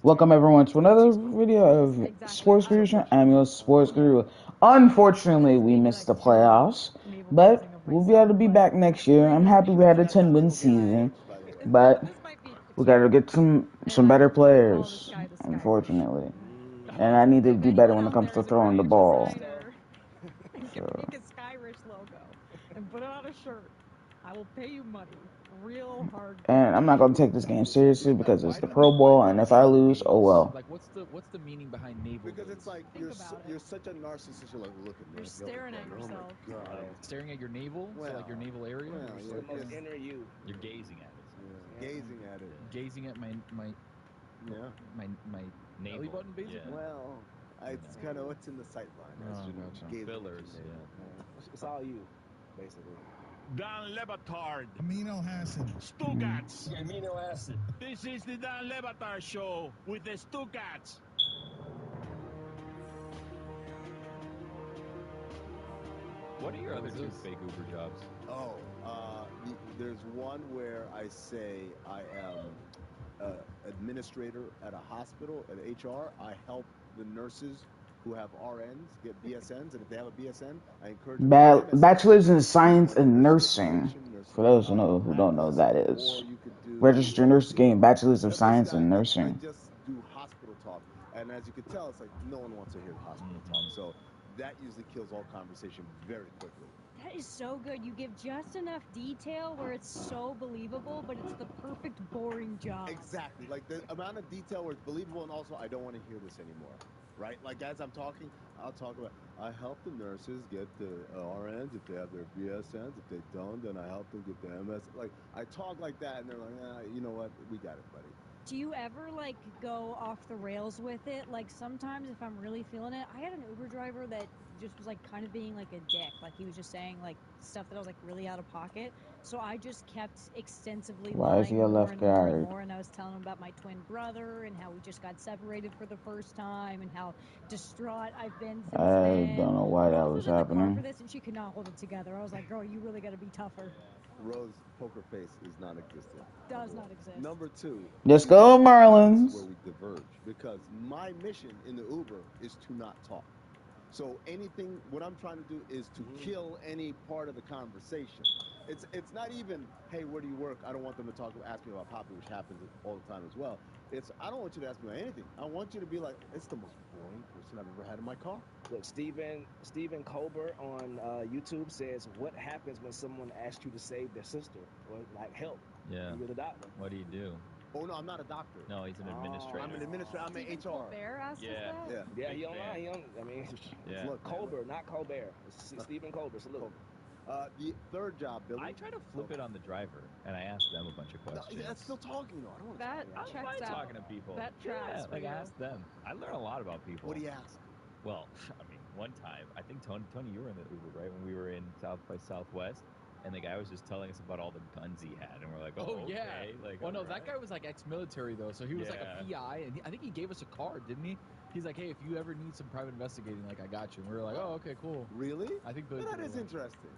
Welcome everyone to another video of Sports Guru. I'm your Sports Guru. Unfortunately, we missed the playoffs, but we'll be able to be back next year. I'm happy we had a 10-win season, but we got to get some better players, unfortunately. And I need to do better when it comes to throwing the ball. So. And I'm not going to take this game seriously because it's the Pro Bowl, and if I lose, oh well. Like, what's the meaning behind navel Because it's gaze? like you're such a narcissist. You're like, look at me. You're staring at yourself. Oh my god. Staring at your navel, so like your navel area. Well, It's yeah, the most inner you. You're gazing at it. yeah, gazing at it. Gazing at my Yeah. my Navel. belly button, basically. Yeah. Well, it's kind of what's in the sight line. Oh, As you gotcha. gazing at Fillers, your navel. It's all you, basically. Dan Lebatard. Amino acid. Stugats. Amino acid. This is the Dan Lebatard Show with the Stugats. What are your other two fake Uber jobs? Oh, there's one where I say I am administrator at a hospital at HR. I help the nurses who have RNs get BSNs, and if they have a BSN, I encourage them Bachelor's in Science and Nursing. For those who don't know what that is. Registered nurses getting Bachelor's of Science in Nursing. I just do hospital talk, and as you can tell, it's like no one wants to hear hospital talk. So that usually kills all conversation very quickly. That is so good. You give just enough detail where it's so believable, but it's the perfect boring job. Exactly. Like the amount of detail where it's believable, and also I don't want to hear this anymore. Right? Like as I'm talking, I'll talk about I help the nurses get the RNs if they have their BSNs. If they don't, then I help them get the MS. Like I talk like that, and they're like, you know what? We got it, buddy. Do you ever like go off the rails with it? Like sometimes if I'm really feeling it, I had an Uber driver that just was like kind of being like a dick. Like he was just saying like stuff that I was like really out of pocket. So I just kept extensively Why is he a lying more left and more guard? and more. And I was telling him about my twin brother and how we just got separated for the first time and how distraught I've been since then. I don't know why that Rose was in the car happening. for this and she could not hold it together. I was like, girl, you really got to be tougher. Rose poker face is non-existent. Does not exist. Number two. Let's go, Marlins. Where we diverge, because my mission in the Uber is to not talk. So anything, what I'm trying to do is to kill any part of the conversation. It's not even, hey, where do you work? I don't want them to ask me about Poppy, which happens all the time as well. It's, I don't want you to ask me about anything. I want you to be like, it's the most boring person I've ever had in my car. Look, Stephen Colbert on YouTube says, "What happens when someone asks you to save their sister or like help?" Yeah. You're the doctor. What do you do? Oh no, I'm not a doctor. No, he's an administrator. I'm an administrator. I'm an HR. Yeah. Yeah, he online. I mean, Yeah. look, Colbert, not Colbert. It's Stephen Colbert. Salute. The third job, Billy. I try to flip it on the driver, and I ask them a bunch of questions. No, that's still talking though. I don't want That I'm checks fine out. talking to people. That tracks for like you. ask them. I learn a lot about people. What do you ask? Well, I mean, one time, I think Tony, you were in the Uber, right? When we were in South by Southwest, and the guy was just telling us about all the guns he had, and we're like, Oh, okay. yeah. Like, Well, no, alright. that guy was like ex-military though, so he was like a PI, and I think he gave us a card, didn't he? He's like, hey, if you ever need some private investigating, like I got you. And we were like, oh, okay, cool. Really? I think That is interesting.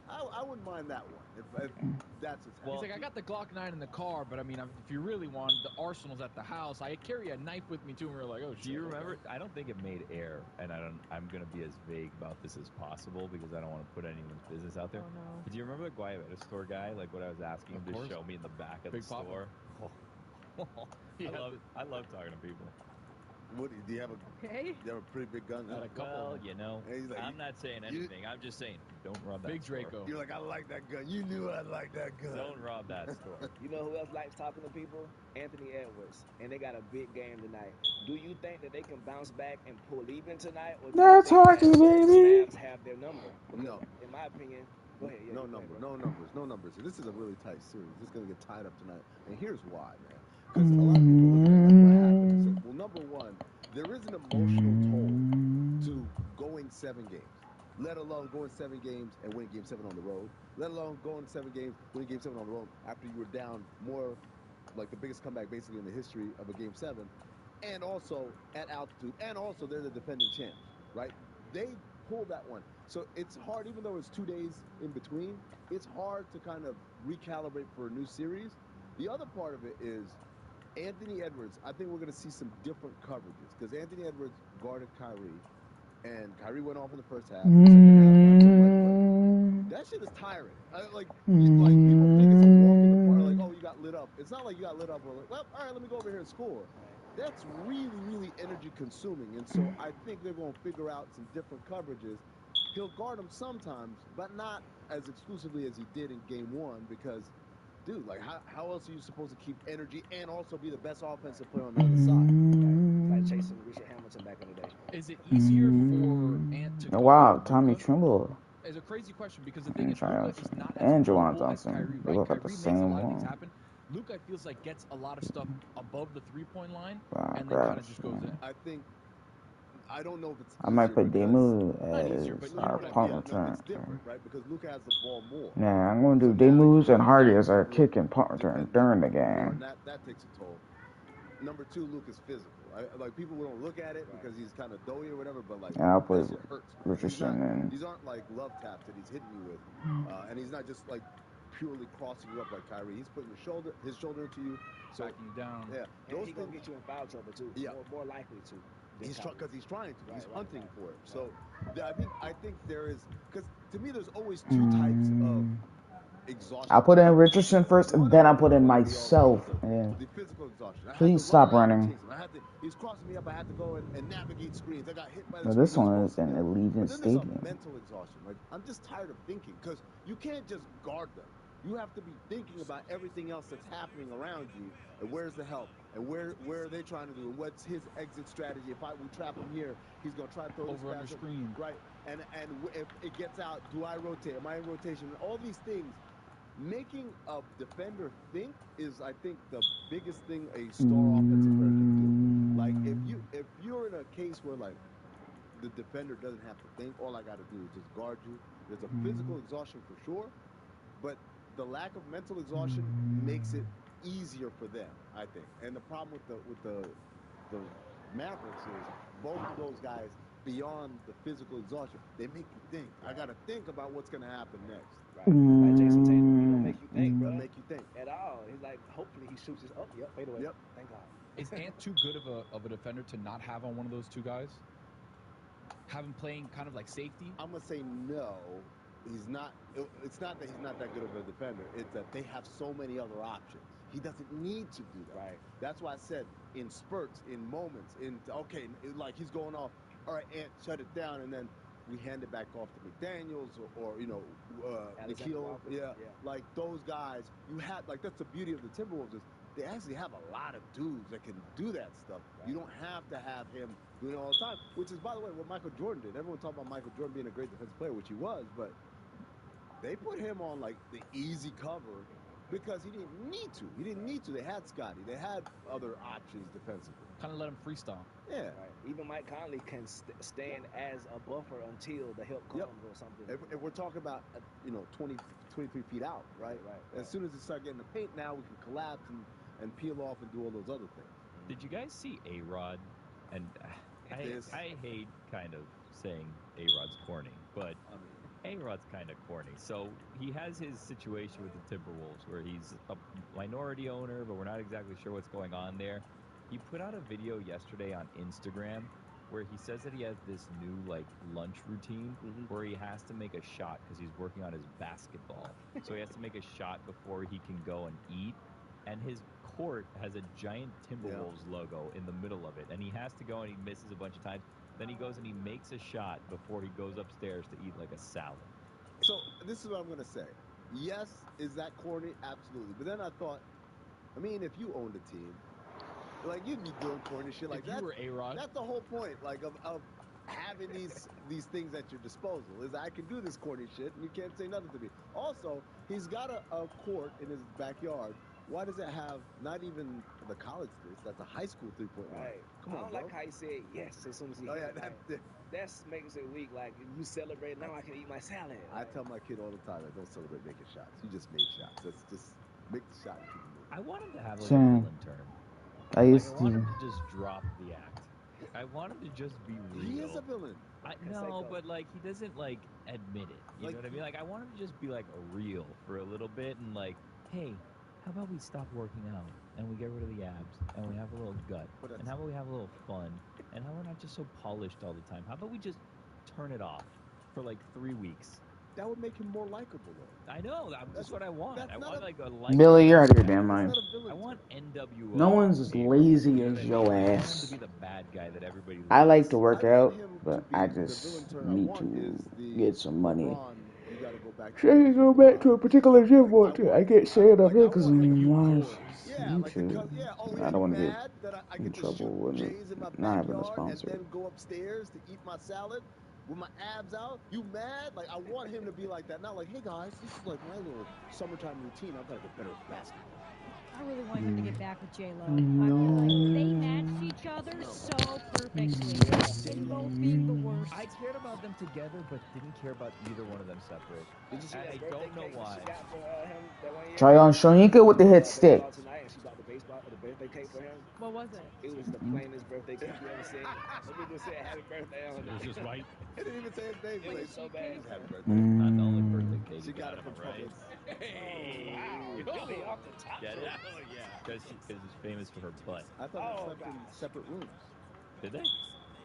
I wouldn't mind that one if that's what's happening. He's like, I got the Glock 9 in the car, but I mean, if you really want, the arsenal's at the house. I carry a knife with me too, and we were like, oh shit. Do you remember? I don't think it made air, and I'm gonna be as vague about this as possible because I don't want to put anyone's business out there. Oh, no. But do you remember the Guayabera store guy? Like what I was asking him Of to course. show me in the back of Big the Papa. store. He had I love talking to people. What, do you have a pretty big gun? Had a couple. Well, you know, And he's like, I'm not saying anything. I'm just saying, don't rob that Big store. Draco. You're like, I like that gun. You knew I like that gun. Don't rob that store. You know who else likes talking to people? Anthony Edwards, and they got a big game tonight. Do you think that they can bounce back and pull even tonight, or do you That's think hockey, that baby. Rams have their number? No. In my opinion, go ahead. Yeah, No you go ahead, number, bro. no numbers. This is a really tight series. This is going to get tied up tonight. And here's why, man. Because a lot of people look at like, what happened. So, well, number one, there is an emotional toll to going 7 games, let alone going 7 games and winning game 7 on the road, let alone going 7 games, winning game 7 on the road after you were down more, like the biggest comeback basically in the history of a game 7, and also at altitude, and also they're the defending champs, right? They pulled that one. So it's hard, even though it's 2 days in between, it's hard to kind of recalibrate for a new series. The other part of it is Anthony Edwards, I think we're going to see some different coverages because Anthony Edwards guarded Kyrie, and Kyrie went off in the first half. The second half, not so much, but that shit is tiring. Like people think it's a walk in the park, like, oh, you got lit up. It's not like you got lit up. Or like, well, all right, let me go over here and score. That's really, really energy consuming, and so I think they're going to figure out some different coverages. He'll guard him sometimes, but not as exclusively as he did in game one because, dude, like, how else are you supposed to keep energy and also be the best offensive player on the other side? Like chasing Richard Hamilton back in the day. Is it easier for Ant to guard Wow, Tommy Luka? Trimble. It's a crazy question because the thing is, Trying Luka to- is not as and Jawan mobile as Johnson. Kyrie, They right? look like the Kyrie makes a same lot of things one. happen. Luka feels like gets a lot of stuff above the three-point line Wow, and then kind of gosh, just goes in. I don't know if it's I might put because Demu Not easier, as but our you know what I punt mean. return. it's different, right? Because Luka has the ball more. Yeah, I'm going to So do now Demus you're and Hardy as our actively kick and punt return defending during the more, game. and that takes a toll. Number two, Luke is physical. Like people don't look at it because he's kind of doughy or whatever, but like And I'll put that shit hurts. Richardson in. These aren't like love taps that he's hitting you with, and he's not just like purely crossing you up like Kyrie. He's putting his shoulder into you, so Backing you down. yeah, And those he's gonna things. get you in foul trouble too. Yeah. More likely to. Because he's trying to. He's hunting for it. Right. So I think there is because to me there's always two types of exhaustion. I'll put in Richardson first, and then I'll put in myself. Yeah. The physical exhaustion. Please stop running. He's crossing me up. I had to go and navigate screens. I got hit by the Now, screen. this one is in Allegiant But then there's a Stadium. mental exhaustion. Like I'm just tired of thinking because you can't just guard them. You have to be thinking about everything else that's happening around you, and where's the help, and where are they trying to do, and what's his exit strategy. If we trap him here, he's gonna try to throw Over under screen. right? And if it gets out, do I rotate? Am I in rotation? All these things. Making a defender think is, I think, the biggest thing a star offensive player can do. Like if you're in a case where like the defender doesn't have to think, all I got to do is just guard you. There's a physical exhaustion for sure, but the lack of mental exhaustion makes it easier for them, I think. And the problem with the Mavericks is both of those guys, beyond the physical exhaustion, they make you think. I got to think about what's going to happen next. Right. Like Jason Tatum, he don't make you think, bro. Make you think At all. He's like, hopefully he shoots his up. Yep, fade away. Yep. Thank God. Is Ant too good of a defender to not have on one of those two guys? Have him playing kind of like safety? I'm gonna say no. He's not. It's not that he's not that good of a defender. It's that they have so many other options. He doesn't need to do that. Right. That's why I said in spurts, in moments, like he's going off. All right, Ant, shut it down, and then we hand it back off to McDaniels or Nikhil. Yeah, like those guys. You had like that's the beauty of the Timberwolves is they actually have a lot of dudes that can do that stuff. Right. You don't have to have him doing it all the time, which is, by the way, what Michael Jordan did. Everyone talked about Michael Jordan being a great defensive player, which he was, but they put him on like the easy cover because he didn't need to. He didn't need to. They had Scotty. They had other options defensively. Kind of let him freestyle. Yeah. Right. Even Mike Conley can stand as a buffer until the help comes or something. If we're talking about 20, 23 feet out, right? As soon as it start getting the paint, now we can collapse and peel off and do all those other things. Did you guys see A-Rod? And I hate kind of saying A-Rod's corny, but A-Rod's kind of corny. So he has his situation with the Timberwolves where he's a minority owner, but we're not exactly sure what's going on there. He put out a video yesterday on Instagram where he says that he has this new like lunch routine where he has to make a shot because he's working on his basketball. So he has to make a shot before he can go and eat. And his court has a giant Timberwolves logo in the middle of it. And he has to go and he misses a bunch of times. Then he goes and he makes a shot before he goes upstairs to eat like a salad. So this is what I'm going to say. Yes, is that corny? Absolutely. But then I thought, I mean, if you owned a team, like you'd be doing corny shit like that. If you were A-Rod. That's the whole point, like of having these things at your disposal. Is I can do this corny shit and you can't say nothing to me. Also, he's got a court in his backyard. Why does it have not even the college this? That's a high school 3-point line. Right. Come on, I don't like how he said yes as soon as he hit it. That's makes it weak. Like you celebrate now, I can eat my salad. I tell my kid all the time, like, don't celebrate making shots. You just made shots. Let's just make the shot and keep it moving. I want him to have like a villain term. I want him to just drop the act. I want him to just be real. He is a villain. No, but like he doesn't like admit it. You know what I mean? Like I want him to just be like a real for a little bit and like, hey, how about we stop working out and we get rid of the abs and we have a little gut? And how about we have a little fun? And how we're not just so polished all the time? How about we just turn it off for like 3 weeks? That would make him more likable, though. I know. That's what I want. I want like a like. Billy, you're out of your damn mind. I want NWO. No one's as lazy as your I want him ass. to be the bad guy that everybody loves. I like to work out, but I just need to get some money. So I can go back to a particular gym more too. I get sad of it because I'm watching YouTube. I don't want to get in trouble with not having a sponsor. And then go upstairs to eat my salad with my abs out. You mad? Like, I want him to be like that. Not like, hey guys, this is like my little summertime routine. I've got to get better at basketball. I really want him to get back with J-Lo. I feel like they matched each other so perfectly. They both being the worst. I cared about them together, but didn't care about either one of them separate. I don't know why. Try on Shonika with the hit stick. What was it? It was the plainest birthday cake you ever seen. Let me just say happy birthday on it. It was just white. It didn't even say his name. It was so bad. Happy birthday. Not the only birthday cake She got it from right? Publix. Hey, Really off the top. Get it? Oh, yeah. Because she's famous for her butt. I thought they slept in separate rooms. Did they?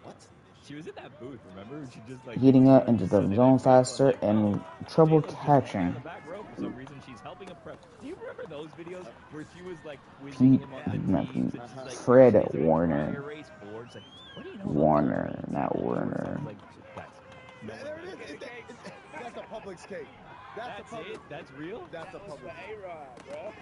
What? She was in that booth, remember? She just like Heating up into the zone faster and trouble J-Lo's catching. in the back row for some reason. She's helping a prep. Do you remember those videos where she was like quizzing him on the teams and she's like Fred she's like, Warner. fire race boards, like, what do you know about Warner, that? not Warner. Like, that's There it is. That's a Publix cake. That's it? That's real? That's a Publix cake. A-Rod,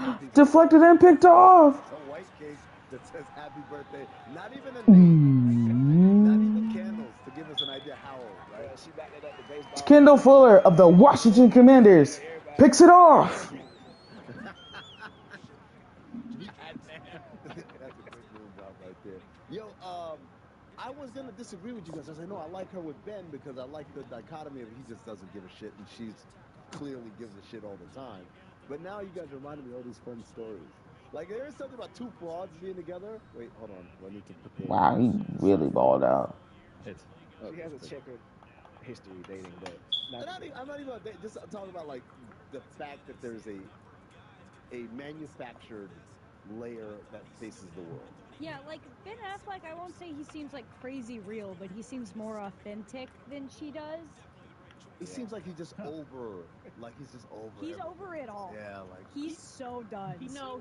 bro. Deflected and picked off. It's a white cake that says happy birthday. Not even a name. Not even candles to give us an idea how old, right? She backed it up to baseball. It's Kendall Fuller of the Washington Commanders. Picks it off. That's a great little job right there. Yo, I was gonna disagree with you guys. I said, no, I like her with Ben because I like the dichotomy of he just doesn't give a shit and she's clearly gives a shit all the time. But now you guys reminded me of all these fun stories. Like there is something about two frauds being together. Wait, hold on. I need to put the Wow, he really balled out. It's She has a checkered history dating, but I'm not even just talking about like the fact that there's a manufactured layer that faces the world. Yeah, like Ben Affleck, I won't say he seems like crazy real, but he seems more authentic than she does. He seems like he's just over, He's over it all. Yeah, like He's so done. he's so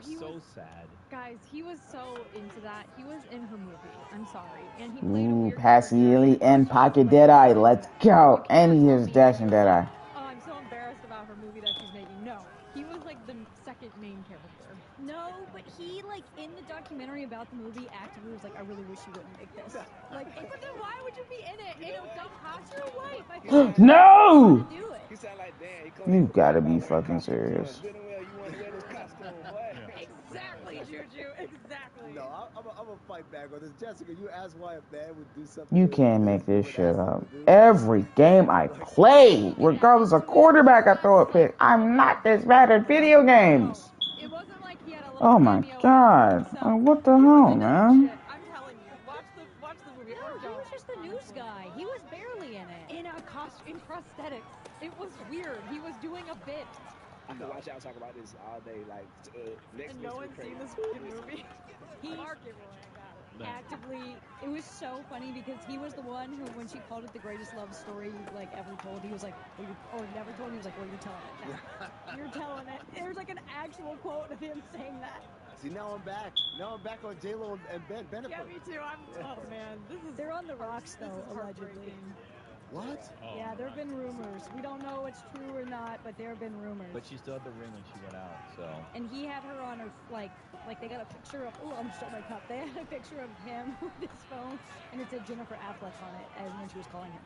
sad. Guys, he was so into that. He was in her movie. I'm sorry. And he played a Ooh, weird Passy and Pocket Deadeye. Let's go. And he is dashing Deadeye. Oh, I'm so embarrassed about her movie that she's making. No, he was like the second main character. No, but he, like, in the documentary about the movie, actively was like, I really wish you wouldn't make this. Like, But then why would you be in it? In a dumb costume? Your wife. I feel like No! to do it. he sound like Dan. You gotta be fucking serious. Good and well, you want to wear this costume, boy. Exactly, Juju. Exactly. no, I'm gonna fight back on this. Jessica, you asked why a man would do something. You can't make this shit up. Every game I play, regardless of quarterback I throw a pick, I'm not this bad at video games. It wasn't like he had a little Oh my cameo god. himself. Oh, what the hell, man? I'm telling you. Watch the movie. No, Or he don't. was just the news guy. He was barely in it. In a costume, in prosthetics. It was weird. He was doing a bit. I can watch y'all talk about this all day. Like, next And no week's one's crazy. seen this fucking movie. He Mark it, Roy. I got it. actively, it was so funny because he was the one who, when she called it the greatest love story like ever told, he was like, well, or never told, he was like, well, you're telling it now. You're telling it. There's like an actual quote of him saying that. See, now I'm back. Now I'm back on J-Lo and Ben Benefit. Yeah, me too. Oh man, this is. They're on the rocks this though, is allegedly. heartbreaking. What? Oh, Yeah, there have been rumors. We don't know what's true or not, but there have been rumors. But she still had the ring when she went out, so. And he had her on her, like they got a picture of, oh, I'm just my cup. They had a picture of him with his phone, and it said Jennifer Affleck on it, as when she was calling him.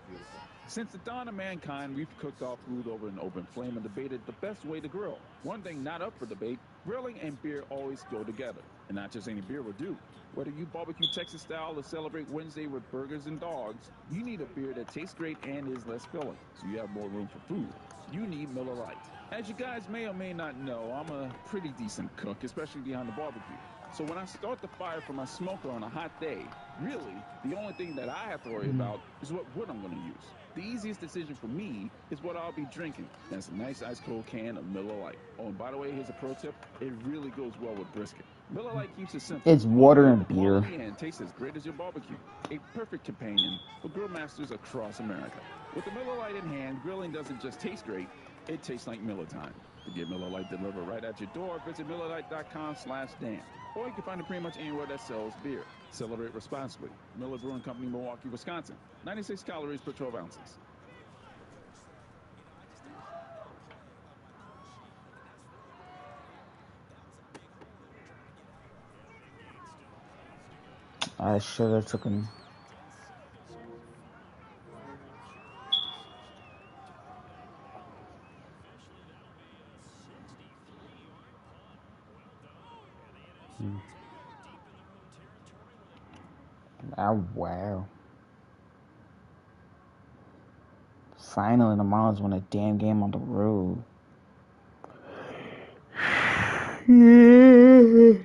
Beautiful. Since the dawn of mankind, we've cooked our food over an open flame and debated the best way to grill. One thing not up for debate, grilling and beer always go together. And not just any beer will do. Whether you barbecue Texas style or celebrate Wednesday with burgers and dogs, you need a beer that tastes great and is less filling, so you have more room for food. You need Miller Lite. As you guys may or may not know, I'm a pretty decent cook, especially behind the barbecue. So when I start the fire for my smoker on a hot day, really, the only thing that I have to worry about is what wood I'm going to use. The easiest decision for me is what I'll be drinking. That's a nice ice cold can of Miller Lite. Oh, and by the way, here's a pro tip. It really goes well with brisket. Miller Lite keeps it simple. It's water and beer. And tastes as great as your barbecue. A perfect companion for grill masters across America. With the Miller Lite in hand, grilling doesn't just taste great, it tastes like Miller time. To get Miller Lite delivered right at your door, visit MillerLite.com/Dan. Or you can find it pretty much anywhere that sells beer. Celebrate responsibly. Miller Brewing Company, Milwaukee, Wisconsin. 96 calories per 12 ounces. I should have taken. Oh, wow. Finally, the Marlins won a damn game on the road. Yeah.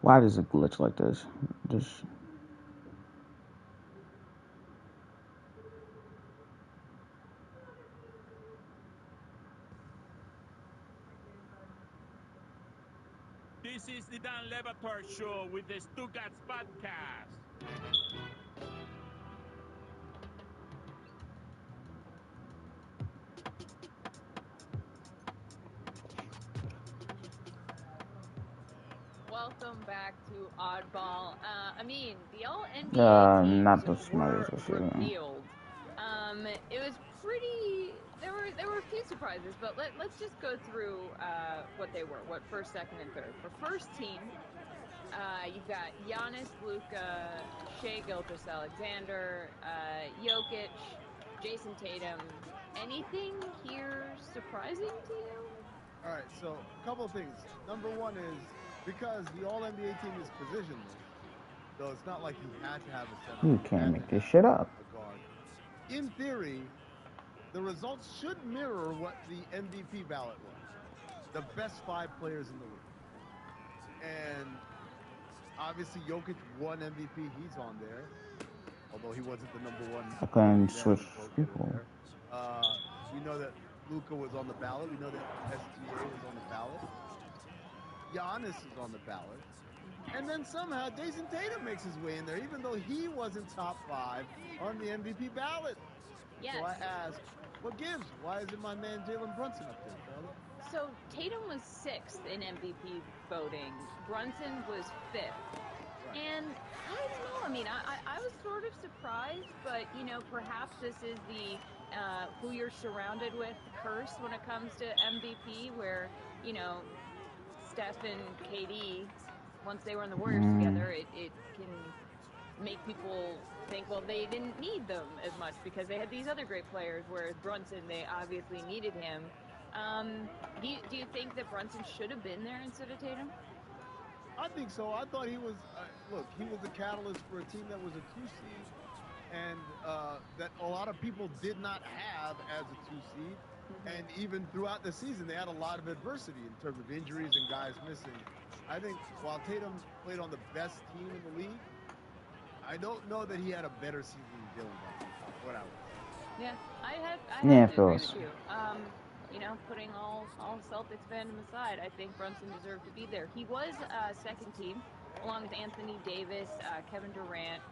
Why does it glitch like this? Just. This is the Dan Levator Show with the Stuttgart podcast. Welcome back to Oddball. I mean, the all NBA Not teams the smartest were issue. revealed. It was pretty. There were a few surprises, but let's just go through what they were. What first, second, and third. For first team, you've got Giannis, Luka, Shai Gilgeous-Alexander, Jokic, Jason Tatum. Anything here surprising to you? All right, so a couple of things. Number one is because the All-NBA team is positionless, so it's not like you had to have a center. You can't make this shit up. A guard. In theory, the results should mirror what the MVP ballot was. The best 5 players in the league. And obviously Jokic won MVP. He's on there. Although he wasn't the number one. I can switch people. We know that Luka was on the ballot. We know that SGA was on the ballot. Giannis is on the ballot. And then somehow Jason Tatum makes his way in there, even though he wasn't top 5 on the MVP ballot. Yes. So I asked, what gives? Why isn't my man Jalen Brunson up there, fella? So Tatum was 6th in MVP voting. Brunson was 5th. Right. And I don't know. I mean, I was sort of surprised, but, you know, perhaps this is the who you're surrounded with curse when it comes to MVP, where, you know, Steph and KD, once they were in the Warriors together, it can make people think, well, they didn't need them as much because they had these other great players, whereas Brunson, they obviously needed him. Do you think that Brunson should have been there instead of Tatum? I think so. I thought he was, look, he was a catalyst for a team that was a 2 seed and that a lot of people did not have as a 2 seed. And even throughout the season, they had a lot of adversity in terms of injuries and guys missing. I think while Tatum played on the best team in the league, I don't know that he had a better season than Jalen Brunson. What I would say. Yeah, I have to agree with you. You know, putting all Celtics fandom aside, I think Brunson deserved to be there. He was second team, along with Anthony Davis, Kevin Durant,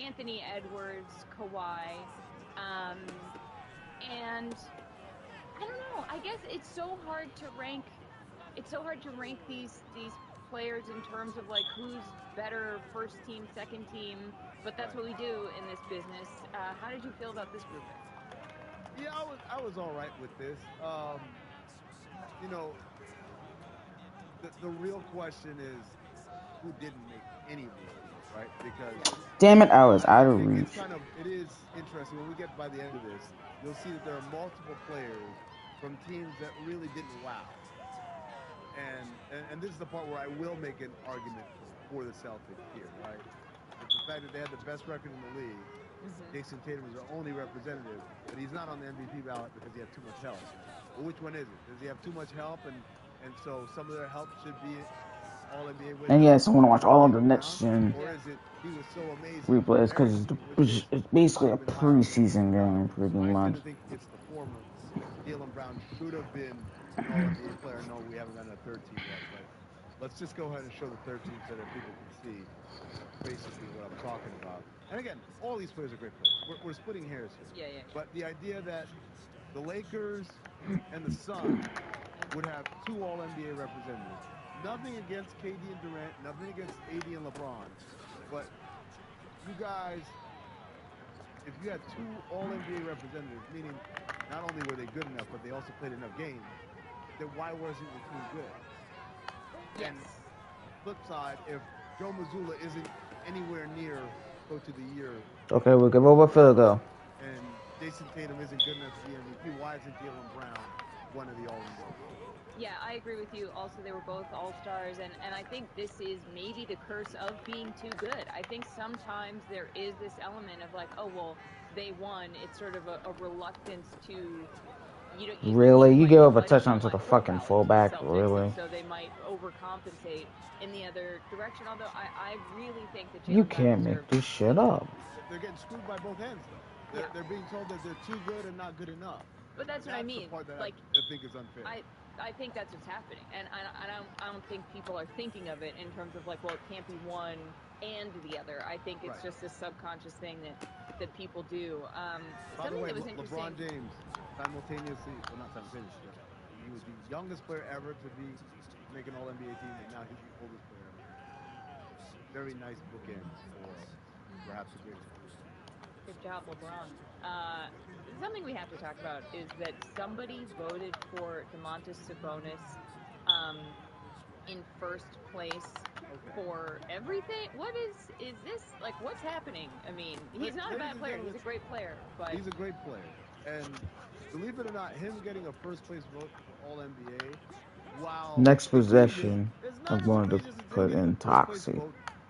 Anthony Edwards, Kawhi, and I don't know. I guess it's so hard to rank. It's so hard to rank these players in terms of like who's better, first team, second team. But that's what we do in this business. How did you feel about this grouping? Yeah, I was all right with this. You know, the real question is who didn't make any moves. right? Because damn it, I was out of reach. It is interesting when we get by the end of this. You'll see that there are multiple players from teams that really didn't wow. And this is the part where I will make an argument for the Celtics here, right? It's the fact that they had the best record in the league. Jason Tatum is their only representative, but he's not on the MVP ballot because he had too much help. Well, which one is it? Does he have too much help, and so some of their help should be all NBA winners? And yes, I want to watch all of the next gen Or is it he was so amazing replays because it's basically a preseason game, pretty much. I think it's the former. Jaylen Brown should have been an All-NBA player. No, we haven't gotten a third team yet, but let's just go ahead and show the third team so that people can see basically what I'm talking about. And again, all these players are great players. We're splitting hairs here. Yeah. But the idea that the Lakers and the Suns would have two All-NBA representatives. Nothing against KD and Durant, nothing against AD and LeBron. But you guys, if you had two All-NBA representatives, meaning not only were they good enough, but they also played enough games, then why wasn't your team good? Yes. And flip side, if Joe Mazzulla isn't anywhere near Coach of the Year. Okay, we'll give over Phil though. And Jason Tatum isn't good enough to be MVP. Why isn't Jaylen Brown one of the All-NBA? Yeah, I agree with you. Also, they were both all-stars, and I think this is maybe the curse of being too good. I think sometimes there is this element of like, oh, well, they won. It's sort of a reluctance to, really? You gave up a touchdown to the fucking fullback, really? So they might overcompensate in the other direction, although I really think that you can't make this shit up. They're getting screwed by both ends, though. They're being told that they're too good and not good enough. But that's what I mean. The part that like, I think is unfair. I think that's what's happening, and I don't think people are thinking of it in terms of like, well, it can't be one and the other. I think it's just a subconscious thing that people do. By the way, that was interesting. LeBron James simultaneously, well, not simultaneously, he was the youngest player ever to make an All-NBA team, and now he's the oldest player ever. Very nice bookends for perhaps the greatest. Good job, LeBron. Something we have to talk about is that somebody voted for Domantas Sabonis in first place for everything. What is this? Like, what's happening? I mean, he's not a bad player. He's a great player. But he's a great player. And believe it or not, him getting a first place vote for All-NBA, while next possession, I'm going to put in Toxic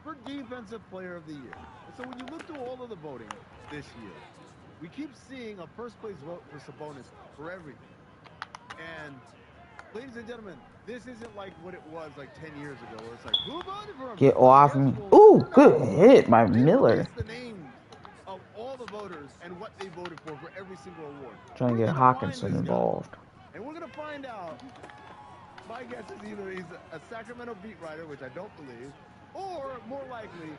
for Defensive Player of the Year. So when you look through all of the voting this year, we keep seeing a first-place vote for Sabonis for everything. And, ladies and gentlemen, this isn't like what it was like 10 years ago, where it's like, who voted for him? Get off me. Ooh, good hit by Miller. The names of all the voters and what they voted for every single award. Trying to get Hawkinson involved. And we're going to find out. My guess is either he's a Sacramento beat writer, which I don't believe, or more likely,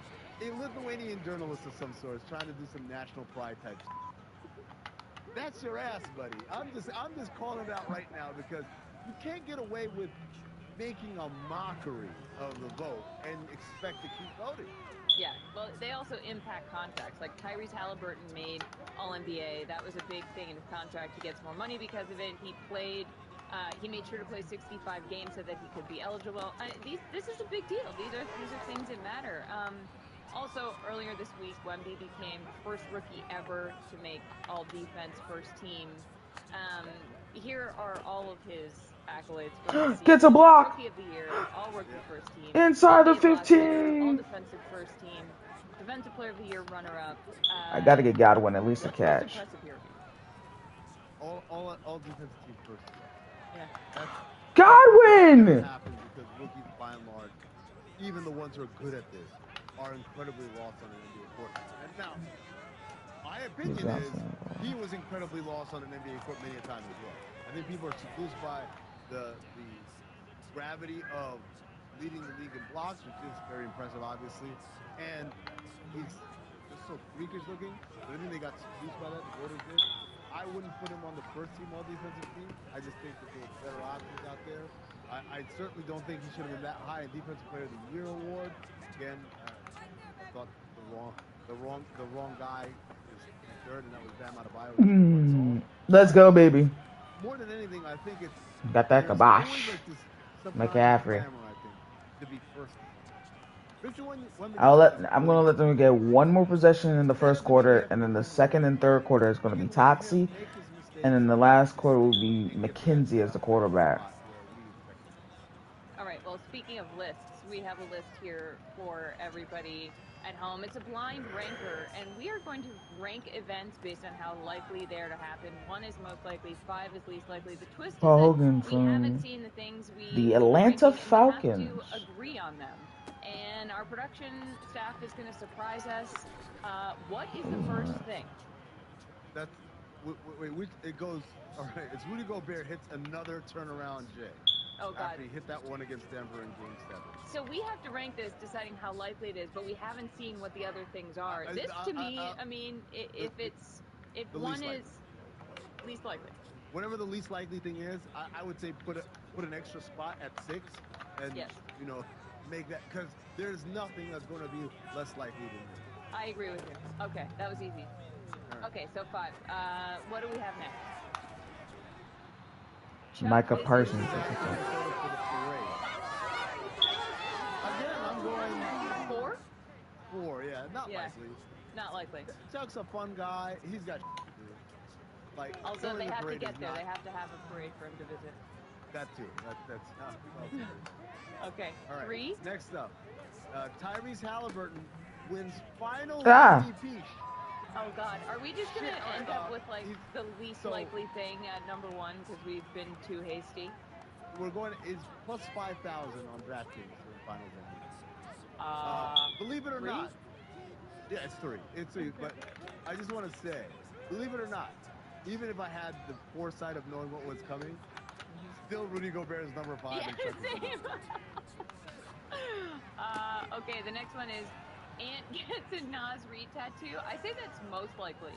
a Lithuanian journalist of some sort trying to do some national pride type stuff. That's your ass, buddy. I'm just calling it out right now because you can't get away with making a mockery of the vote and expect to keep voting. Yeah, well, they also impact contracts. Like Tyrese Halliburton made All-NBA. That was a big thing in his contract. He gets more money because of it. He played. He made sure to play 65 games so that he could be eligible. This is a big deal. These are things that matter. Also, earlier this week, Wemby became the first rookie ever to make All-Defense first team. Here are all of his accolades from the season. Gets a block. Rookie of the Year, All-Rookie first team. Inside the 15. All-Defensive first team. Defensive Player of the Year runner-up. I got to get Godwin at least a catch. All defensive team first. Yeah. Godwin! That happens because rookies, by and large, even the ones who are good at this, are incredibly lost on an NBA court. And now, my opinion is he was incredibly lost on an NBA court many a time as well. I think people are seduced by the gravity of leading the league in blocks, which is very impressive, obviously. And he's just so freakish looking. But I think they got seduced by that. The voters did. I wouldn't put him on the first team all-defensive team. I just think that there are better options out there. I certainly don't think he should have been that high in Defensive Player of the Year award. Again, I thought the wrong guy is third, and that was Bam Adebayo. Let's go, baby. More than anything, I think it's got that kibosh. McCaffrey. I think, to be first. I'm gonna let them get one more possession in the first quarter, and then the second and third quarter is gonna be Toxie, and then the last quarter will be McKenzie as the quarterback. All right, well, speaking of lists, we have a list here for everybody at home. It's a blind ranker, and we are going to rank events based on how likely they are to happen. 1 is most likely, 5 is least likely. The twist Paul is Hogan that we haven't from seen the things the are Atlanta ranking, and we have Falcons. to agree on them. And our production staff is going to surprise us. What is the first thing? That's wait, it goes. All right, it's Rudy Gobert hits another turnaround J. Oh, God. After he hit that one against Denver in Game 7. So we have to rank this, deciding how likely it is, but we haven't seen what the other things are. This, to me, I mean, if one is least likely. Whatever the least likely thing is, I would say put an extra spot at 6, and make that, because there's nothing that's going to be less likely than this. I agree with you. Okay, that was easy. Right. Okay, so 5. What do we have next? Micah Parsons. Again, I'm going 4. 4, yeah, not likely. Not likely. Chuck's a fun guy. He's got to do. Like, also, they have to get there. They have to have a parade for him to visit. That too. That's okay. All right. 3. Next up, Tyrese Halliburton wins Finals MVP. Oh God, are we just gonna end up with like the least likely thing at number 1 because we've been too hasty? We're going is plus 5,000 on DraftKings for Finals MVP. Believe it or not, yeah, it's 3. It's 3. But I just want to say, believe it or not, even if I had the foresight of knowing what was coming, still Rudy Gobert is number 5. Yeah, same. Okay, the next one is Ant gets a Nas Reed tattoo. I say that's most likely.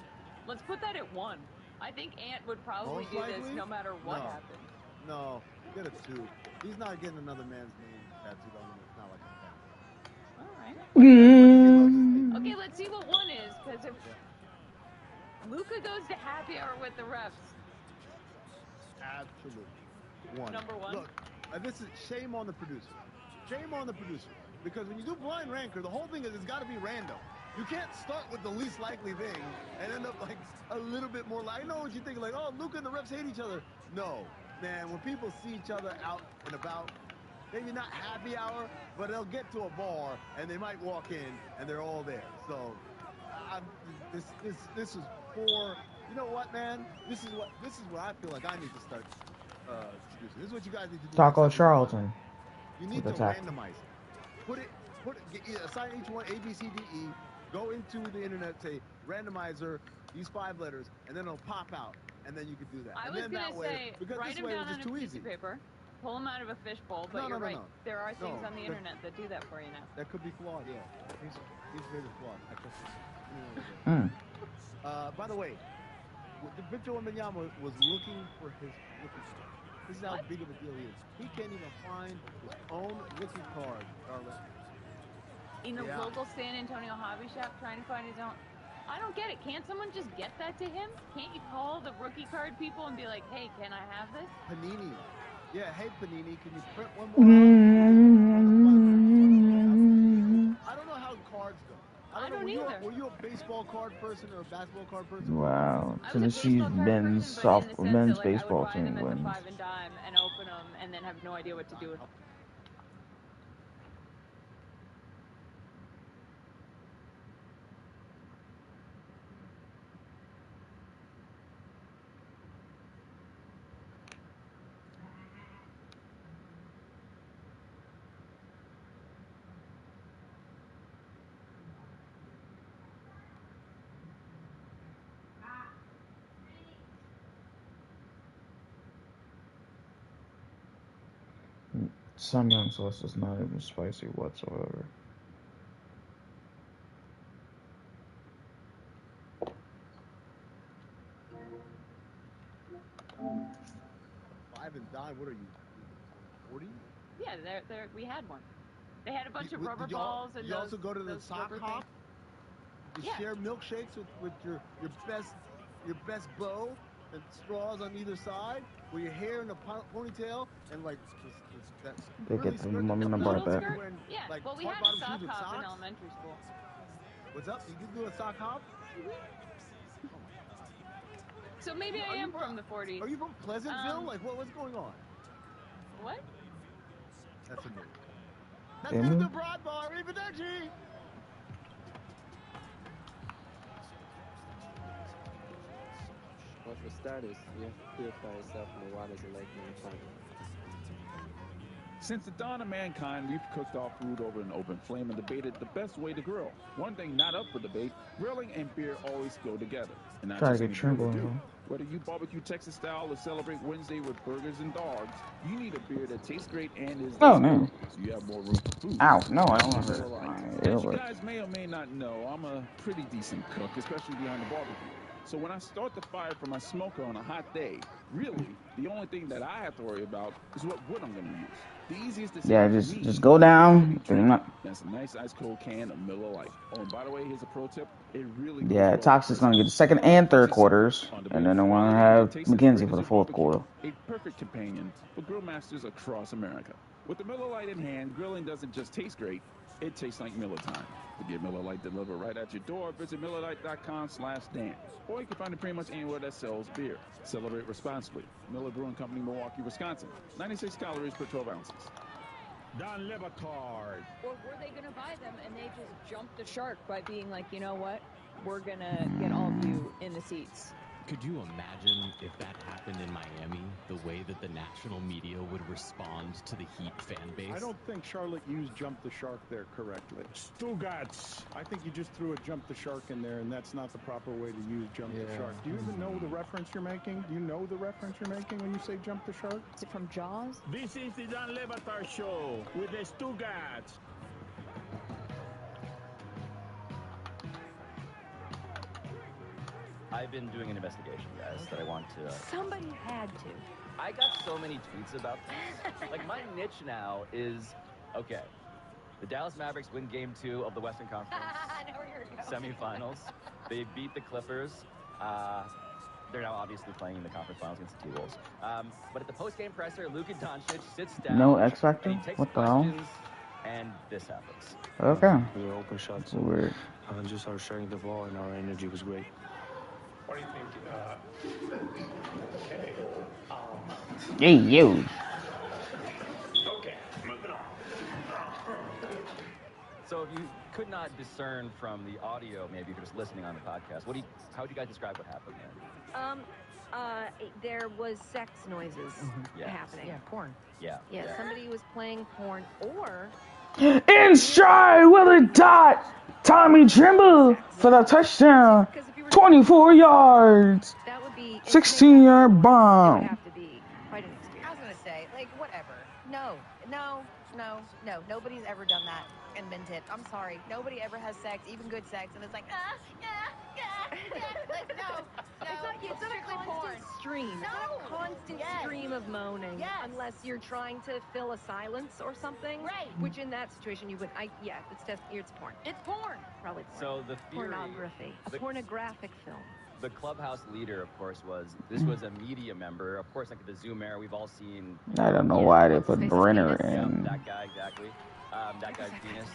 Let's put that at 1. I think Ant would probably do this no matter what happens. No, get a 2. He's not getting another man's name tattooed on him. It's not like a All right. Okay, let's see what 1 is, because if Luka goes to happy hour with the refs. Absolutely. 1. Number 1. Look, this is shame on the producer. Shame on the producer. Because when you do blind ranker, the whole thing is it's got to be random. You can't start with the least likely thing and end up like a little bit more like, I know what you think, like, oh, Luka and the refs hate each other. No, man, when people see each other out and about, maybe not happy hour, but they'll get to a bar and they might walk in and they're all there. So this is for, you know what, man? This is what I feel like I need to start producing. This is what you guys need to do. Taco Charlton. You need to randomize it. Assign each one A, B, C, D, E. Go into the internet, say randomizer, these 5 letters, and then it'll pop out, and then you can do that. I was gonna say, write them down on a piece of paper, pull them out of a fishbowl. But you're right, there are things on the internet that do that for you now. That could be flawed, yeah. He's very flawed. By the way, Victor Wembanyama was looking for his rookie card. This is how big of a deal he is. He can't even find his own rookie card, Charlotte. In the local San Antonio hobby shop trying to find his own. I don't get it. Can't someone just get that to him? Can't you call the rookie card people and be like, hey, can I have this? Panini. Yeah, hey, Panini, can you print one more out? I don't know how cards go. I don't either. Were you a baseball card person or a basketball card person? Wow. Tennessee's men's baseball team wins. I would buy them at the 5 and dime and open them and then have no idea what to do with them. Samyang sauce is not even spicy whatsoever. $5 and dime. What are you? 40? Yeah, we had one. They had a bunch of rubber balls and you also go to the sock hop. You share milkshakes with your best beau and straws on either side, with your hair in a ponytail, and like that's They really get the woman about that. wearing, Yeah, like, well, we hard had a bottom sock shoes with hop in socks. elementary school. What's up? You can do a sock hop? So maybe I am from the 40s. Are you from Pleasantville? Like, what's going on? What? That's a move. Let's go to the broad bar. Arrivederci. Well, for starters, you have to purify yourself in the waters of Lake Minnetonka. Since the dawn of mankind, we've cooked our food over an open flame and debated the best way to grill. One thing not up for debate, grilling and beer always go together. And not just any beer will do. Whether you barbecue Texas style or celebrate Wednesday with burgers and dogs, you need a beer that tastes great and is Oh, no. so you have more room for food. Ow, no, I don't want to. As you guys may or may not know, I'm a pretty decent cook, especially behind the barbecue. So when I start the fire from my smoker on a hot day, really, the only thing that I have to worry about is what wood I'm going to use. The easiest decision just go down. That's a nice ice cold can of Miller Lite. Oh, and by the way, here's a pro tip. It really Toxic's gonna get the second and third quarters, and then I want to have Mackenzie for the fourth quarter. A perfect companion for grill masters across America. With the Miller Lite in hand, grilling doesn't just taste great, it tastes like Miller time. To get Miller Lite delivered right at your door, visit MillerLite.com/Dan. Or you can find it pretty much anywhere that sells beer. Celebrate responsibly. Miller Brewing Company, Milwaukee, Wisconsin. 96 calories per 12 ounces. Don Le Batard. Or were they going to buy them and they just jumped the shark by being like, you know what? We're going to get all of you in the seats. Could you imagine if that happened in Miami, the way that the national media would respond to the Heat fan base? I don't think Charlotte used jump the shark there correctly. Stugatz. I think you just threw a jump the shark in there, and that's not the proper way to use jump the shark. Do you even know the reference you're making? Do you know the reference you're making when you say jump the shark? Is it from Jaws? This is the Don Le Batard Show with the Stugatz. I've been doing an investigation, guys, that I want to... Somebody had to. I got so many tweets about this. Like, my niche now is, okay, the Dallas Mavericks win Game 2 of the Western Conference semifinals. They beat the Clippers. They're now obviously playing in the conference finals against the T-Wolves. But at the post-game presser, Luka Doncic sits down. No X Factor? And he takes What the hell? And this happens. Okay. We were open shots. Weird. Just our sharing the ball and our energy was great. What do you think? Okay. Hey, you. Okay, moving on. So if you could not discern from the audio, maybe if you're just listening on the podcast, how would you guys describe what happened there? There was sex noises happening. Yeah, porn. Yeah. Yeah, somebody was playing porn, or... In stride with a dot, Tommy Trimble for the touchdown. 24 yards. That would be 16-yard bomb. It would have to be quite an experience. I was gonna say, like, whatever. No. Nobody's ever done that and been tipped. I'm sorry. Nobody ever has sex, even good sex, and it's like, like, no. It's not a constant stream. No. It's not a constant stream of moaning. Yes. Unless you're trying to fill a silence or something. Right. Which in that situation you would, it's porn. It's porn. Probably porn. So the theory... Pornography. A pornographic film. The clubhouse leader, of course, this was a media member. Of course, like the Zoom era, we've all seen... I don't know why they put Brenner in. Yeah, that guy, exactly. That guy's Venus.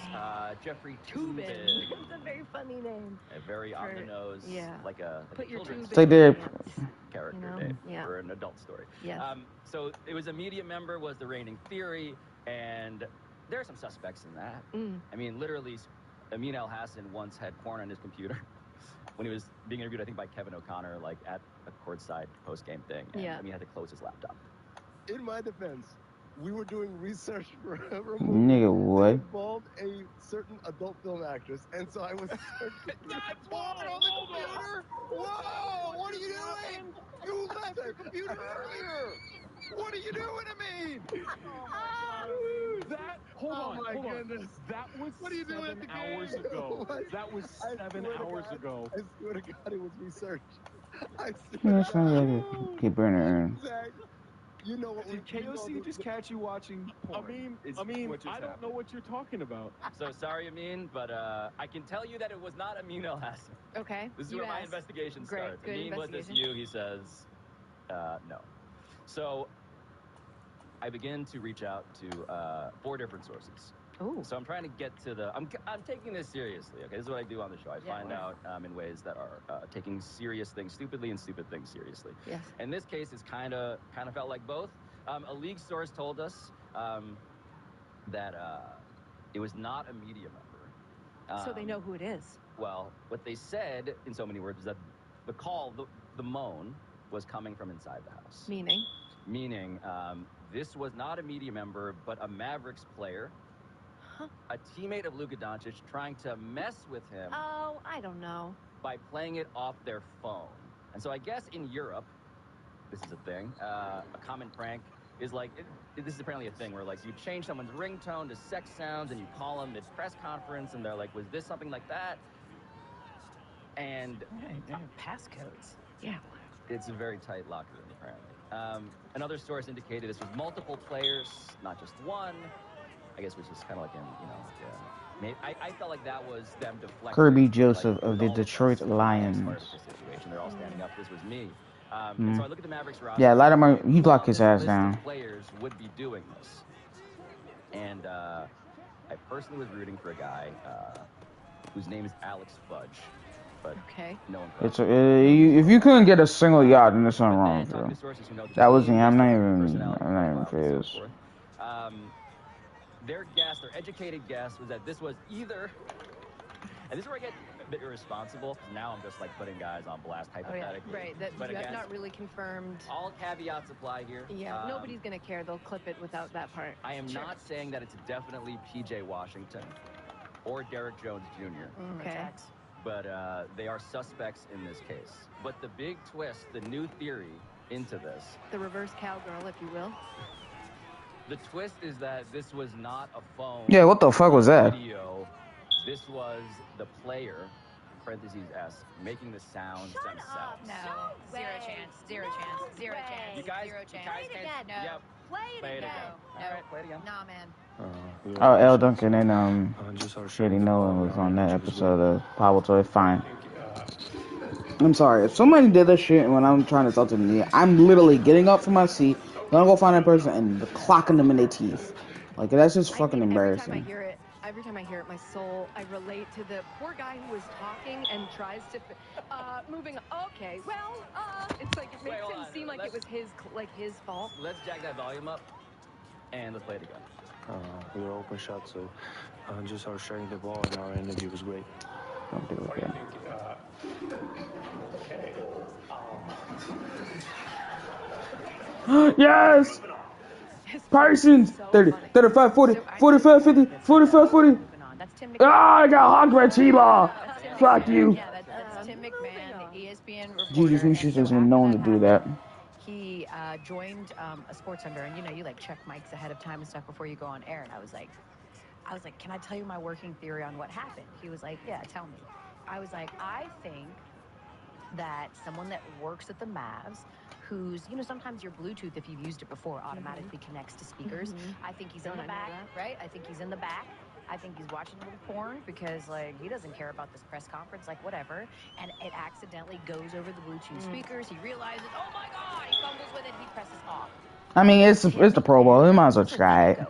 Jeffrey Toobin. It's a very funny name. A very on the nose, like a children's character name for an adult story. Yes. So it was a media member, was the reigning theory, and there are some suspects in that. I mean, literally, Amin Al Hassan once had porn on his computer when he was being interviewed, I think, by Kevin O'Connor, like at a courtside post-game thing. And Amin had to close his laptop. In my defense, we were doing research for a movie Nigga, what? that involved a certain adult film actress, and so I was searching porn on the computer. Whoa! What are you doing? You left your computer earlier. What are you doing to me? Hold on. Goodness. That was what are you doing 7 hours ago. That was 7 hours ago. I swear to God, it was research. I Yeah, it's not like keep Brenner in. You know what? Did KOC just catch you watching porn? I mean, I don't know what you're talking about. So sorry, Amin, but I can tell you that it was not Amin Al Hassan. Okay. This is where my investigation starts. Good Amin, was this investigation. you? He says, No. So I begin to reach out to 4 different sources. Ooh. So I'm trying to get to the. I'm taking this seriously. Okay, this is what I do on the show. I find out in ways that are taking serious things stupidly and stupid things seriously. Yes. In this case, it's kind of felt like both. A league source told us that it was not a media member. So they know who it is. Well, what they said in so many words is that the call, the moan, was coming from inside the house. Meaning? Meaning, this was not a media member, but a Mavericks player. A teammate of Luka Doncic trying to mess with him. Oh, I don't know. By playing it off their phone. And so I guess in Europe, this is a thing, a common prank is like, this is apparently a thing where like you change someone's ringtone to sex sounds and you call them mid-press conference and they're like, was this something like that? And passcodes. Yeah. It's a very tight locker room, apparently. Another source indicated this was multiple players, not just one. I guess it was just kind of like I felt like that was them deflecting. Kirby Joseph of the Detroit Lions. They're all standing up. This was me. And so I look at the Mavericks roster. Yeah, let him. You block his ass down. Players would be doing this, and I personally was rooting for a guy whose name is Alex Fudge. But no one. It's if you couldn't get a single yard, then there's something wrong with you. That was the. I'm not even phased. Their guess, their educated guess, was that this was either, and this is where I get a bit irresponsible, because now I'm just like putting guys on blast hypothetically. Oh, yeah. Right, that but you again, have not really confirmed. All caveats apply here. Yeah, nobody's going to care. They'll clip it without that part. I am not saying that it's definitely P.J. Washington or Derrick Jones Jr. Okay. But they are suspects in this case. But the big twist, the new theory into this. The reverse cowgirl, if you will. The twist is that this was not a phone. Yeah, what the fuck was that? Video. This was the player, parentheses S, making the sounds themselves. No. Zero chance. Zero chance. Zero chance. You guys, Zero chance. Play it again. No. Yep. Play it again. No. All right, play it again. Nah, man. Oh, L. Duncan and Shady Nolan was on that episode of Pablo Toy. Fine. I'm sorry. If somebody did this shit when I'm trying to talk to me, I'm literally getting up from my seat, gonna go find that person, and clocking them in their teeth. Like, that's just fucking embarrassing. Every time I hear it, my soul, I relate to the poor guy who was talking and tries to, moving. Okay, well, it's like it makes him seem like it was his fault. Let's jack that volume up, and let's play it again. We were open shot, so just our sharing the ball and our energy was great. Don't do it again. Yes! Parsons! 30, 35, 40, 45, 50, 45, 40. Ah, I got hogged by T-Law! Fuck you! Yeah, that's Tim McMahon, ESPN reporter. Jesus, we should have been known to do that. He joined a sports center, and you like check mics ahead of time and stuff before you go on air. And I was like, can I tell you my working theory on what happened? He was like, yeah, tell me. I was like, I think that someone that works at the Mavs, who's, sometimes your Bluetooth, if you've used it before, automatically connects to speakers. I think he's in the back, right? I think he's in the back. I think he's watching a little porn because, he doesn't care about this press conference, whatever. And it accidentally goes over the Bluetooth speakers. He realizes, oh, my God, he fumbles with it. He presses off. I mean, it's the Pro Bowl. We might as well try it.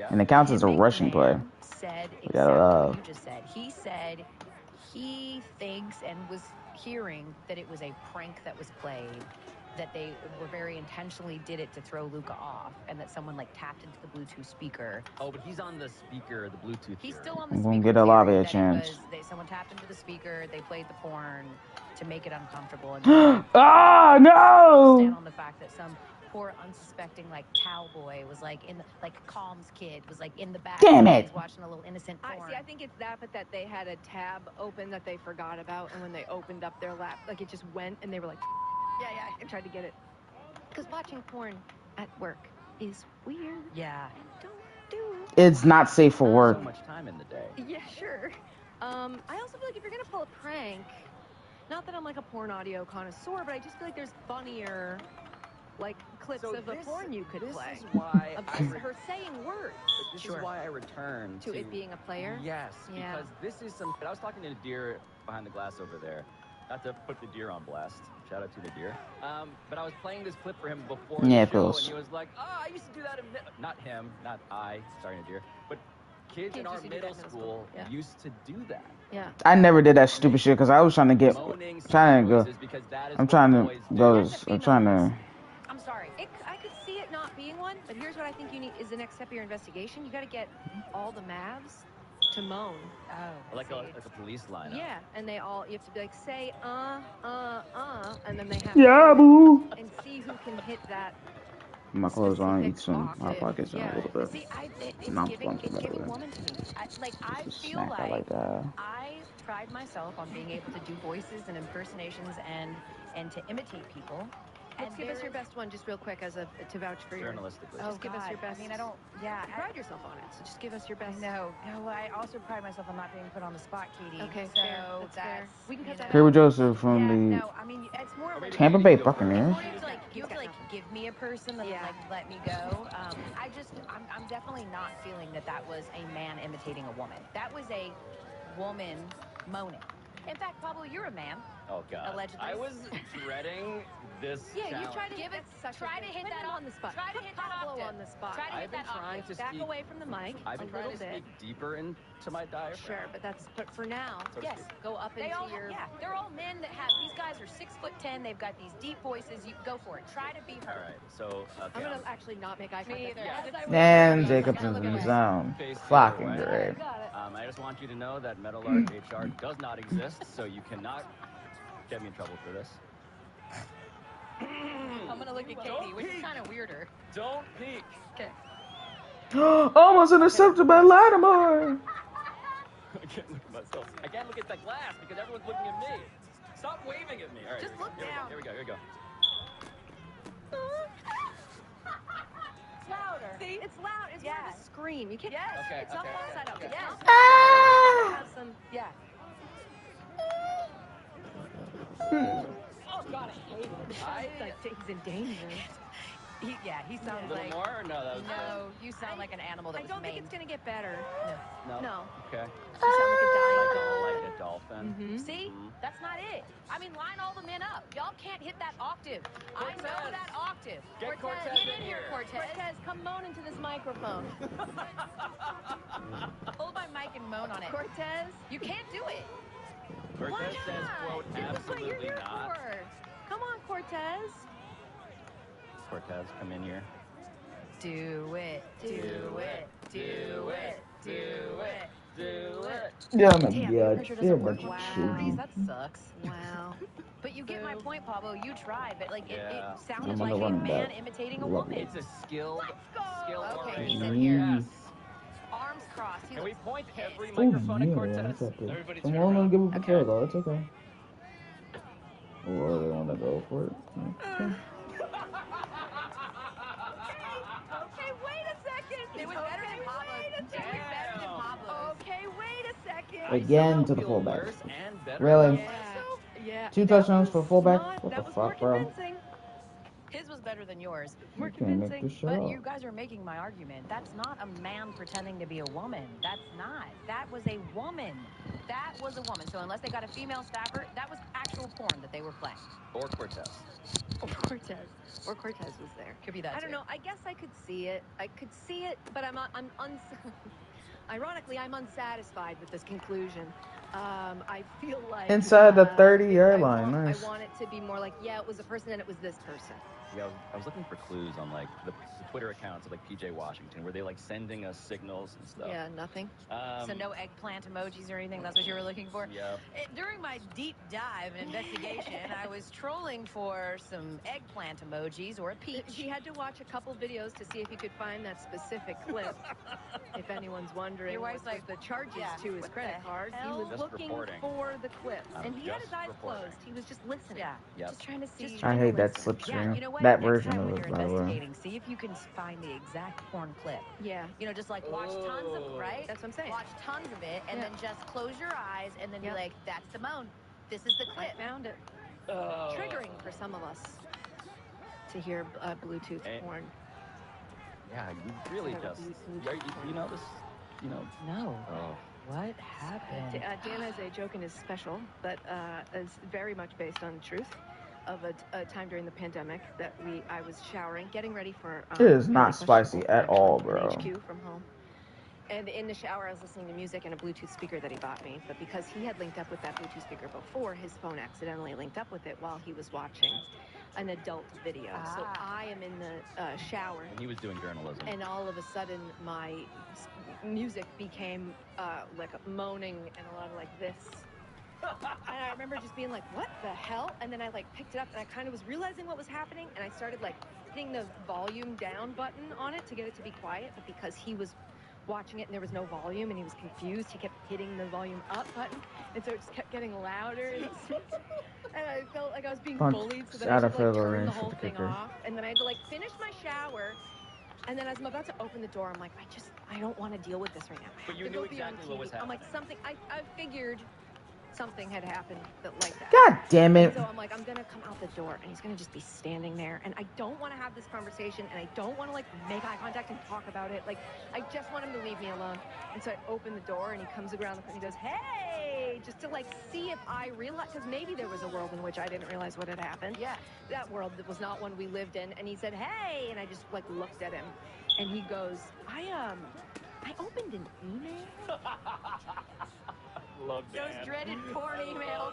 And it counts as a rushing play. Said exactly what you just said. He said he thinks and was hearing that it was a prank that was played, that they were very intentionally did it to throw Luka off, and that someone tapped into the Bluetooth speaker. Oh, but he's on the speaker, the Bluetooth. He's still on the I'm speaker. gonna get a lot of a chance. Someone tapped into the speaker. They played the porn to make it uncomfortable. And ah, no! Stand on the fact that some poor unsuspecting cowboy was in the Calm's kid was in the back. Damn it! Watching a little innocent porn. I think it's that, but that they had a tab open that they forgot about, and when they opened up their lap, it just went, and they were like, yeah, and tried to get it. Because watching porn at work is weird. Yeah. Don't do it. It's not safe for work. So much time in the day. Yeah, sure. I also feel like if you're gonna pull a prank, not that I'm a porn audio connoisseur, but I just feel like there's funnier clips of the porn you could play. This is why her saying words. This is why I returned to it being a player. Yes, because this is some. I was talking to Nadir behind the glass over there, Not to put the deer on blast. Shout out to the deer. But I was playing this clip for him before Yeah, the show, close. and he was like, "Oh, I used to do that in not him, not I, sorry, Nadir, but kids in our middle school used to do that." Yeah. I never did that stupid shit because I was trying to go. I'm trying to. I'm sorry. I could see it not being one, but here's what I think you need is the next step of your investigation. You got to get all the Mavs to moan. Or like a police lineup. Yeah, and you have to be like, say, and then they have Yeah, to boo. and see who can hit that. My clothes on, eat some hot pockets in a little bit. See, it's No, I'm giving sponsored, by the way. woman to me. I Just feel snack I like that. I pride myself on being able to do voices and impersonations and to imitate people. Let's give us your best one, just real quick, to vouch for your. Journalistically. Just give us your best. I mean, I don't. Yeah, You pride yourself on it, so just give us your best. No, I also pride myself on not being put on the spot, Katie. Okay, so fair. That's fair. We can cut that Here out. with Joseph from the No, I mean it's more of Tampa Bay Buccaneers. you have to give me a person and then let me go. I'm definitely not feeling that was a man imitating a woman. That was a woman moaning. In fact, Pablo, you're a man. Oh God. Allegedly. I was dreading this. Yeah, challenge. you try to hit that on the spot. Try to hit that Pablo octave. on the spot. Try to hit I've been that trying octave. to Back speak away from the mic I've been a trying little to bit. speak deeper into my diaphragm. Sure, but for now, So to Yes, speak. go up into your. Yeah, they're all men that have. These guys are 6'10". They've got these deep voices. You go for it. Try to be her. All right. So okay, I'm gonna actually not make eye contact. And Jacobson's in the zone. Fucking great. I just want you to know that Metal Art HR does not exist, so you cannot get me in trouble for this. I'm gonna look at Katie, which is kind of weirder. Don't peek. Okay. Almost intercepted by Lattimore. I can't look at myself. I can't look at the glass because everyone's looking at me. Stop waving at me. All right, just look down. Here we go. It's louder. See? It's loud. It's more of a scream. You can't. Yes. Okay, It's not okay, false side up. okay. Yes. Have some. Yeah. Oh God, I hate it. Like he's in danger. He sounds A little like. more? Or no, that was No, you sound like an animal that I was don't think maimed. it's gonna get better. No. Okay. You sound like a dying Like a dolphin. Mm-hmm. See? That's not it. I mean, line all the men up. Y'all can't hit that octave. I know that octave. Get Cortez Get in in here, Cortez. Cortez, come moan into this microphone. Hold my mic and moan on it. Cortez, You can't do it. Cortez says, quote, this is what you're absolutely here not. for. Come on, Cortez. Cortez, come in here. Do it. Do it. Do it. Do it. Do it. Yeah, my Damn, God. pressure They're a doesn't work bunch of with children. That sucks. Wow. But you get my point, Pablo. You tried, but like it Yeah. sounded I'm like on the a running man back. imitating a Love woman. It's a skilled Okay, he's oration. in here. Yes. Arms crossed. He Can we looks point pissed. every Oh, microphone at yeah, Cortez? that's up there. Everybody I'm turn only around. gonna give it Okay. a though. It's okay. Or they want to go for it. Okay. Okay, wait a second. It was better than Pablo. It was better than Pablo. Okay, wait a second. Again to the Feel fullback. worse and better Really? about myself. Yeah. 2 touchdowns for fullback? What the That was more fuck, bro? convincing. His was better than yours. More You can't make convincing. this shit But up. you guys are making my argument. That's not a man pretending to be a woman. That's not. That was a woman. That was a woman. So unless they got a female staffer, that was actual porn that they were playing. Or Cortez. Or Cortez was there. Could be that I don't too. know. I guess I could see it. But ironically, I'm unsatisfied with this conclusion. I feel like Inside the 30-yard line. I Nice. want it to be more like, yeah, it was a person and it was this person. Yeah, I was looking for clues on like the Twitter accounts of like PJ Washington, where they like sending us signals and stuff. Yeah, nothing. So no eggplant emojis or anything? That's what you were looking for? Yeah. During my deep dive and investigation, I was trolling for some eggplant emojis or a peach. He had to watch a couple videos to see if he could find that specific clip. If anyone's wondering, Your wife's like, the charges to his what credit the card. He hell? was Just looking reporting. for the clip, I'm and he had his just eyes reporting. closed. He was just listening. Yeah. Yep. Just trying to see. I hate that listen. slipstream. Yeah, you know what? That Next version time of when it, you're by the way. investigating, see if you can find the exact porn clip. Yeah. You know, just like watch tons of right? That's what I'm saying. Watch tons of it, and then just close your eyes, and then be like, "That's the moan. This is the clip." I found it. Oh. Triggering for some of us to hear Bluetooth porn. Yeah, you really just. You know this? You know. No. Oh. What happened? Dan has a joke in his special that is very much based on truth of a time during the pandemic that I was showering, getting ready for It is not really spicy at actually, all, an bro. HQ from home. And in the shower, I was listening to music and a Bluetooth speaker that he bought me. But because he had linked up with that Bluetooth speaker before, his phone accidentally linked up with it while he was watching an adult video. So I am in the shower. And he was doing journalism. And all of a sudden, my music became like moaning and a lot of like this. And I remember just being like, what the hell? And then I like picked it up and I kind of was realizing what was happening. And I started like hitting the volume down button on it to get it to be quiet. But because he was watching it and there was no volume and he was confused, he kept hitting the volume up button. And so it just kept getting louder. And I felt like I was being bullied. So then I had to like turn the whole thing off. And then I had to like finish my shower. And then as I'm about to open the door, I'm like, I don't want to deal with this right now. But you knew exactly what was happening. I'm like, I figured something had happened like that. God damn it. And so I'm like, I'm gonna come out the door and he's gonna just be standing there and I don't want to have this conversation and I don't want to like make eye contact and talk about it. Like, I just want him to leave me alone. And so I open the door and he comes around the corner and he goes, hey, just to like see if I realize, because maybe there was a world in which I didn't realize what had happened. Yeah. That world that was not one we lived in. And he said, hey, and I just like looked at him and he goes, I opened an email. Love those dreaded porn emails.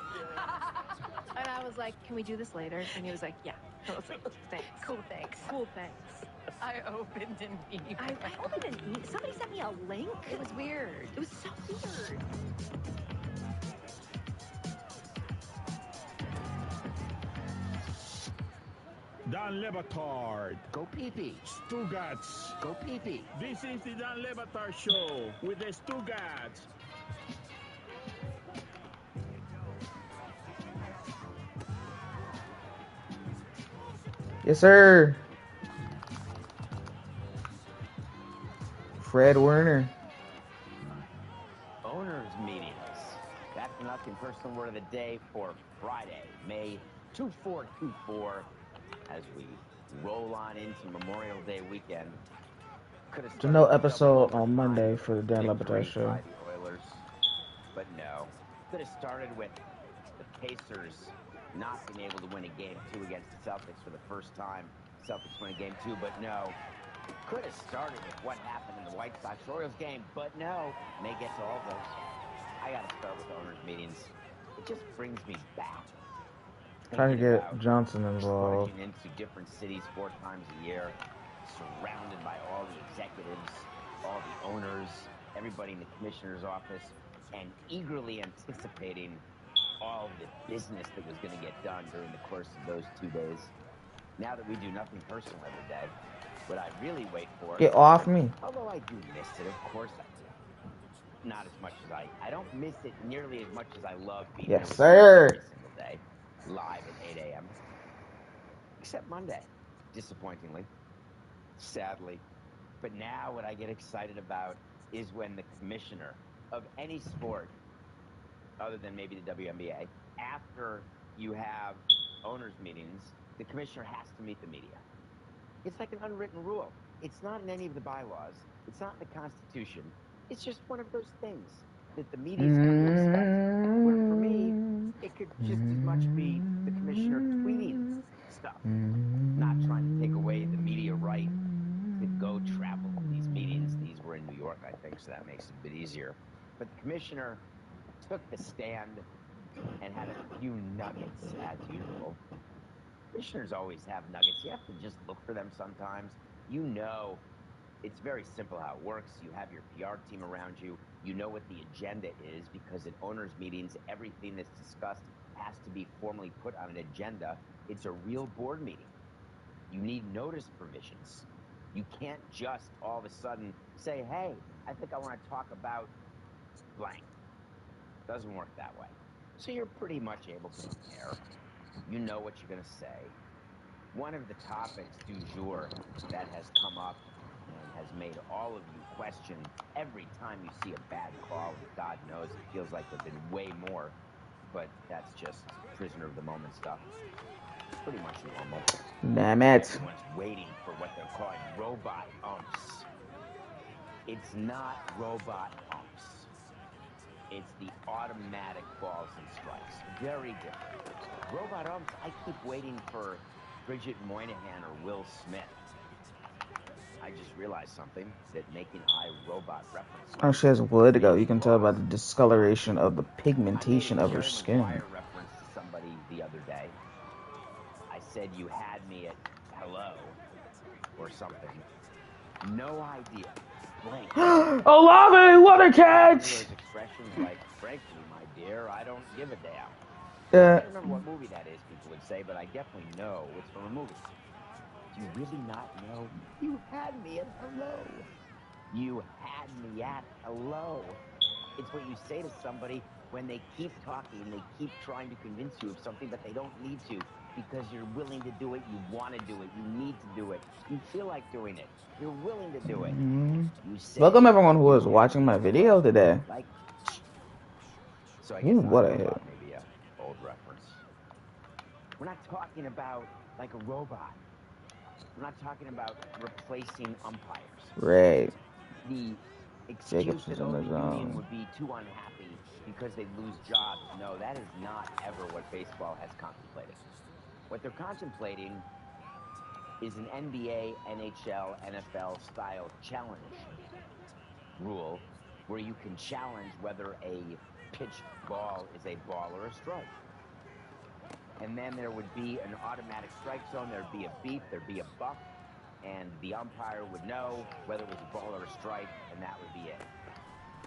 And I was like, can we do this later? And he was like, yeah. I was like, thanks. Cool, thanks. Cool, thanks. I opened an email. I opened an email. Somebody sent me a link. It was weird. It was so weird. Dan Lebatard. Go pee-pee. Stugats. Go pee-pee. This is the Dan Lebatard Show with the Stugats. Yes, sir. Fred Werner. Owners meetings. That's the nothing personal word of the day for Friday, May 2424, as we roll on into Memorial Day weekend. There's no episode on Monday for the Dan Lebatard Show. By the Oilers, but no. Could have started with the Pacers not being able to win a game 2 against the Celtics for the first time. Celtics win a game 2, but no. Could have started with what happened in the White Sox-Orioles game, but no. May get to all those. I got to start with owners' meetings. It just brings me back. Try to get Johnson involved. Into different cities 4 times a year, surrounded by all the executives, all the owners, everybody in the commissioner's office, and eagerly anticipating all the business that was going to get done during the course of those 2 days. Now that we do nothing personal every day, what I really wait for... Get off me. Although I do miss it, of course I do. Not as much as I don't miss it nearly as much as I love being yes, sir. every single day, live at 8 a.m. Except Monday, disappointingly, sadly. But now what I get excited about is when the commissioner of any sport, other than maybe the WNBA, after you have owners' meetings, the commissioner has to meet the media. It's like an unwritten rule. It's not in any of the bylaws. It's not in the Constitution. It's just one of those things that the media's come to expect. Where for me, it could just as much be the commissioner tweeting stuff, not trying to take away the media right to go travel to these meetings. These were in New York, I think, so that makes it a bit easier. But the commissioner took the stand and had a few nuggets, as usual. Commissioners always have nuggets. You have to just look for them sometimes. You know, it's very simple how it works. You have your PR team around you. You know what the agenda is, because at owners' meetings, everything that's discussed has to be formally put on an agenda. It's a real board meeting. You need notice provisions. You can't just all of a sudden say, hey, I think I want to talk about blank. Doesn't work that way. So you're pretty much able to prepare. You know what you're going to say. One of the topics du jour that has come up and has made all of you question every time you see a bad call, and God knows it feels like there have been way more, but that's just prisoner of the moment stuff. Pretty much normal. Damn it. Everyone's waiting for what they're calling robot umps. It's not robot umps. It's the automatic balls and strikes. Very different. Robot umps, I keep waiting for Bridget Moynihan or Will Smith. I just realized something, that making iRobot references. Oh, she has wood go. You can tell by the discoloration of the pigmentation of her skin. I made a Jerry Maguire reference to somebody the other day. I said you had me at hello or something. No idea. Blank. Olave, what a catch! Those expressions like, frankly, my dear, I don't give a damn. I don't remember what movie that is, people would say, but I definitely know it's from a movie. Do you really not know? You had me at hello. You had me at hello. It's what you say to somebody when they keep talking and they keep trying to convince you of something, but they don't need to because you're willing to do it, you want to do it, you need to do it, you feel like doing it, you're willing to do it. You say, Welcome everyone who is watching my video today. Like, so I Ooh, guess what a hit. Maybe an old reference. We're not talking about like a robot. We're not talking about replacing umpires. Right. The excuse Jacobson's that in the the zone. union would be too unhappy because they lose jobs. No, that is not ever what baseball has contemplated. What they're contemplating is an NBA, NHL, NFL style challenge rule where you can challenge whether a pitched ball is a ball or a strike. And then there would be an automatic strike zone, there'd be a beep, there'd be a buck, and the umpire would know whether it was a ball or a strike, and that would be it.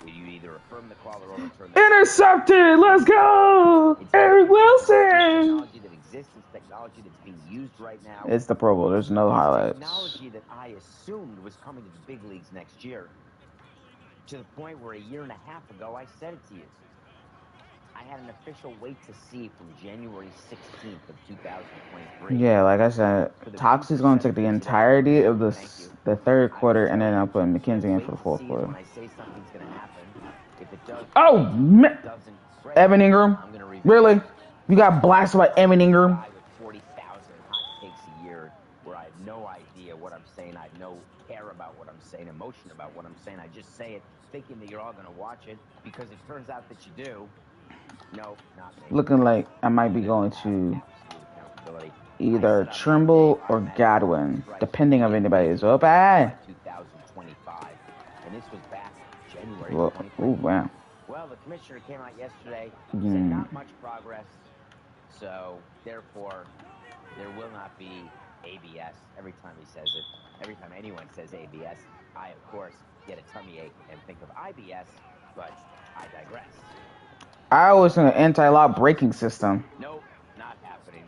You either affirm the call or overturn the call. Intercepted! Let's go! Eric Wilson! Technology that exists, it's technology that's being used right now. It's the Pro Bowl. There's no highlights. Technology that I assumed was coming to the big leagues next year. To the point where a year and a half ago, I said it to you. I had an official wait to see from January 16th of 2023. Yeah, like I said, Toxie's going to take the entirety of the third quarter, and then I'll put McKenzie in for the fourth quarter. When I say something's going to happen, if it does, oh, man. Evan Ingram? Really? You got blasted by Evan Ingram? With 40,000 hot takes a year where I have no idea what I'm saying. I have no care about what I'm saying, emotion about what I'm saying. I just say it thinking that you're all going to watch it because it turns out that you do. No, not me. Looking like I might be going to either Trimble or Godwin, depending on anybody is up. 2025, and this was back January 2023. Oh, wow. Well, the commissioner came out yesterday, said not much progress, so therefore there will not be ABS. Every time he says it, every time anyone says ABS, I, of course, get a tummy ache and think of IBS, but I digress. I was in an anti-lock braking system. Nope, not happening.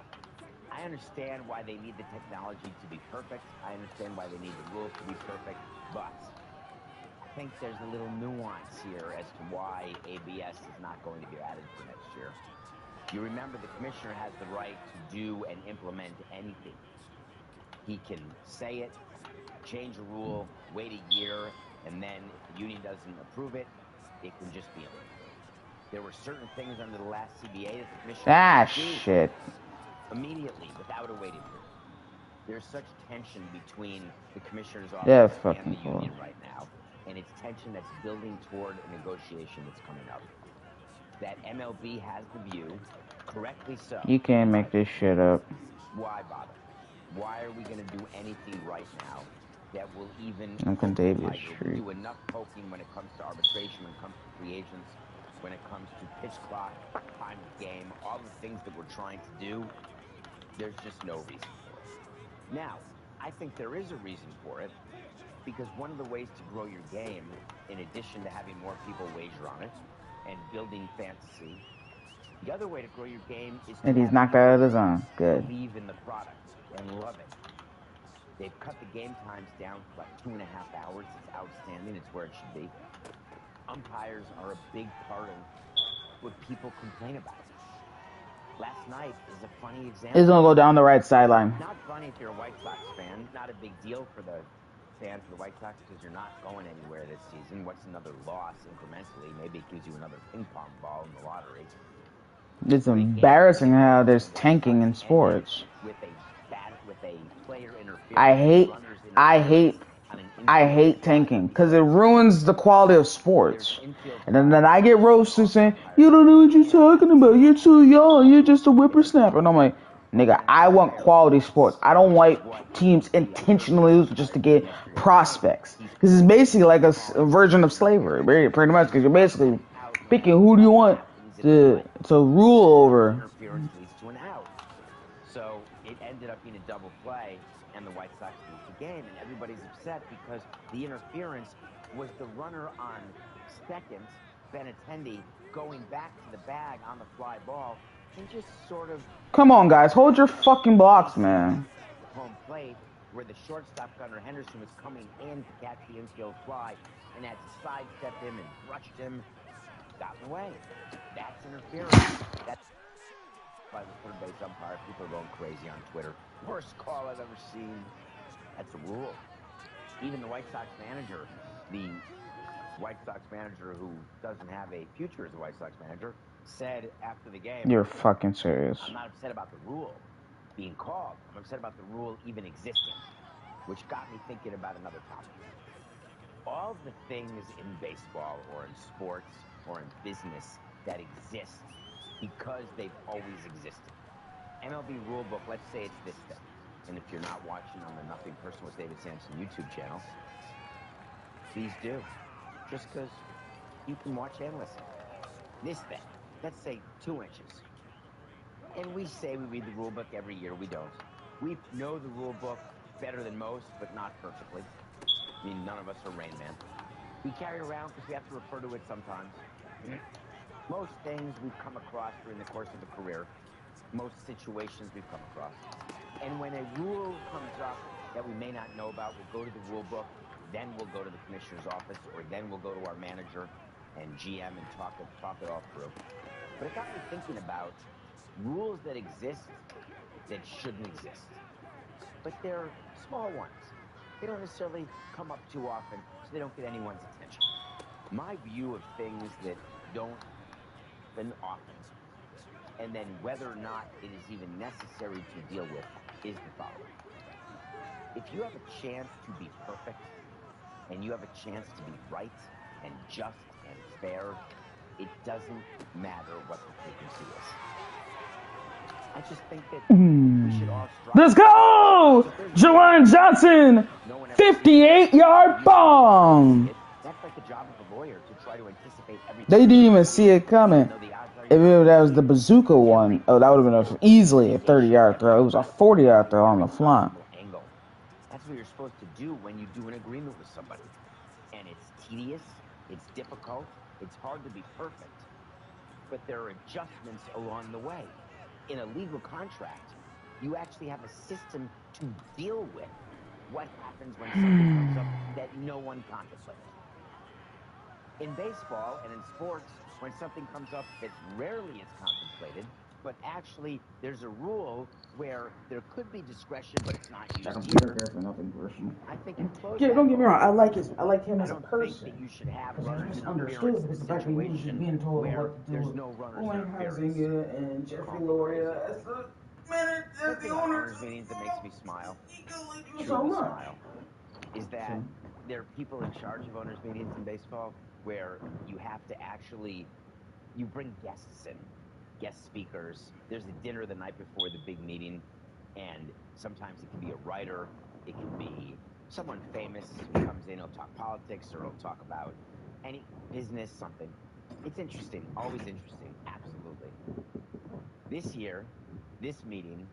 I understand why they need the technology to be perfect. I understand why they need the rules to be perfect, but I think there's a little nuance here as to why ABS is not going to be added for next year. You remember the commissioner has the right to do and implement anything. He can say it, change a rule, wait a year, and then if the union doesn't approve it, it can just be implemented. There were certain things under the last CBA that the commissioner shit. Immediately, without a waiting period. There's such tension between the commissioner's office and the union right now, and it's tension that's building toward a negotiation that's coming up. That MLB has the view, correctly so. You can't make this shit up. Why bother? Why are we going to do anything right now that will even do enough poking when it comes to arbitration, when it comes to free agents, when it comes to pitch clock, time of game, all the things that we're trying to do? There's just no reason for it. Now, I think there is a reason for it, because one of the ways to grow your game, in addition to having more people wager on it and building fantasy, the other way to grow your game is to he's knocked out of the zone. Good. Believe in the product and love it. They've cut the game times down to like 2.5 hours. It's outstanding. It's where it should be. Umpires are a big part of what people complain about. Last night is a funny example. He's going to go down the right sideline. Not funny if you're a White Sox fan. Not a big deal for the fans of the White Sox because you're not going anywhere this season. What's another loss incrementally? Maybe it gives you another ping pong ball in the lottery. It's embarrassing how there's tanking in sports. With a player interference. I hate I hate tanking because it ruins the quality of sports. And then I get roasted saying, you don't know what you're talking about. You're too young. You're just a whippersnapper. And I'm like, nigga, I want quality sports. I don't want teams intentionally lose just to get prospects. Because it's basically like a version of slavery, pretty much. Because you're basically picking who do you want to rule over. Interference leads to an out. So it ended up being a double play, and the White Sox lose the game. And everybody's upset because the interference was the runner on second, Benintendi, going back to the bag on the fly ball and just sort of... Come on, guys. Hold your fucking blocks, man. Home plate, where the shortstop, Gunnar Henderson, was coming in to catch the infield fly and had to sidestep him and brushed him. Got in the way. That's interference. That's by the third base umpire. People are going crazy on Twitter. Worst call I've ever seen. That's a rule. Even the White Sox manager, who doesn't have a future as a White Sox manager, said after the game, You're fucking serious. I'm not upset about the rule being called. I'm upset about the rule even existing, which got me thinking about another topic. All the things in baseball or in sports or in business that exist because they've always existed. MLB rulebook, let's say it's this thing. And if you're not watching on the Nothing Personal with David Sampson YouTube channel, please do. Just because you can watch and listen. This thing, let's say 2 inches. And we say we read the rulebook every year. We don't. We know the rulebook better than most, but not perfectly. I mean, none of us are Rain Man. We carry it around because we have to refer to it sometimes. Most things we've come across during the course of a career, most situations we've come across. And when a rule comes up that we may not know about, we'll go to the rule book, then we'll go to the commissioner's office, or then we'll go to our manager and GM and talk it all through. But it got me thinking about rules that exist that shouldn't exist. But they're small ones. They don't necessarily come up too often, so they don't get anyone's attention. My view of things that don't happen often, and then whether or not it is even necessary to deal with, is the following. If you have a chance to be perfect, and you have a chance to be right and just and fair, it doesn't matter what the frequency is. I just think that we should all strive. Let's go! Jawan Johnson, 58-yard bomb. That's like the job of a lawyer, to try to anticipate everything. They didn't even see it coming. If that was the bazooka one, oh, that would have been easily a 30-yard throw. It was a 40-yard throw on the fly. Angle. That's what you're supposed to do when you do an agreement with somebody. And it's tedious, it's difficult, it's hard to be perfect. But there are adjustments along the way. In a legal contract, you actually have a system to deal with what happens when something comes up that no one contemplated. In baseball and in sports, when something comes up that rarely is contemplated, but actually there's a rule where there could be discretion, but it's not used here. I think you close Yeah, don't get me wrong. I like him as a I don't person. think that you should have Because runners it's interference understood in a with the fact that he was just situation being told where what to do. there's no runners Wayne interference. Huizinga and Jeffrey Loria as the manager, as the owners. Owners meetings that makes me smile, So truly much. smile, is that there are people in charge of owners meetings in baseball where you have to actually, you bring guests in, guest speakers. There's a dinner the night before the big meeting, and sometimes it can be a writer, it can be someone famous who comes in, he'll talk politics, or he'll talk about any business, something. It's interesting, always interesting, absolutely. This year, this meeting,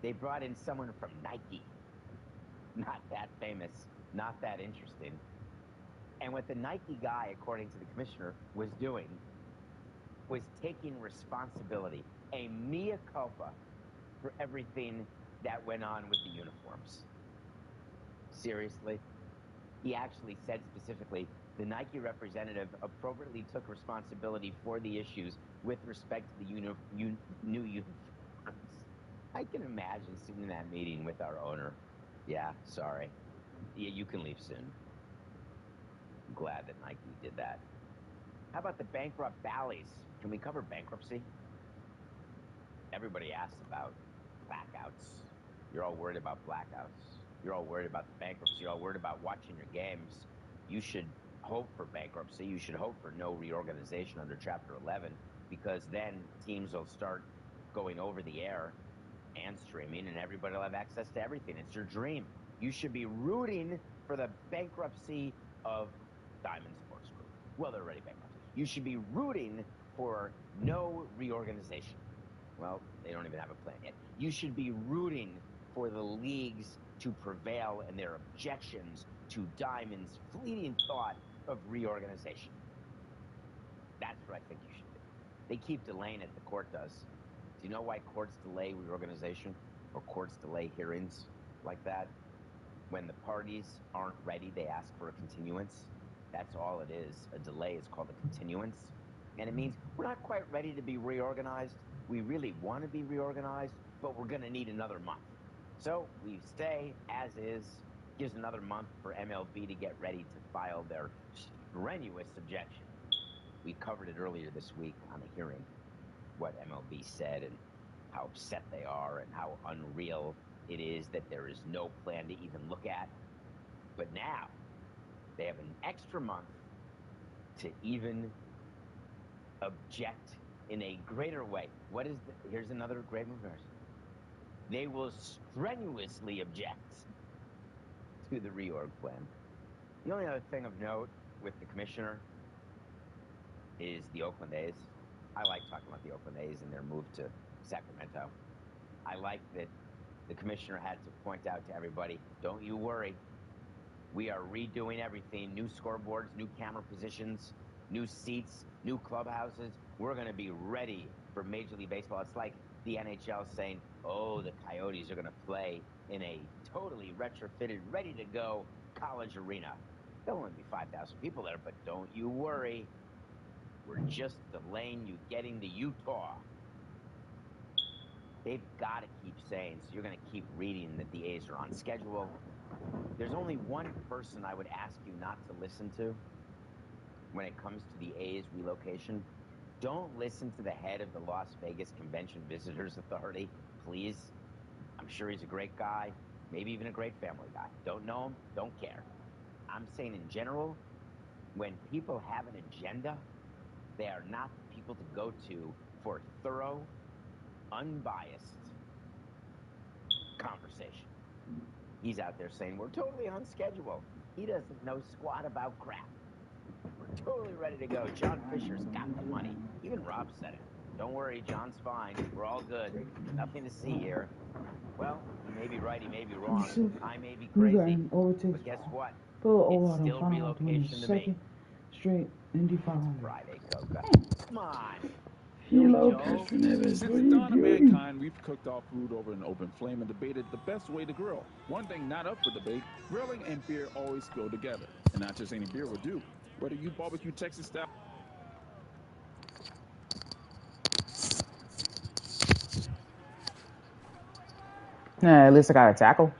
they brought in someone from Nike. Not that famous, not that interesting. And what the Nike guy, according to the commissioner, was doing was taking responsibility, a mea culpa, for everything that went on with the uniforms. Seriously? He actually said specifically, the Nike representative appropriately took responsibility for the issues with respect to the new uniforms. I can imagine sitting in that meeting with our owner. Yeah, sorry. Yeah, you can leave soon. I'm glad that Nike did that. How about the bankrupt Bally's? Can we cover bankruptcy? Everybody asks about blackouts. You're all worried about blackouts. You're all worried about the bankruptcy. You're all worried about watching your games. You should hope for bankruptcy. You should hope for no reorganization under Chapter 11, because then teams will start going over the air and streaming, and everybody will have access to everything. It's your dream. You should be rooting for the bankruptcy of Diamond Sports Group. Well, they're already bankrupt. You should be rooting for no reorganization. Well, they don't even have a plan yet. You should be rooting for the leagues to prevail and their objections to Diamond's fleeting thought of reorganization. That's what I think you should do. They keep delaying it, the court does. Do you know why courts delay reorganization or courts delay hearings like that? When the parties aren't ready, they ask for a continuance. That's all it is. A delay is called a continuance. And it means we're not quite ready to be reorganized. We really want to be reorganized, but we're going to need another month. So we stay as is. Gives another month for MLB to get ready to file their strenuous objection. We covered it earlier this week on the hearing, what MLB said and how upset they are and how unreal it is that there is no plan to even look at. But now they have an extra month to even object in a greater way. Here's another great move. They will strenuously object to the reorg plan. The only other thing of note with the commissioner is the Oakland A's. I like talking about the Oakland A's and their move to Sacramento. I like that the commissioner had to point out to everybody, don't you worry. We are redoing everything. New scoreboards, new camera positions, new seats, new clubhouses. We're going to be ready for Major League Baseball. It's like the NHL saying, oh, the Coyotes are going to play in a totally retrofitted, ready-to-go college arena. There'll only be 5,000 people there, but don't you worry. We're just delaying you getting to Utah. They've got to keep saying, so you're going to keep reading that the A's are on schedule. There's only one person I would ask you not to listen to when it comes to the A's relocation. Don't listen to the head of the Las Vegas Convention Visitors Authority, please. I'm sure he's a great guy, maybe even a great family guy. Don't know him, don't care. I'm saying in general, when people have an agenda, they are not the people to go to for thorough, unbiased conversation. He's out there saying, we're totally on schedule. He doesn't know squat about crap. We're totally ready to go. John Fisher's got the money. Even Rob said it. Don't worry, John's fine. We're all good. Nothing to see here. Well, he may be right, he may be wrong. I may be crazy. But guess what? It's still relocation to me. Straight Indy 500. Friday, Coca. Come on. Hello, Christian Evans. Since the dawn of mankind, we've cooked our food over an open flame and debated the best way to grill. One thing not up for debate, grilling and beer always go together. And not just any beer will do. Whether you barbecue Texas style. Nah, at least I got a tackle.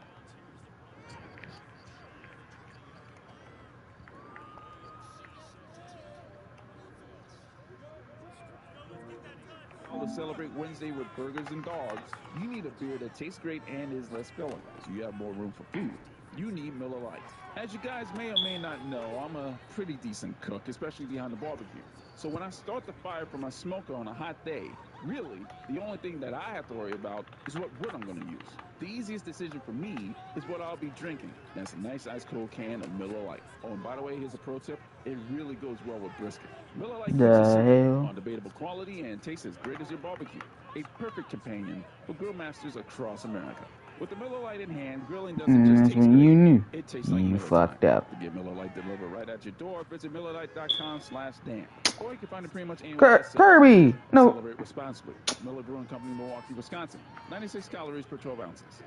To celebrate Wednesday with burgers and dogs, you need a beer that tastes great and is less filling, so you have more room for food. You need Miller Lite. As you guys may or may not know, I'm a pretty decent cook, especially behind the barbecue. So when I start the fire from my smoker on a hot day, really, the only thing that I have to worry about is what wood I'm going to use. The easiest decision for me is what I'll be drinking. That's a nice ice cold can of Miller Lite. Oh, and by the way, here's a pro tip. It really goes well with brisket. Miller Lite keeps it simple, undebatable quality, and tastes as great as your barbecue. A perfect companion for grill masters across America. With the Miller Lite in hand, grilling doesn't just taste when great. you knew. It tastes like You Miller fucked time. up. To get Miller Lite delivered right at your door, visit MillerLite.com/Dan. Or you can find it pretty much anywhere. Kirby! No. Celebrate responsibly. Miller Brewing Company, Milwaukee, Wisconsin. 96 calories per 12 ounces.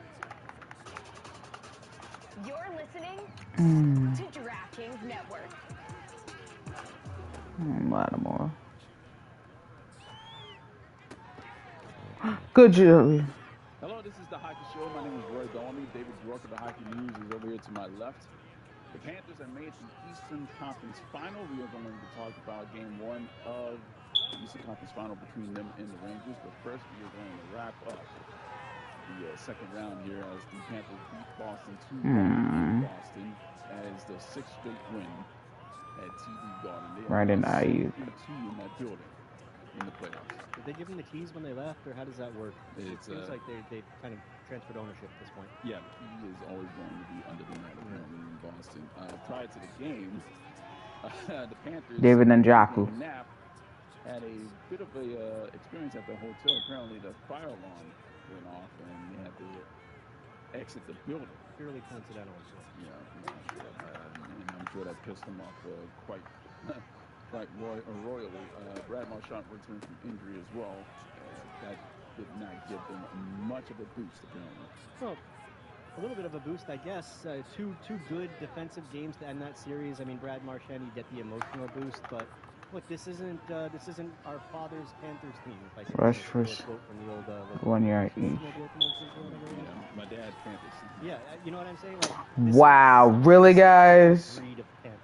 You're listening to DraftKings Network. Lattimore. Good job. Hello, this is the Hockey Show. My name is Roy Bellamy. David Brook of the Hockey News is over here to my left. The Panthers have made the Eastern Conference Final. We are going to talk about Game 1 of the Eastern Conference Final between them and the Rangers. But first, we are going to wrap up the second round here as the Panthers beat Boston 2-1 in Boston as the 6th straight win at TD Garden. They Right in are IU. 7-2 in that building in the playoffs. Did they give them the keys when they left, or how does that work? It seems like they kind of transferred ownership at this point. Yeah, the key is always going to be under the net apparently in Boston. Prior to the game, the Panthers David Njoku. Knapp had a bit of a experience at the hotel. Apparently, the fire alarm went off, and they had to exit the building. Purely coincidental. Yeah, and I'm sure that pissed them off quite royally. Brad Marchand returned from injury as well. That did not give them much of a boost, apparently. Well, a little bit of a boost, I guess. Two good defensive games to end that series. I mean, Brad Marchand, you get the emotional boost, but look, this isn't our father's Panthers team. If I can Rush steal a first quote from the old 1 year each. Yeah, my dad's Panthers. Yeah, you know what I'm saying? Like, Wow, really, guys? breed of Panthers.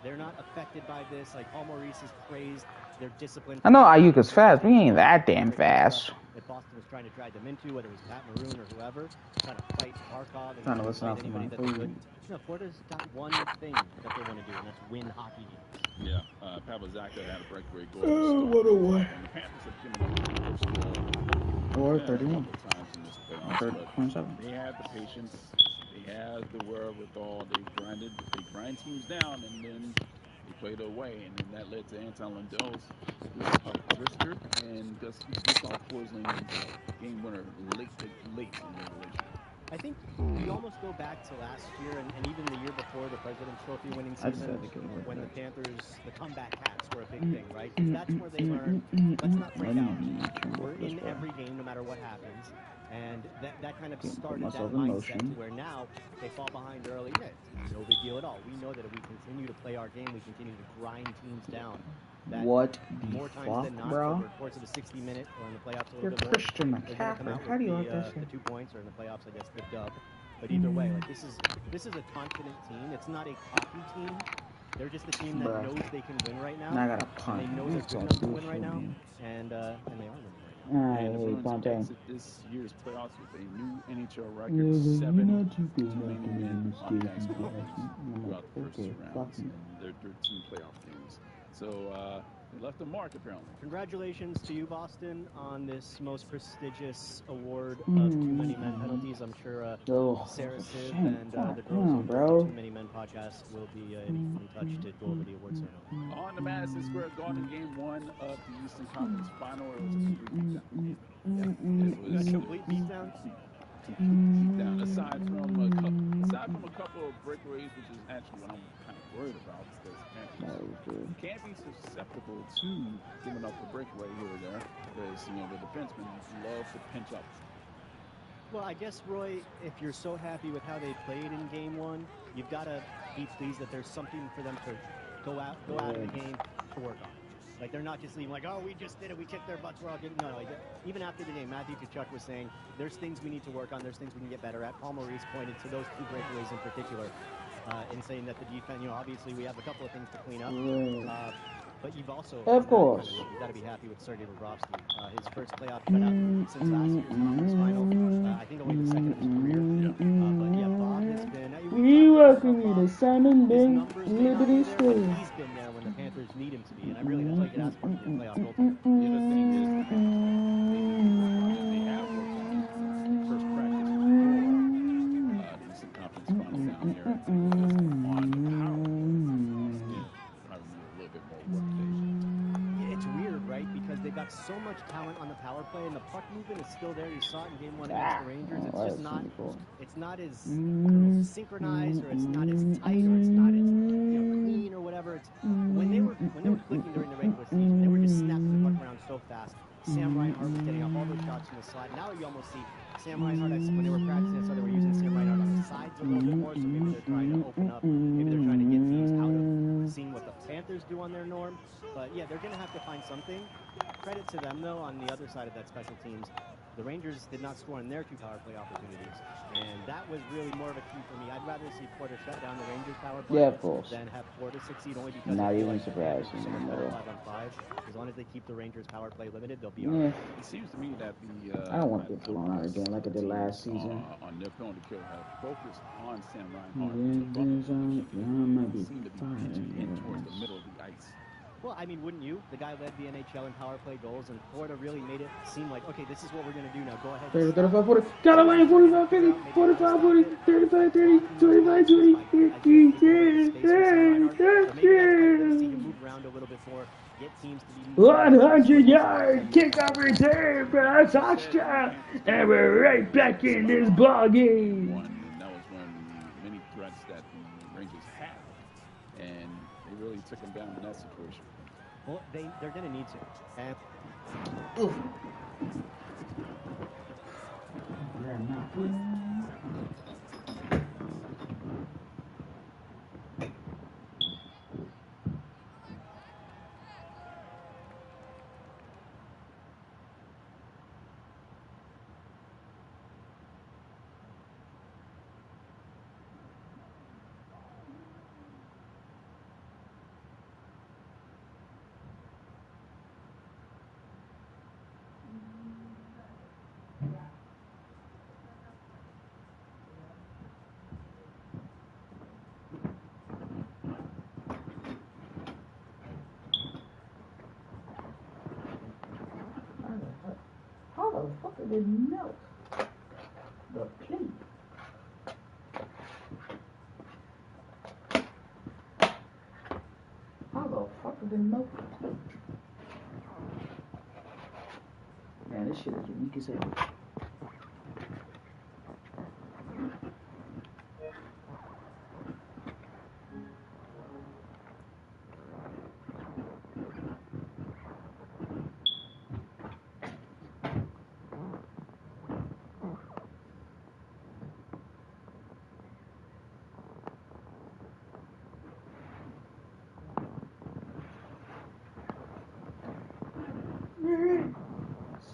They're not affected by this. Like Paul Maurice is praised. They're disciplined. I know Ayuk is fast, but he ain't that damn fast. That Boston was trying to drag them into, whether it was Pat Maroon or whoever, trying to fight Barkov and Trying to listen fight out for anybody my that they could. food. No, Florida's got one thing that they want to do, and that's win hockey games. Yeah, Pavel Zacha had a breakaway goal. What a way. And the Panthers have given up the first Or a 31. couple times in this playoffs, 27. they have the patience, they have the wherewithal. They grind teams down, and then they play their way, and then that led to Anton Lundell's wrister and Gus Forsland's game winner late in regulation. I think we almost go back to last year and even the year before the President's Trophy winning season when the Panthers, the comeback cats were a big thing, right? That's where they learned, let's not freak out. We're in every game no matter what happens. And that kind of started that mindset to where now they fall behind early. Yeah, it's no big deal at all. We know that if we continue to play our game, we continue to grind teams down. That what the more times fuck, than not, bro? over the course of the 60 minute or in the playoffs a little You're bit more, Christian they're going to come McCaffrey. out How do you with like that the shit? 2 points, or in the playoffs, I guess, the dub. But either way, like this is a confident team. It's not a cocky team. They're just a team that knows they can win right now. Now I got a punt. And they know they're good enough to win right now. And they are winning right now. And the Bruins exit this year's playoffs with a new NHL record, 7 too-many men podcast throughout the first 2 rounds in their 13 playoff games. So they left a mark, apparently. Congratulations to you, Boston, on this most prestigious award of Too Many Men penalties. I'm sure Sarah Siv and the girls over the Too Many Men podcast will be in touch to go over the award ceremony. On the Madison Square Garden, Game 1 of the Eastern Conference Final, it was a complete beatdown. It was a complete beatdown? Complete beatdown. Aside from a couple of breakaways, which is actually what I'm kind of worried about, because Panthers can't be susceptible to giving up a breakaway here or there, because the defensemen love to pinch up. Well, I guess, Roy, if you're so happy with how they played in Game 1, you've got to be pleased that there's something for them to go out of the game to work on. Like, they're not just leaving like, oh, we just did it, we kicked their butts, we're all getting... No, like, even after the game, Matthew Tkachuk was saying, there's things we need to work on, there's things we can get better at. Paul Maurice pointed to those 2 breakaways in particular, in saying that the defense, obviously we have a couple of things to clean up. But you've also... Of course. You've got to be happy with Sergei Bobrovsky. His first playoff shutout since last year's conference final. I think only the second of his career. But yeah, Bob has been... We welcome you to Simon Bank Liberty Square. He's been there when the Panthers need him to be, and I really, that's all you can ask for to be a playoff goaltender. The other thing is, they have worked on first practice before the Eastern Conference Final down here. On power. Probably need a little bit more work today. Yeah, it's weird, right? Because they've got so much talent on the power play, and the puck movement is still there. You saw it in Game 1 against the Rangers. It's just not... It's not as synchronized, or it's not as tight, or it's not as clean, or whatever. It's when they were clicking during the regular season, they were just snapping the puck around so fast. Sam Reinhart was getting off all those shots from the slide. Now you almost see Sam Reinhart, when they were practicing, so they were using Sam Reinhart on the sides a little bit more, so maybe they're trying to open up, maybe they're trying to get teams out of seeing what the Panthers do on their norm. But yeah, they're going to have to find something. Credit to them, though, on the other side of that special teams. The Rangers did not score on their 2 power play opportunities, and that was really more of a key for me. I'd rather see Florida shut down the Rangers power play Yeah, of course. than have Florida succeed, only because Not I feel even like Tampa surprised is so in the much better middle. 5-on-5. As long as they keep the Rangers power play limited, they'll be Yeah. all right. It seems to me that the I don't want to get too long out again like I did last season. on their penalty kill have focused on Sam Reinhart to bump him and seem to be pitching in towards the middle of the ice. Well, I mean, wouldn't you? The guy led the NHL in power play goals, and Florida really made it seem like, okay, this is what we're going to do now. Go ahead. 30, 35, 40. Got away. 45, 50, 45, 40, 35, 30, 25, 20, 50, 10, 10, 10. Move around a little bit more. Get teams to be 100-yard kickoff return for us, Austria, and we're right back in this ball game. And that was one of the many threats that the Rangers had, and they really took them down in that situation. Well, they're going to need to. And oof. How the fuck did it melt? The plate. How the fuck did it melt the plate? Man, this shit is weak as hell.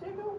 Single.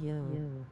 Yo.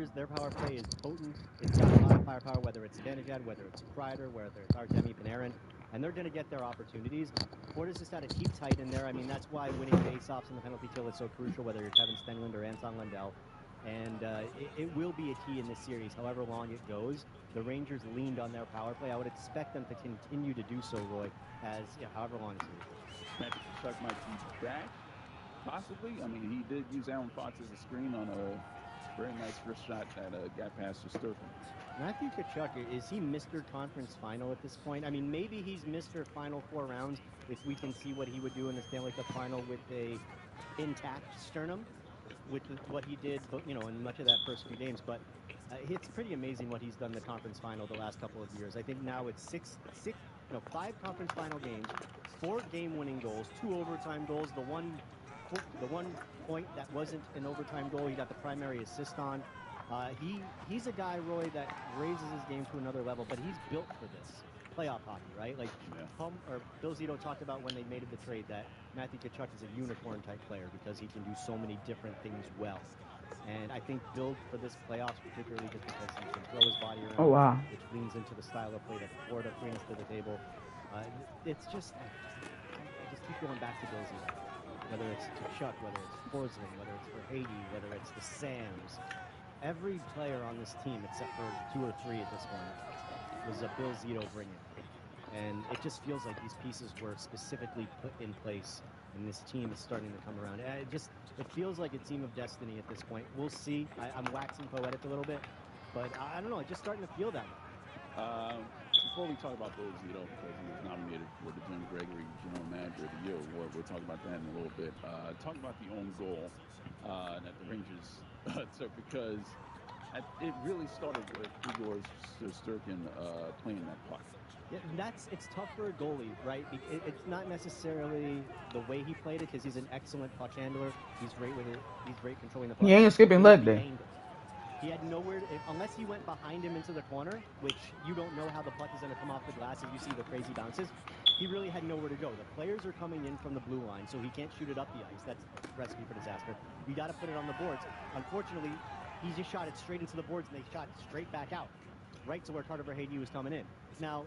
Rangers, their power play is potent. It's got a lot of firepower, whether it's Stanishad, whether it's Kreider, whether it's Artemi Panarin, and they're going to get their opportunities. Florida's just got to keep tight in there. I mean, that's why winning faceoffs in the penalty kill is so crucial, whether you're Kevin Stenlund or Anton Lundell. And it will be a key in this series, however long it goes. The Rangers leaned on their power play. I would expect them to continue to do so, Roy, as however long the series goes. Matthew Tkachuk might be back, possibly. I mean, he did use Aaron Fox as a screen on a very nice wrist shot that got past Shesterkin. Matthew Tkachuk, is he Mr. Conference Final at this point? I mean, maybe he's Mr. Final 4 rounds if we can see what he would do in the Stanley Cup Final with a intact sternum, with what he did, in much of that first few games. But it's pretty amazing what he's done in the Conference Final the last couple of years. I think now it's 5 Conference Final games, 4 game-winning goals, 2 overtime goals, the one point that wasn't an overtime goal he got the primary assist on. He's a guy, Roy, that raises his game to another level, but he's built for this playoff hockey, right? Like Bill Zito talked about when they made the trade that Matthew Tkachuk is a unicorn-type player because he can do so many different things well. And I think built for this playoffs, particularly just because he can throw his body around, which leans into the style of play that Florida brings to the table. It's just, I just keep going back to Bill Zito. Whether it's Tkachuk, whether it's Forsling, whether it's Verhage, whether it's the Sams. Every player on this team, except for 2 or 3 at this point, was a Bill Zito bringing. And it just feels like these pieces were specifically put in place, and this team is starting to come around. It feels like a team of destiny at this point. We'll see. I'm waxing poetic a little bit, but I don't know. It's just starting to feel that way. Before we talk about Bill Zito, because he was nominated for the Jim Gregory General Manager of the Year award, we'll talk about that in a little bit. Talk about the own goal that the Rangers took, because it really started with Igor Shesterkin playing that puck. Yeah, it's tough for a goalie, right? It's not necessarily the way he played it, because he's an excellent puck handler. He's great with it. He's great controlling the puck. He ain't skipping leg day. He had nowhere to, unless he went behind him into the corner, which you don't know how the puck is going to come off the glass as you see the crazy bounces. He really had nowhere to go. The players are coming in from the blue line, so he can't shoot it up the ice. That's a recipe for disaster. You got to put it on the boards. Unfortunately, he just shot it straight into the boards, and they shot straight back out, right to where Carter Verhage was coming in. Now,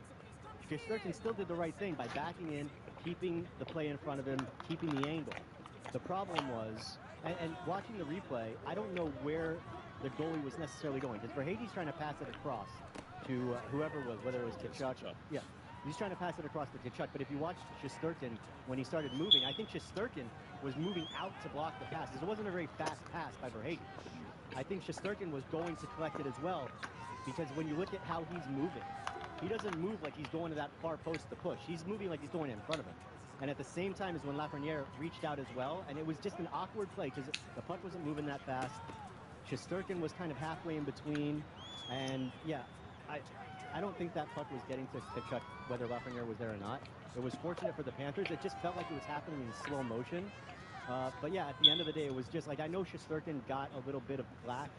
Shesterkin still did the right thing by backing in, keeping the play in front of him, keeping the angle. The problem was, and watching the replay, I don't know where the goalie was necessarily going, because Verhage's trying to pass it across to whoever it was, whether it was Tkachuk. Yeah, he's trying to pass it across to Tkachuk, but if you watch Shesterkin when he started moving, I think Shesterkin was moving out to block the pass, because it wasn't a very fast pass by Verhage. I think Shesterkin was going to collect it as well, because when you look at how he's moving, he doesn't move like he's going to that far post to push. He's moving like he's going in front of him. And at the same time as when Lafreniere reached out as well, and it was just an awkward play because the puck wasn't moving that fast. Shesterkin was kind of halfway in between, and yeah, I don't think that puck was getting to Tkachuk, whether Lafreniere was there or not. It was fortunate for the Panthers. It just felt like it was happening in slow motion. But yeah, at the end of the day, it was just like, I know Shesterkin got a little bit of flack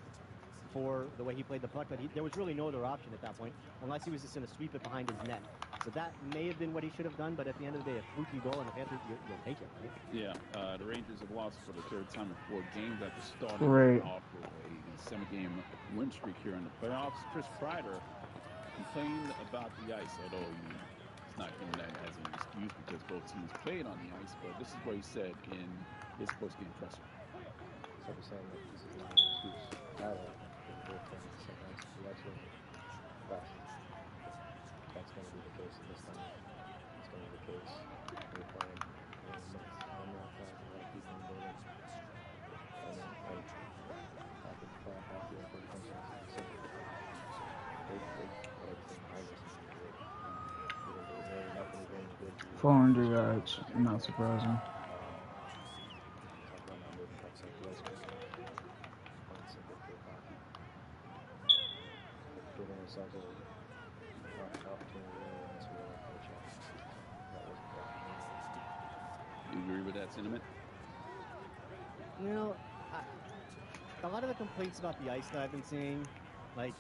for the way he played the puck, but there was really no other option at that point, unless he was just going to sweep it behind his net. So that may have been what he should have done, but at the end of the day, a fluky goal and the Panthers, you'll take it, right? Yeah, the Rangers have lost for the 3rd time in 4 games after starting off with a 7-game win streak here in the playoffs. Chris Kreider complained about the ice, although he's not giving that as an excuse because both teams played on the ice, but this is what he said in his post-game presser. So we're saying that this is not an excuse at all. Both playing the same ice. The ice wasn't fast. That's going to be the case this time. It's going to be the case. We're playing in the mix. I'm not fast. A lot of people in the building. I mean, I think playoff hockey and pretty much is simple. They what everything I listen to do. There's nothing really good. 400 yards, not surprising. Talk about not moving pucks up the ice quickly. Playing simple field hockey. Giving ourselves a opportunity to win this war for the chance. That was the opportunity. You agree with that sentiment? You know, a lot of the complaints about the ice that I've been seeing, like,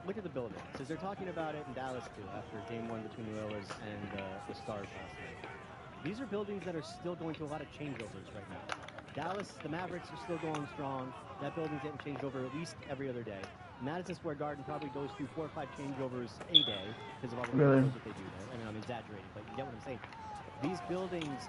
look at the building. So they're talking about it in Dallas too, after Game 1 between the Oilers and the Stars last night. These are buildings that are still going through a lot of changeovers right now. Dallas, the Mavericks are still going strong. That building's getting changed over at least every other day. Madison Square Garden probably goes through 4 or 5 changeovers a day because of all the shows that they do there. I mean, I'm exaggerating, but you get what I'm saying. These buildings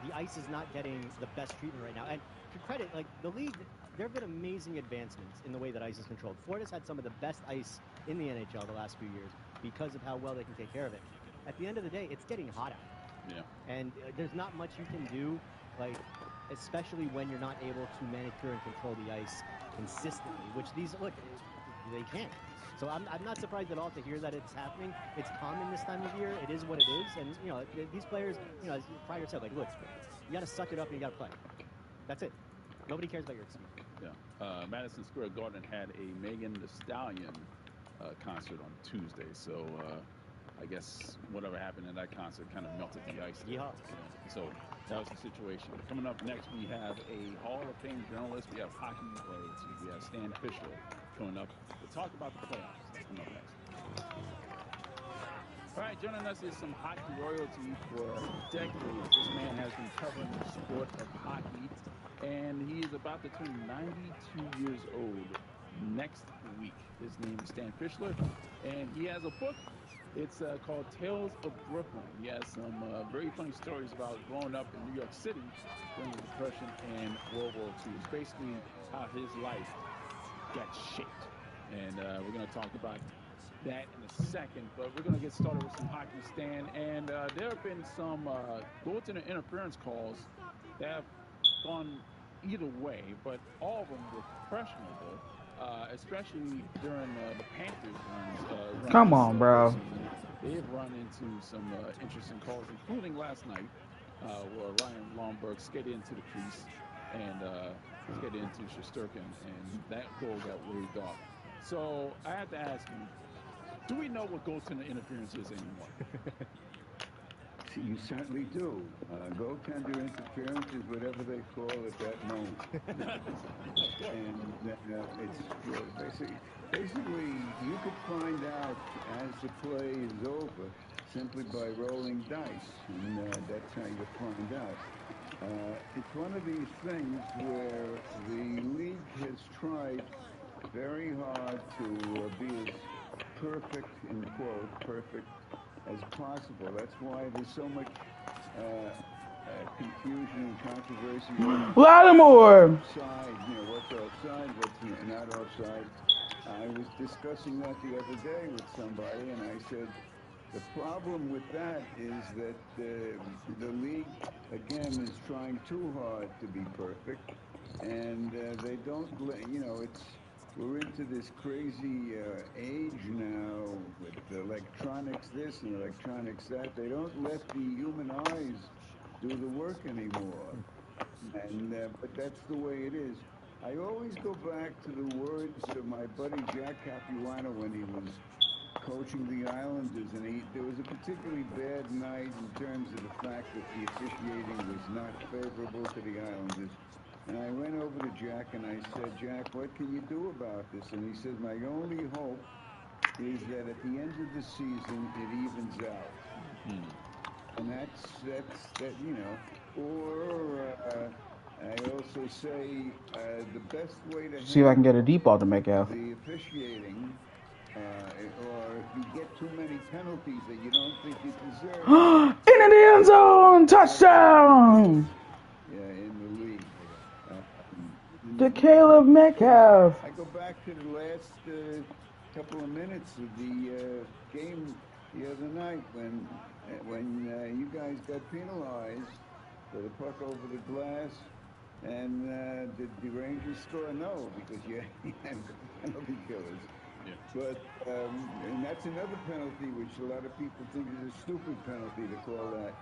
the ice is not getting the best treatment right now. And to credit, like the league, there have been amazing advancements in the way that ice is controlled. Florida's had some of the best ice in the NHL the last few years because of how well they can take care of it. At the end of the day, it's getting hot out. Yeah. And there's not much you can do, like, especially when you're not able to manicure and control the ice consistently, which look, they can't. So I'm not surprised at all to hear that it's happening. It's common this time of year. It is what it is. And, you know, these players, you know, as Kreider said, like, look, you got to suck it up and you got to play. That's it. Nobody cares about your excuse. Yeah. Madison Square Garden had a Megan Thee Stallion concert on Tuesday. So I guess whatever happened in that concert kind of melted the ice. Yeah. So that was the situation. Coming up next, we have a Hall of Fame journalist. We have hockey royalty. We have Stan Fischler coming up. We'll talk about the playoffs. That's coming up next. All right, joining us is some hockey royalty. For decades, this man has been covering the sport of hockey, and he is about to turn 92 years old next week. His name is Stan Fischler, and he has a book. It's called Tales of Brooklyn. He has some very funny stories about growing up in New York City during the Depression and World War II. It's basically how his life got shaped. And we're going to talk about that in a second, but we're going to get started with some hockey, Stan. And there have been some goaltender interference calls that have gone either way, but all of them were questionable, especially during the Panthers runs. Come on, bro. They've run into some interesting calls, including last night, where Ryan Lomberg skated into the crease and skated into Shesterkin, and that goal got waved off. So I have to ask you, do we know what goaltender interference is anymore? You certainly do. Goaltender interference is whatever they call it that moment. And it's basically you could find out as the play is over simply by rolling dice, and that's how you find out. It's one of these things where the league has tried very hard to be as perfect, in quote, perfect as possible. That's why there's so much confusion and controversy. Lattimore! Offside, what's offside, what's not offside. I was discussing that the other day with somebody, and I said the problem with that is that the league, again, is trying too hard to be perfect, and they don't, we're into this crazy age now with electronics this and electronics that. They don't let the human eyes do the work anymore. And but that's the way it is. I always go back to the words of my buddy Jack Capuano when he was coaching the Islanders, and there was a particularly bad night in terms of the fact that the officiating was not favorable to the Islanders. And I went over to Jack and I said, Jack, what can you do about this? And he says, my only hope is that at the end of the season, it evens out. And that's that, or I also say the best way to See if I can get a deep ball to make out. the officiating, or if you get too many penalties that you don't think you deserve. In the end zone! Touchdown! Yeah, in the league. To Caleb Metcalf. I go back to the last couple of minutes of the game the other night when you guys got penalized for the puck over the glass. And did the Rangers score? No, because you had penalty killers. Yeah. But and that's another penalty which a lot of people think is a stupid penalty to call that.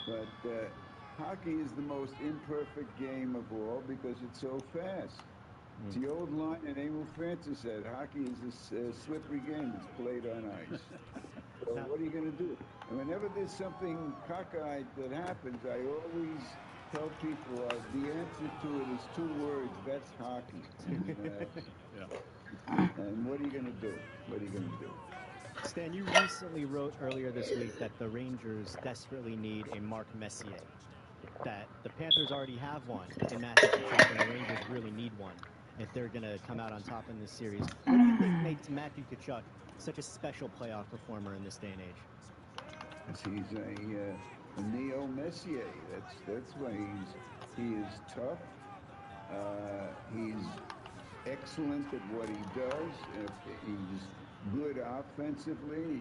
But hockey is the most imperfect game of all because it's so fast. It's the old line that Emil Francis said, hockey is a slippery game. It's played on ice. So what are you going to do? And whenever there's something cockeyed that happens, I always tell people the answer to it is 2 words. That's hockey. And what are you going to do? What are you going to do? Stan, you recently wrote earlier this week that the Rangers desperately need a Mark Messier. that the Panthers already have one in Matthew Tkachuk, and the Rangers really need one if they're going to come out on top in this series. What do you think makes Matthew Tkachuk such a special playoff performer in this day and age? He's a neo-Messier. That's why he is tough. He's excellent at what he does. He's good offensively.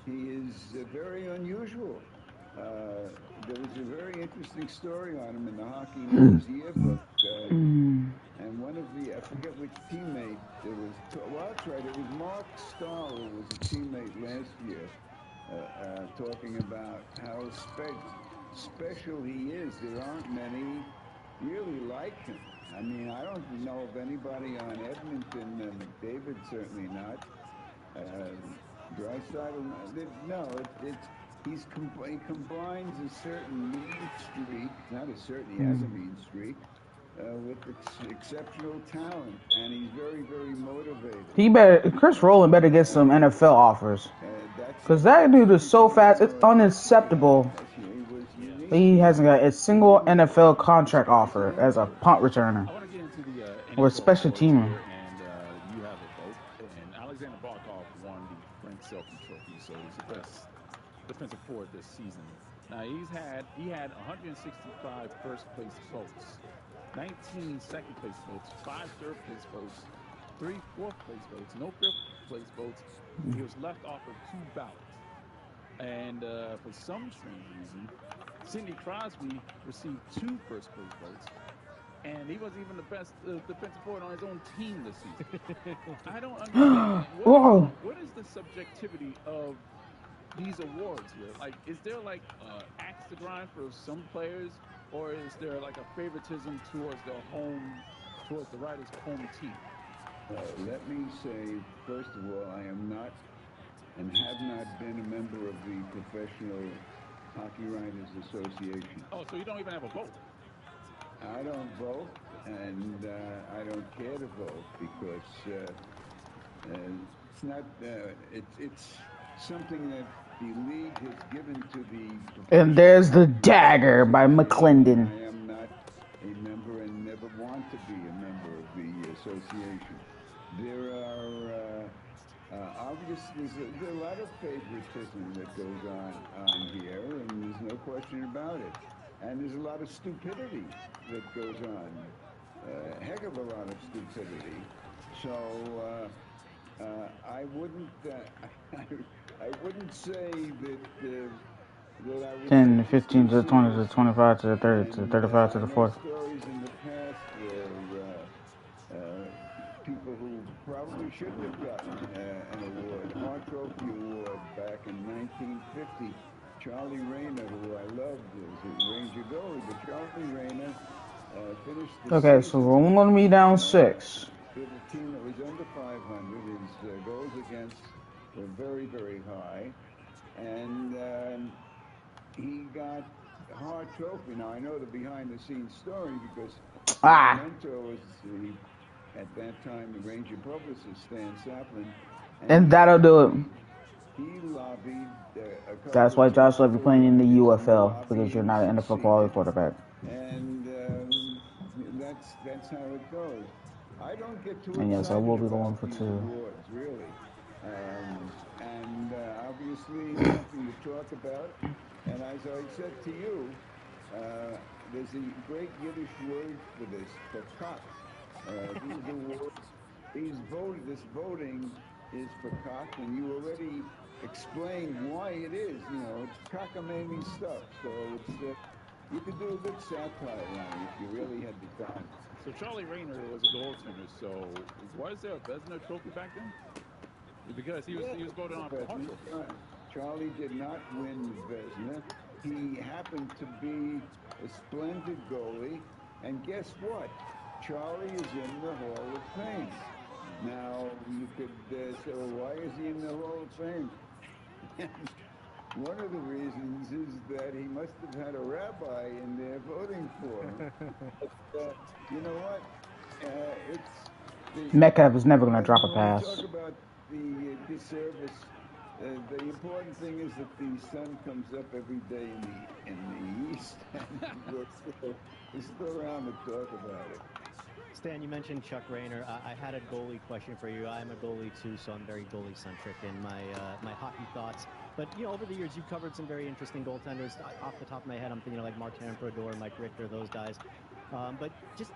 He is very unusual. There was a very interesting story on him in the Hockey News yearbook. And one of the, I forget which teammate, well, that's right, it was Mark Stahl, who was a teammate last year, talking about how special he is. There aren't many really like him. I mean, I don't know of anybody on Edmonton, McDavid certainly not. Draisaitl, no, he combines a certain mean streak, not a certain, he has a mean streak, with exceptional talent, and he's very, very motivated. Chris Rowland better get some NFL offers. Because that dude is so fast, it's unacceptable. He hasn't got a single NFL contract offer as a punt returner or a special teamer. And you have it both. And Alexander Barkov won the Frank Selke Trophy, so he's the best defensive forward this season. Now he had 165 first place votes, 19 second place votes, 5 third place votes, 3 fourth place votes, no fifth place votes. He was left off of 2 ballots. And for some strange reason, Sidney Crosby received 2 first place votes, and he wasn't even the best defensive forward on his own team this season. I don't understand. What is the subjectivity of these awards here? Like, is there like axe to grind for some players, or is there like a favoritism towards the writer's home team? Let me say, first of all, I am not and have not been a member of the Professional Hockey Writers Association. Oh, so you don't even have a vote? I don't vote, and I don't care to vote because it's not. It's something that the league has given to the. And there's the dagger by McClendon. I am not a member and never want to be a member of the association. There are obviously there's a lot of favoritism that goes on here, and there's no question about it. And there's a lot of stupidity that goes on, a heck of a lot of stupidity. So I wouldn't say that I would 10 to 15 to 20 to 25 to 30 to 35 to the 40. Stories in the past where people who probably shouldn't have gotten an award, Hart Trophy Award back in 1950. Charlie Rayner, who I loved as a Ranger goalie, but Charlie Rayner finished the season. So we're going to be down 6. With a team that was under 500, his goals against were very, very high, and he got Hart Trophy. Now I know the behind-the-scenes story because my mentor was at that time the Ranger publicist Stan Saplin, and that'll do it. He lobbied. That's why Josh Levy playing in the UFL, because you're not an NFL quality quarterback. And that's how it goes. I don't get too and yes, I will be going for 2 awards, really. Obviously something to talk about. And as I said to you, there's a great Yiddish word for this, fakak. This voting is fakak, and you already explained why it is. You know, it's cockamamie stuff. So it's you could do a good satire on it if you really had the time. So Charlie Rayner was a goaltender. So was there a Vezina Trophy back then? Because he was voted on for the Hart Trophy. Charlie did not win Vezina. He happened to be a splendid goalie, and guess what? Charlie is in the Hall of Fame. Now, you could say, well, why is he in the Hall of Fame? One of the reasons is that he must have had a rabbi in there voting for him. But, you know what? Metcalf is never going to drop a pass. Talk about the disservice the important thing is that the sun comes up every day in the east, and we're still around to talk about it. Stan, you mentioned Chuck Rayner. I had a goalie question for you. I'm a goalie too, so I'm very goalie-centric in my hockey thoughts. But, over the years, you've covered some very interesting goaltenders. Off the top of my head, I'm thinking like Martin Brodeur, Mike Richter, those guys. But just,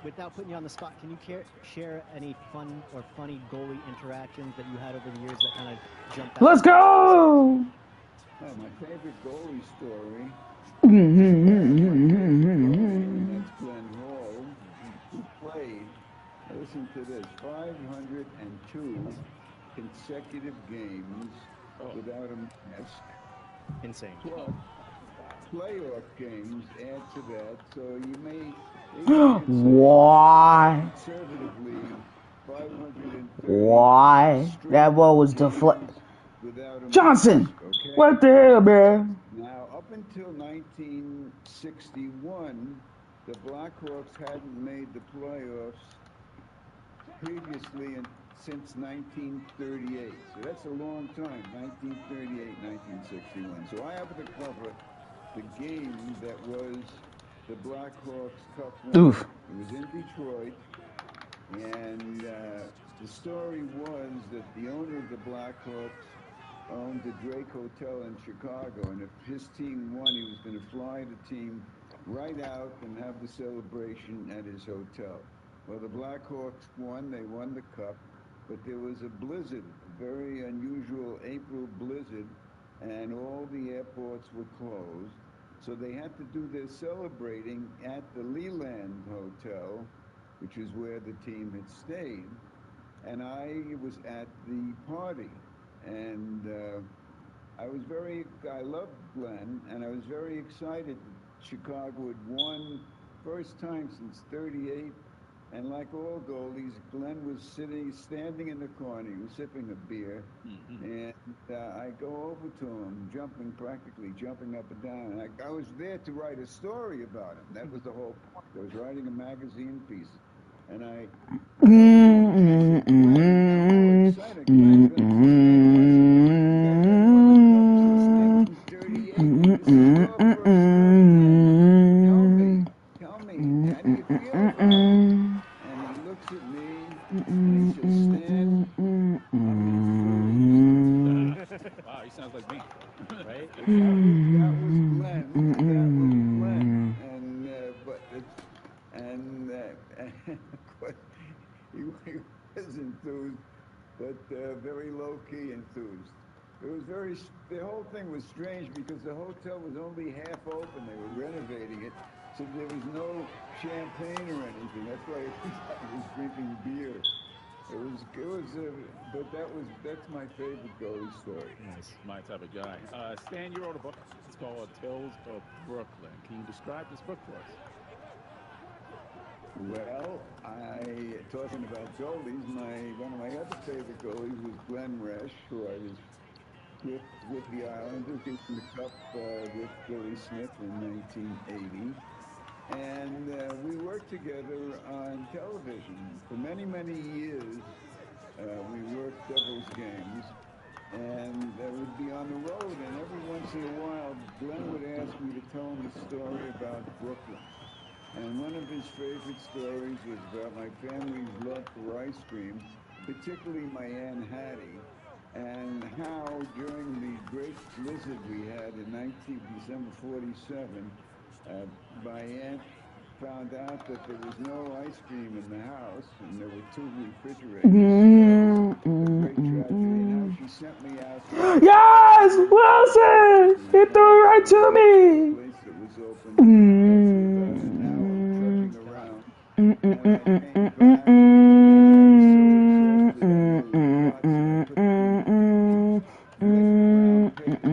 without putting you on the spot, can you share any fun or funny goalie interactions that you had over the years that kind of jumped out? Let's go! Oh, my favorite goalie story. That's Glenn Hall, who played, listen to this, 502 consecutive games without a mask. Insane. Plus, playoff games add to that, so you may Why? conservatively 530. Why? That ball was deflected. Johnson! Mask, okay? What the hell, man? Now, up until 1961, the Blackhawks hadn't made the playoffs previously since 1938. So that's a long time, 1938, 1961. So I happened to cover the game that was the Blackhawks Cup win. Oof. It was in Detroit, and the story was that the owner of the Blackhawks owned the Drake Hotel in Chicago, and if his team won, he was going to fly the team right out and have the celebration at his hotel. Well, the Blackhawks won. They won the cup, but there was a blizzard, a very unusual April blizzard, and all the airports were closed. So they had to do their celebrating at the Leland Hotel, which is where the team had stayed. And I was at the party. And I loved Glenn, and I was very excited that Chicago had won first time since '38. And like all goalies, Glenn was standing in the corner. He was sipping a beer. And I go over to him, practically jumping up and down. And I was there to write a story about him. That was the whole point. I was writing a magazine piece. And I excited. Tell me, how do you feel about it? And he looks at me and he says, Stan, wow, he sounds like me. Right? That was Glenn. And of course, he was enthused, but very low-key enthused. The whole thing was strange because the hotel was only half open. They were renovating it, so there was no champagne or anything. That's why I was drinking beer. But that's my favorite goalie story. Nice. My type of guy. Stan, you wrote a book. It's called Tales of Brooklyn. Can you describe this book for us? Well, talking about goalies, one of my other favorite goalies was Glenn Resch, who I was with the Islanders in the Cup with Billy Smith in 1980. And we worked together on television. For many, many years, we worked Devils games, and we'd be on the road, and every once in a while, Glenn would ask me to tell him a story about Brooklyn. And one of his favorite stories was about my family's love for ice cream, particularly my Aunt Hattie, and how during the great blizzard we had in December '47, my aunt found out that there was no ice cream in the house, and there were 2 refrigerators. So it was a great tragedy, and how she sent me out. Yes, Wilson! He threw it right to me. Place that was open. An hour trudging around. And when I came back,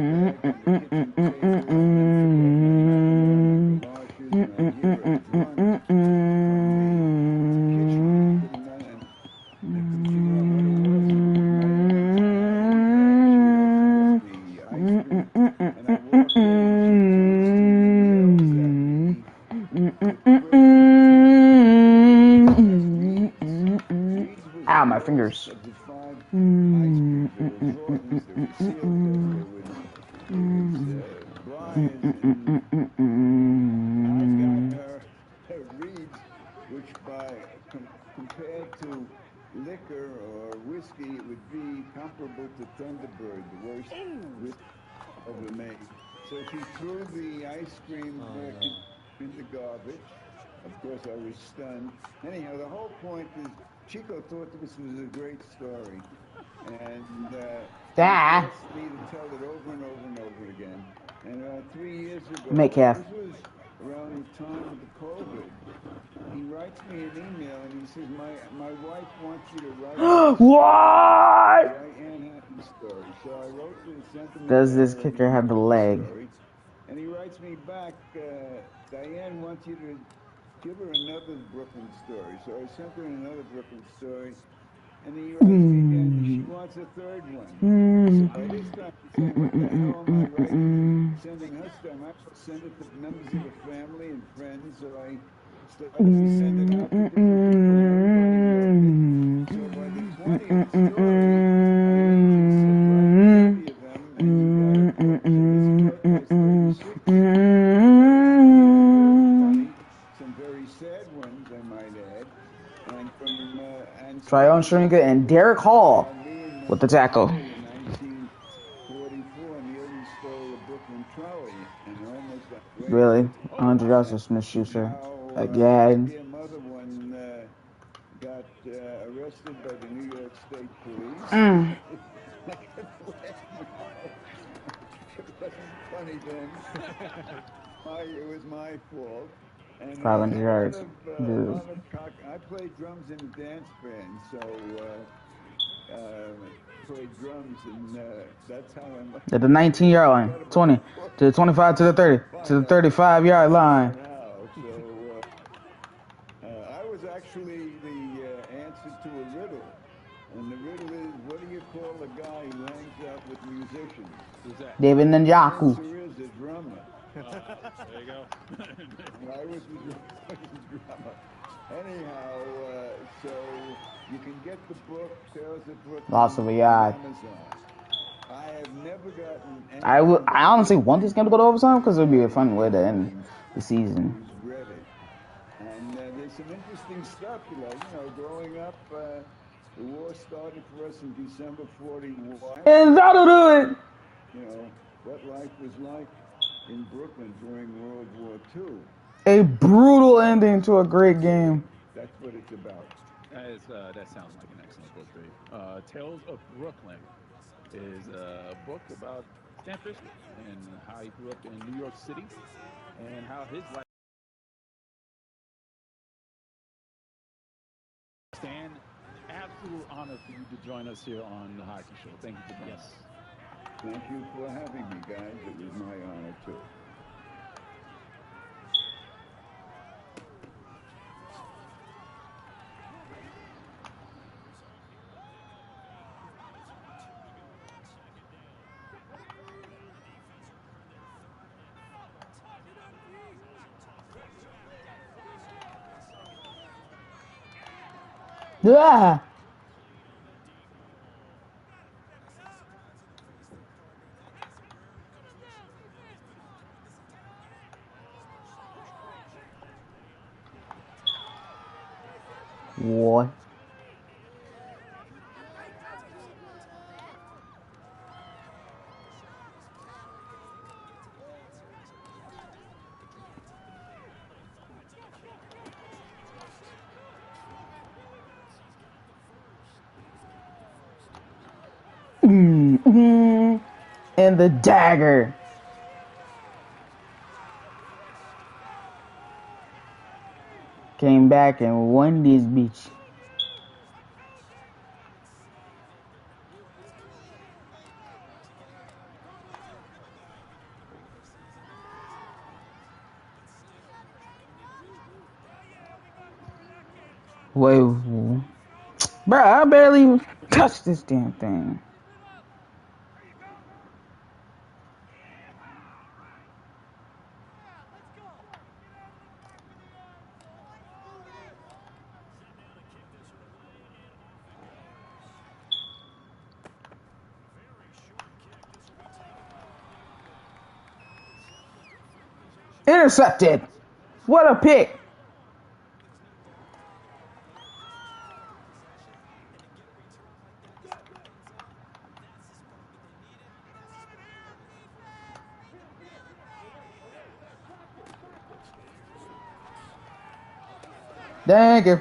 Ow, my fingers. doors. There were sealed doors. There was blinds. And I've got her reeds, which compared to liquor or whiskey, it would be comparable to Thunderbird, the worst whiskey ever made. So she threw the ice cream in the garbage. Of course, I was stunned. Anyhow, the whole point is Chico thought this was a great story. And he asked me to tell it over and over and over again. And 3 years ago, this was around the time of the COVID, he writes me an email and he says, my wife wants you to write What? Diane Hatton story. So I wrote and sent him. Does this kicker have the leg? And he writes me back, Diane wants you to give her another Brooklyn story. So I sent her another Brooklyn story. And he writes me again, she wants a third one. So by this time, he's saying, what the hell am I writing? Sending her stuff. I will send it to members of the family and friends. So I started to send it out to different people. And everybody loved it. So by the 20th story, I eventually said, write 30 of them, and you got a book. So this book has 36 funny, some very sad ones, I might add. And from Tryon Shrinker and Derek Hall with the tackle. In 1944, Nealon stole a Brooklyn trolley and almost got away. Really? Andre Russell Smith-Schuster. Again. Their mother one got arrested by the New York State Police. I kept laughing now. It wasn't funny then. It was my fault. And 500 yards. I played drums in a dance band, so played drums, and that's how I. At the 19-yard line, 20 to the 25 to the 30 to the 35-yard line. I was actually the answer to a riddle, and the riddle is, what do you call a guy who hangs out with musicians? Who's that? David Njoku. The answer is a drummer. There you go. I was the drummer. Anyhow, so you can get the book, Tales of Brooklyn, Loss of a yard. on Amazon. I have never gotten I honestly want this game to go to overtime because it would be a fun way to end the season. who's read it. And there's some interesting stuff, growing up, the war started for us in December 41. And that'll do it! What life was like in Brooklyn during World War II. A brutal ending to a great game. That's what it's about. That sounds like an excellent book, Dave. Tales of Brooklyn is a book about Stan Fisher and how he grew up in New York City and how his life. Stan, absolute honor for you to join us here on the Hockey Show. Thank you for joining us. Thank you for having me, guys. It was my honor, too. Yeah. What? And the dagger. Came back and won this bitch. Wait, bro, I barely even touched this damn thing. Intercepted. What a pick. Thank you.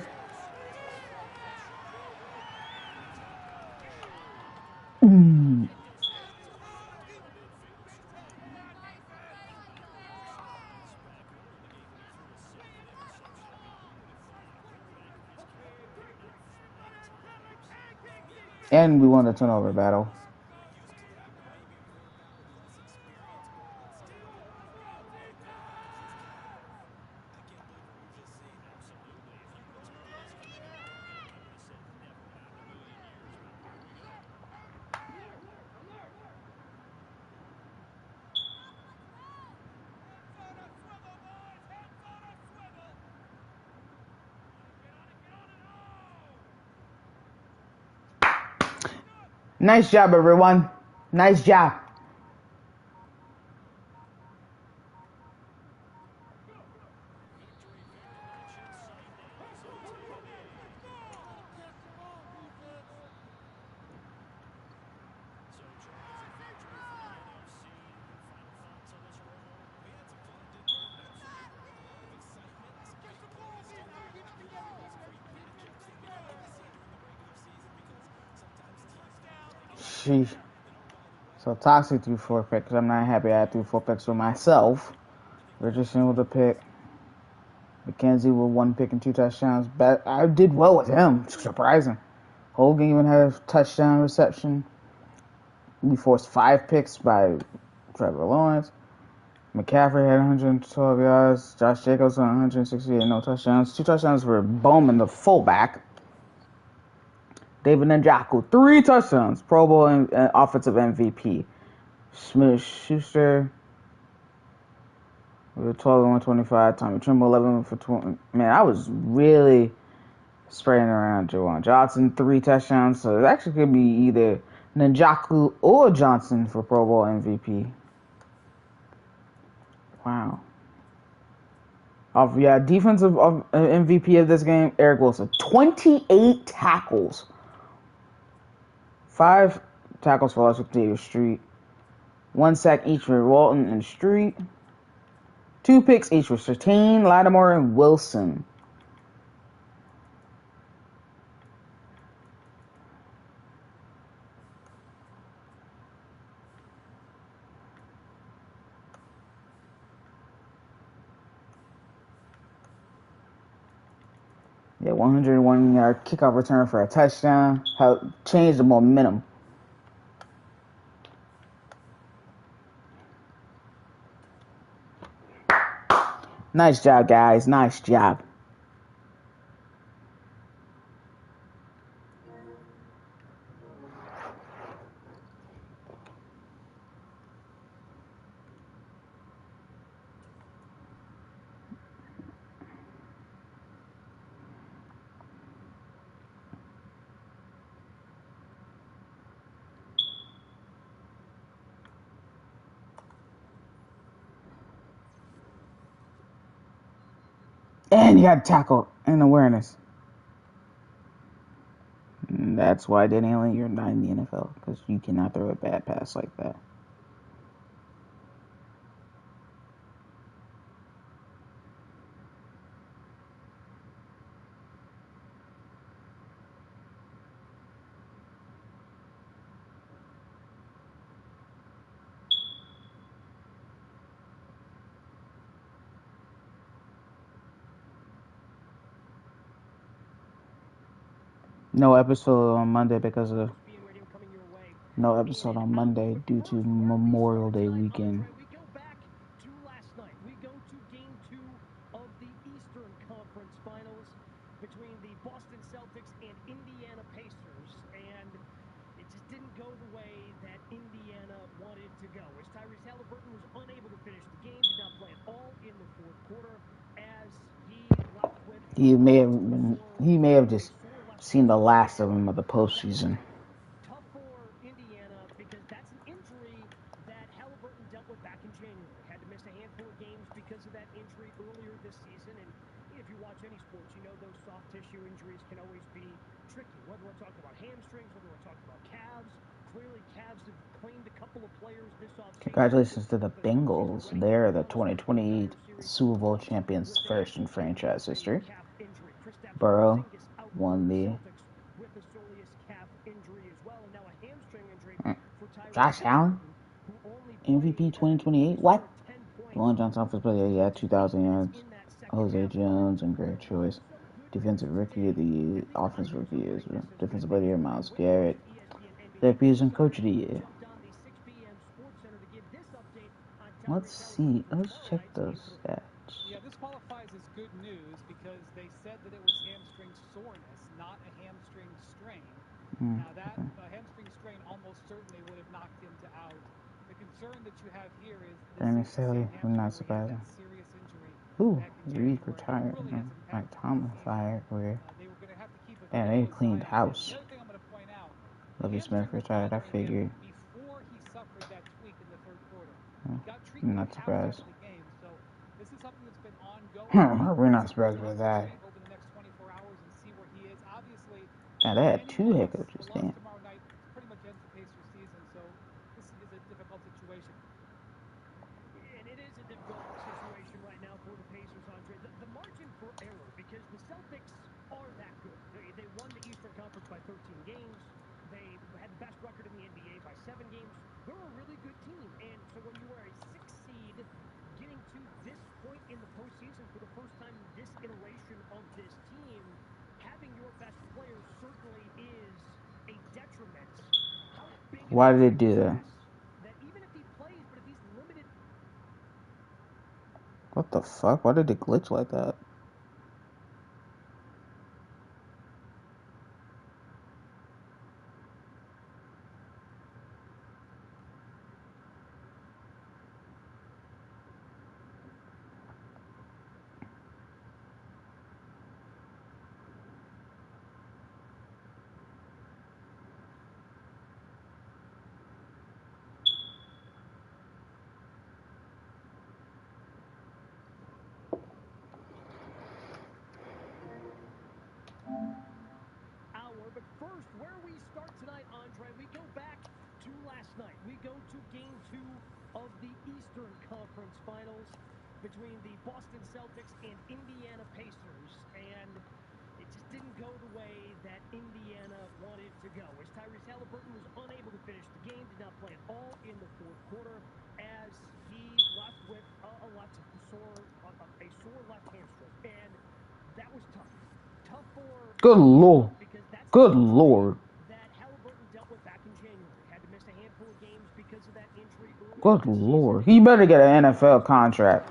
And we won the turnover battle. Nice job, everyone. Nice job. Sheesh. So Toxic threw 4 picks. I'm not happy I threw 4 picks for myself. Richardson with a pick. McKenzie with 1 pick and 2 touchdowns. But I did well with him. Surprising. Hogan even had a touchdown reception. We forced 5 picks by Trevor Lawrence. McCaffrey had 112 yards. Josh Jacobs on 168, no touchdowns. 2 touchdowns for Bowman, the fullback. David Njoku, 3 touchdowns. Pro Bowl and offensive MVP. Smith Schuster with 12 and 125. Tommy Trimble 11 for 20. Man, I was really spraying around Jawan Johnson, 3 touchdowns. So it actually could be either Njoku or Johnson for Pro Bowl MVP. Wow. Defensive MVP of this game, Eric Wilson. 28 tackles. 5 tackles for loss with David Street. 1 sack each for Walton and Street. 2 picks each for Sertain, Lattimore, and Wilson. Yeah, 101-yard kickoff return for a touchdown. Helped change the momentum. Nice job, guys. Nice job. And you got tackle and awareness. And that's why Danny Allen, you're not in the NFL, because you cannot throw a bad pass like that. No episode on Monday because of no episode on Monday due to Memorial Day weekend. We go back to last night. We go to game 2 of the Eastern Conference Finals between the Boston Celtics and Indiana Pacers, and it just didn't go the way that Indiana wanted to go. As Tyrese Halliburton was unable to finish the game, did not play at all in the fourth quarter, as he left with He may have just seen the last of him of the postseason. tough for Indiana because that's an injury that Halliburton dealt with back in January. Had to miss a handful of games because of that injury earlier this season. And if you watch any sports, you know those soft tissue injuries can always be tricky. Whether we're talking about hamstrings, whether we're talking about calves. Clearly, Cavs have claimed a couple of players this offseason. Congratulations to the Bengals. They're the 2020 Super Bowl champions, first in franchise history. Burrow won the Josh Allen, MVP 2028. What? Lon Johnson Offensive Player, yeah, 2,000 yards. Jose Jones and great choice. Defensive Rookie of the Year, Offensive Rookie is Defensive Player of the Year, Myles Garrett. Their Peterson Coach of the Year. Let's see. Let's check those stats. Yeah, this qualifies as good news because they said that it was hamstring soreness, not a hamstring strain. Now that hamstring strain almost certainly would have knocked him out. The concern that you have here is this I'm not surprised. serious injury. Ooh, Reed retired. Mike Tomlin fired. Where? And they cleaned house. The other thing I'm going to point out, Lovie Smith retired. I figured. Before he suffered that tweak in the third quarter, I'm not surprised. game, so this is something that's been ongoing. We're not surprised by that. Over the next 24 hours and see where he is. Obviously, now they had two head coaches. Damn. Tomorrow night pretty much ends the Pacers season, so this is a difficult situation. And it is a difficult situation right now for the Pacers, Andre. The margin for error, because the Celtics are that good. They won the Eastern Conference by 13 games. They had the best record in the NBA by 7 games. They're a really good team. And so when you are a 6th seed getting to this point in the postseason for the first time in this iteration of this team, having your best player certainly is a detriment. How big Why did they do that? That even if he plays, but if he's limited. What the fuck? Why did it glitch like that? But first, where we start tonight, Andre, we go back to last night. We go to Game 2 of the Eastern Conference Finals between the Boston Celtics and Indiana Pacers. And it just didn't go the way that Indiana wanted to go. As Tyrese Halliburton was unable to finish the game, did not play at all in the fourth quarter, as he left with a sore left hamstring. And that was tough. Tough for Good Lord. Good Lord. That Halliburton dealt with back in January. Had to miss a handful of games because of that injury earlier. Good Lord. He better get an NFL contract.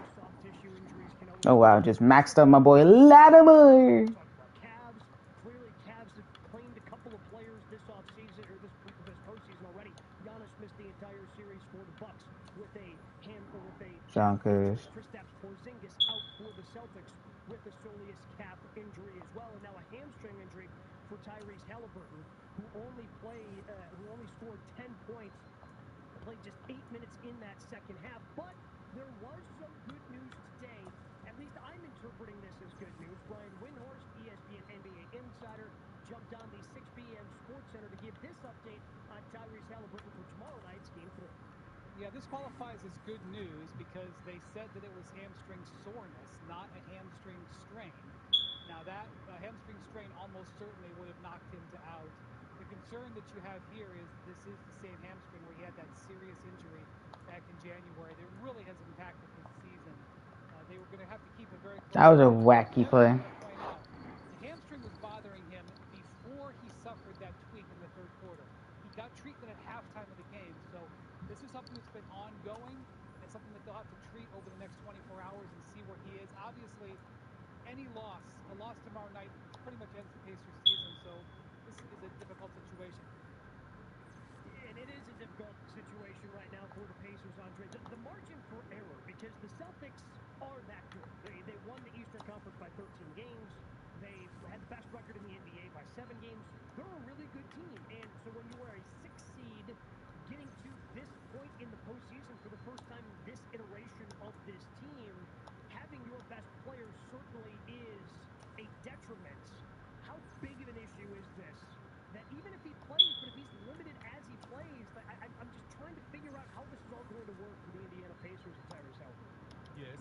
Oh, wow. Just maxed up my boy Latimer. Cavs. Clearly, Cavs have claimed a couple of players this offseason, or this postseason already. Giannis missed the entire series for the Bucks with a John Curtis. Kristaps Porzingis out for the Celtics with a soleus calf injury as well, and now a hamstring injury for Tyrese Halliburton, who only scored 10 points, played just 8 minutes in that second half. But there was some good news today. At least I'm interpreting this as good news. Brian Windhorst, ESPN NBA insider, jumped on the 6 p.m. Sports Center to give this update on Tyrese Halliburton for tomorrow night's Game 3. Yeah, this qualifies as good news because they said that it was hamstring soreness, not a hamstring strain. Now that hamstring strain almost certainly would have knocked him out. The concern that you have here is this is the same hamstring where he had that serious injury back in January that really has impacted his season. They were going to have to keep a very close. That was a wacky play. The hamstring was bothering him before he suffered that tweak in the third quarter. He got treatment at halftime of the game, so this is something that's been ongoing and something that they'll have to treat over the next 24 hours and see where he is. Obviously, a loss tomorrow night pretty much ends the Pacers season, so this is a difficult situation. And it is a difficult situation right now for the Pacers, Andre. The margin for error, because the Celtics are that good. They won the Eastern Conference by 13 games. They had the best record in the NBA by 7 games. They're a really good team. And so when you are a 6th seed getting to this point in the postseason for the first time in this iteration of this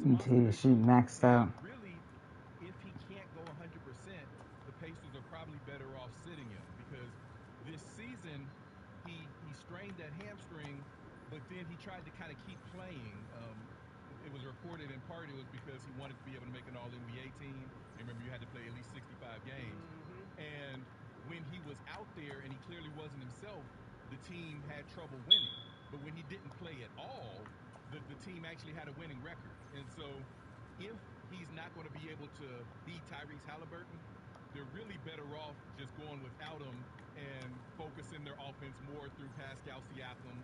Until she maxed out. Really, if he can't go 100%, the Pacers are probably better off sitting him because this season he strained that hamstring, but then he tried to kind of keep playing. It was reported in part it was because he wanted to be able to make an All-NBA team. Remember, you had to play at least 65 games. And when he was out there and he clearly wasn't himself, the team had trouble winning. But when he didn't play at all, the team actually had a winning record. And so if he's not going to be able to be Tyrese Halliburton, they're really better off just going without him and focusing their offense more through Pascal Siakam,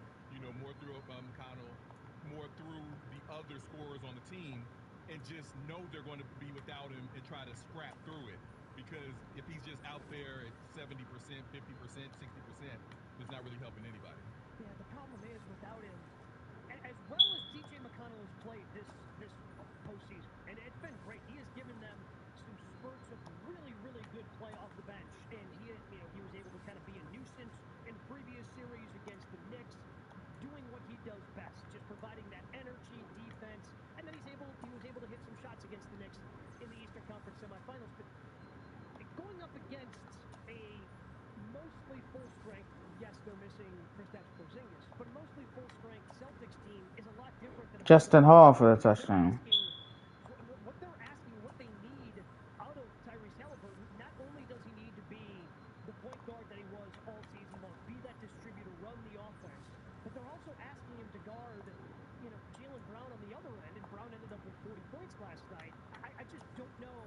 more through McConnell, more through the other scorers on the team, and just know they're going to be without him and try to scrap through it. Because if he's just out there at 70%, 50%, 60%, it's not really helping anybody. Yeah, the problem is without him, as well as TJ McConnell has played this postseason, and it's been great. He has given them some spurts of really, really good play off the bench, and he was able to kind of be a nuisance in previous series against the Knicks, doing what he does best, just providing that energy, defense, and then he was able to hit some shots against the Knicks in the Eastern Conference semifinals. But going up against a mostly full strength, yes, they're missing Kristaps Porzingis, but a mostly full strength Celtics team is a lot different than Justin Hall for the touchdown. What they're asking, what they need out of Tyrese Halliburton. Not only does he need to be the point guard that he was all season long, be that distributor, run the offense, but they're also asking him to guard, Jaylen Brown on the other end, and Brown ended up with 40 points last night. I just don't know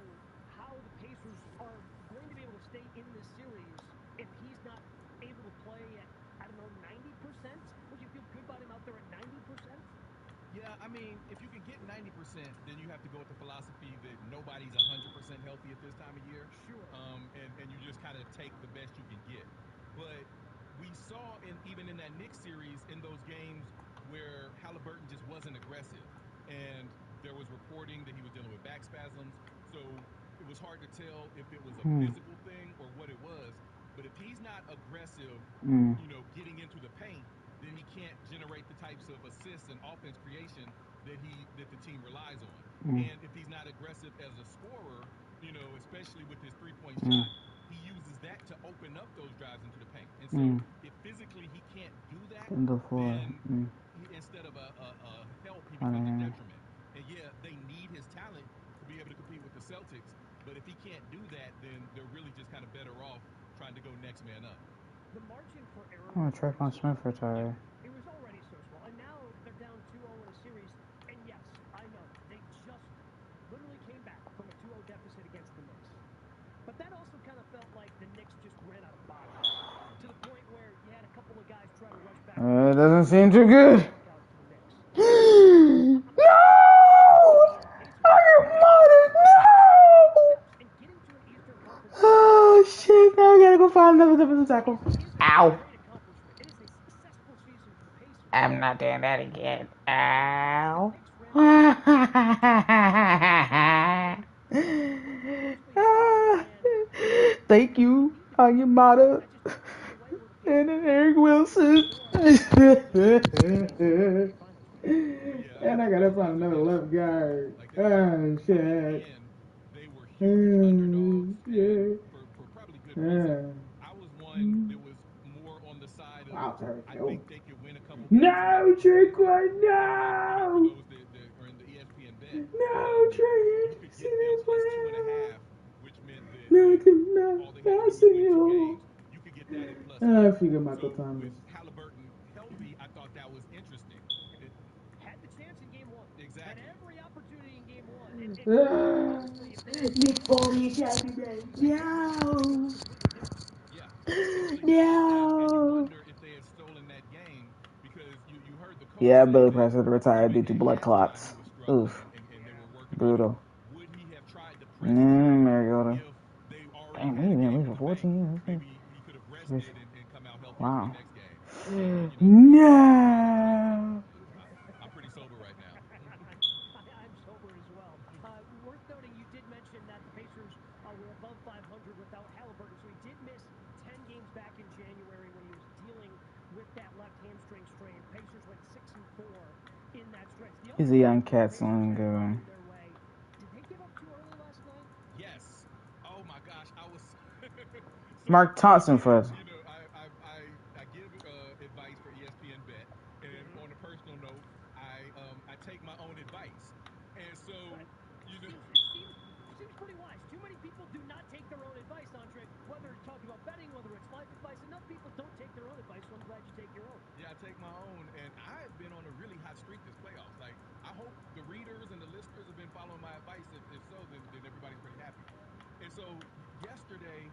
how the Pacers are going to be able to stay in this series if he's not able to play at, 90%. Would you feel good about him out there at 90%? Yeah, I mean, if you can get 90%, then you have to go with the philosophy that nobody's 100% healthy at this time of year. Sure. And you just kind of take the best you can get. But we saw even in that Knicks series, in those games where Halliburton just wasn't aggressive, and there was reporting that he was dealing with back spasms, so it was hard to tell if it was a physical thing or what it was. But if he's not aggressive, getting into the paint, then he can't generate the types of assists and offense creation that the team relies on. And if he's not aggressive as a scorer, especially with his three-point shot, he uses that to open up those drives into the paint. And so if physically he can't do that, then instead of a help, he becomes a detriment. And yeah, they need his talent to be able to compete with the Celtics, but if he can't do that, then they're really just kind of better off trying to go next man up. The margin for error. Oh, Trayvon Smith retired. It was already so small, and now they're down 2-0 in a series. And yes, I know they just literally came back from a 2-0 deficit against the Knicks. But that also kind of felt like the Knicks just ran out of bodies to the point where you had a couple of guys try to rush back. It doesn't seem too good. No! Are you modded? No! Oh shit! Now I gotta go find another defensive tackle. Ow! I'm not doing that again. Ow! Thank you, Yamada and Eric Wilson. And I gotta find another left guard. Oh shit. They were huge underdogs, and for probably good reason. I was one that was more on the side of I think they could win a couple games. No, Trickwood, no! For those that are in the ESPN bet, no, you could get them plus 2.5, which meant that all they had to do was win 2 games. You could get that at plus 8. I figure Michael So Thomas. with Halliburton healthy, I thought that was interesting. Had the chance in game 1. Exactly. Had every opportunity in game 1. Nick Foley yesterday. No. Yeah, it really does. And you wonder if they had stolen that game because you heard the coach Yeah, say Billy that Preston retired due to even blood at halftime clots. he was struggling Oof. and they were working on Brutal. it. Would he have tried to press more Mariota. if they already Dang, had he a didn't game leave in for the bank? 14 years. Maybe he could have rested and come out healthier for Wow. the next game. No. I'm pretty sober right now. I'm sober as well. Worth noting, you did mention that the Pacers were above 500 without Halliburton, so he did miss 10 games back in January when he was dealing with that left hamstring strain. Pacers went 6-4 in that stretch. The He's a young cat, so I'm going. Did they give up too early last night? Yes. Oh my gosh, I was. So Mark Thompson again, first. you know, I give advice for ESPN Bet, and on a personal note, I take my own advice, and so you know. Seems pretty wise. Too many people do not take their own advice, Andre. Whether it's talking about betting, whether it's life advice, enough people don't take their own advice, so I'm glad you take your own. Yeah, I take my own, and I've been on a really hot streak this playoffs. Like, I hope the readers and the listeners have been following my advice. If so, then everybody's pretty happy. And so yesterday,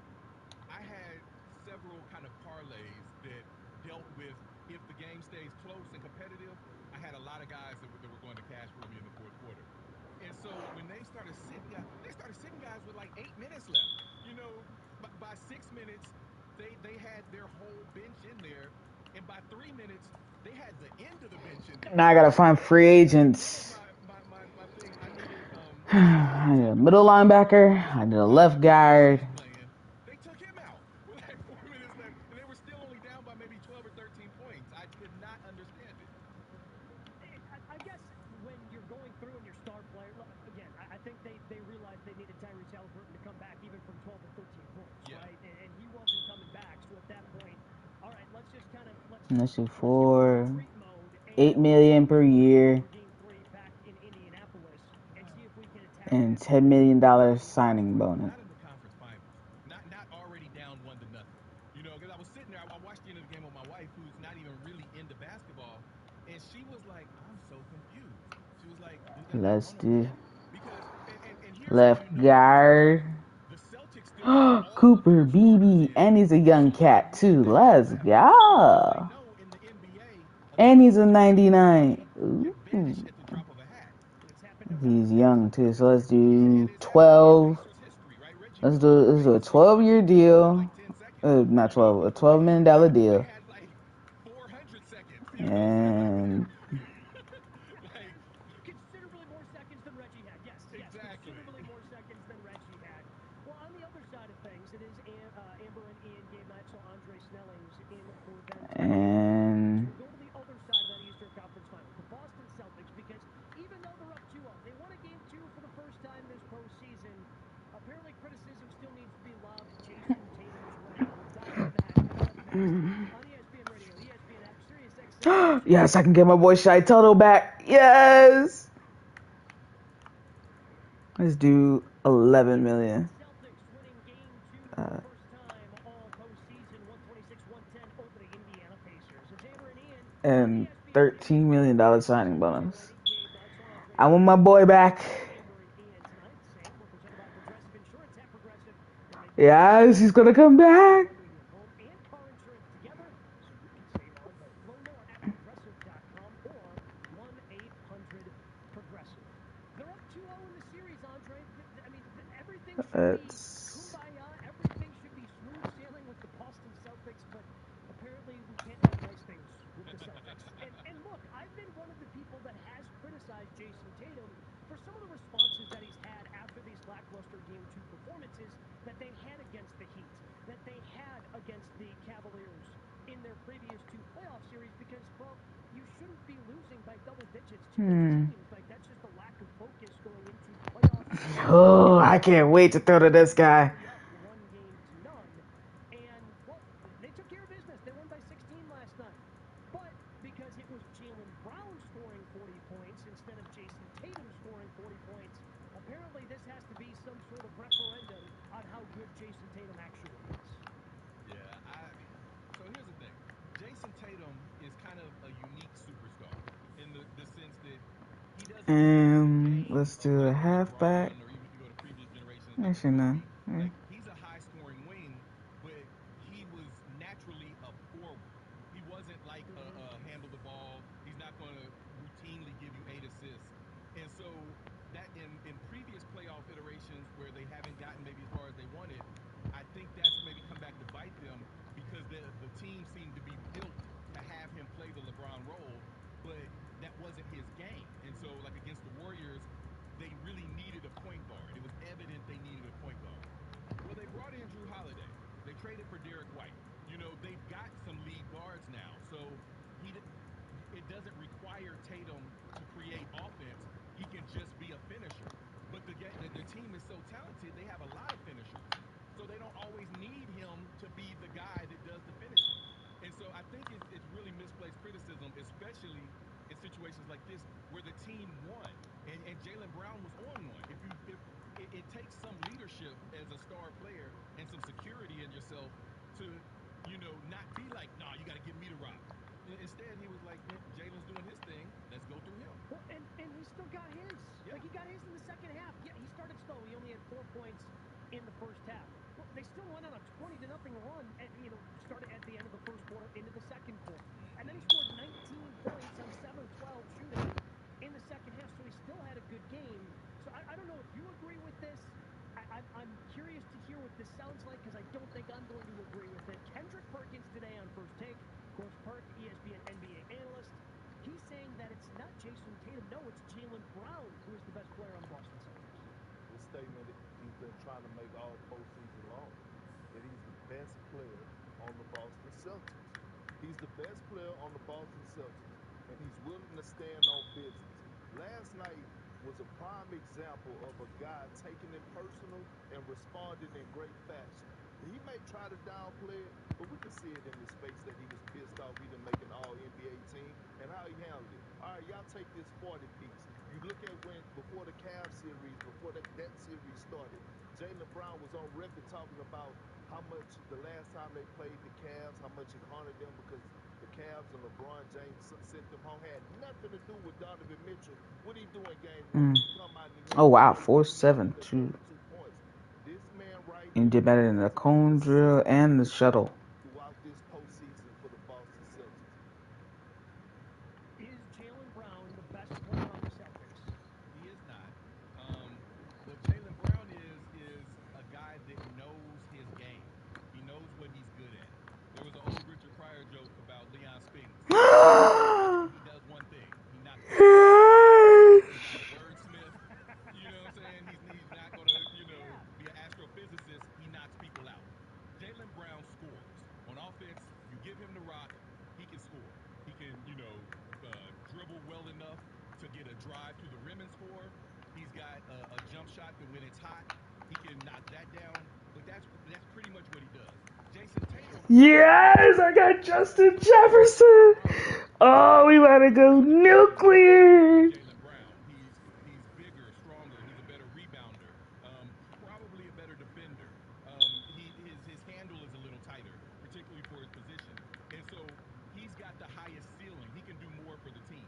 I had several kind of parlays that dealt with if the game stays close and competitive. I had a lot of guys that were going to cash for me in the fourth quarter. And so when they started sitting guys with like 8 minutes left. You know, by 6 minutes, they had their whole bench in there, and by 3 minutes, they had the end of the bench in there. Now I gotta find free agents. My thing. I needed I need a middle linebacker. I need a left guard. They took him out with like 4 minutes left, and they were still only down by maybe 12 or 13 points. I could not understand it. I guess when you're going through and your star player, again, I think they realized they needed Tyrese Halliburton to come back even from 12 or 13 points, right? And he wasn't coming back. So at that point, all right, let's just kind of Let's see, 8 million per year, and $10 million signing bonus. Not in the conference finals. Not already down 1-0. You know, because I was sitting there, I watched the end of the game with my wife, who's not even really into basketball, and she was like, "I'm so confused." She was like, Let's do because left guard. Cooper BB, and he's a young cat too. Let's go. And he's a 99. Ooh. He's young too, so let's do 12. Let's do a 12-year deal. Not 12, a $12 million deal. And considerably more seconds than Reggie had. Yes, exactly. Considerably more seconds than Reggie had. Well, on the other side of things, it is Amber and Ian game night, so Andre Snelling's in for them. And we'll go to the other side of that Eastern Conference Final, the Boston Celtics, because even though they're up 2-0, they won a game 2 for the first time this postseason. Apparently, criticism still needs to be lobbed Jason Tatum's way. We'll dive into that coming up next on ESPN Radio, ESPN app, Sirius XM. yes, I can get my boy Shy Toto back. Yes. Let's do 11 million. Celtics winning game 2 for the first time all postseason, 126-110 over the Indiana Pacers. It's Amber and Ian. And $13 million signing bonus. I want my boy back. Yes, he's gonna come back. Home and car insurance together, so you can save on both. Learn more at progressive.com or 1-800-Progressive. They're up 2-0 in the series, Andre. I mean, everything should be kumbaya. Everything should be smooth sailing with the Boston Celtics, but apparently we can't have nice things with the Celtics. And look, I've been one of the people that has criticized Jason Tatum for some of the responses that he's had after these lackluster Game 2 performances that they had against the Heat, that they had against the Cavaliers in their previous 2 playoff series because, well, you shouldn't be losing by double digits to those teams. Like, that's just a lack of focus going into playoffs. Oh, I can't wait to throw to this guy. 1-0, and, well, they took care of business. They won by 16 last night. But because it was Jaylen Brown scoring 40 points instead of Jason Tatum scoring 40 points, apparently this has to be some sort of referendum on how good Jason Tatum actually is. Yeah, so here's the thing. Jason Tatum is kind of a unique superstar in the sense that he doesn't And let's do a halfback. or even if you go to previous generations. Actually, no. Like, he's a high-scoring wing, but he was naturally a forward. He wasn't like handle the ball. He's not going to routinely give you 8 assists. And so that in previous playoff iterations where they haven't gotten maybe as far as they wanted, I think that's maybe come back to bite them because the team seemed to be built to have him play the LeBron role, but that wasn't his game. And so, like against the Warriors, they really needed a point guard. It was evident they needed a point guard. leadership as a star player and some security in yourself to, not be like, nah, you got to give me the rock. Instead, he was like, Jalen's doing his thing. Let's go through him. Well, and he still got his. Yeah. Like, he got his in the second half. Yeah, he started slow. He only had 4 points in the first half. Well, they still went on a 20-0 run, started at the end of the first quarter into the second quarter. And then he scored 19 points on 7 of 12 shooting in the second half, so he still had a good game. So I don't know if you agree with this. I'm curious to hear what this sounds like because I don't think I'm going to agree with it. Kendrick Perkins today on First Take. Of course, Perk, ESPN NBA analyst. He's saying that it's not Jason Tatum. No, it's Jaylen Brown who is the best player on the Boston Celtics. The statement that he's been trying to make all postseason long, that he's the best player on the Boston Celtics. He's the best player on the Boston Celtics, and he's willing to stand on business. Last night was a prime example of a guy taking it personal and responding in great fashion. He may try to downplay it, but we can see it in his face that he was pissed off he didn't make an All-NBA team and how he handled it. All right, y'all take this 40 piece. You look at when, before the Cavs series, before that series started, Jaylen Brown was on record talking about how much the last time they played the Cavs, how much it haunted them because the Cavs and LeBron James sent them home. Had nothing to do with Donovan Mitchell. What he do in game one? He come out and he Oh wow, had 4-7 too. 2 points. This man right And here did better than the cone drill and the shuttle. throughout this postseason for the Boston Celtics. Is Jaylen Brown the best player on the Celtics? He is not. What Jaylen Brown is a guy that knows his game. He knows what he's good at. There was an old Richard Pryor joke about Leon Spinks. He does one thing. He knocks people out. He's not a wordsmith. You know what I'm saying? He's not going to, be an astrophysicist. He knocks people out. Jaylen Brown scores. On offense, you give him the rock, he can score. He can, dribble well enough to get a drive to the rim and score. He's got a jump shot that when it's hot, he can knock that down. But that's pretty much what he does. Jason Tatum. Yes, I got Justin Jefferson. Oh, we about to go nuclear. Jaylen Brown. He's bigger, stronger. He's a better rebounder. Probably a better defender. His handle is a little tighter, particularly for his position. And so he's got the highest ceiling. He can do more for the team.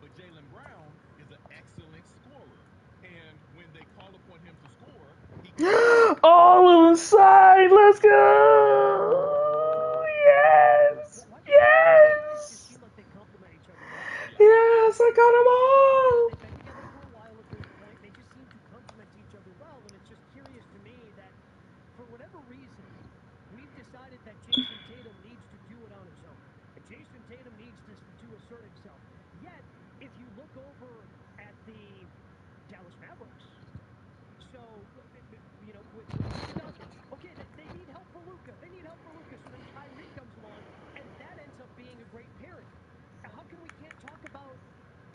But Jaylen Brown is an excellent scorer. And when they call upon him to score, he can all of them side. Let's go. Yes. Yes. Yes, I got them all. They've been together for a while at this point. They just seem to complement each other well, and it's just curious to me that for whatever reason, we've decided that Jason Tatum needs to do it on his own. And Jason Tatum needs to assert himself. Yet, if you look over at the Dallas Mavericks, so, with Luka Doncic, okay, they need help for Luka. They need help for Luka. So then Kyrie comes along, and that ends up being a great pairing. How come we can't talk about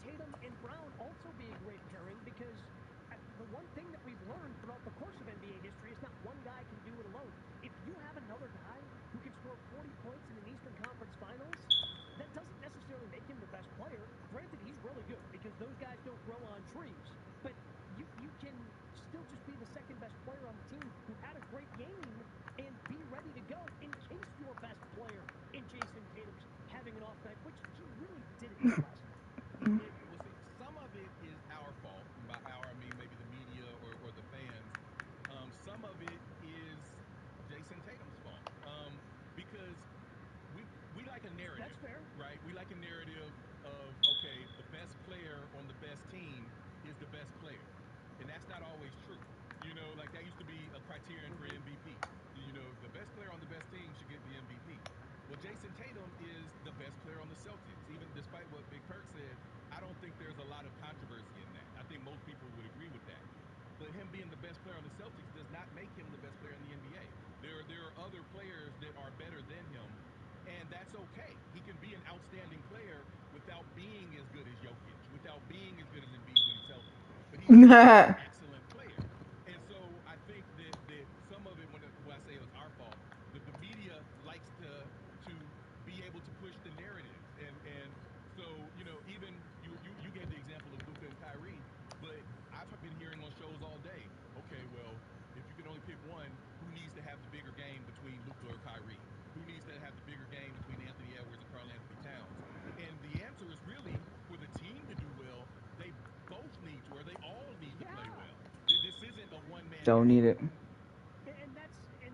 Tatum and Brown also being a great pairing? Because the one thing that we've learned throughout the course of NBA history is not one guy can do it alone. If you have another guy who can score 40 points in an Eastern Conference Finals, that doesn't necessarily make him the best player. Granted, he's really good because those guys don't grow on trees. But you can still just be the second best player on the team who had a great game and be ready to go in case your best player in Jason Tatum's having an off night, which he really didn't last night. Well, see, some of it is our fault. And by our, I mean maybe the media or the fans. Some of it is Jason Tatum's fault. Because we like a narrative. That's fair. Right? We like a narrative of, okay, the best player on the best team is the best player. And that's not always true. Like that used to be a criterion for MVP. The best player on the best team should get the MVP. Well, Jason Tatum is the best player on the Celtics. Even despite what Big Perk said, I don't think there's a lot of controversy in that. I think most people would agree with that. But him being the best player on the Celtics does not make him the best player in the NBA. There are other players that are better than him, and that's okay. He can be an outstanding player without being as good as Jokic, without being as good as Embiid when he's healthy. But he's an excellent player. And so I think that some of it, when I say it was our fault, the media likes to be able to push the narrative. And so, even you gave the example of Luka and Kyrie, but I've been hearing on shows all day, okay, well, if you can only Don't need it. And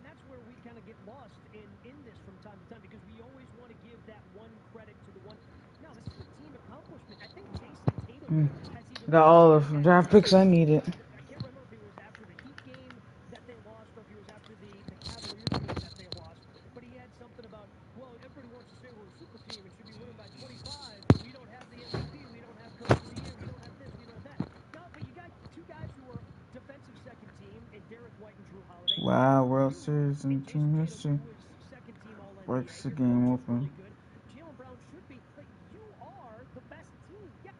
that's where we kind of get lost in this from time to time because we always want to give that one credit to the one. No, this is a team accomplishment. I think Jason Tatum has even Got all the draft picks I needed. I can't remember if it was after the Heat game that they lost or if it was after the Cavaliers game that they lost. But he had something about, well, everybody wants to say we're a super team and should be winning by 25, but we don't have the MVP, we don't have Coach of the Year, we don't have this, we don't have that. No, but you got two guys who are defensive second team in Derek White and Drew Holiday. Wow, World Series and team history. Who is second team All NBA. Breaks the game open. Really good. Jaylen Brown should be, but you are the best team. Yeah.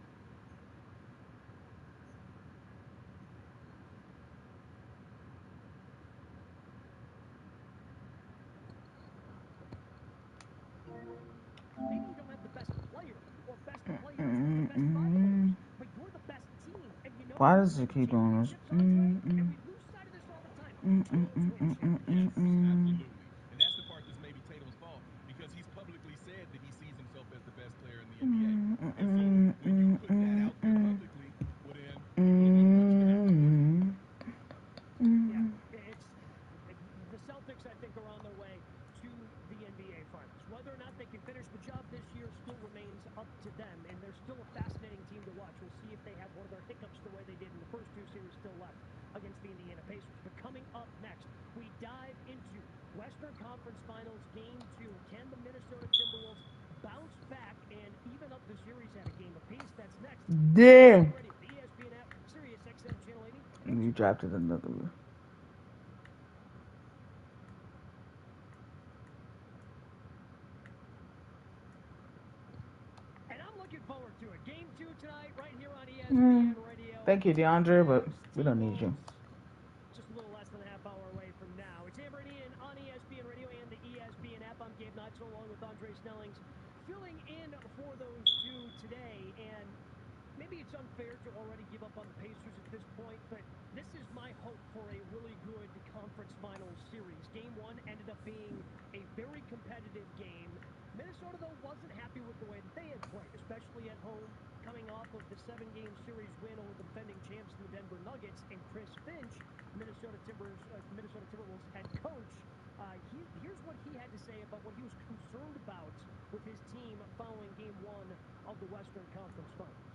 Maybe you don't have the best player or best players or the best five players, but you're the best team, and you know Why does it keep doing this? and we lose sight of this all the time. Teams win championships. Absolutely. And that's the part that's maybe Tatum's fault because he's publicly said that he sees himself as the best player in the NBA. And so when you put that out there publicly, well then you really want to want you to have to play. Yeah, it's the Celtics, I think, are on their way to the NBA Finals. Whether or not they can finish the job this year still remains up to them, and they're still a fascinating team to watch. We'll see if they have one of their hiccups the way they did in the first two series still left against the Indiana Pacers. But coming up next, we dive into Western Conference Finals Game 2. Can the Minnesota Timberwolves bounce back and even up the series at a game apiece? That's next. Damn. The ESPN app, Sirius XM Channel 80. You drafted another one. And I'm looking forward to it. Game 2 tonight, right here on ESPN Radio. Thank you, DeAndre, but we don't need you. Just a little less than a half hour away from now. It's Amber and Ian on ESPN Radio and the ESPN app. I'm Gabe Notso along with Andre Snellings, filling in for those two today. And maybe it's unfair to already give up on the Pacers at this point, but this is my hope for a really good conference finals series. Game 1 ended up being a very competitive game. Minnesota, though, wasn't happy with the way that they had played, especially at home, coming off of the 7-game series win over the defending champs, the Denver Nuggets. And Chris Finch, Minnesota Timberwolves head coach, here's what he had to say about what he was concerned about with his team following Game 1 of the Western Conference Finals.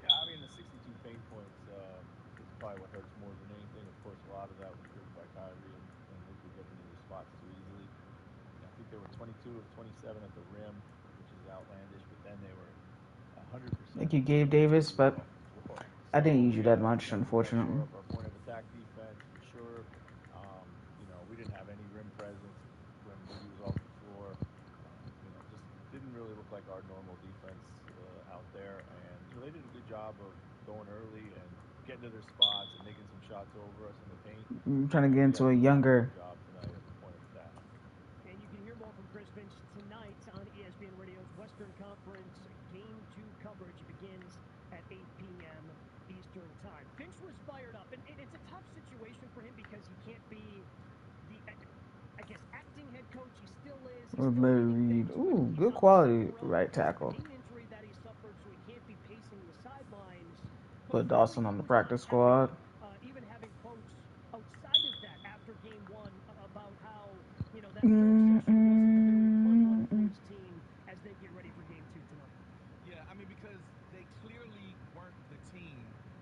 Yeah, I mean, the 62 paint points is probably what hurts more than anything. Of course, a lot of that was driven by Kyrie and Luka getting into spots too easily. I think they were 22 of 27 at the rim, which is outlandish, but then they were 100%. Thank you, Gabe Davis, but I didn't use you that much, unfortunately. Our point of attack defense, for sure. We didn't have any rim presence when Boogie was off the floor. Just didn't really look like our normal defense out there. And, they did a good job of going early and getting to their spots and making some shots over us in the paint. I'm trying to get into a younger. Job tonight at the point of attack. And you can hear more from Chris Finch tonight on ESPN Radio's Western Conference Game 2 coverage. It begins at 8 p.m. Eastern Time. Finch was fired up, and it's a tough situation for him because he can't be the, I guess, acting head coach. He still is. Larry Reed. Ooh, good quality right tackle. Injury that he suffered, so he can't be pacing the sidelines. Put Dawson on the practice squad. Even having quotes outside of that after Game 1 about how, that third session wasn't a very fun one for his team as they get ready for Game 2 tonight. Yeah, I mean, because they clearly weren't the team.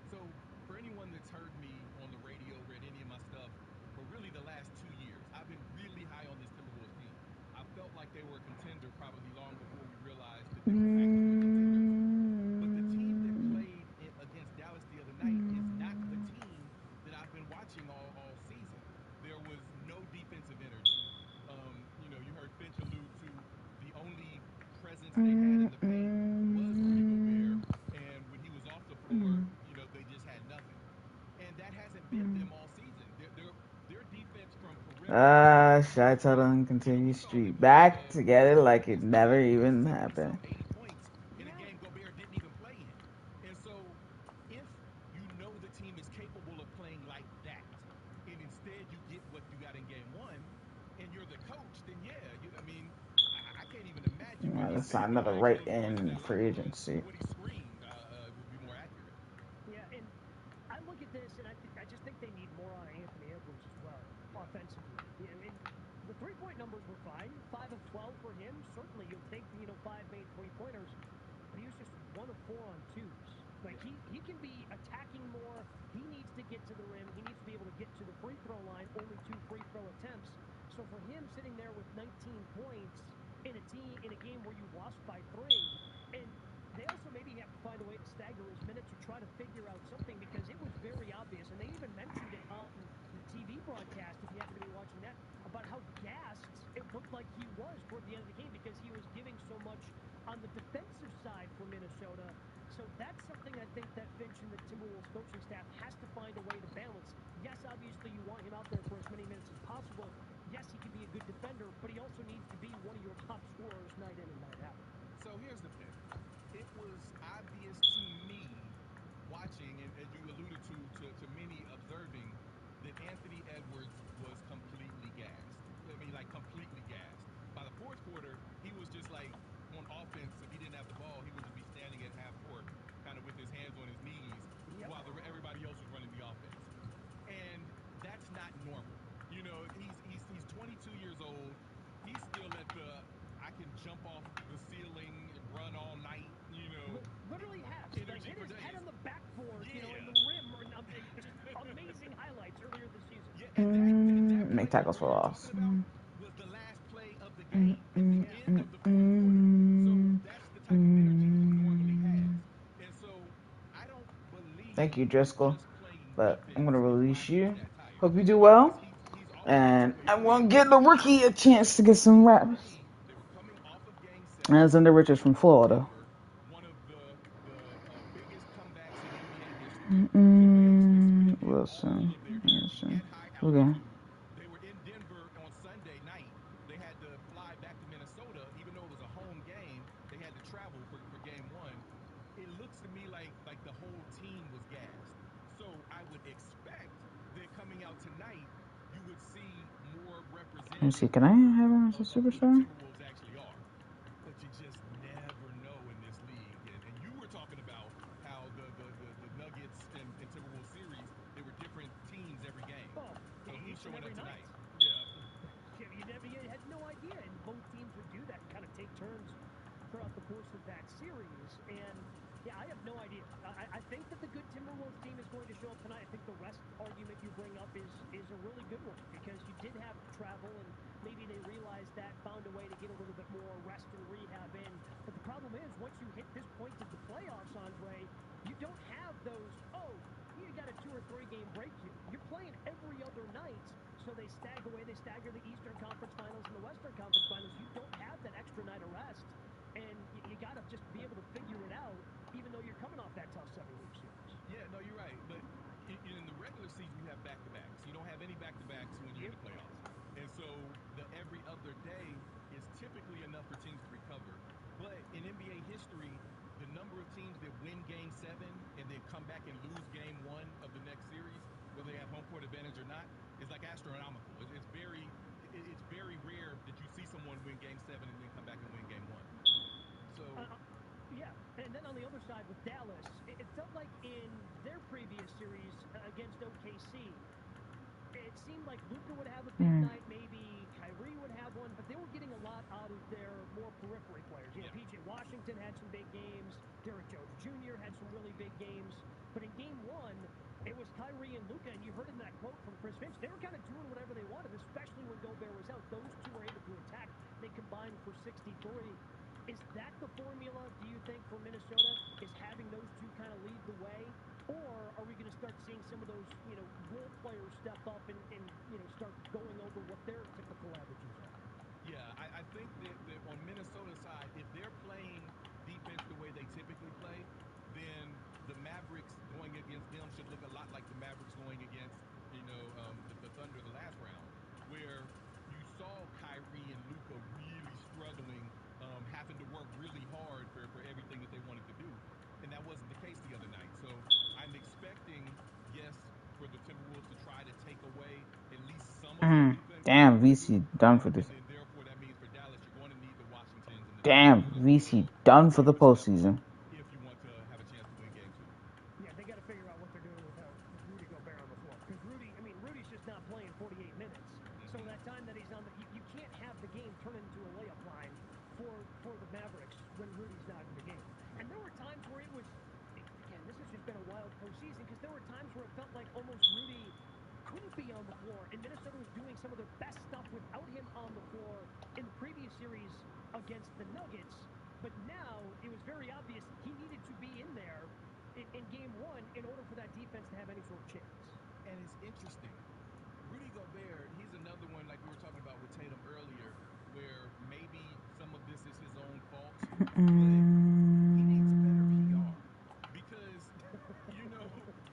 So for anyone that's heard me on the radio, read any of my stuff, for really the last 2 years, I've been really high on this Timberwolves team. I felt like they were a contender probably long before we realized that they were actually contenders. But the team that played against Dallas the other night is not the team that I've been watching all season. There was no defensive energy. You heard Finch allude to the only presence they had in the paint was Rudy Gobert, and when he was off the floor, they just had nothing. And that hasn't been them all season. Their defense from perimeter. Shy Tuttle and Continue Street back together like it never even happened. 80 points in a game Gobert didn't even play in. And so if you know the team is capable of playing like that, and instead you get what you got in Game 1, and you're the coach, then I can't even imagine what he That's said another behind right closed doors in in that free locker room, agency. or what he screamed would be more accurate. Yeah, and I look at this, and I just think they need more out of Anthony Edwards as well, offensively. I mean, the three-point numbers were fine, 5 of 12 for him. Certainly, you'll take 5 made three-pointers, but he was just 1 of 4 on twos. Like he can be attacking more. He needs to get to the rim. He needs to be able to get to the free throw line. Only 2 free throw attempts. So for him sitting there with 19 points in a game where you lost by 3, and they also maybe have to find a way to stagger his minutes or try to figure out something, because it was very obvious, and they even mentioned it on the TV broadcast, if you happen to be watching that, about how gassed it looked like he was toward the end of the game because he was giving so much on the defensive side for Minnesota. So that's something I think that Finch and the Timberwolves coaching staff has to find a way to balance. Yes, obviously you want him out there for as many minutes as possible. Yes, he can be a good defender, but he also needs to be one of your top scorers night in and night out. So here's the thing. It was obvious to me watching, and as you alluded to many observing, that Anthony Edwards was completely gassed. I mean, like completely gassed. By the fourth quarter, he was just like on offense. If he didn't have the ball, he would just be standing at half court, kind of with his hands on his knees, while everybody else was running the offense. And that's not normal. You know, he's 22 years old. He's still at the I can jump off the ceiling and run all night. You know, literally has like hit his head on the backboard, in the rim, or just amazing highlights earlier this season. Make tackles for loss. Was the last play of the game at the end of the fourth quarter. So that's the type of energy he normally has. And so I don't believe. Thank you, Driscoll. But I'm gonna release you. Hope you do well. And I'm gonna give the rookie a chance to get some reps. That's under Richards from Florida. One of the biggest comebacks in NBA history. Wilson. Okay. They were in Denver on Sunday night. They had to fly back to Minnesota, even though it was a home game. They had to travel for game 1. It looks to me like the whole team was gassed. So I would expect that coming out tonight, you would see more representatives. Let me see. Can I have him as a superstar? Timberwolves actually are. But you just never know in this league. And you were talking about how the Nuggets and Timberwolves series, they were different teams every game. Oh, so who's showing up tonight? You had no idea, and both teams would do that and kind of take turns throughout the course of that series. And yeah, I have no idea. I think that the good Timberwolves team is going to show up tonight. I think the rest argument you bring up is a really good one, because you did have travel, and maybe they realized that, found a way to get a little bit more rest and rehab in. But the problem is, once you hit this point of the playoffs, Andre, you don't have those, you got a 2 or 3 game break here. You're playing every other night, so they stagger the Eastern Conference Finals and the Western Conference Finals. You don't have that extra night of rest, and you got to just be able to figure it out, even though you're coming off that tough 7-week series. Yeah, no, you're right. But in the regular season, you have back-to-backs. You don't have any back-to-backs when you're in the playoffs. And so the every other day is typically enough for teams to recover. But in NBA history, the number of teams that win Game 7 and then come back and lose Game 1 of the next series, whether they have home court advantage or not, is like astronomical. It's very rare that you see someone win Game 7 and then come back and win Game 1. So yeah, and then on the other side with Dallas, it felt like in their previous series against OKC, it seemed like Luka would have a big night, maybe Kyrie would have one, but they were getting a lot out of their more periphery players. PJ Washington had some big games. Derrick Jones Jr. had some really big games. But in Game 1, it was Kyrie and Luka, and you heard in that quote from Chris Finch, they were kind of doing whatever they wanted, especially when Gobert was out. Those two were able to attack. They combined for 63. Is that the formula, do you think, for Minnesota, is having those two kind of lead the way? Or are we going to start seeing some of those, role players step up and start going over what their typical averages are? Yeah, I think that on Minnesota's side, if they're playing defense the way they typically play, then the Mavericks going against them should look a lot like the Mavericks going against, the Thunder the last round, where you saw Kyrie and Luka really struggling, having to work really hard for everything that they wanted to do. And that wasn't the case the other night. So I'm expecting, yes, for the Timberwolves to try to take away at least some of the defense. Damn, VC done for this. And therefore, that means for Dallas, you're going to need the Washingtons and the Damn, VC done for the postseason. if you want to have a chance to win Game 2. Yeah, they got to figure out what they're doing without Rudy not playing 48 minutes. So that time that he's on, you can't have the game turn into a layup line for the Mavericks when Rudy's not in the game. And there were times where it was, again, this has just been a wild postseason because there were times where it felt like almost Rudy couldn't be on the floor, and Minnesota was doing some of their best stuff without him on the floor in the previous series against the Nuggets. But now it was very obvious he needed to be in there in game one in order for that defense to have any sort of chance. And it's interesting. Rudy Gobert, he's another one like we were talking about with Tatum earlier, where maybe some of this is his own fault, but he needs better PR. Because, you know,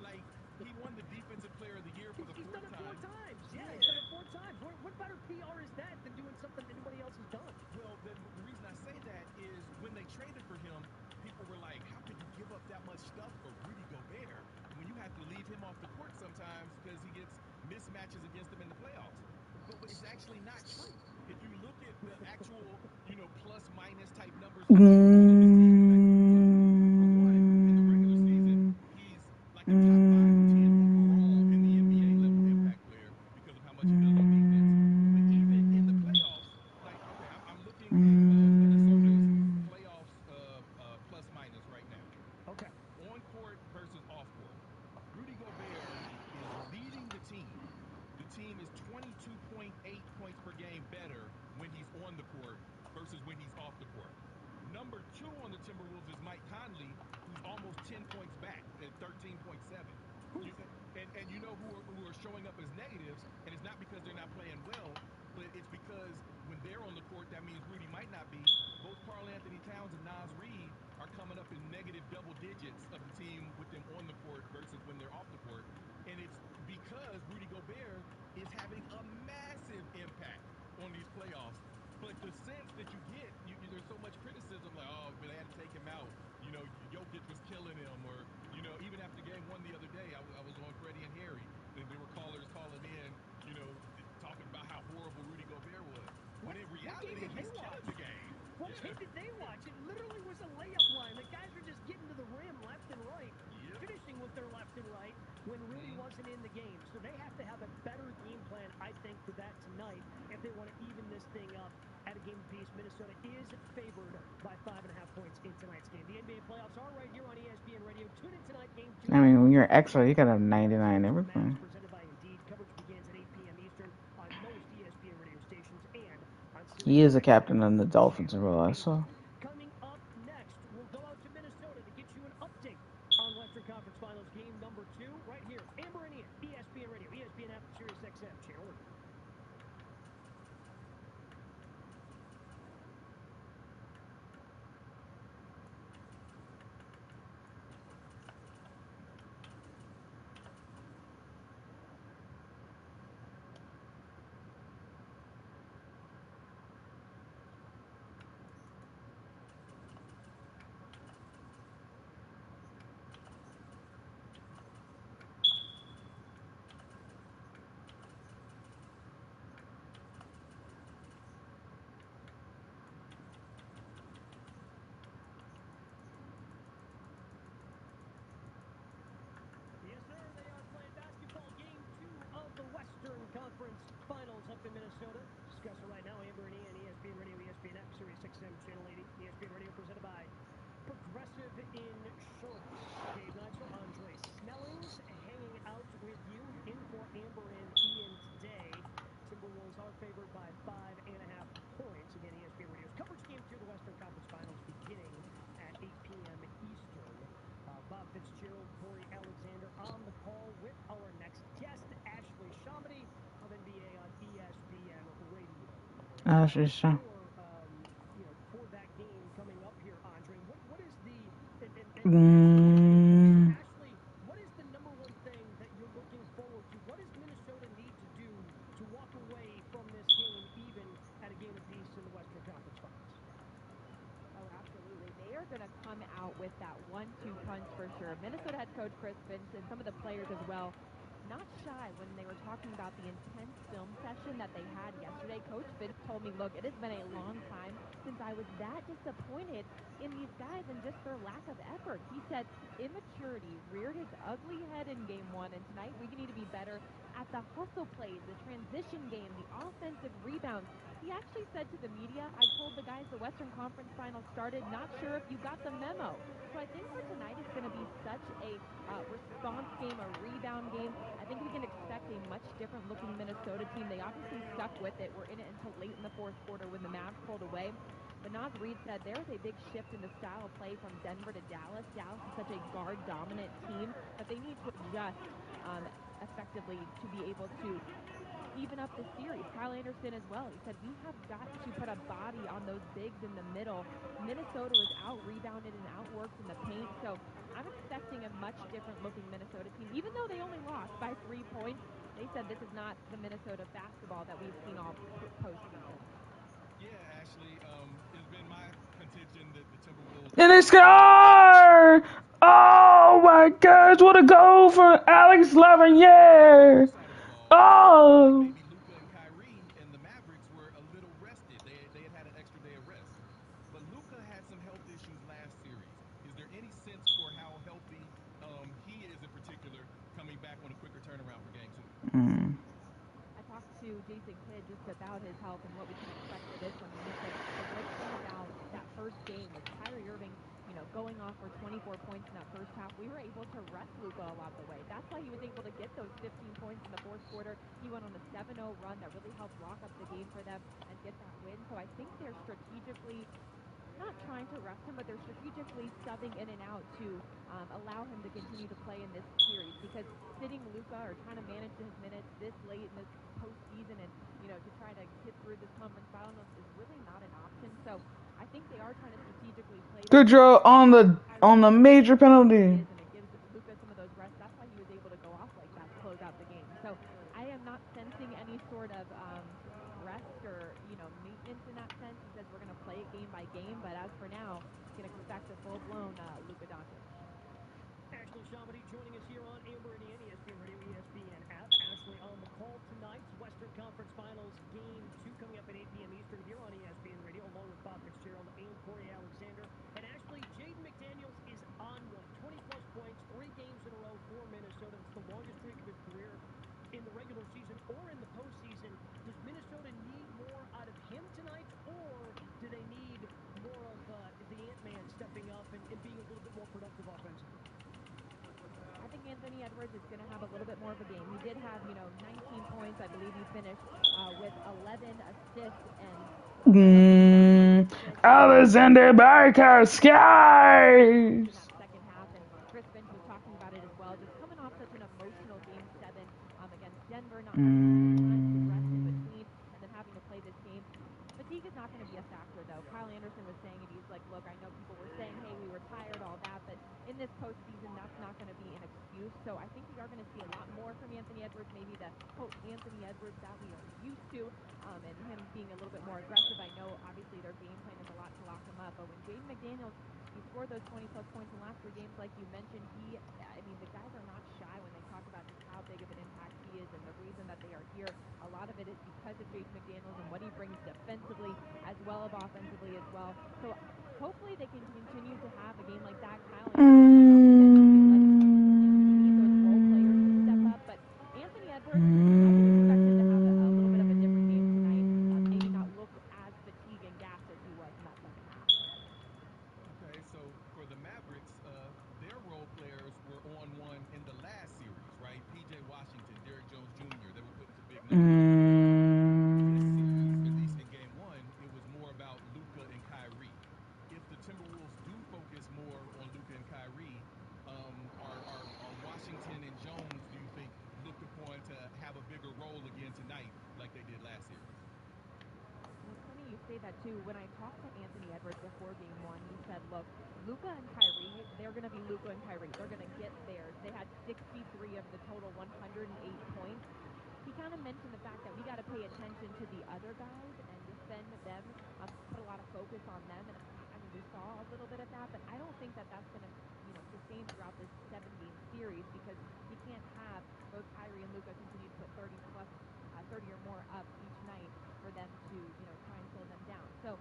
like, he won the Defensive Player of the Year for the fourth time. He's done it 4 times. Yeah, he's done it 4 times. What better PR is that than doing something anybody else has done? Well, the reason I say that is when they traded for him, people were like, how could you give up that much stuff for Rudy Gobert when you have to leave him off the court sometimes because he gets mismatches against them in the playoffs? But it's actually not true. If you look at the actual, you know, plus minus type numbers for one, in the regular season, he's like a top 5 or 10 overall in the NBA level impact player because of how much he does on defense. But even in the playoffs, like, okay, I'm looking at Minnesota's playoffs plus minus right now. Okay. On court versus off court. Rudy Gobert is leading the team. The team is 22.8 points per game better when he's on the court versus when he's off the court. Number 2 on the Timberwolves is Mike Conley, who's almost 10 points back at 13.7. And you know who are showing up as negatives, and it's not because they're not playing well, but it's because when they're on the court, that means Rudy might not be. Both Karl Anthony Towns and Naz Reid are coming up in negative double digits of the team with them on the court versus when they're off the court. And it's because Rudy Gobert is having a massive impact on these playoffs. But the sense that you get, there's so much criticism, like, oh, but they had to take him out. You know, Jokic was killing him. Or, you know, even after game 1 the other day, I was on Freddie and Harry. And there were callers calling in, you know, talking about how horrible Rudy Gobert was. When in reality, he's killing the game. What game did they watch? It literally was a layup line. The guys were just getting to the rim left and right, finishing with their left and right when Rudy wasn't in the game. So they have to have a better game plan, I think, for that tonight if they want to even this thing up at a game apiece. Minnesota is favored by 5.5 points in tonight's game. The NBA playoffs are right here on ESPN Radio. Tune in tonight, game 2. I mean, when you're extra, you gotta have 99 everything. Presented by Indeed. Coverage begins at 8 p.m. Eastern on most ESPN radio stations and on He is a captain on the Dolphins as well, I saw. Coming up next, we'll go out to Minnesota to get you an update on Western Conference Finals game number 2 right here. Amber and Ian, ESPN Radio, ESPN app, Sirius XM, Channel 8. Western Conference Finals up in Minnesota. Discussing right now, Amber and Ian, ESPN Radio, ESPN app, Sirius XM, Channel 80. ESPN Radio presented by Progressive Insurance. Dave Neitzel, Andre Snellings hanging out with you in for Amber and Ian today. Timberwolves are favored by 5.5 points. Again, ESPN Radio's coverage game 2 of the Western Conference Finals beginning at 8 p.m. Eastern. Bob Fitzgerald, Corey Alexander on the call with our next guest, Ashley Shamedy of NBA on ESPN Radio. Ashley Shamedy. For that game coming up here, Andre, what is the Ashley, what is the number one thing that you're looking forward to? What does Minnesota need to do to walk away from this game even at a game apiece in the Western Conference Finals? Oh, absolutely. They are going to come out with that 1-2 punch for sure. Minnesota head coach Chris Finch and some of the players as well not shy when they were talking about the intense film session that they had yesterday. Coach Finch told me, look, it has been a long time since I was that disappointed in these guys and just their lack of effort. He said immaturity reared its ugly head in game one, and tonight we need to be better at the hustle plays, the transition game, the offensive rebounds. He actually said to the media, I told the guys the Western Conference Finals started, not sure if you got the memo. So I think for tonight it's going to be such a response game, a rebound game. I think we can expect a much different looking Minnesota team. They obviously stuck with it. We're in it until late in the fourth quarter when the Mavs pulled away. But Naz Reid said there was a big shift in the style of play from Denver to Dallas. Dallas is such a guard-dominant team that they need to adjust effectively to be able to even up the series. Kyle Anderson as well. He said, we have got to put a body on those bigs in the middle. Minnesota was out-rebounded and outworked in the paint, so I'm expecting a much different looking Minnesota team. Even though they only lost by 3 points, they said this is not the Minnesota basketball that we've seen all postseason. Yeah, Ashley, it's been my contention that the Timberwolves... And they score! Oh my gosh, what a goal for Alex Lafreniere! Oh! Maybe Luka and Kyrie and the Mavericks were a little rested. They had an extra day of rest. But Luka had some health issues last series. Is there any sense for how healthy he is in particular coming back on a quicker turnaround for game two? I talked to Jason Kidd just about his health and what we can expect for this one. And he said the great thing about that first game was Kyrie Irving, going off for 24 points in that first half. We were able to rest Luka a lot of the way. That's why he was able to get those 15 points in the fourth quarter. He went on a 7-0 run that really helped lock up the game for them and get that win. So I think they're strategically not trying to rest him, but they're strategically subbing in and out to allow him to continue to play in this series, because sitting Luka or trying to manage his minutes this late in this postseason and, to try to get through this conference finals is really not an option. So I think they are trying to strategically play. Good draw on the major penalty. And it gives Luka some of those rests. That's why he was able to go off like that to close out the game. So I am not sensing any sort of rest or maintenance in that sense. He says we're going to play it game by game, but as for now, you can expect a full-blown Luka Doncic. Ashley Shamadi joining us here on Amber and Ian, ESPN Radio, ESPN app. Ashley on the call tonight. Western Conference Finals Game 2 coming up at 8 p.m. Eastern here on ESPN Radio, along with Bob Fitzgerald and Corey Alexander. And Ashley, Jaden McDaniels is on one. 20-plus points, 3 games in a row for Minnesota. It's the longest streak of his career in the regular season or in the postseason. Does Minnesota need more out of him tonight, or do they need more of the Ant-Man stepping up and being a little bit more productive offensively? I think Anthony Edwards is going to have a little bit more of a game. He did have, 19 points. I believe he finished with 11 assists and Alexander Barker skies! in that second half, and Chris Finch was talking about it as well, just coming off such an emotional game 7 against Denver, not having time to rest in between, and then having to play this game. Fatigue is not going to be a factor, though. Kyle Anderson was saying it. He's like, look, I know people were saying, hey, we were tired, all that, but in this postseason, that's not going to be an excuse. So I think we are going to see a lot more from Anthony Edwards, maybe the, quote, Anthony Edwards that we are used to, and him being a little bit more aggressive. I know, obviously, their game plan is a lot to lock him up, but when Jaden McDaniels, he scored those 20-plus points in the last 3 games, like you mentioned, the guys are not shy when they talk about just how big of an impact he is, and the reason that they are here, a lot of it is because of Jaden McDaniels and what he brings defensively as well as offensively as well. So hopefully they can continue to have a game like that. Kyle need those role players to step up, but Anthony Edwards, I would expect him to have a little bit of a different game tonight, maybe not look as fatigued and gassed as he was in that second half. Okay, so for the Mavericks, their role players were on one in the last series, right? P.J. Washington, Derrick Jones Jr., they were putting some big numbers. This series, at least in game 1, it was more about Luka and Kyrie. If the Timberwolves do focus more on Luka and Kyrie, are Washington and Jones, do you think, looked upon to have a bigger role again tonight like they did last series? It's funny you say that, too. When I talked to Anthony Edwards before Game 1, he said, look, Luka and Kyrie, they're going to be Luka and Kyrie. They're going to get theirs. They had 63 of the total 108 points. He kind of mentioned the fact that we got to pay attention to the other guys and defend them, put a lot of focus on them. And, we saw a little bit of that, but I don't think that that's going to, sustain throughout this 7-game series, because you can't have both Kyrie and to continue to put 30 or more up each night for them to, try and slow them down. So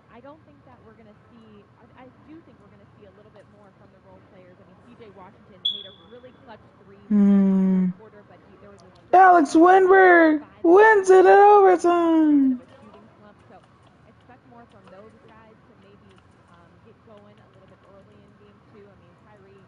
I don't think that we're going to see – I do think we're going to see a little bit more from the role players. I mean, C.J. Washington made a really clutch three in the fourth quarter, but there was a – Alex Winberg wins it in overtime. A shooting slump. So expect more from those guys to maybe get going a little bit early in game two. I mean,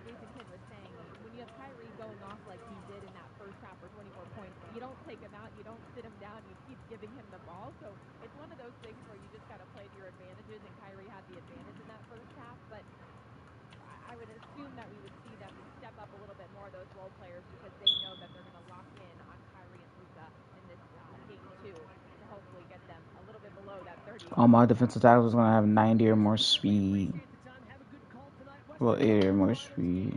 Jason Kidd was saying, when you have Kyrie going off like he did in that first half for 24 points, you don't take him out, you don't sit him down, you keep giving him the ball. So it's one of those things where you just got to play to your advantages, and Kyrie had the advantage in that first half. But I would assume that we would see them step up a little bit more, those role players, because they know that they're going to lock in on Kyrie and Luka in this game two to hopefully get them a little bit below that 30. All my defensive tackles are going to have 90 or more speed. Well, 80 or more speed.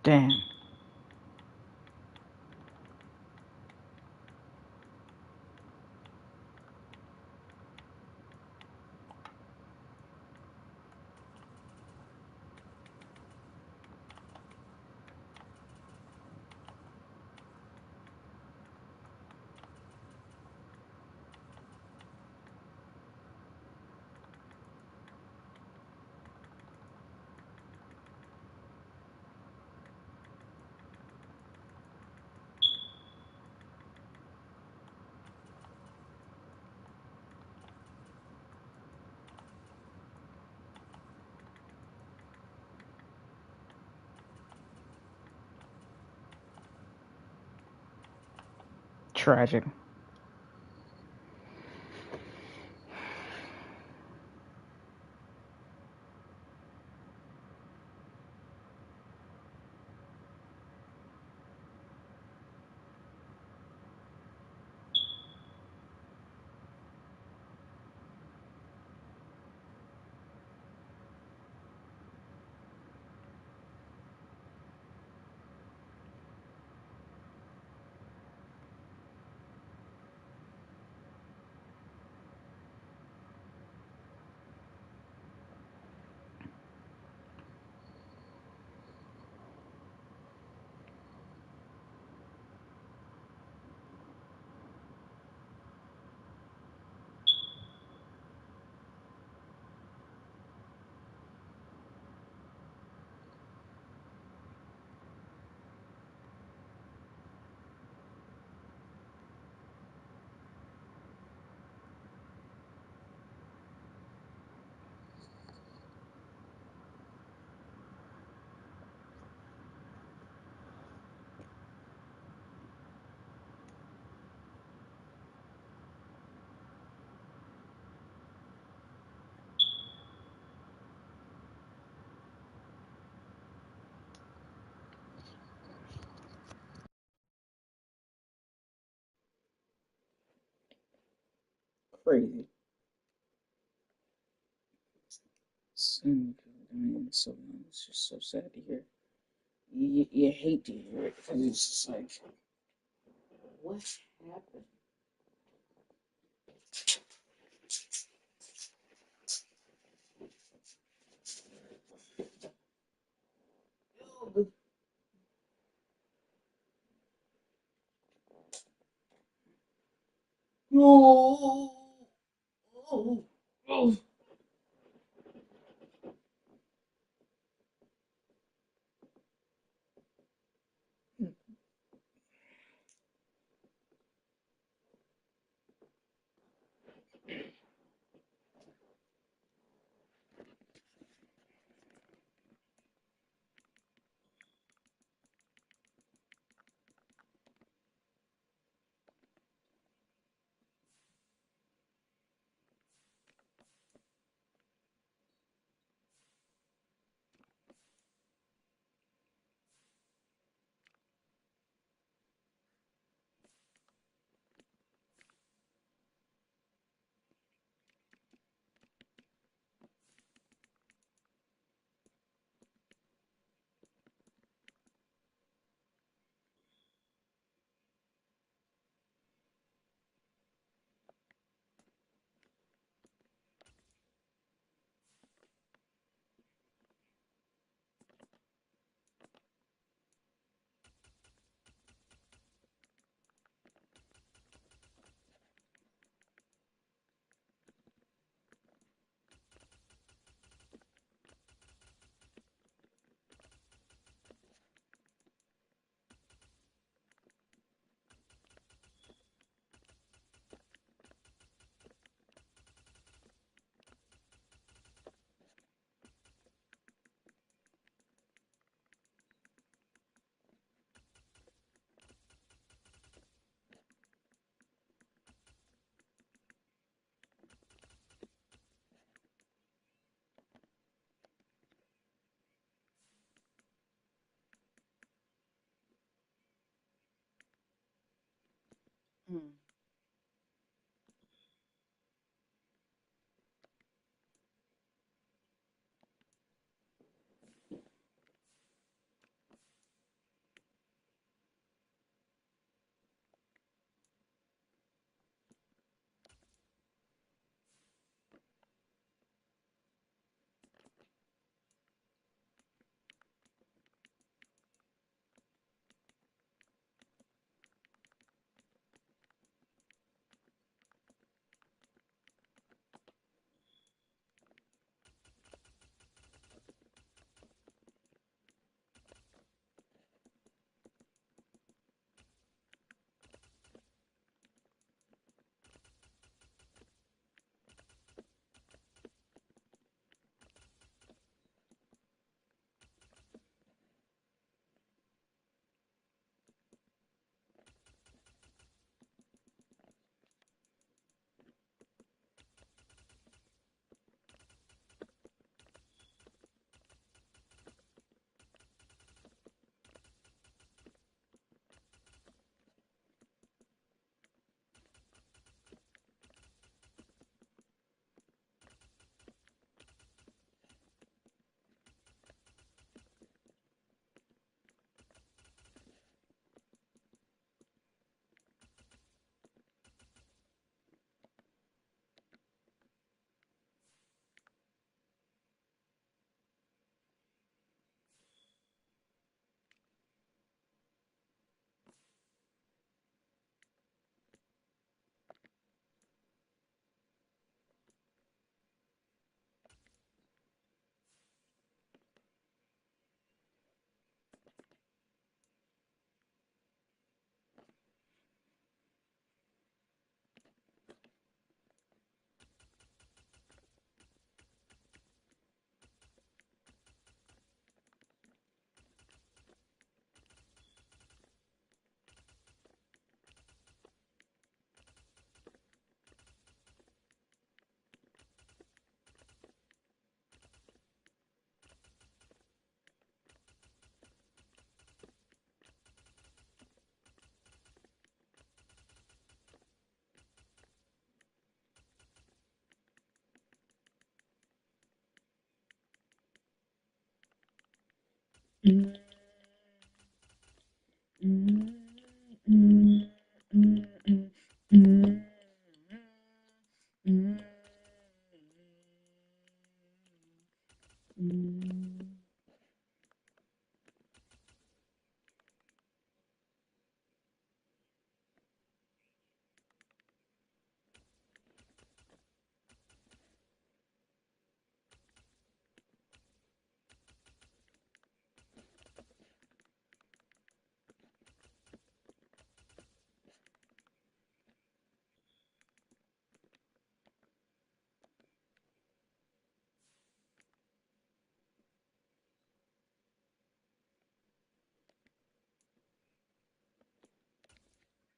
Damn. tragic. Crazy. I mean, it's just so sad to hear. You hate to hear it because it's just like, what happened? No. Oh. Oh.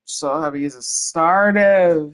So heavy is a starter.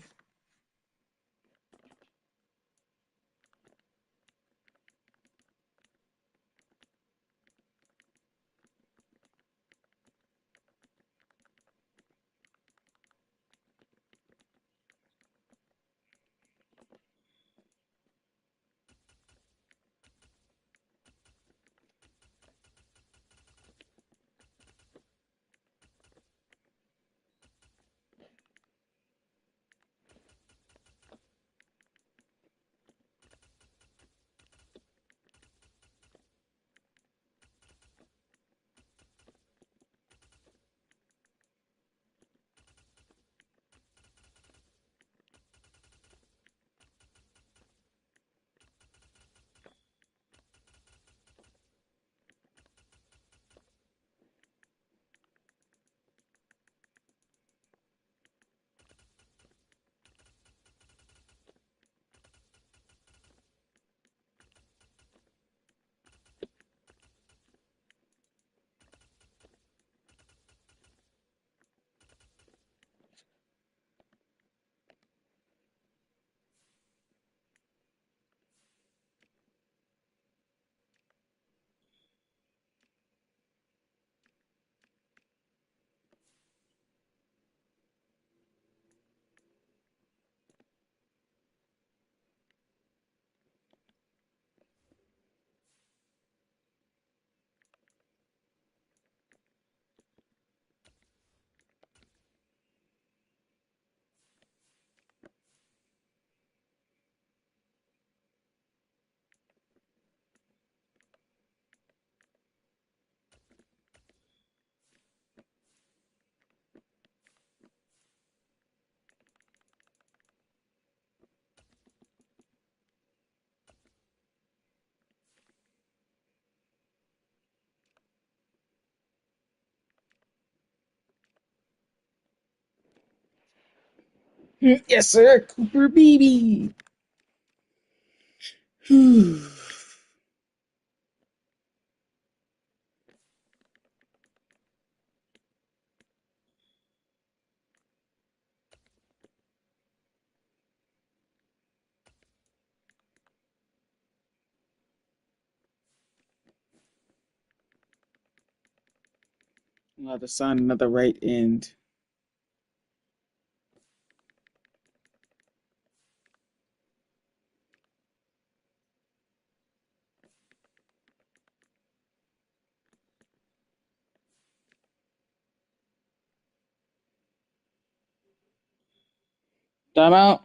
Yes, sir, Cooper baby. Another sign, another right end. Timeout.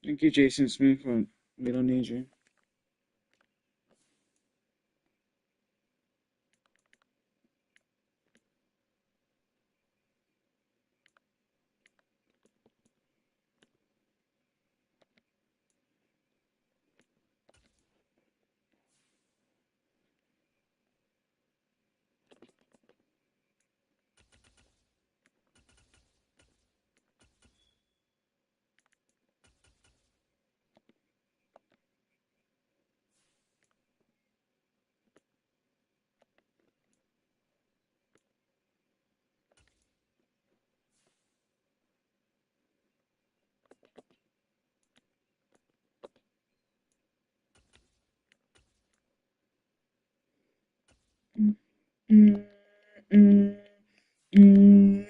Thank you, Jason Smith, for We Don't Need You. Mm, mm, mm.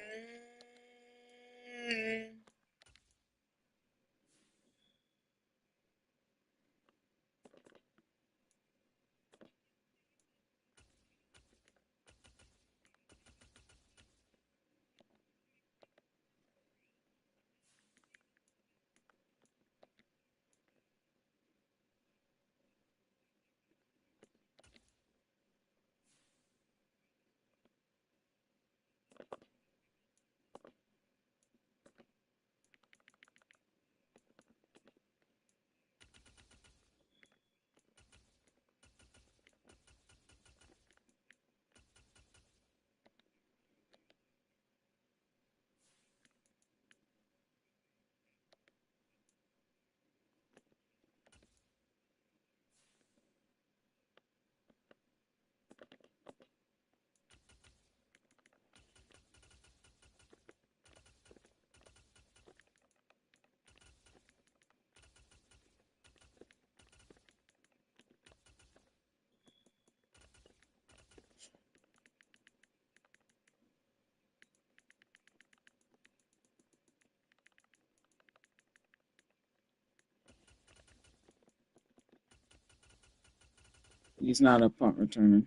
He's not a punt returner.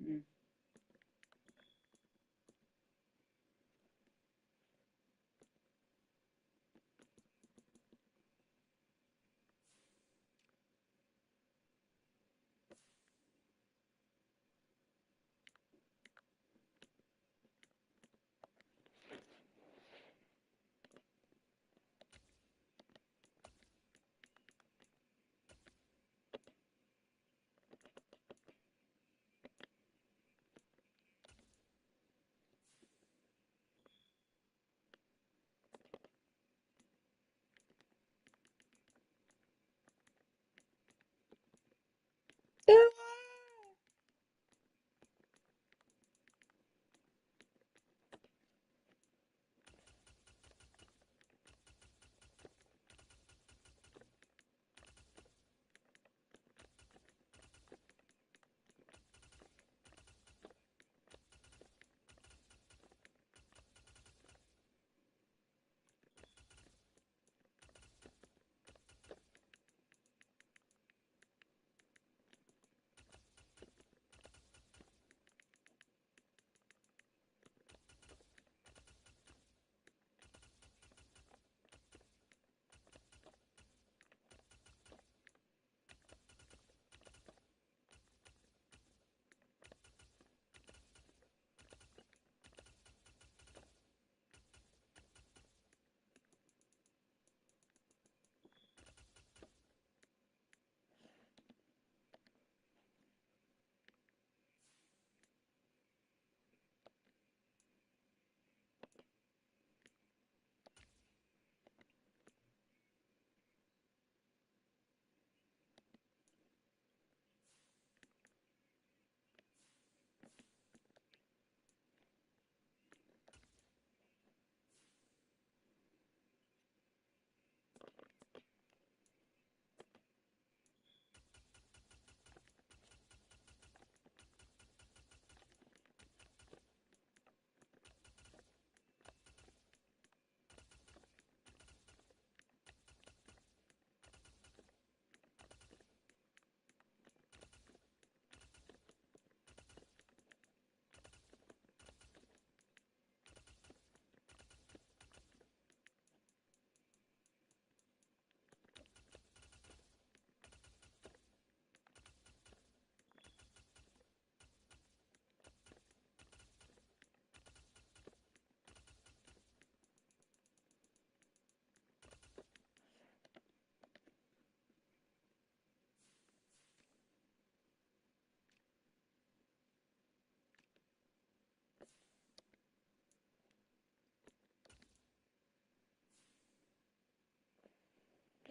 Mm.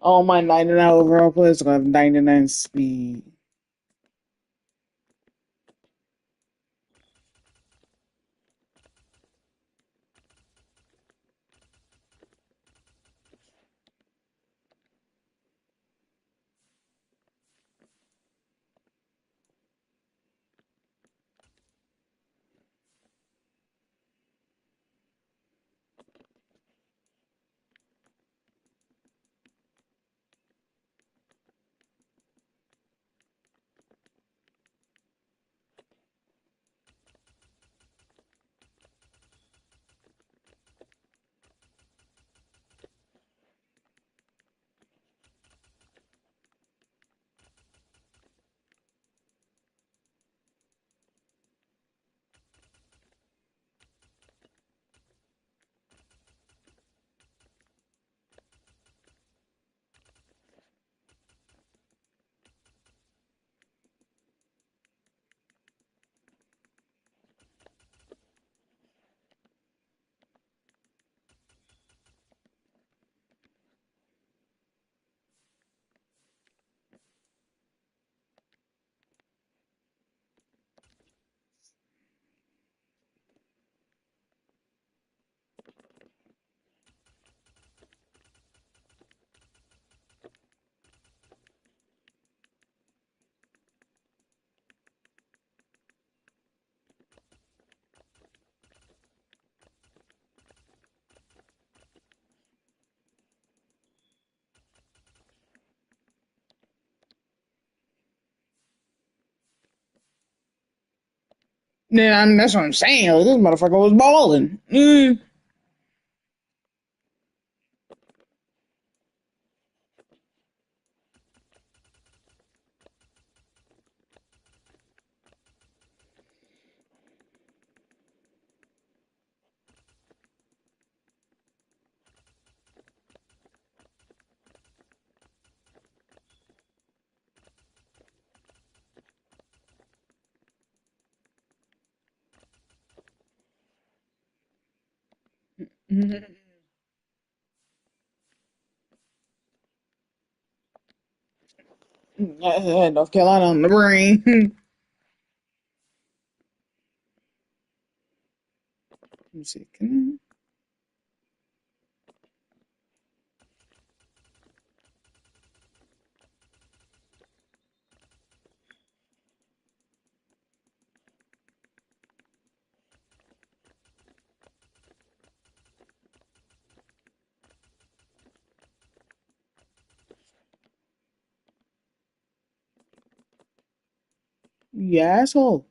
Oh, my 99 overall players are gonna have 99 speed. Yeah, that's what I'm saying. Like, this motherfucker was balling. North Carolina on the brain. Let me see. You asshole.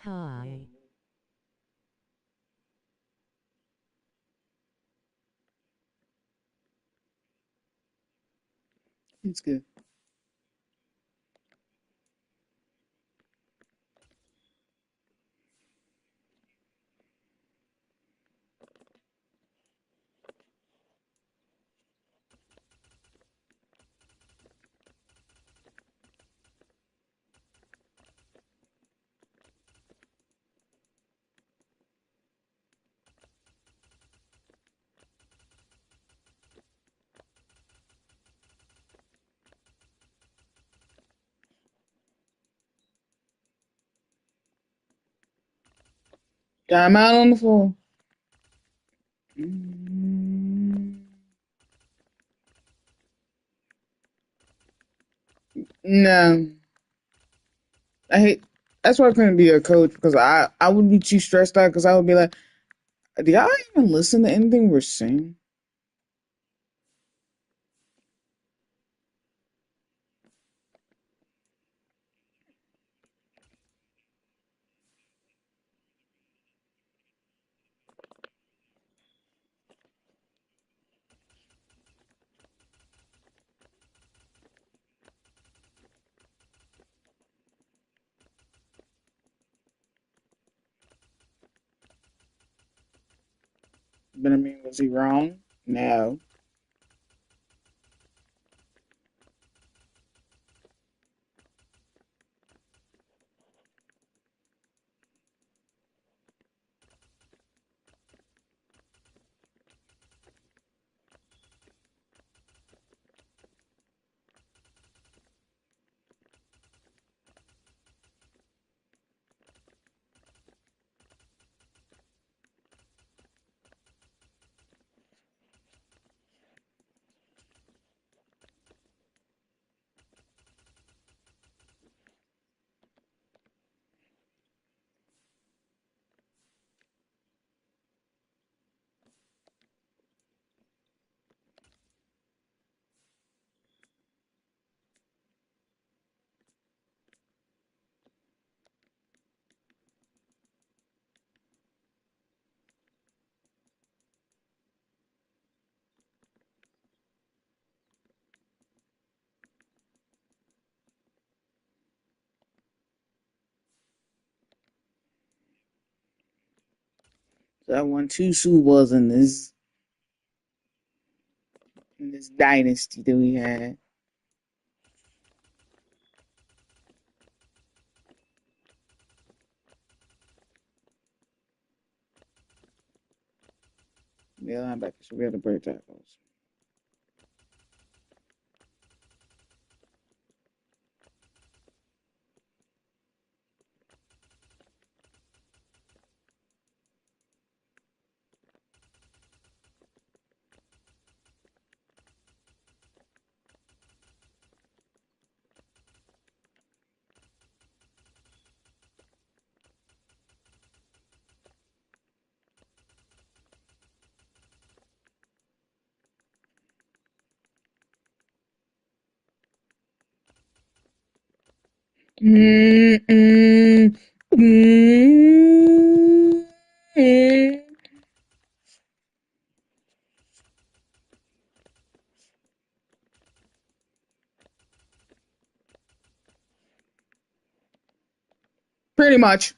Hi. It's good. Got him out on the floor. No. I hate. That's why I couldn't be a coach because I would be too stressed out because I would be like, do y'all even listen to anything we're saying? But I mean, was he wrong? No. So I won 2 Super Bowls in this dynasty that we had. Yeah, linebackers should be able to break tackles. Pretty much.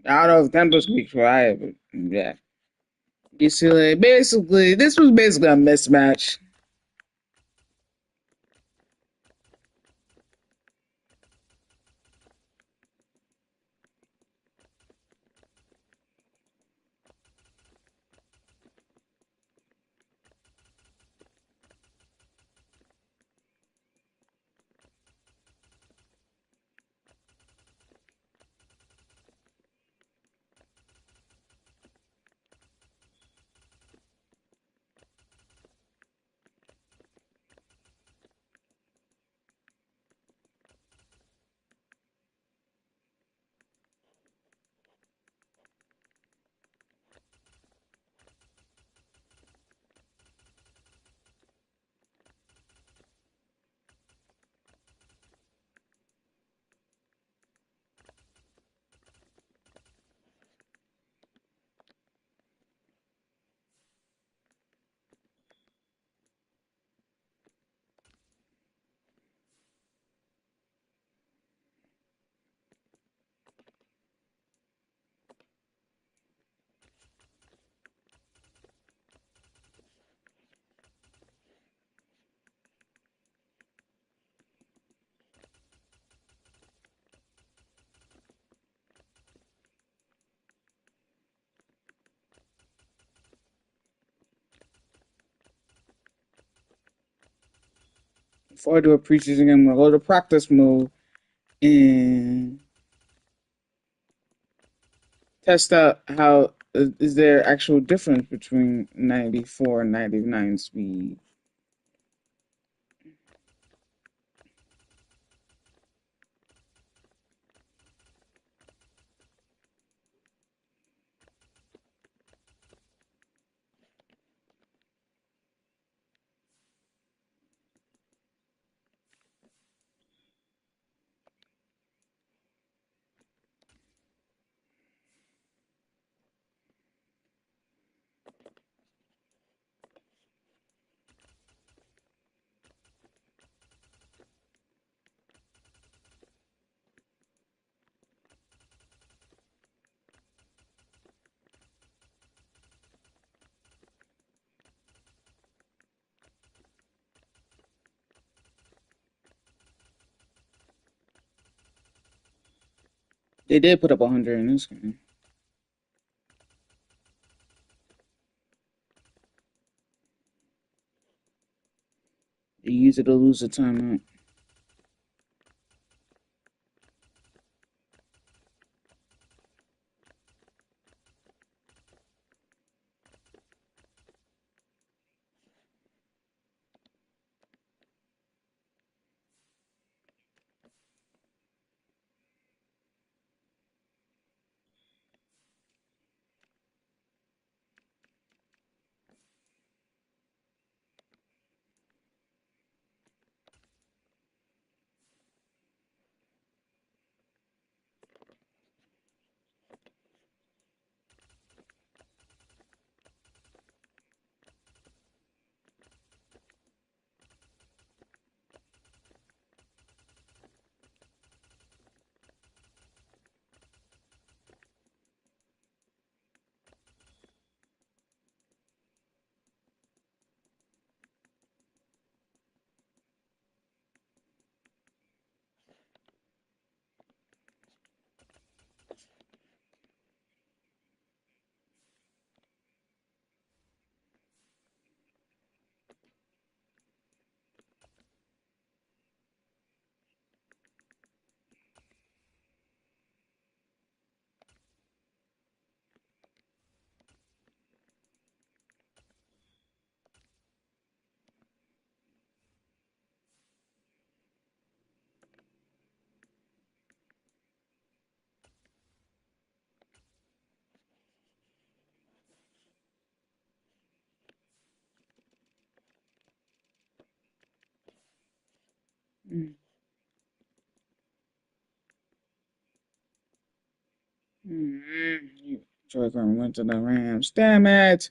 I don't know if Denver's gonna be quiet, but yeah. You see, like, basically, this was basically a mismatch. Before I do a preseason game, I'm gonna go to practice mode and test out how is there actual difference between 94 and 99 speed. They did put up 100 in this game. They use it to lose a timeout. Troy Graham went to the Rams. Damn it!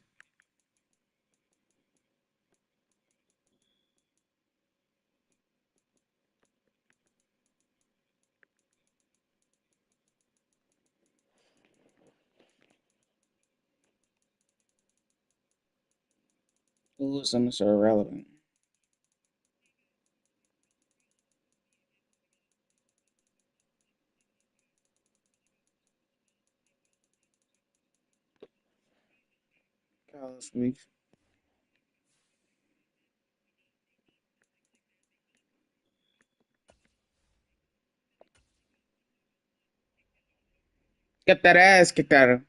lose them, so irrelevant. Last week. Get that ass kicked out of.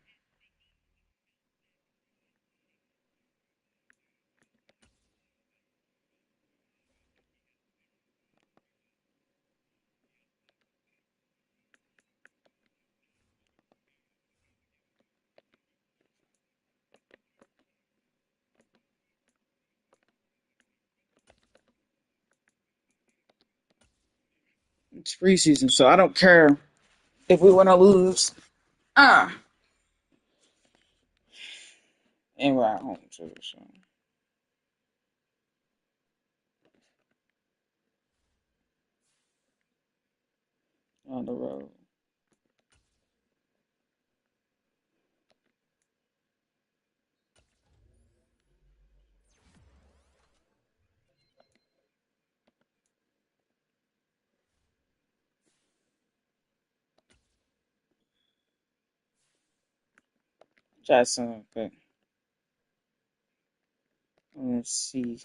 It's preseason, so I don't care if we want to lose. And we're at home too, so on the road. Jackson, okay. Let's see.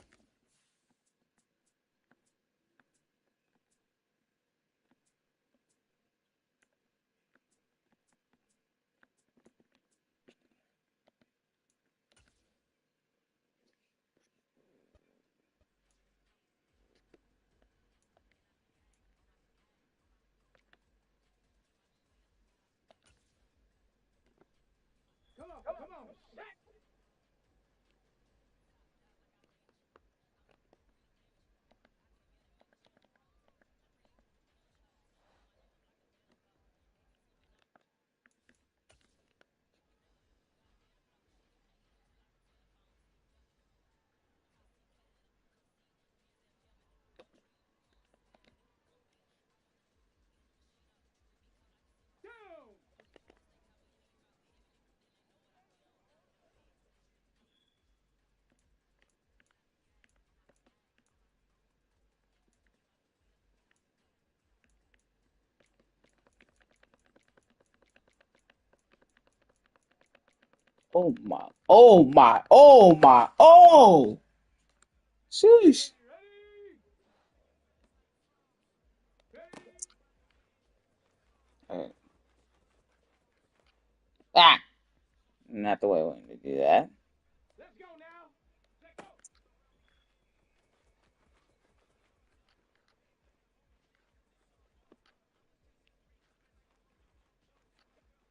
Come on, set! Oh my! Oh my! Oh my! Oh! Sheesh! Alright. Ah! Not the way I wanted to do that. Let's go now. Let's go.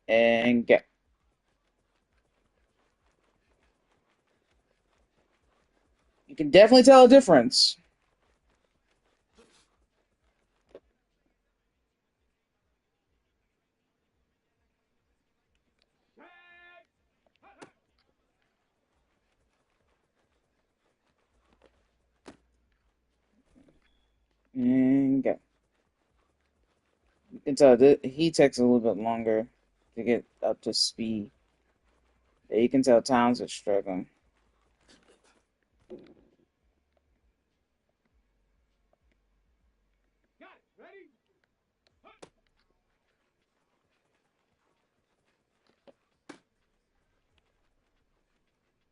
And go. You can definitely tell a difference. And go. You can tell that he takes a little bit longer to get up to speed. Yeah, you can tell Towns is struggling. Got it. Ready?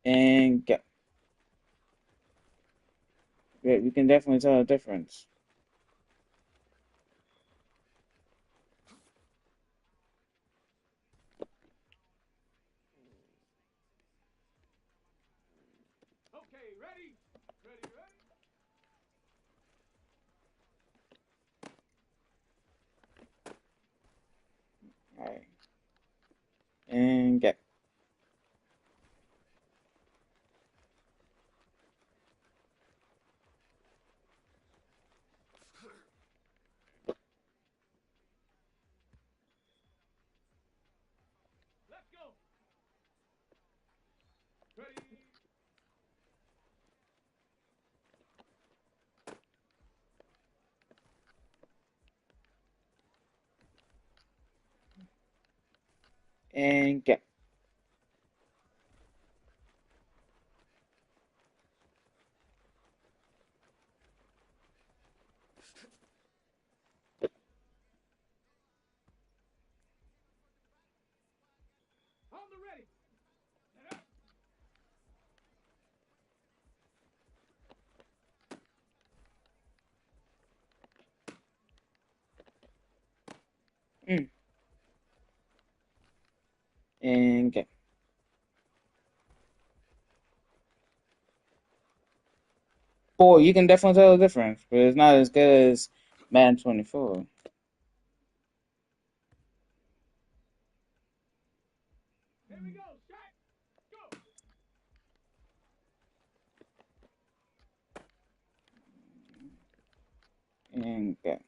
And go. Yeah, you can definitely tell a difference. Okay, ready? Ready, ready? Alright. And go. Let's go. Ready? And go. And go. Boy, you can definitely tell the difference, but it's not as good as Madden 24. Here we go, shot, go. And go.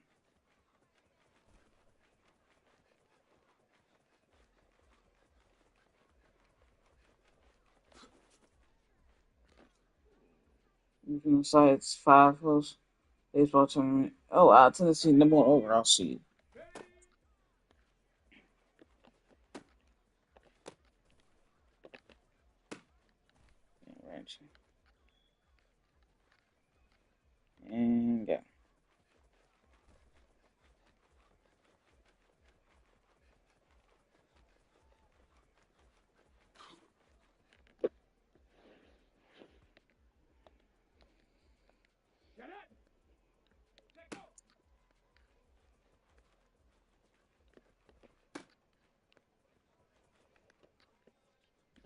Besides 5 hosts, baseball tournament. Oh, Tennessee number 1 overall seed. And go. Get it. Let go.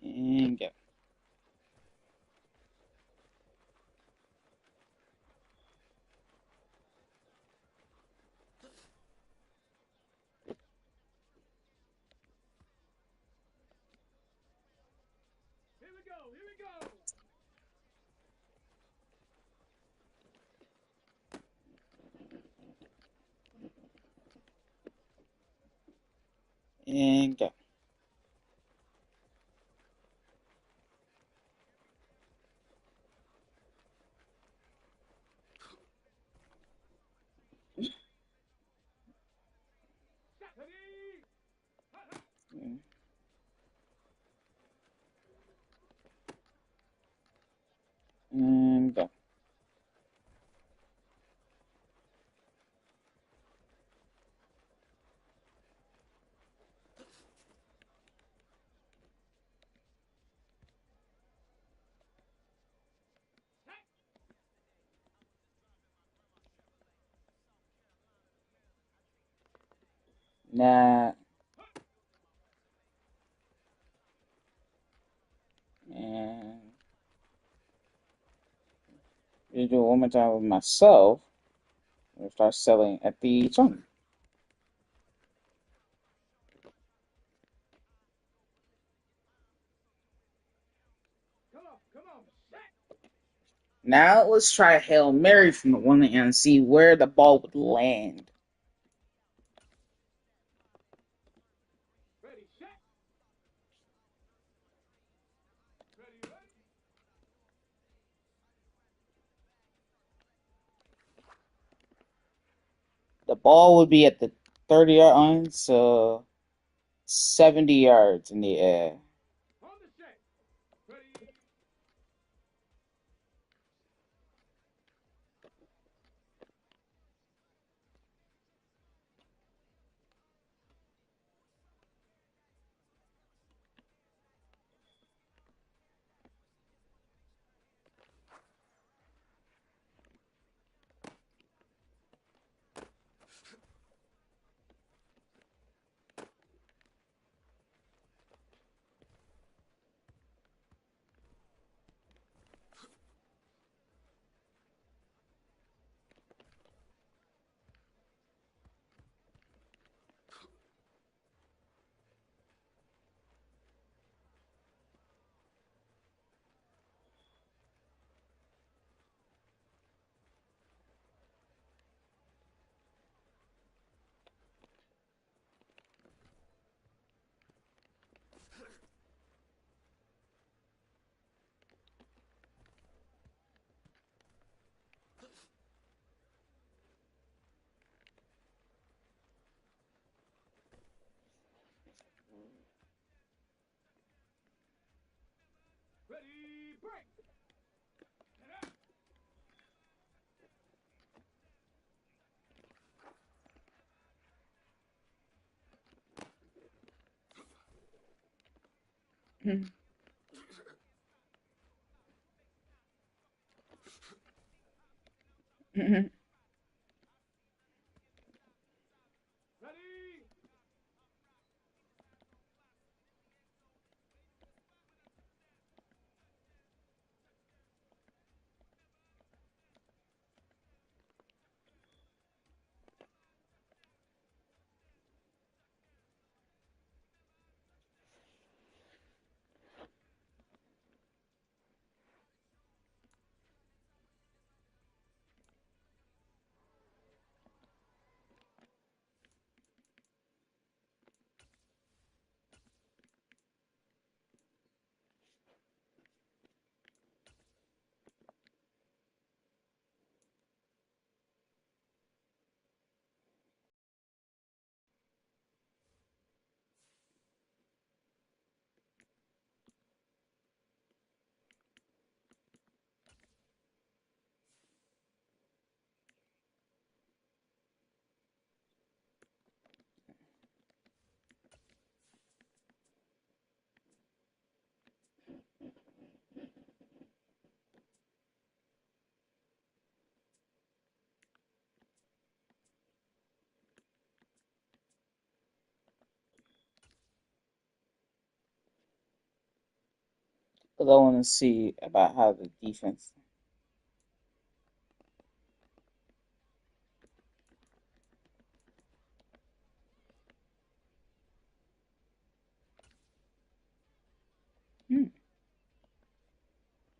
And go. Here we go. Here we go. And go. And go. Nah. And you do it one more time with myself. We'll start selling at the tournament. Come on, shot. Now let's try a Hail Mary from the one and see where the ball would land. Ready, shot. Ready, ready. The ball would be at the 30-yard line, so 70 yards in the air. On the set. Ready. Ready, break. Ready. Because I want to see about how the defense.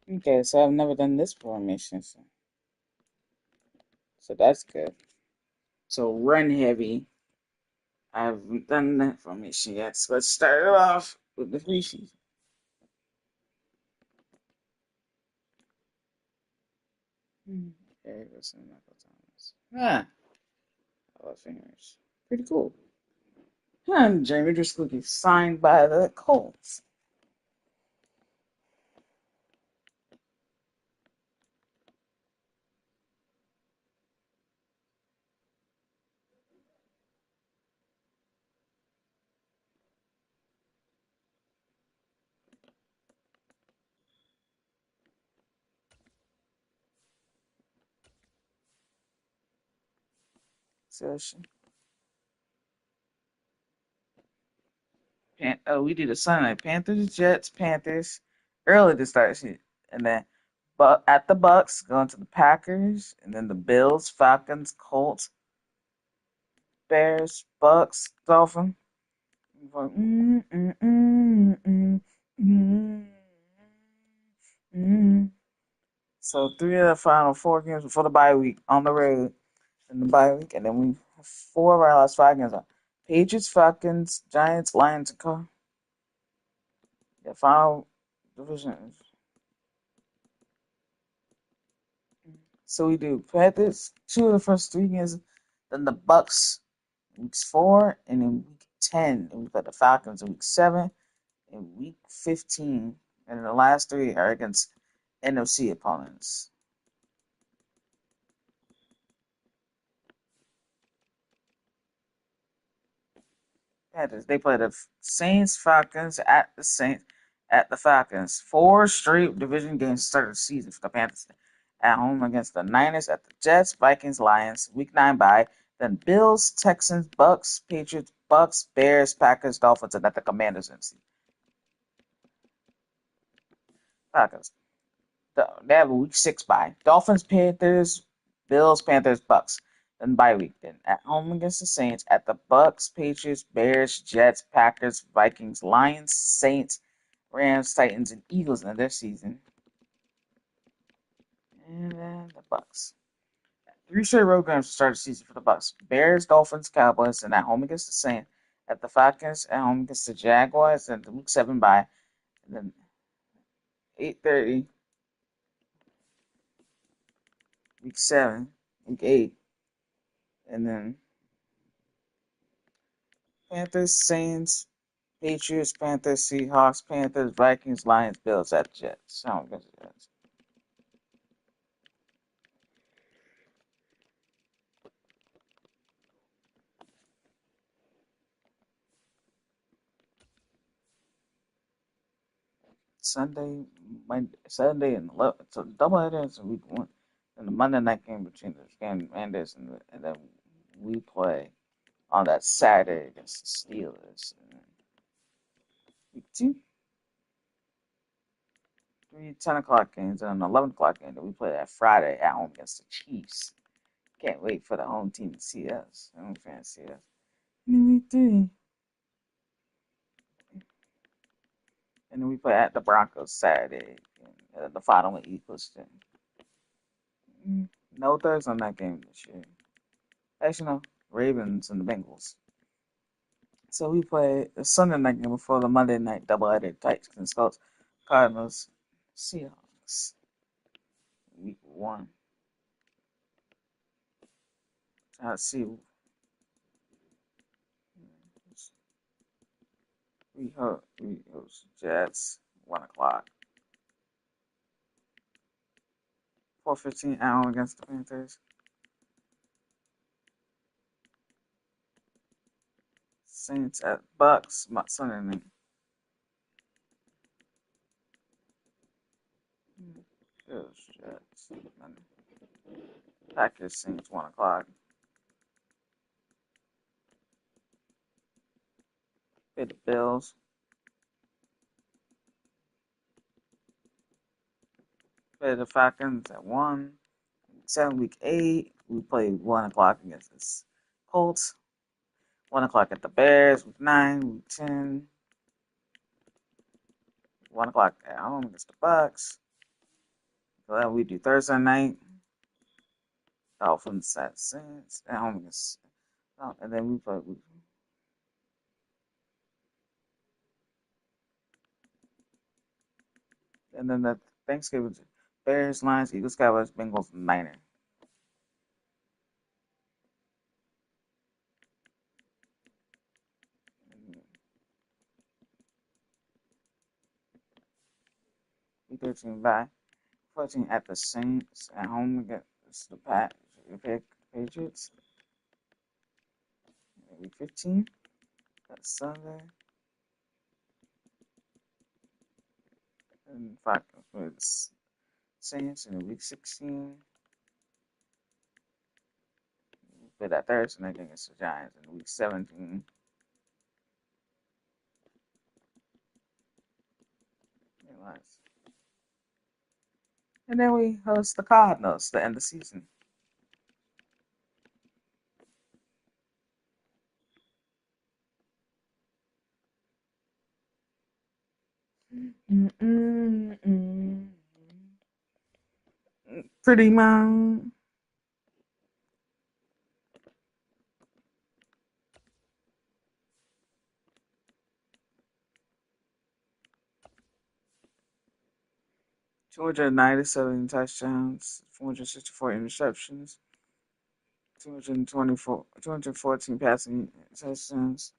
Okay, so I've never done this formation, so that's good. So run heavy. I haven't done that formation yet, so let's start it off with the preseason. Okay, that's Michael Thomas. I love fingers. Pretty cool. Jeremy Driscoll gets signed by the Colts. Session. We did a Sunday night Panthers, Jets, Panthers early to start season, and then but at the Bucks going to the Packers, and then the Bills, Falcons, Colts, Bears, Bucks, Dolphins. So 3 of the final 4 games before the bye week on the road in the bye week, and then we have 4 of our last 5 games on Patriots, Falcons, Giants, Lions, and Cardinals. The final division. So we do Panthers 2 of the first 3 games, then the Bucks weeks 4, and then week 10, and we play the Falcons in week 7 and week 15, and the last 3 are against NFC opponents. Panthers, they play the Saints, Falcons at the Saints at the Falcons. 4 straight division games to start the season for the Panthers. At home against the Niners, at the Jets, Vikings, Lions, week 9 bye. Then Bills, Texans, Bucks, Patriots, Bucks, Bears, Packers, Dolphins, and at the Commanders in season. Falcons. They have a week 6 bye. Dolphins, Panthers, Bills, Panthers, Bucks. Then bye week. Then at home against the Saints, at the Bucks, Patriots, Bears, Jets, Packers, Vikings, Lions, Saints, Rams, Titans, and Eagles in their season. And then the Bucks. 3 straight road games to start the season for the Bucks. Bears, Dolphins, Cowboys, and at home against the Saints. At the Falcons, at home against the Jaguars, and the week 7 bye. And then 8:30, week 7, week 8. And then Panthers, Saints, Patriots, Panthers, Seahawks, Panthers, Vikings, Lions, Bills at Jets. Jets. Sunday and 11. So doubleheaders in week 1, and the Monday night game between the Commanders and then we play on that Saturday against the Steelers. And week 2, 3 10 o'clock games and an 11 o'clock game that we play that Friday at home against the Chiefs. Can't wait for the home team to see us. Home fans see us. And then week 3. And then we play at the Broncos Saturday. And the final Eagles thing. No Thursday night game this year. Actually, no. Ravens and the Bengals. So we play the Sunday night game before the Monday night doubleheader. Titans, Colts, Cardinals, Seahawks. Week 1. Let's see. We host Jets 1 o'clock. 4:15 hour against the Panthers. Saints at Bucks Sunday night. Bills, Jets. Packers, Saints 1 o'clock. Play the Bills. play the Falcons at 1. 7, week 8, we play 1 o'clock against the Colts. 1 o'clock at the Bears. Week 9, week 10. 1 o'clock at home against the Bucks. So then we do Thursday night. Dolphins at Saints at home against. And then we play. And then the Thanksgiving Bears, Lions, Eagles, Cowboys, Bengals, Niners. Week 13 bye. 14 at the Saints at home against the Patriots. Week 15. That's Sunday. And Falcons with Saints in week 16. We play that Thursday night against the Giants in week 17. And then we host the Cardinals to end the season. Pretty much. $297 touchdowns, 464 interceptions, 214 passing touchdowns,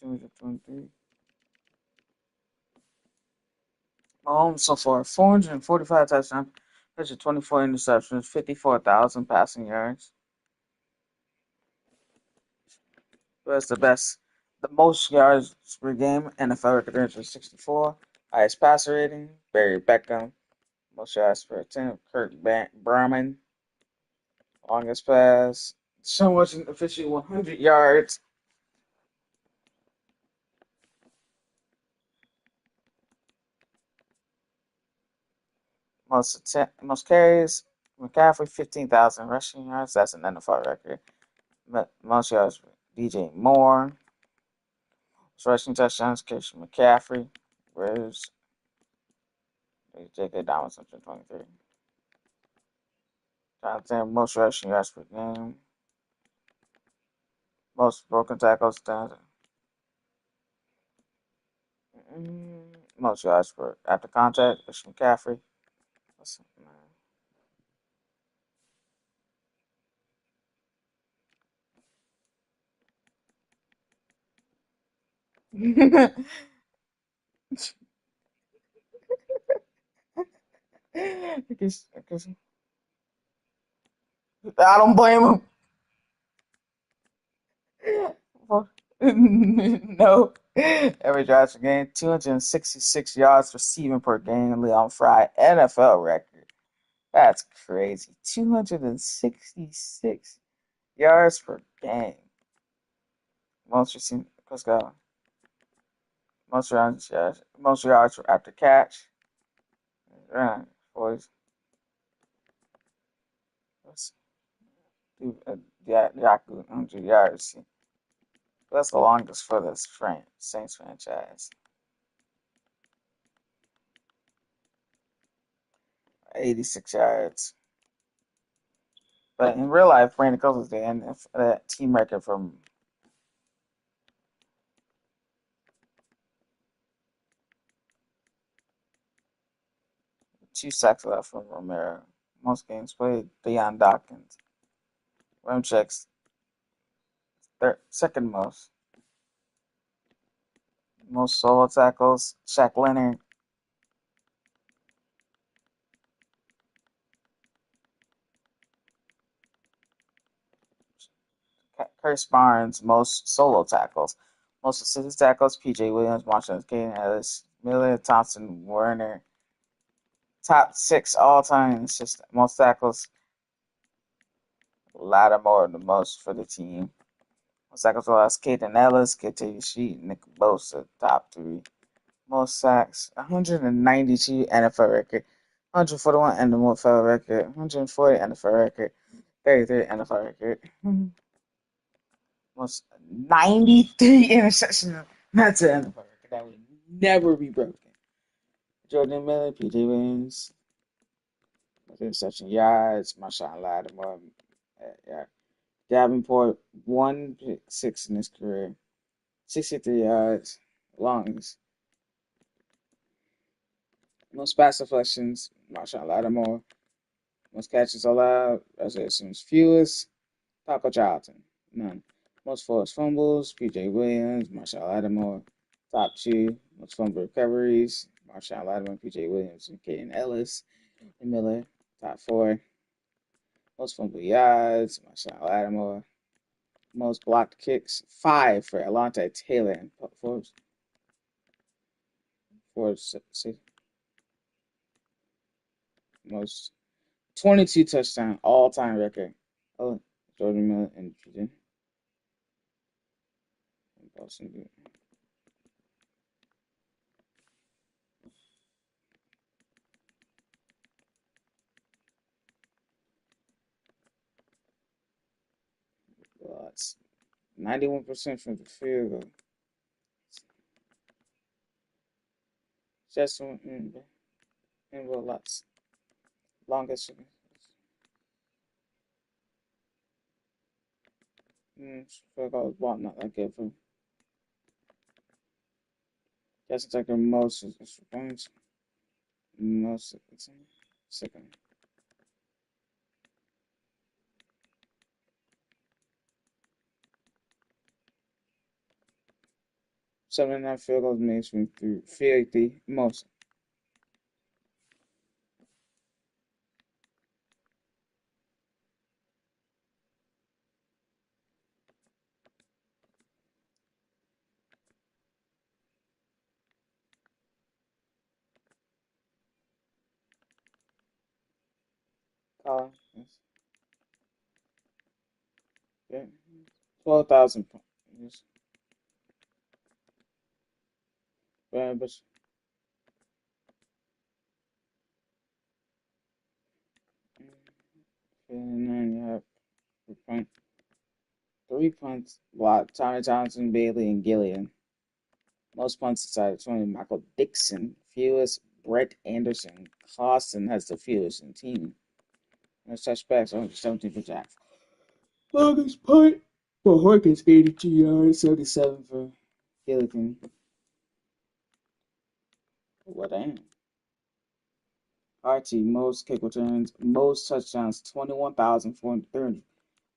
223. Mahomes so far, 445 touchdowns, 124 interceptions, 54,000 passing yards. That's the most yards per game. NFL record is 64. Highest passer rating, Barry Beckham. Most yards per attempt, Kurt Brahman. Longest pass, so much officially 100 yards. Most carries, McCaffrey 15,000 rushing yards. That's an NFL record. Most yards, DJ Moore. Most rushing touchdowns, Christian McCaffrey. Where's J.K. Dobbins 123. Jonathan, most rushing yards per game. Most broken tackles, most yards per after contact, Christian McCaffrey. I don't blame him. No. Average yards per game, 266 yards receiving per game. Leon Fry, NFL record. That's crazy. 266 yards per game. Most receiving. Let's go. Most yards after catch. Right, boys. Let's do Yaku 100 yards. That's the longest for this Saints franchise. 86 yards. But in real life, Brandon Cooks did and that team record from two sacks left from Romero. Most games played, Deion Dawkins. Remchek's second most. Most solo tackles, Shaq Leonard. Curtis Barnes, most solo tackles. Most assisted tackles, P.J. Williams, Marshall Caden Ellis, Miller, Thompson, Werner. Top 6 all-time most tackles. Lattimore the most for the team. Most tackles for us, Caden Ellis, K.T. Sheet, Nick Bosa, top 3. Most sacks, 192 NFL record. 141 NFL record, 140 NFL record, 33 NFL record. Most 93 interceptions. That's an NFL record that would never be broken. Jordan Miller, PJ Williams, interception yards, Marshawn Lattimore, yeah. Davenport, 1 6 in his career, 63 yards, longest. Most pass deflections, Marshawn Lattimore. Most catches allowed, possessions fewest, Taco Charlton, none. Most forced fumbles, PJ Williams, Marshawn Lattimore. Top two, most fumble recoveries, Marshawn Lattimore, PJ Williams, and Caden Ellis and Miller. Top four, most fumble yards, Marshawn Lattimore. Most blocked kicks, 5 for Alontae Taylor and Forbes. Most 22 touchdown all-time record. Oh, Jordan Miller and Virginia. Boston. Well, it's 91% from the field goal. Just in lots. Longest. Field goal was not that good for Justin Tucker. Most points. Most second. 79 field goals made from 50 most. Yes. Yeah. 12,000 points. Yes. But 59 yard per punt. 3 punts blocked. Tommy Johnson, Bailey, and Gillian. Most punts inside of 20. Michael Dixon. Fewest. Brett Anderson. Clausen has the fewest in team. Most touchbacks, only 17 for Jack. Longest punt for Hawkins, 82 yards, 77 for Gilligan. What I am. RT, most kick returns, most touchdowns, 21,430.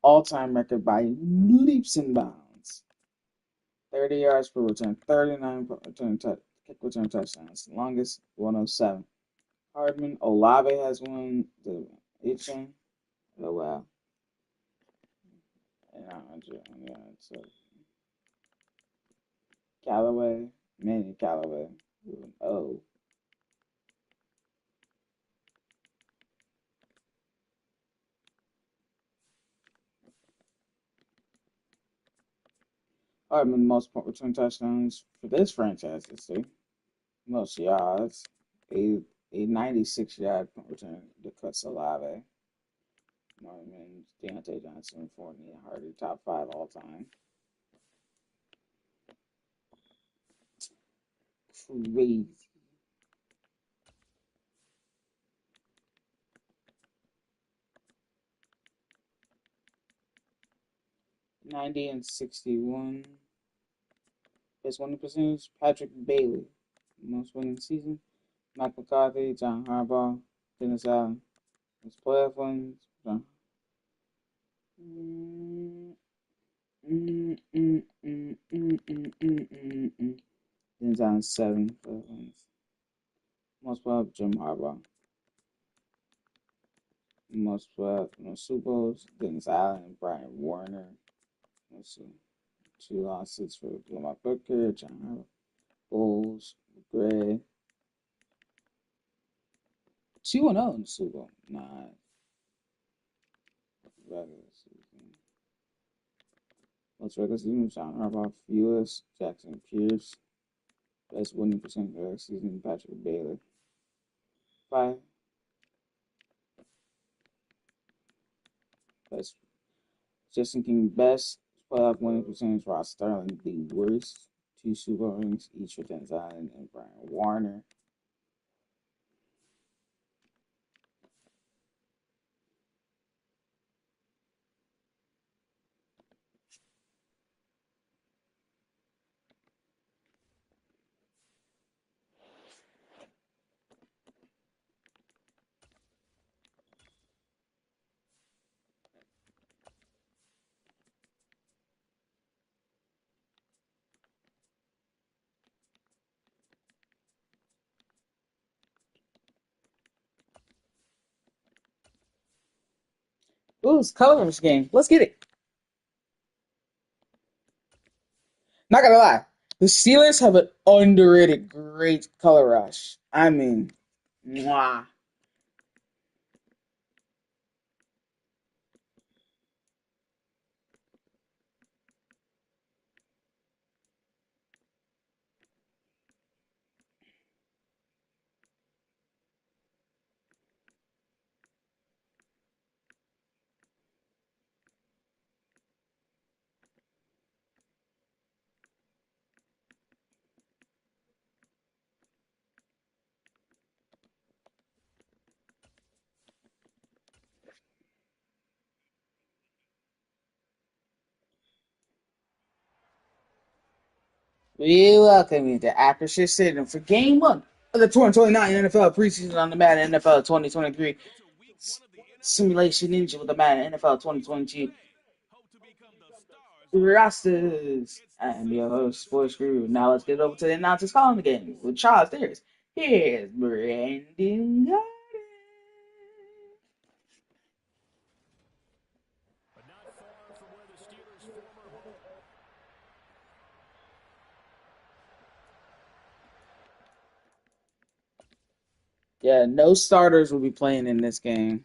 All-time record by leaps and bounds. 30 yards per return, 39 kick return touchdowns. Longest, 107. Hardman, Olave has one. The H1. Oh, wow. Yeah, so Callaway, Manny Callaway. Oh. Hardman, most point return touchdowns for this franchise, let's see. Most yards, a 96-yard punt return to cut Olave. Martin, Deontay Johnson, Fournier, Hardy, top 5 all time. Crazy. '90 and 61. Best winning percentage, Patrick Bailey. Most winning season, Mike McCarthy, John Harbaugh, Dennis Allen. Most playoff wins, John. Dennis Allen, 7 playoff wins. Most playoff, Jim Harbaugh. Most Super Bowls, Dennis Allen, Brian Warner. Let's see. 2 losses for Lamar Booker, John Harbaugh, Bulls, Gray. 2-0 in the Super Bowl. Nah. Regular season. Most regular season, John Harbaugh, fewest, Jackson Pierce. Best winning percent regular season, Patrick Bailey. 5. Best Justin King best playoff winning percentage. Ross Sterling the worst. 2 Super Bowl rings each within Zion and Brian Warner. Ooh, it's colorless game. Let's get it. Not gonna lie, the Steelers have an underrated great color rush. I mean, mwah. We welcome you to After Shift Stadium for Game 1 of the 2029 NFL preseason on the Madden NFL 2023 Simulation Ninja with the Madden NFL 2022 rosters. I'm your host, Sports Guru. Now let's get over to the announcers calling the game with Charles Davis. Here's Brandon Garden. Yeah, no starters will be playing in this game.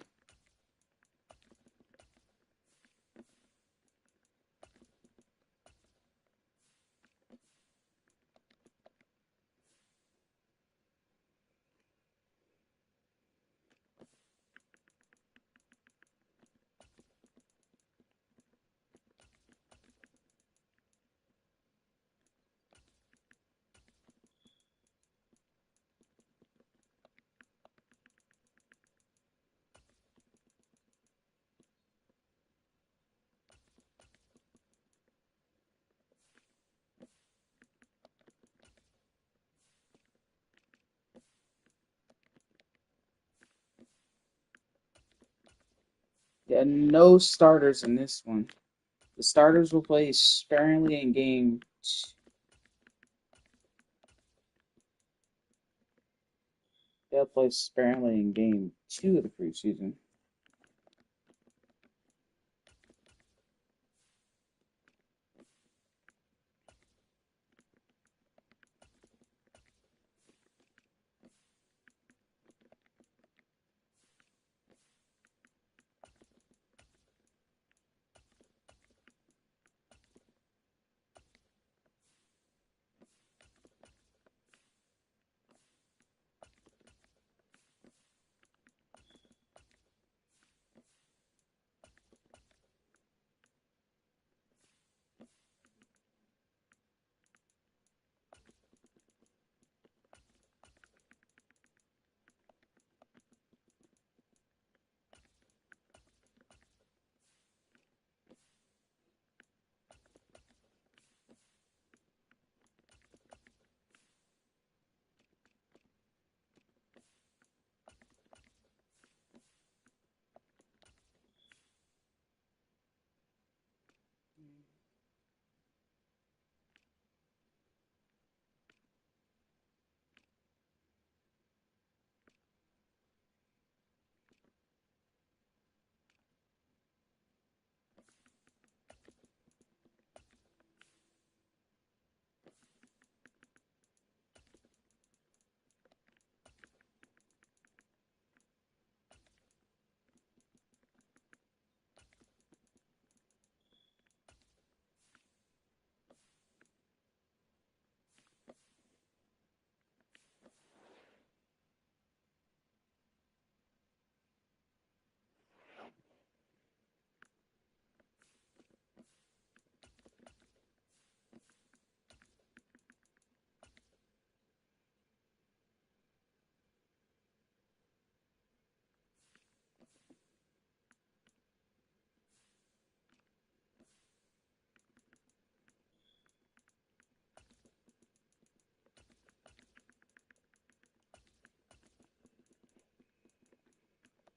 Yeah, no starters in this one. The starters will play sparingly in game 2. They'll play sparingly in game 2 of the preseason.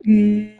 And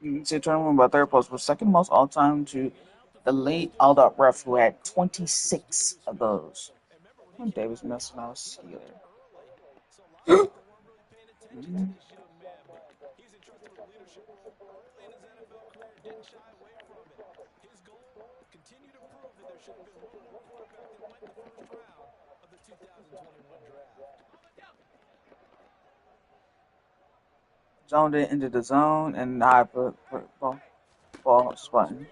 NCAA tournament by third post was second most all time to the late Aldott Ruff, who had 26 of those. Davis missing out Steeler. Zoned it into the zone and high put ball spotting.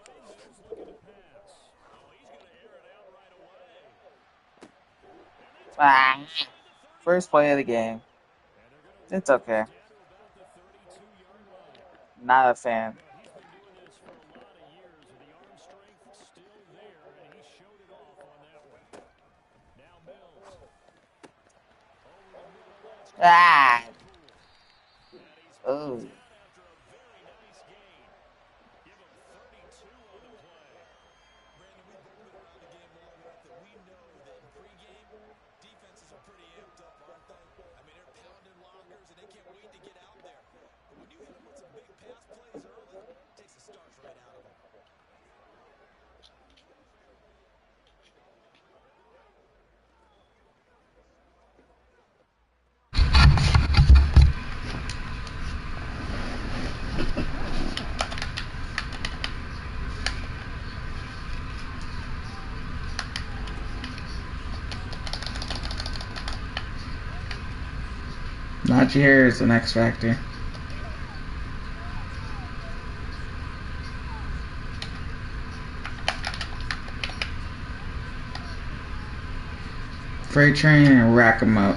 First play of the game. It's okay. Not a fan. Oh. Najee Harris is the X factor. Freight train and rack them up.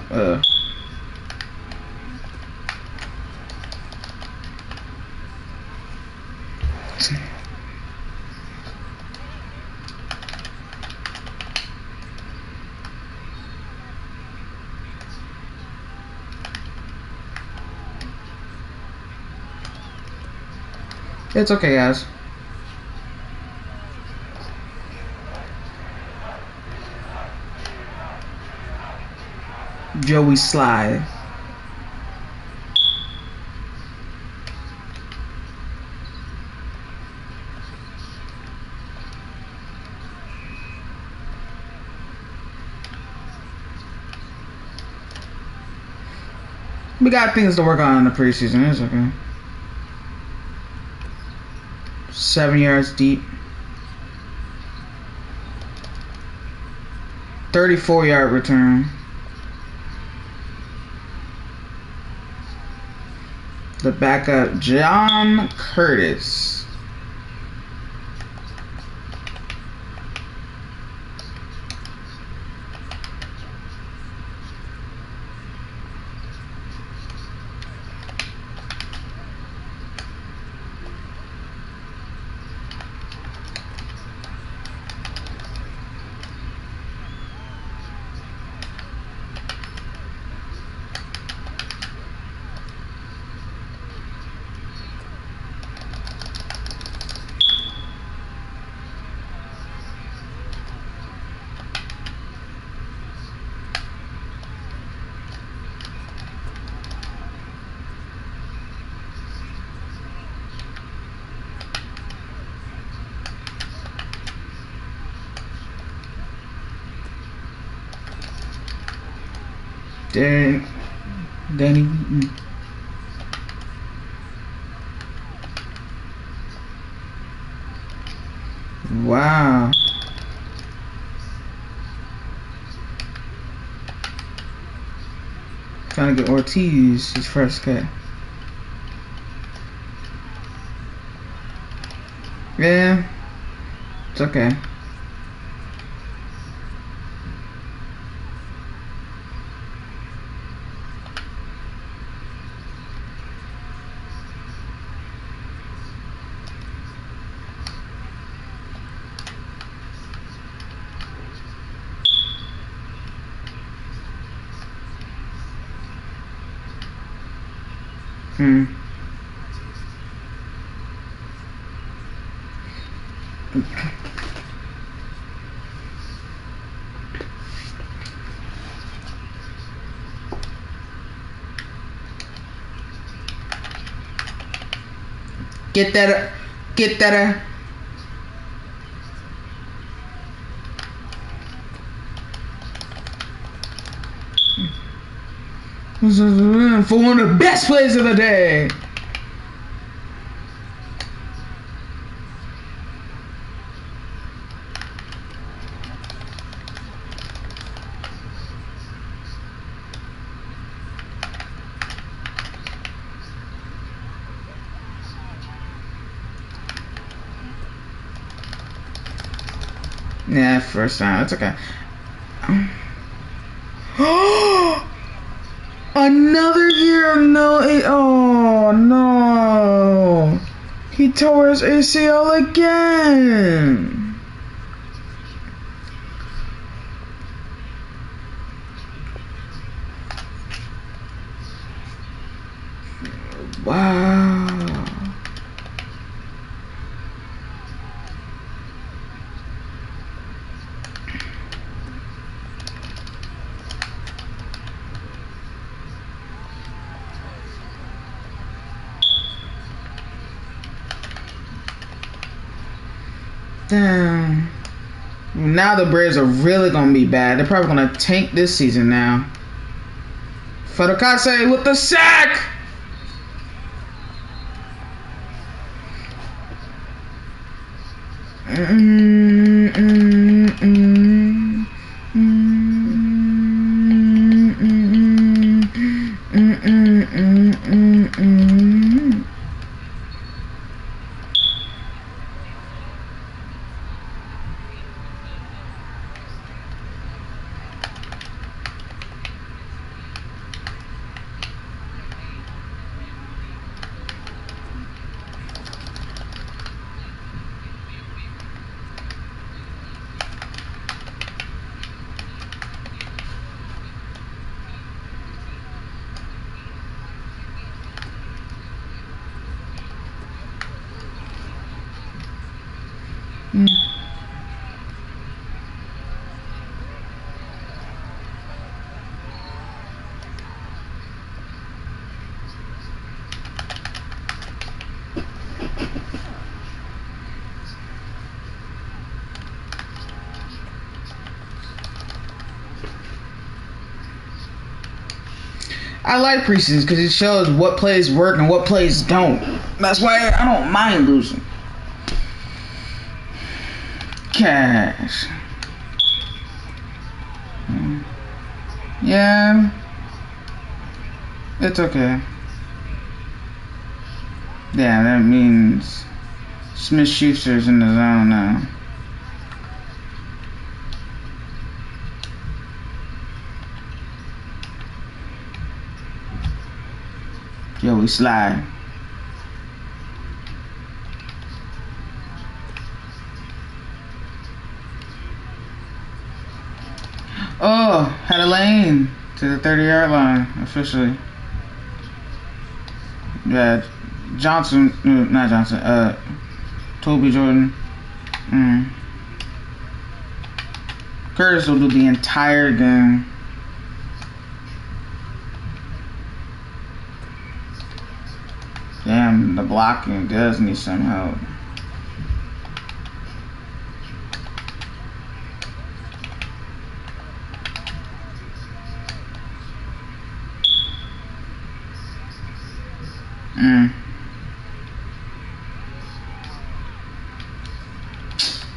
It's okay, guys. Joey Slide. We got things to work on in the preseason. It's okay. 7 yards deep. 34-yard return. The backup, John Curtis. Danny. Wow. Trying to get Ortiz his first cut. Yeah. It's okay. Get that. Get that. For one of the best plays of the day. Yeah, first time. It's okay. Another year, no. Oh no. He tore his ACL again. Wow. Damn. Now the Braves are really gonna be bad. They're probably gonna tank this season now. Fadokase with the sack! I like preseason because it shows what plays work and what plays don't. That's why I don't mind losing. Cash. Yeah. It's okay. Yeah, that means Smith-Schuster's in the zone now. Yo, we slide. Oh, had a lane to the 30-yard line officially. Yeah, Johnson, not Johnson. Toby Jordan. Curtis will do the entire game. Damn, the blocking does need some help.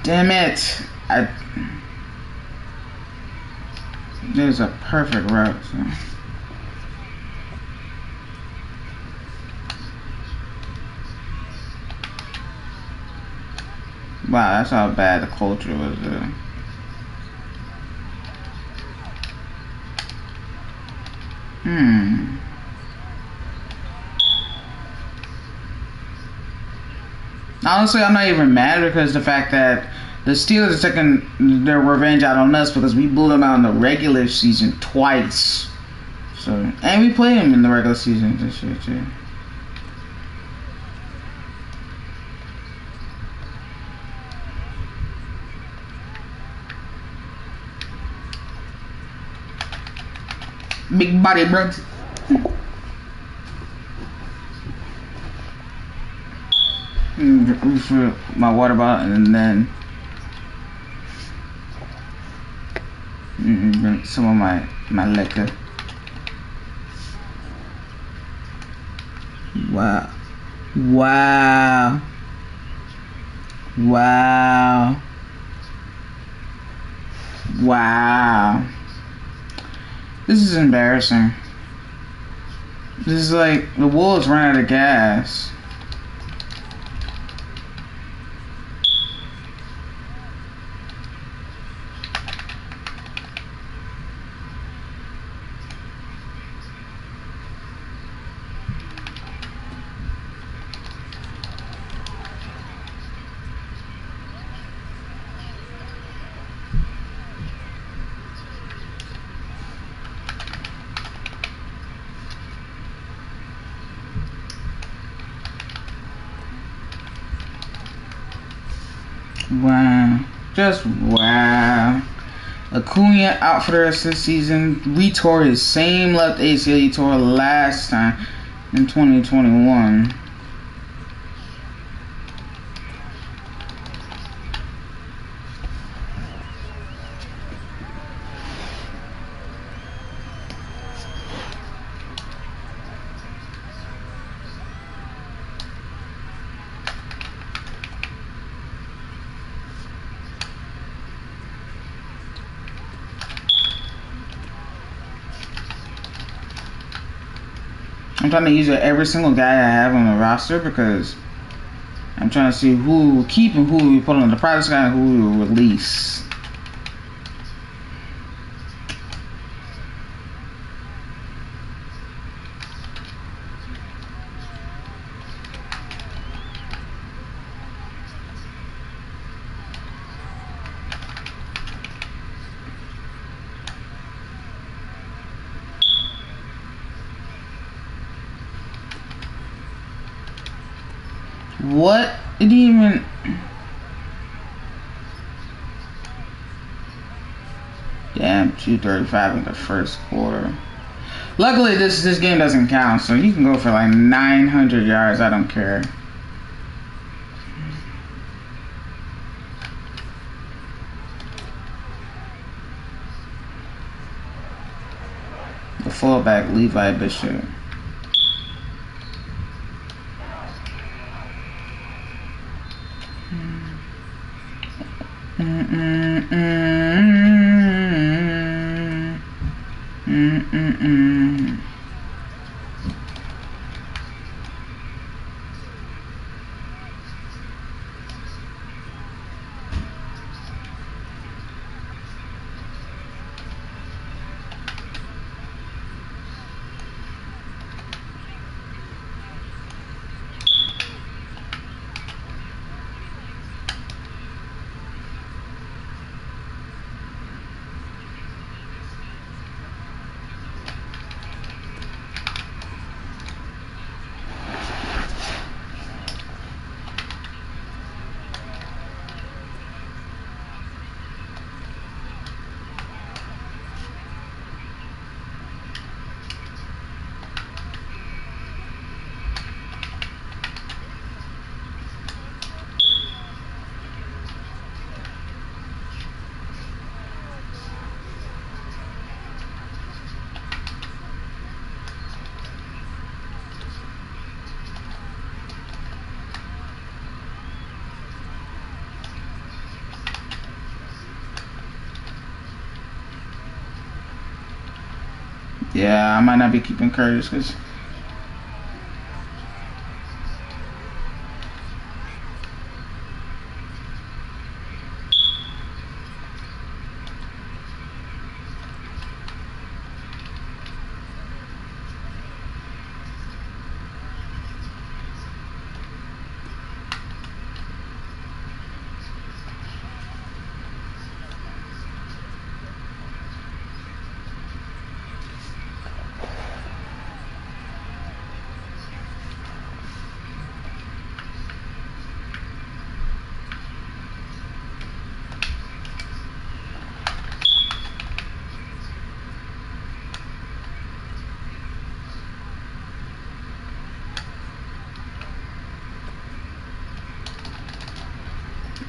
Damn it! There's a perfect route. So. Wow, that's how bad the culture was there. Honestly, I'm not even mad because the fact that the Steelers are taking their revenge out on us because we blew them out in the regular season twice. So, and we played them in the regular season this year too. Big body Brooks. Refill my water bottle and then drink some of my liquor. Wow. Wow. Wow. Wow. This is embarrassing. This is like the Wolves run out of gas. Wow. Just wow. Acuna out for the rest of the season. Retore his same left ACL he tore last time in 2021. I'm trying to use every single guy I have on the roster because I'm trying to see who we'll keep and who we put on the practice squad and who we will release. What? It didn't even... Damn, 235 in the first quarter. Luckily, this game doesn't count, so you can go for like 900 yards. I don't care. The fullback, Levi Bishop. Yeah, I might not be keeping Curtis because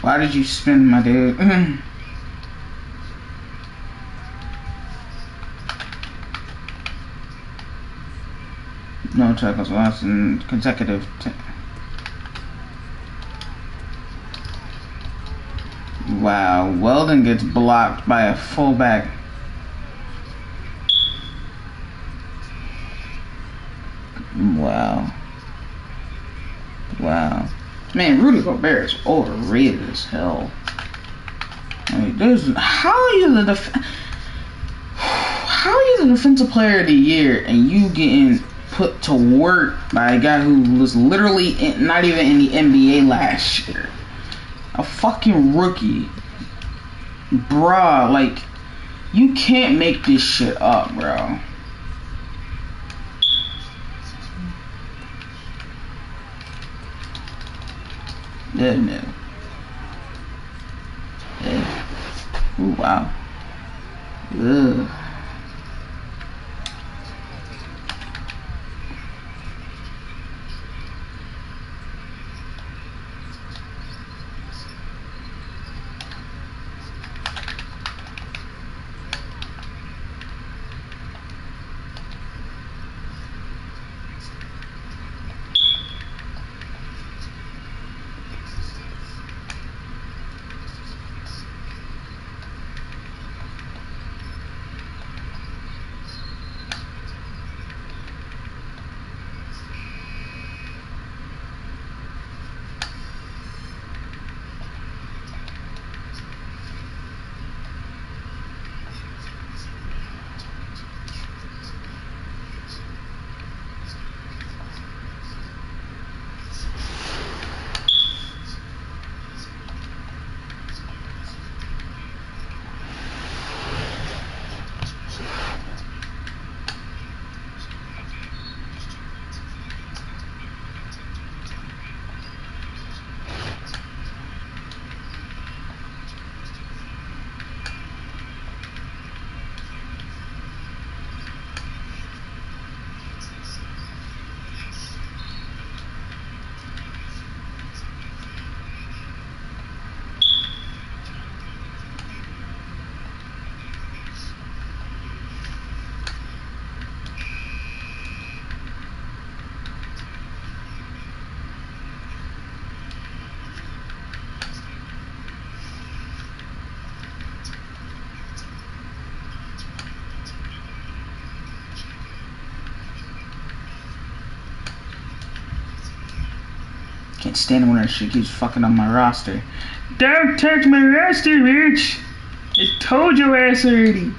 Why did you spin, my dude? No tackles lost in consecutive. Wow, Weldon gets blocked by a fullback. Wow. Wow. Man, Rudy Gobert is overrated as hell. I mean, how are you the defensive player of the year and you getting put to work by a guy who was literally not even in the NBA last year? A fucking rookie. Bruh, like, you can't make this shit up, bro. No. Yeah. Ooh, wow. Ugh. Can't stand it when that shit keeps fucking on my roster. Don't touch my roster, bitch! I told your ass already.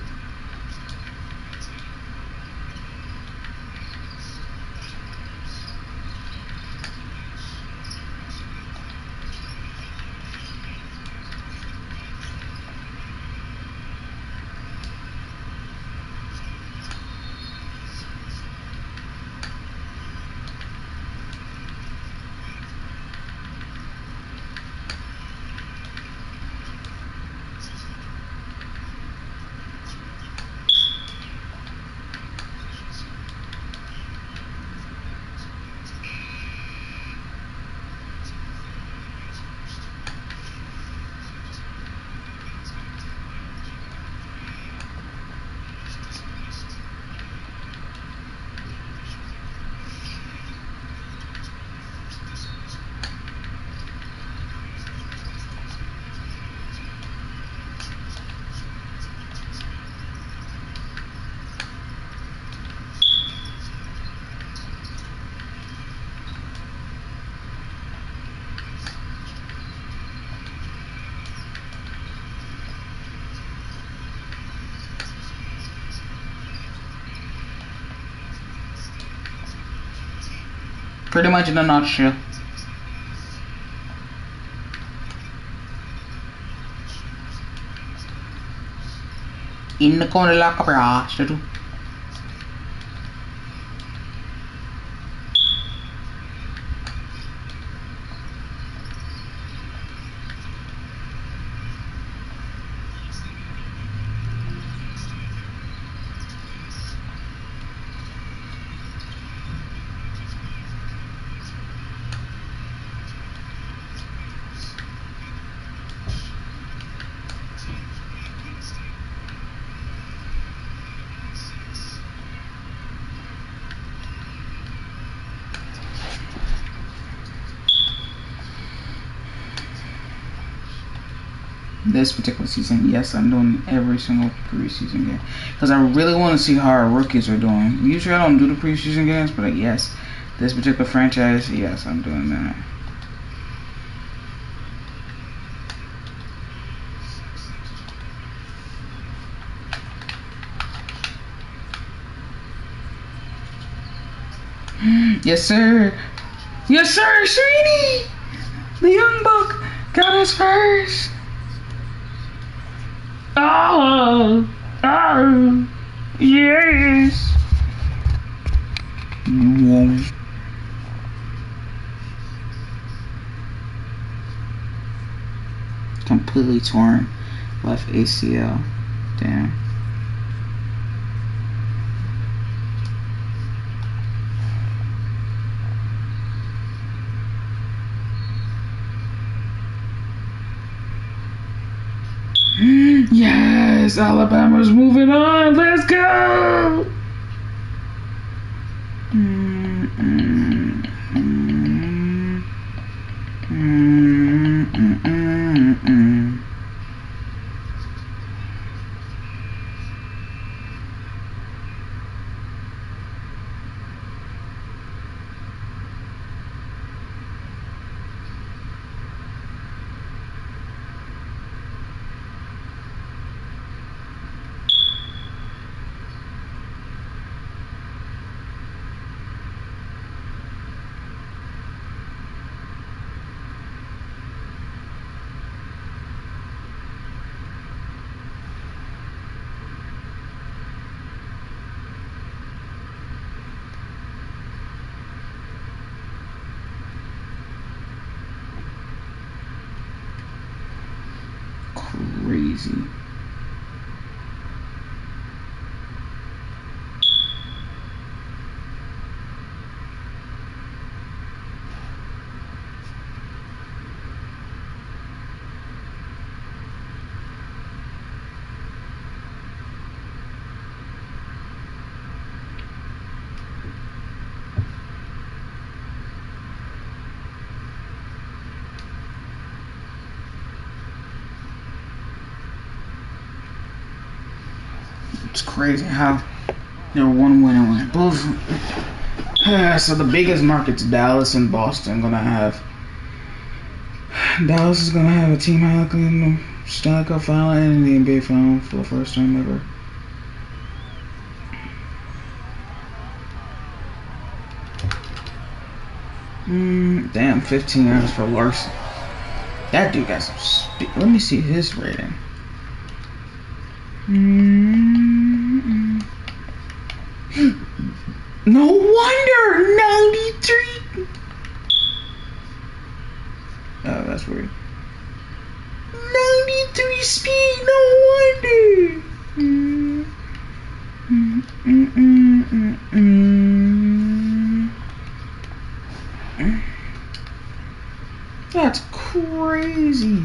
Pretty much in a nutshell. In the corner like a prostitute. This particular season, yes, I'm doing every single preseason game because I really want to see how our rookies are doing. Usually I don't do the preseason games, but yes, this particular franchise, yes, I'm doing that. Yes, sir. Yes, sir, Srini! The young buck got us first. Oh, oh, yes. You won't. Completely torn left ACL. Damn. Yes, Alabama's moving on. Let's go. Crazy. It's crazy how they're one winner. Both. So the biggest markets, Dallas and Boston, gonna have. Dallas is gonna have a team likely in the Stanley Cup final and in the NBA final for the first time ever. Damn, 15 yards for Larson. That dude got some speed. Let me see his rating. No wonder! 93! Oh, that's weird. 93 speed, no wonder! That's crazy.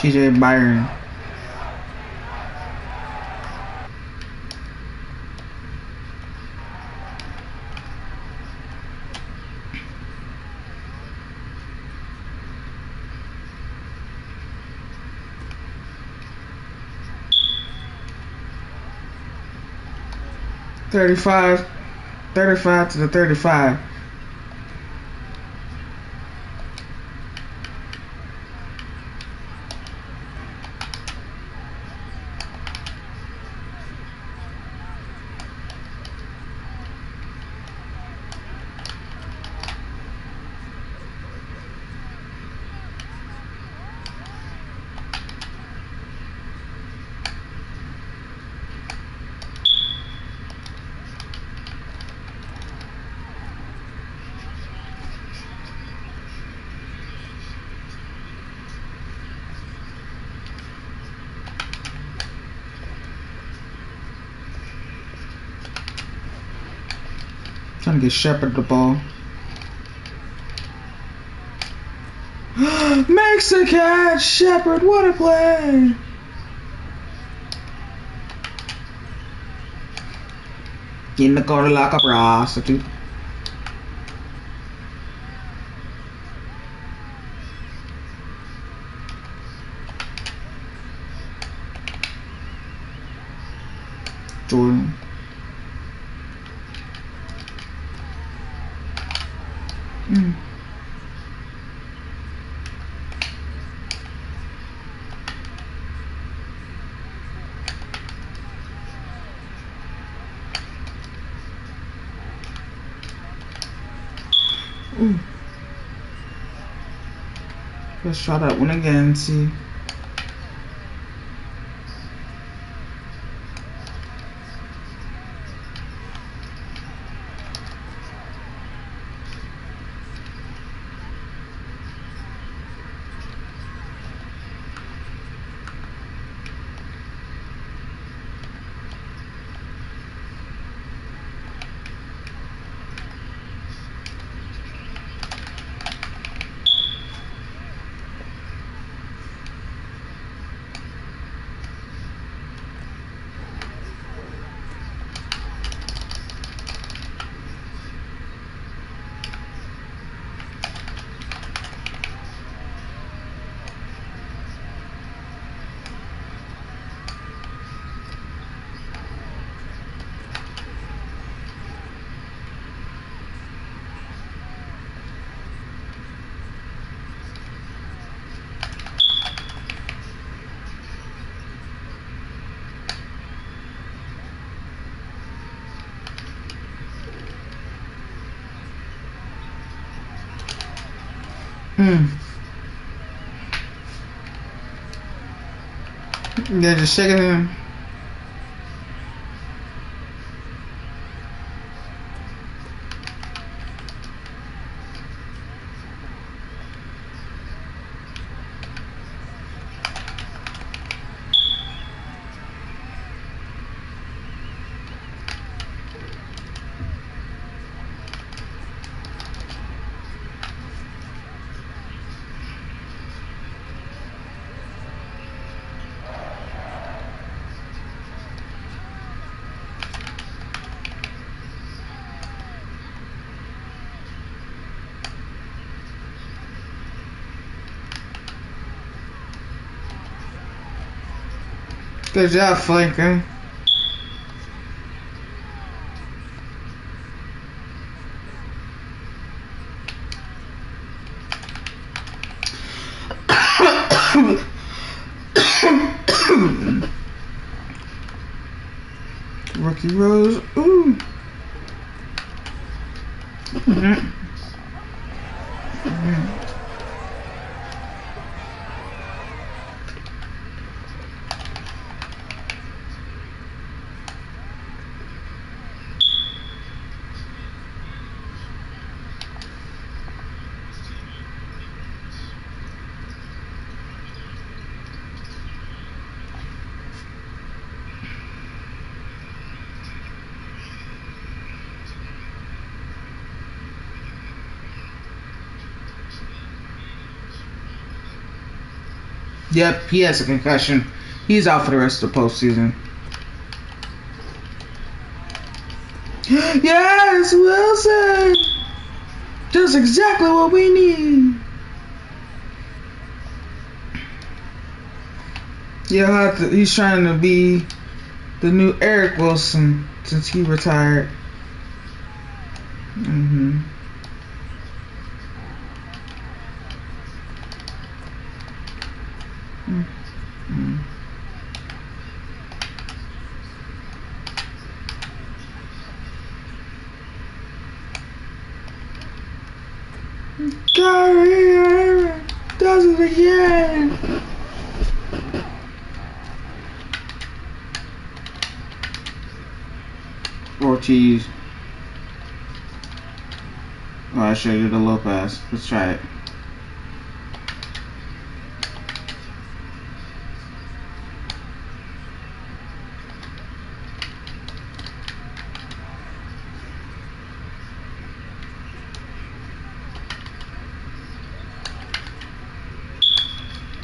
TJ Byron. $35 to the 35. Trying to get Shepard the ball. Makes the catch! Shepard, what a play! In the corner like a prostitute. Jordan. Let's try that one again, see. Yeah, just shaking him. Good job, flanker. Rookie Rose. Ooh. Yep, he has a concussion. He's out for the rest of the postseason. Yes, Wilson! Just exactly what we need. Yeah, he's trying to be the new Eric Wilson since he retired. Mm-hmm. Mm-hmm. Kyrie does it again. Ortiz. Oh, I should have did a low pass. Let's try it.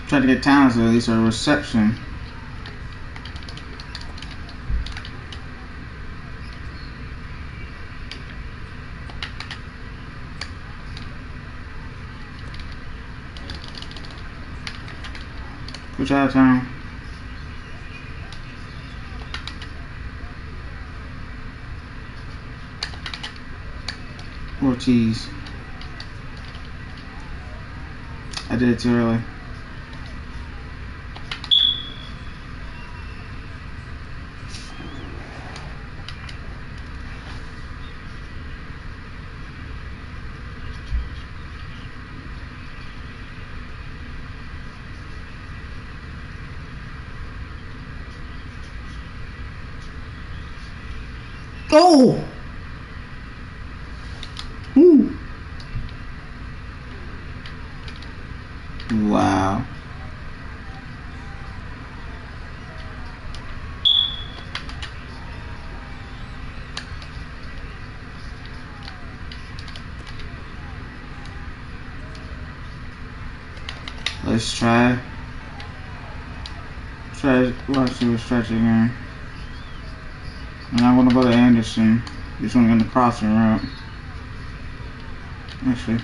Try to get Towns at least a reception. Good job, Tom. Ortiz. I did it too early. Oh! Ooh. Wow. Let's try. Watch the stretch again. And I want to go to Anderson. Just want to go the crossing route. Actually.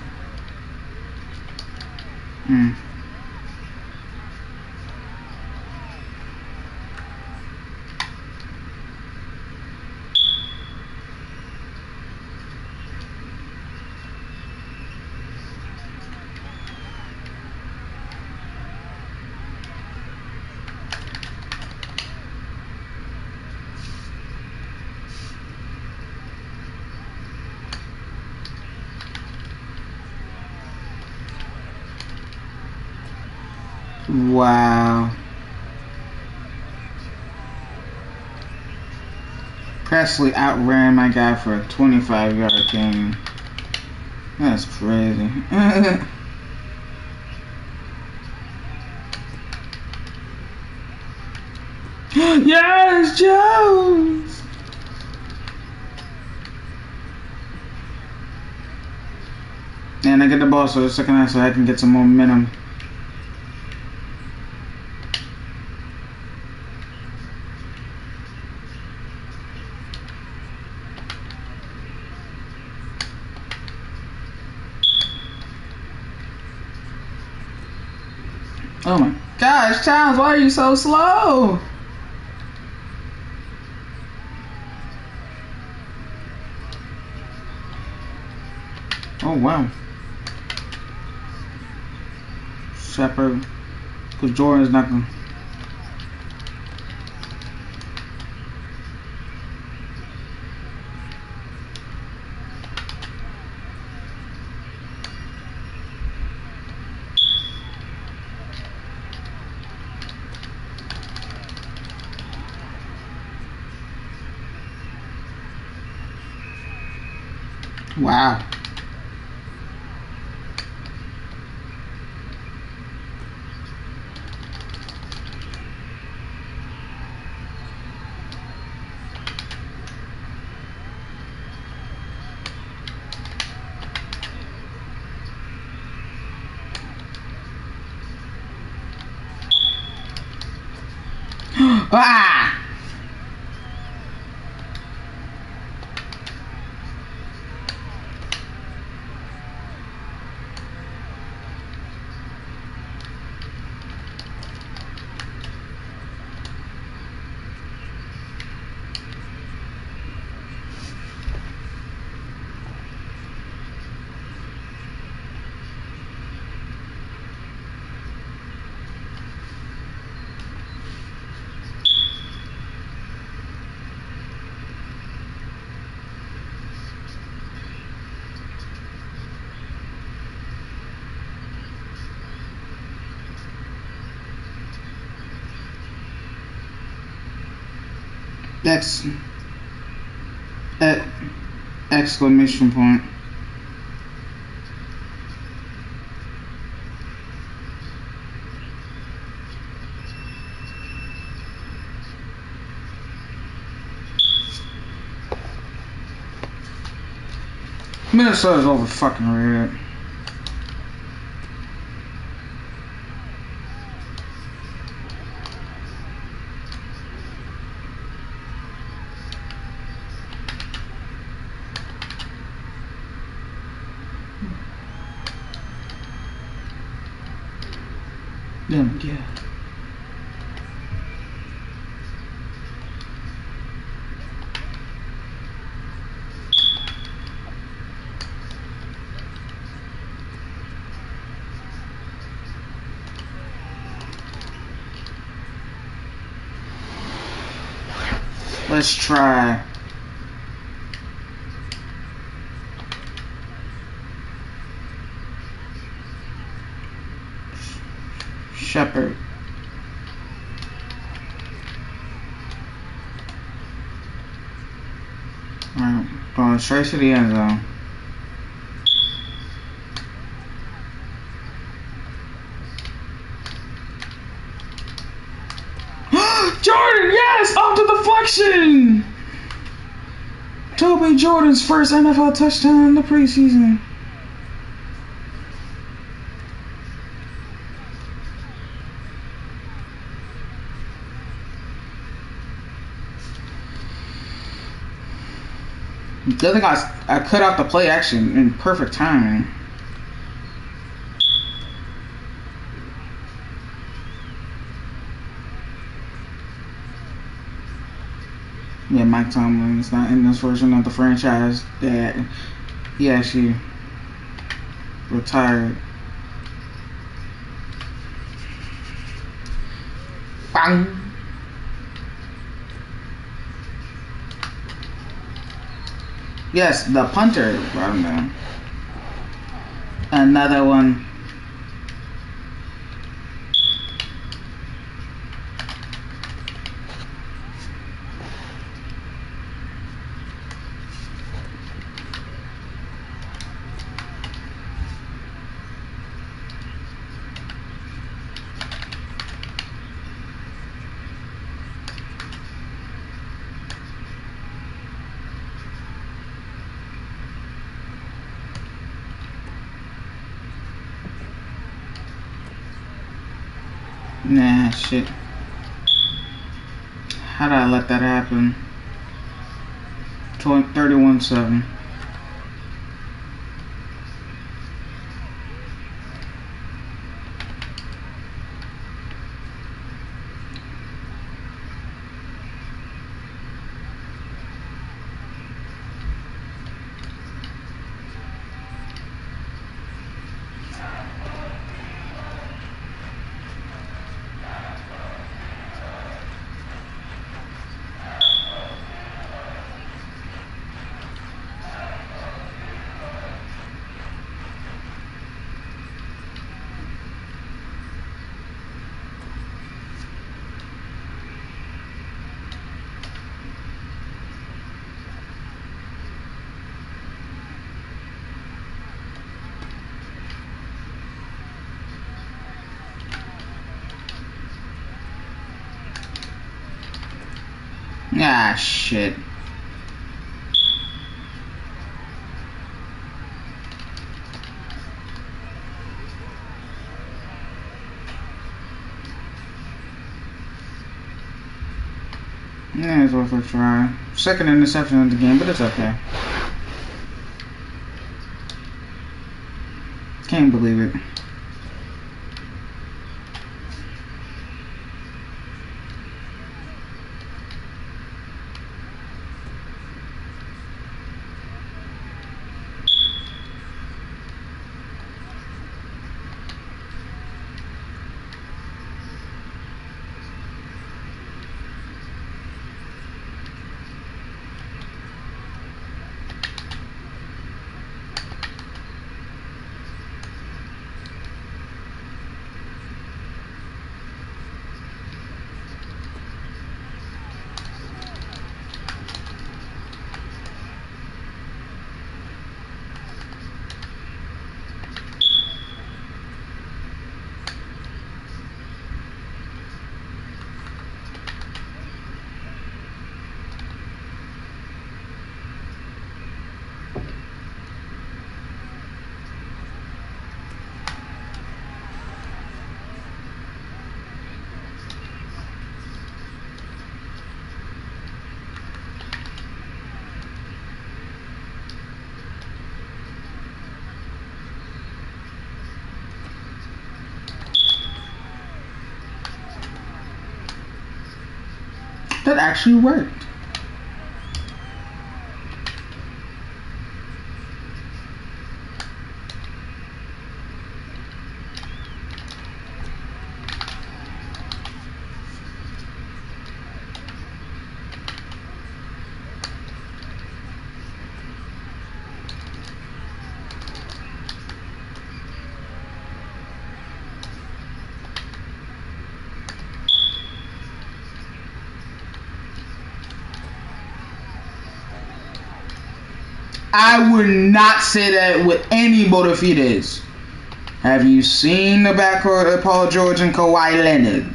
Wow. Presley outran my guy for a 25-yard gain. That's crazy. Yes, Jones! And I get the ball so the second half so I can get some momentum. Oh my gosh, Towns, why are you so slow? Oh wow. Shepard, because Jordan's not going. Wow. Ah! That's exclamation point. Minnesota's over fucking rated. Yeah. Let's try. Shepard. Alright, going straight to the end zone. Jordan, yes! Off the deflection! Toby Jordan's first NFL touchdown in the preseason. The other guys, I cut out the play action in perfect timing. Yeah, Mike Tomlin's not in this version of the franchise that he actually retired. Bang! Yes, the punter brought him down. Another one. Nah, shit. How did I let that happen? 31-7. Ah, shit. Yeah, it's worth a try. Second interception of the game, but it's okay. Can't believe it. That actually worked. I would not say that with any Botafides. Have you seen the backcourt of Paul George and Kawhi Leonard?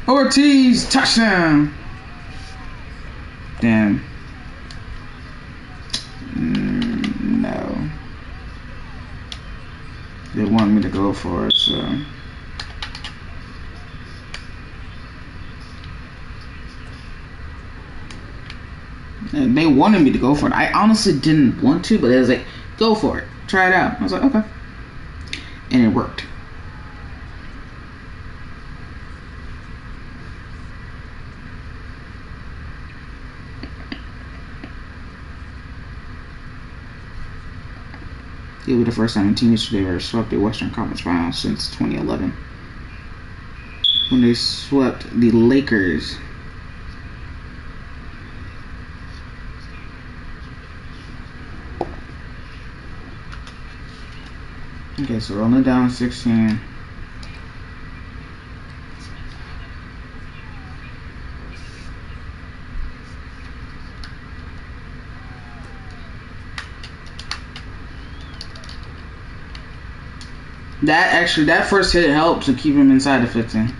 Ortiz, touchdown. Damn. No. They want me to go for it, so. And they wanted me to go for it. I honestly didn't want to, but they was like, go for it. Try it out. I was like, okay. And it worked. It was the first time Team yesterday ever swept the Western Conference Finals since 2011. When they swept the Lakers. Okay, so we're only down 16. That first hit helped to keep him inside the 15.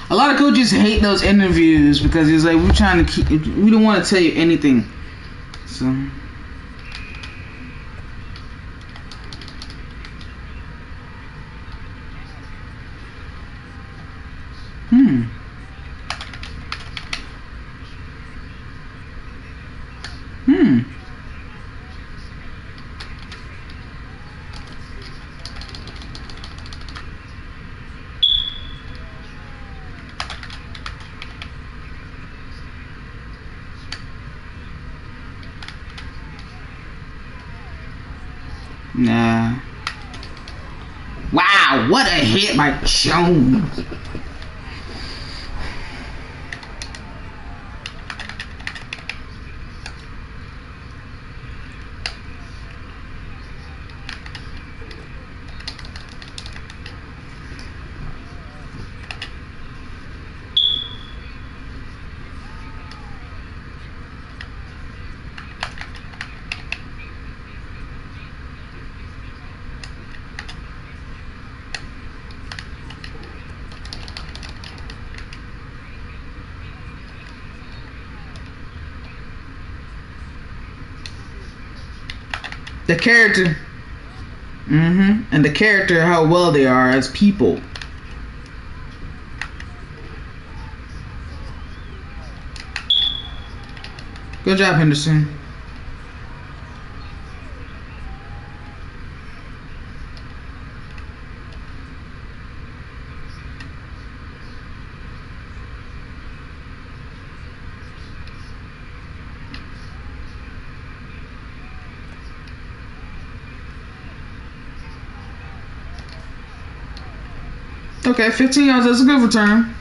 A lot of coaches hate those interviews because it's like we don't want to tell you anything. So nah. Wow, what a hit by Jones. The character. And the character, how well they are as people. Good job, Henderson. Okay, 15 yards. That's a good return.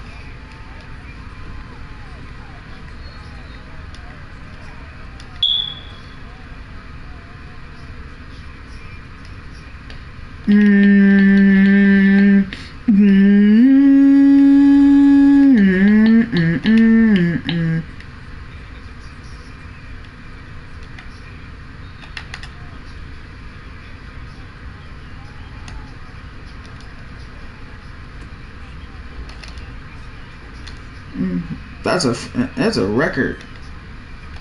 That's a record.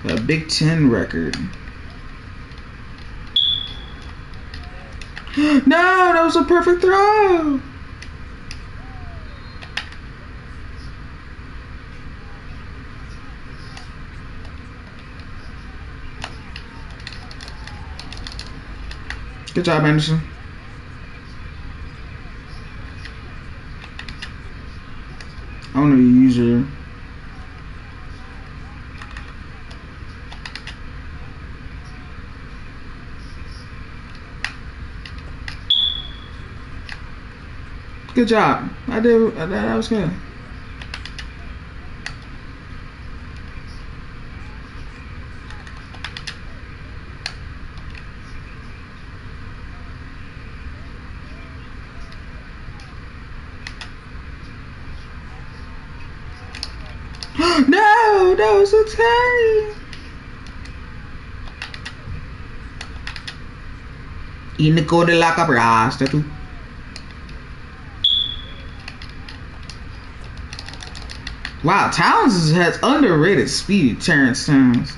A Big Ten record. No, that was a perfect throw. Good job, Anderson. I want to use your. Good job. I did. That was good. No, that was so scary. Inico de la Cabrasta, tú. Wow, Towns has underrated speed, Terrence Towns.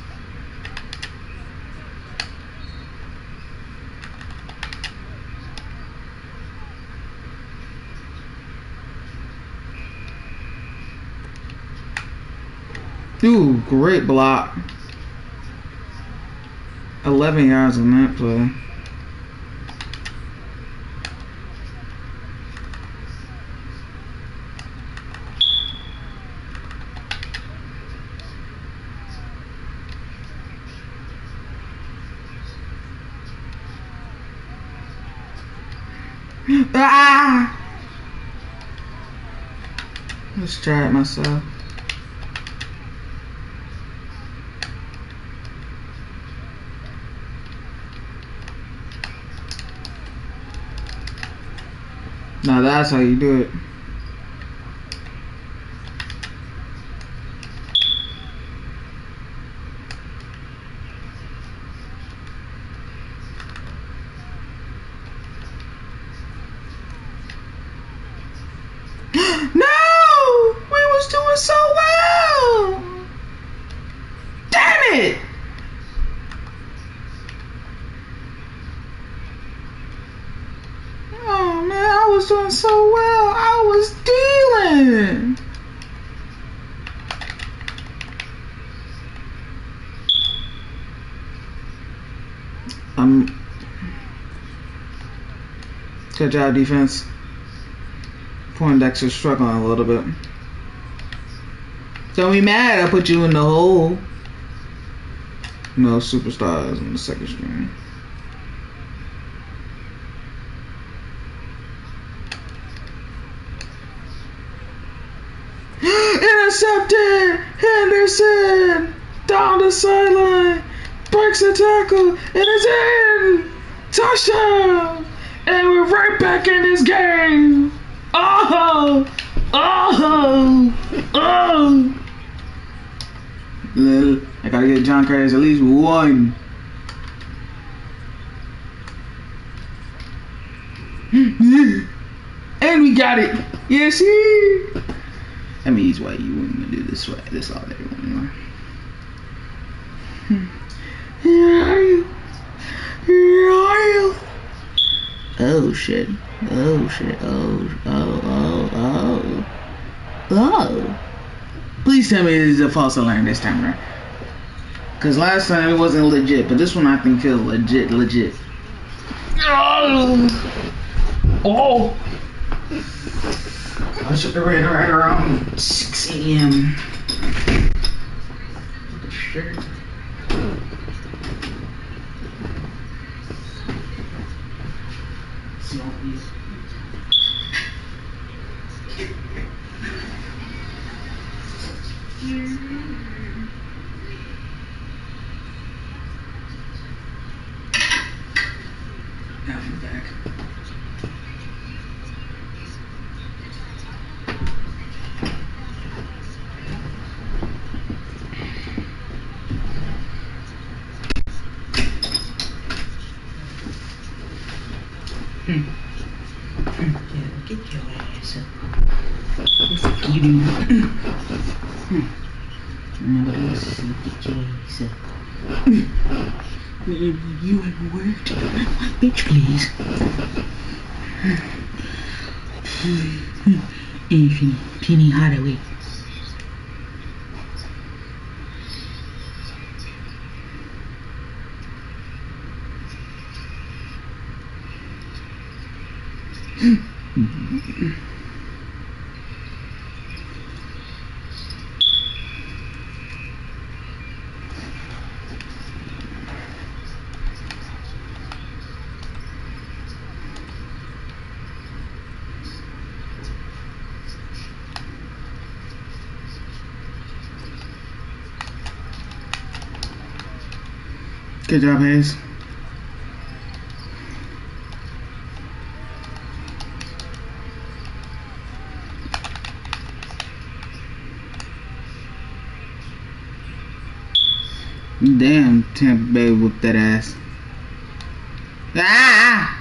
Ooh, great block. 11 yards on that play. Ah! Let's try it myself. Now that's how you do it. No! We was doing so well! Damn it! Oh man, I was doing so well. I was dealing. Good job, defense. Poindexter's struggling a little bit. Don't be mad, I put you in the hole. No superstars on the second string. Intercepted! Henderson! Down the sideline! Breaks the tackle! And it's in! Touchdown! And we're right back in this game! Oh! Oh! Oh! I gotta get John Curtis at least one. And we got it! Yes, that means why you wouldn't gonna do this way. This all day anymore. Yeah. Oh shit. Oh shit. Oh. Please tell me this is a false alarm this time around. Cause last time it wasn't legit, but this one I think feels legit. Oh! I should have read right around 6 a.m. Sure. Now I'm back. Yeah, get your ass up. What's you do? Nobody else is get your ass up. You ever worked? Bitch, please. Anthony, Penny Hardaway. Good job, Hayes. Damn, Tampa Bay whooped that ass. Ah!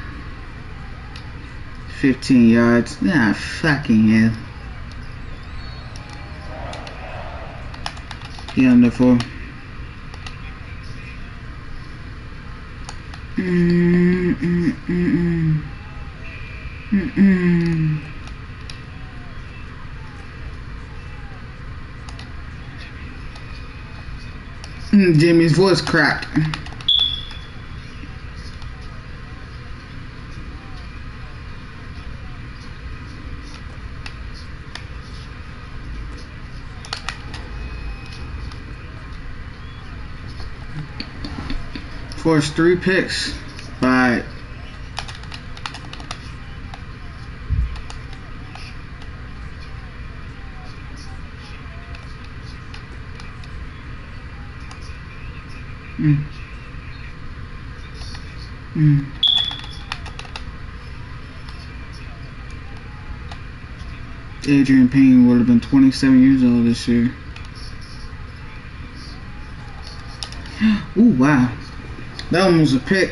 15 yards. Ah, fucking hell. He under 4. Jimmy's voice cracked. Forced 3 picks by Adrian Payne would have been 27 years old this year. Ooh, wow. That one was a pick.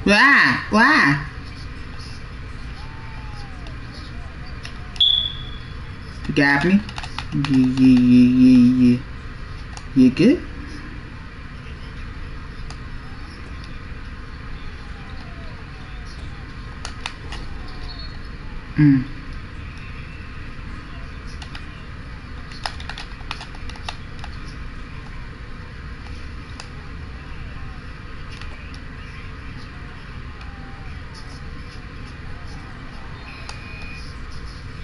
Wah! Wah! You got me? Yeah. You good?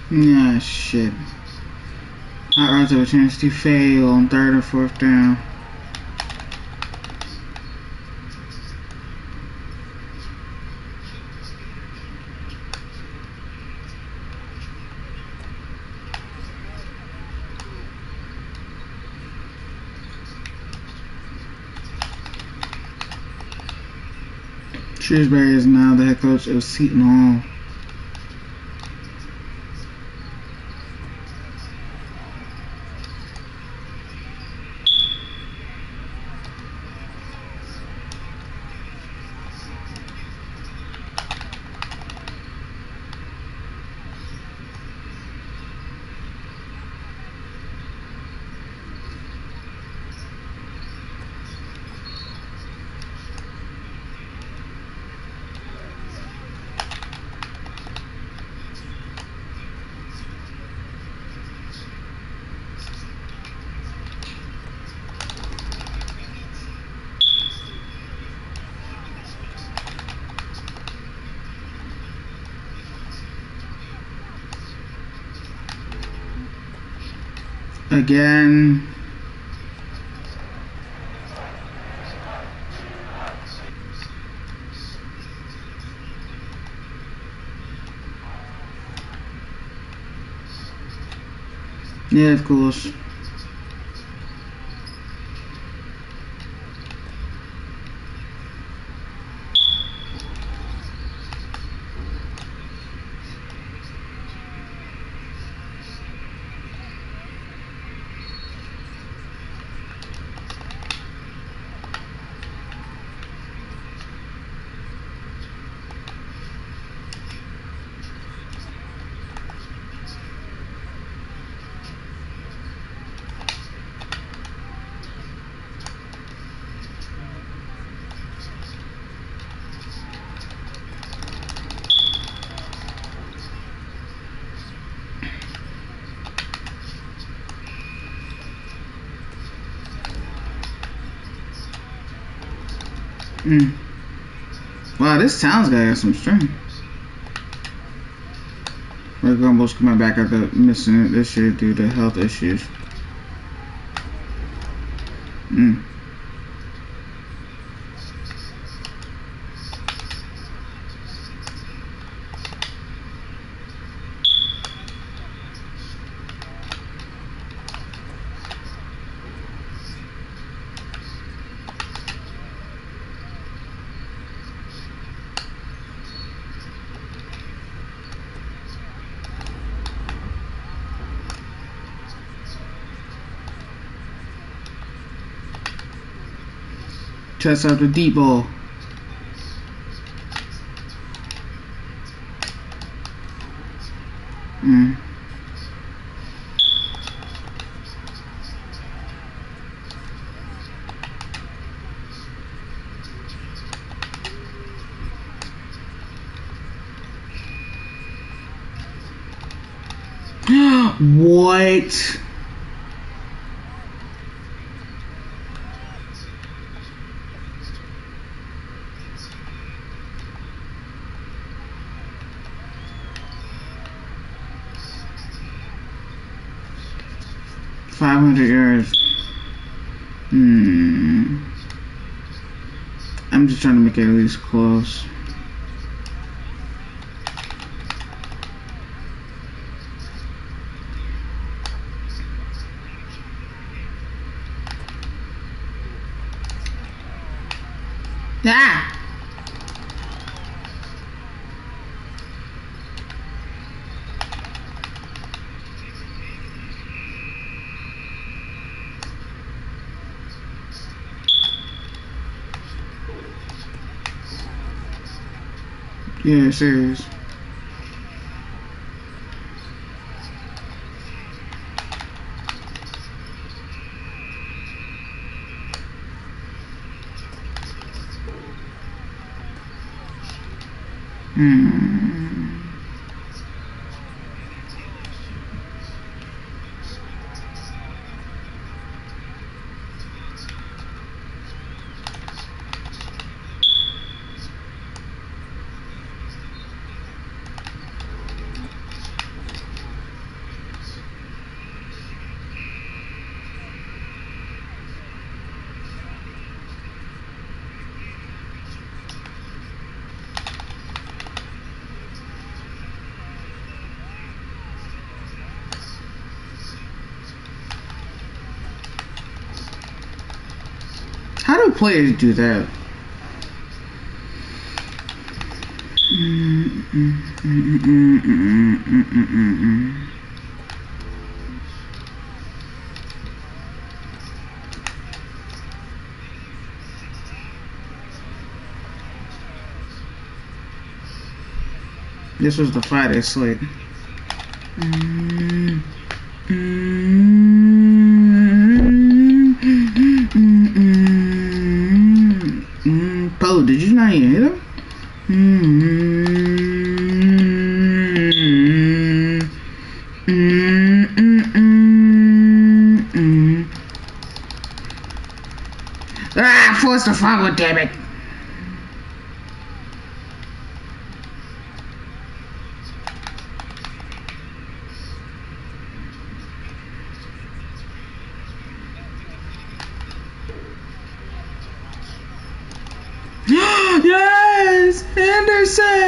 Nah, shit. Hot routes have a chance to fail on 3rd or 4th down. Shrewsbury is now the head coach of Seton Hall. Again. Yeah, of course. Wow, this town's got some strength. Red Gumball's coming back after missing it this year due to health issues. Test out the deep ball. What? $500. I'm just trying to make it at least close. Ah! Yeah, serious. How do players do that? This was the Friday slate. Poe, did you not even hit him? Ah, force the fumble, damn it. Anderson!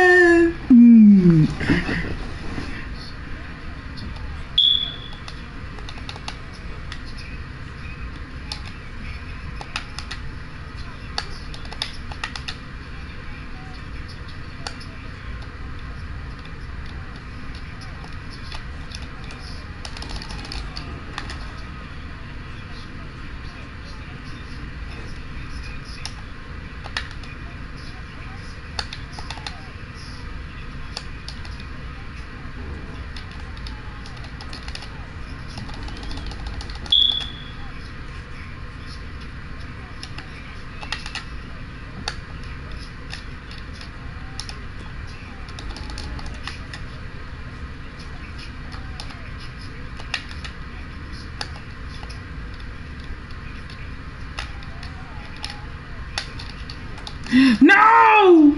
No!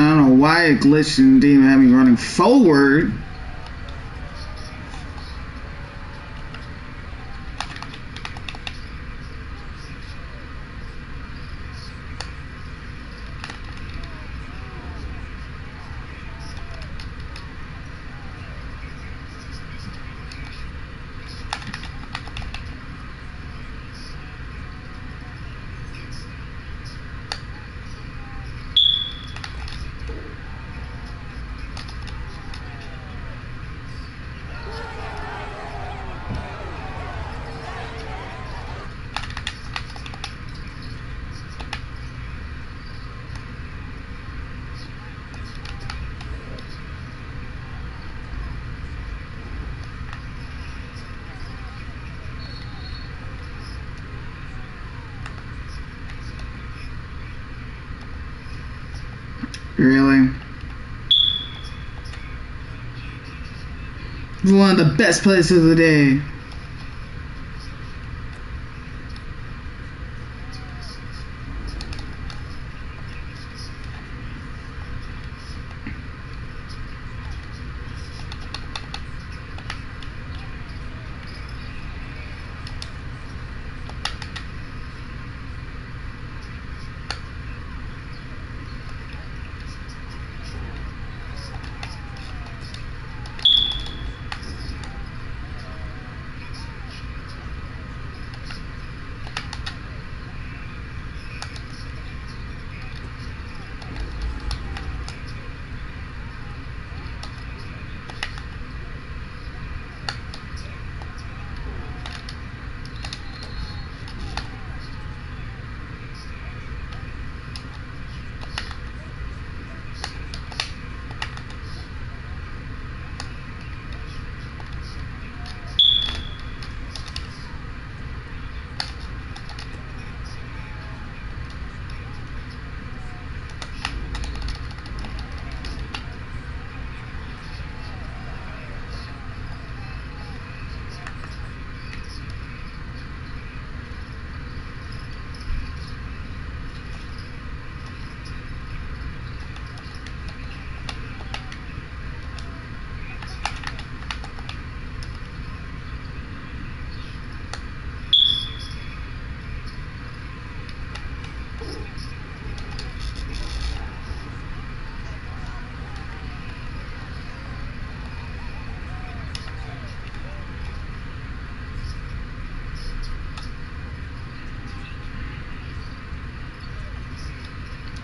I don't know why it glitched and didn't even have me running forward. Really? One of the best plays of the day.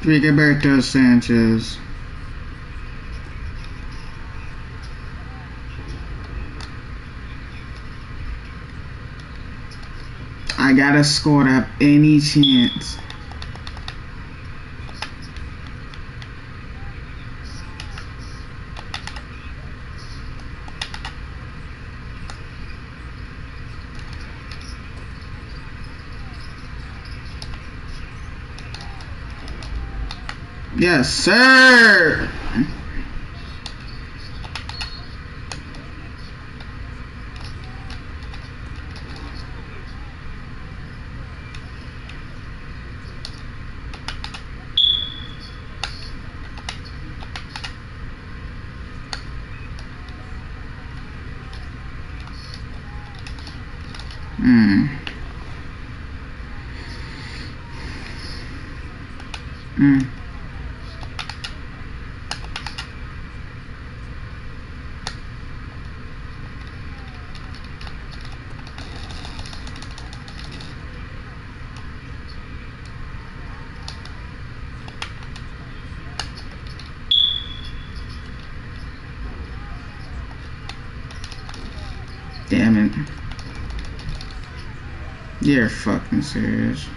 Rigoberto Sanchez. I gotta score to have any chance. Yes, sir. Damn it. You're fucking serious.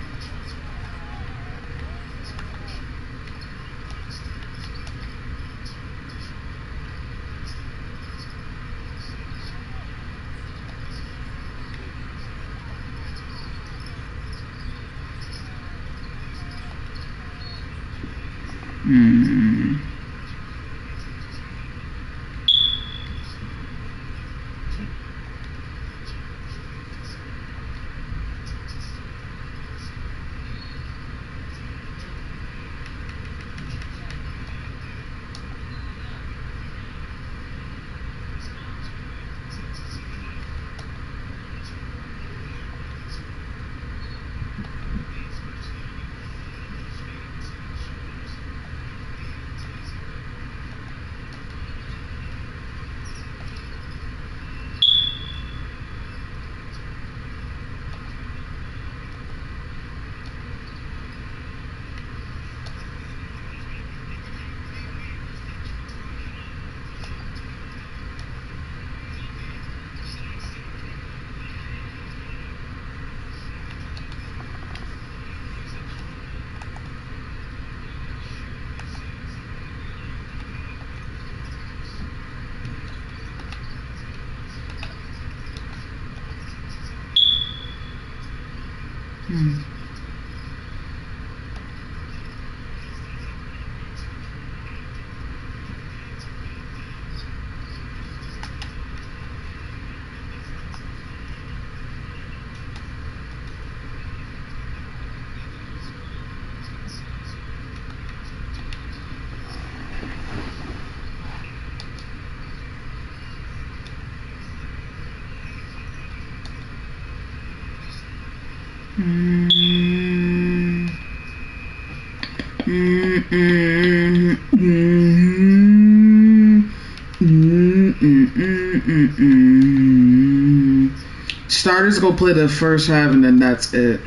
Starters go play the first half and then that's it.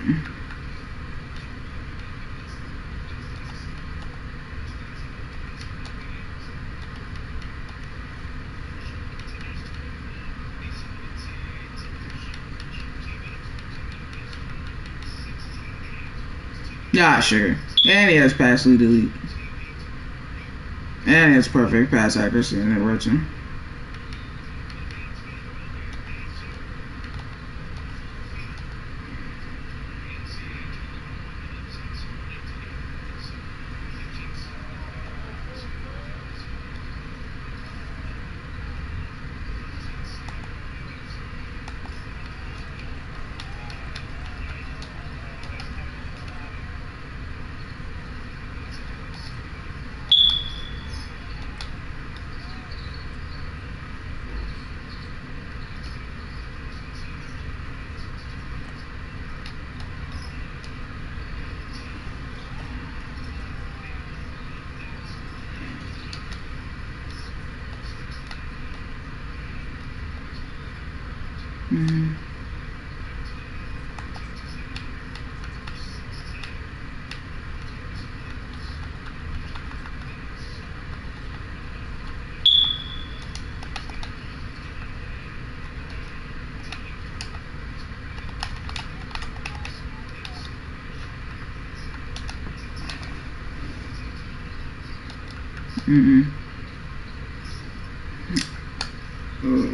Yeah, sure. And he has pass lead elite. And he has perfect pass accuracy and direction.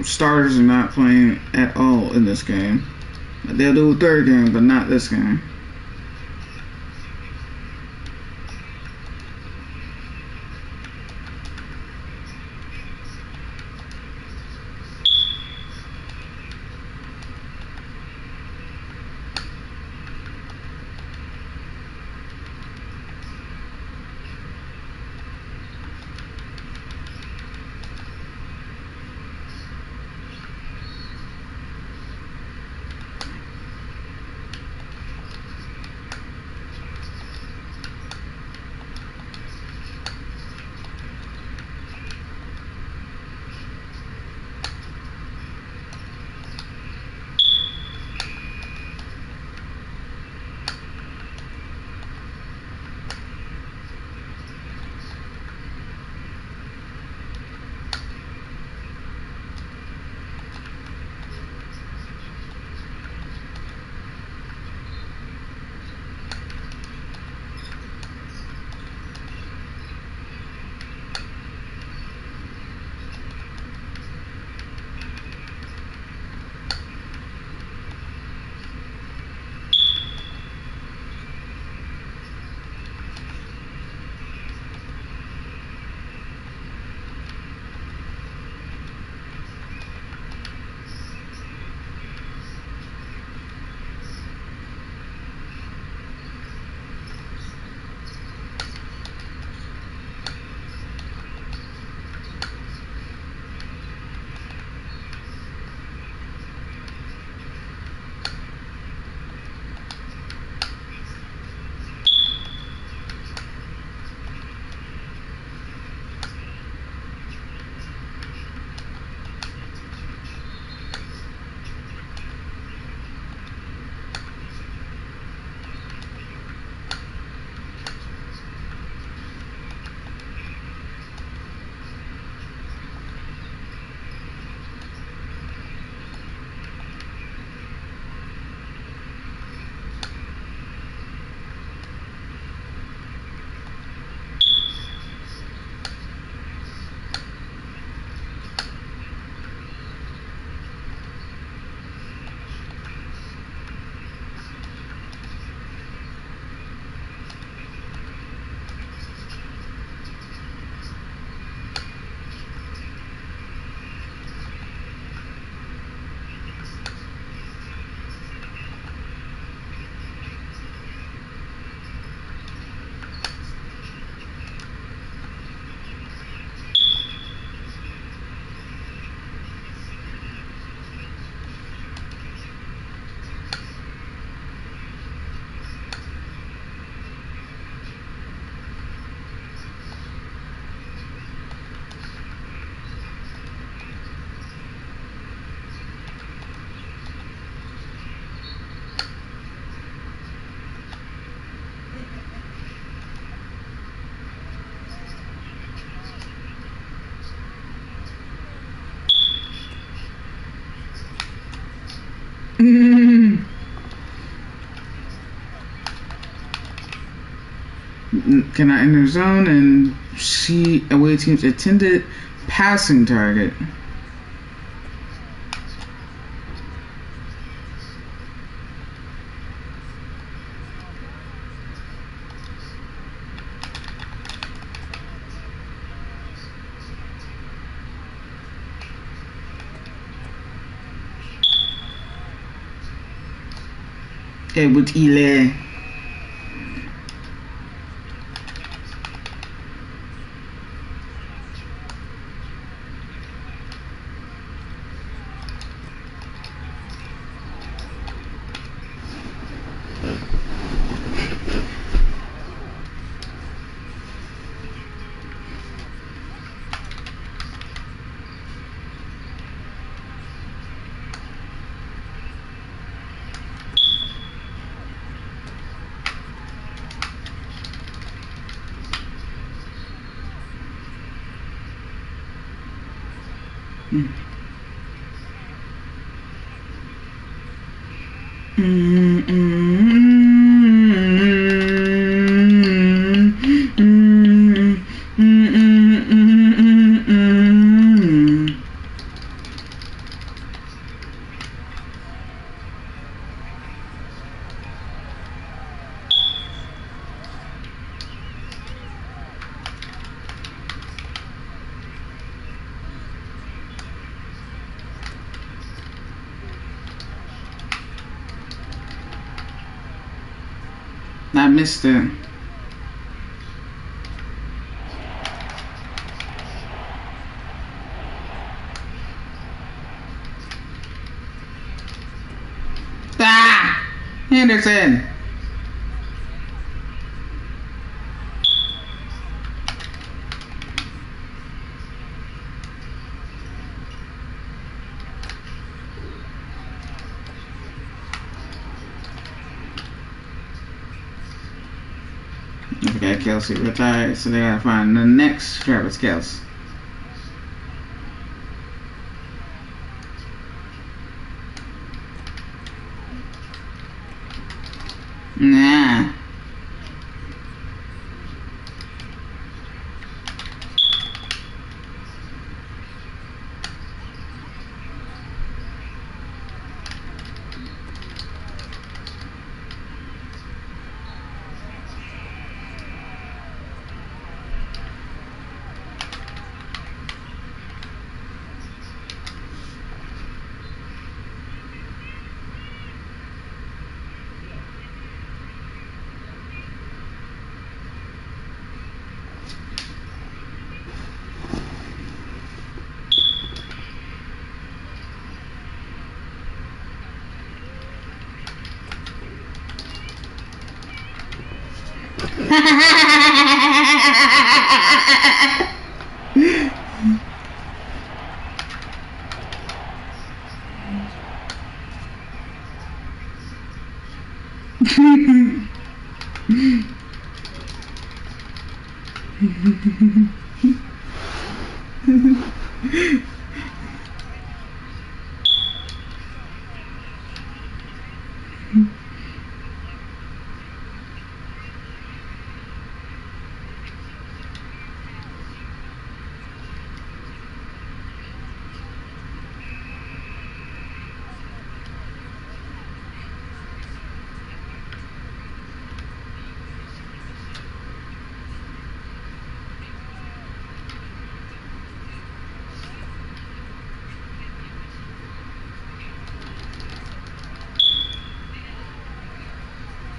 Starters are not playing at all in this game. They'll do a third game, but not this game. Cannot enter zone and see away team's intended passing target. But Ile. I missed it. Ah! Henderson! I forgot Kelsey retired, so they gotta find the next Travis Kelce. Nah.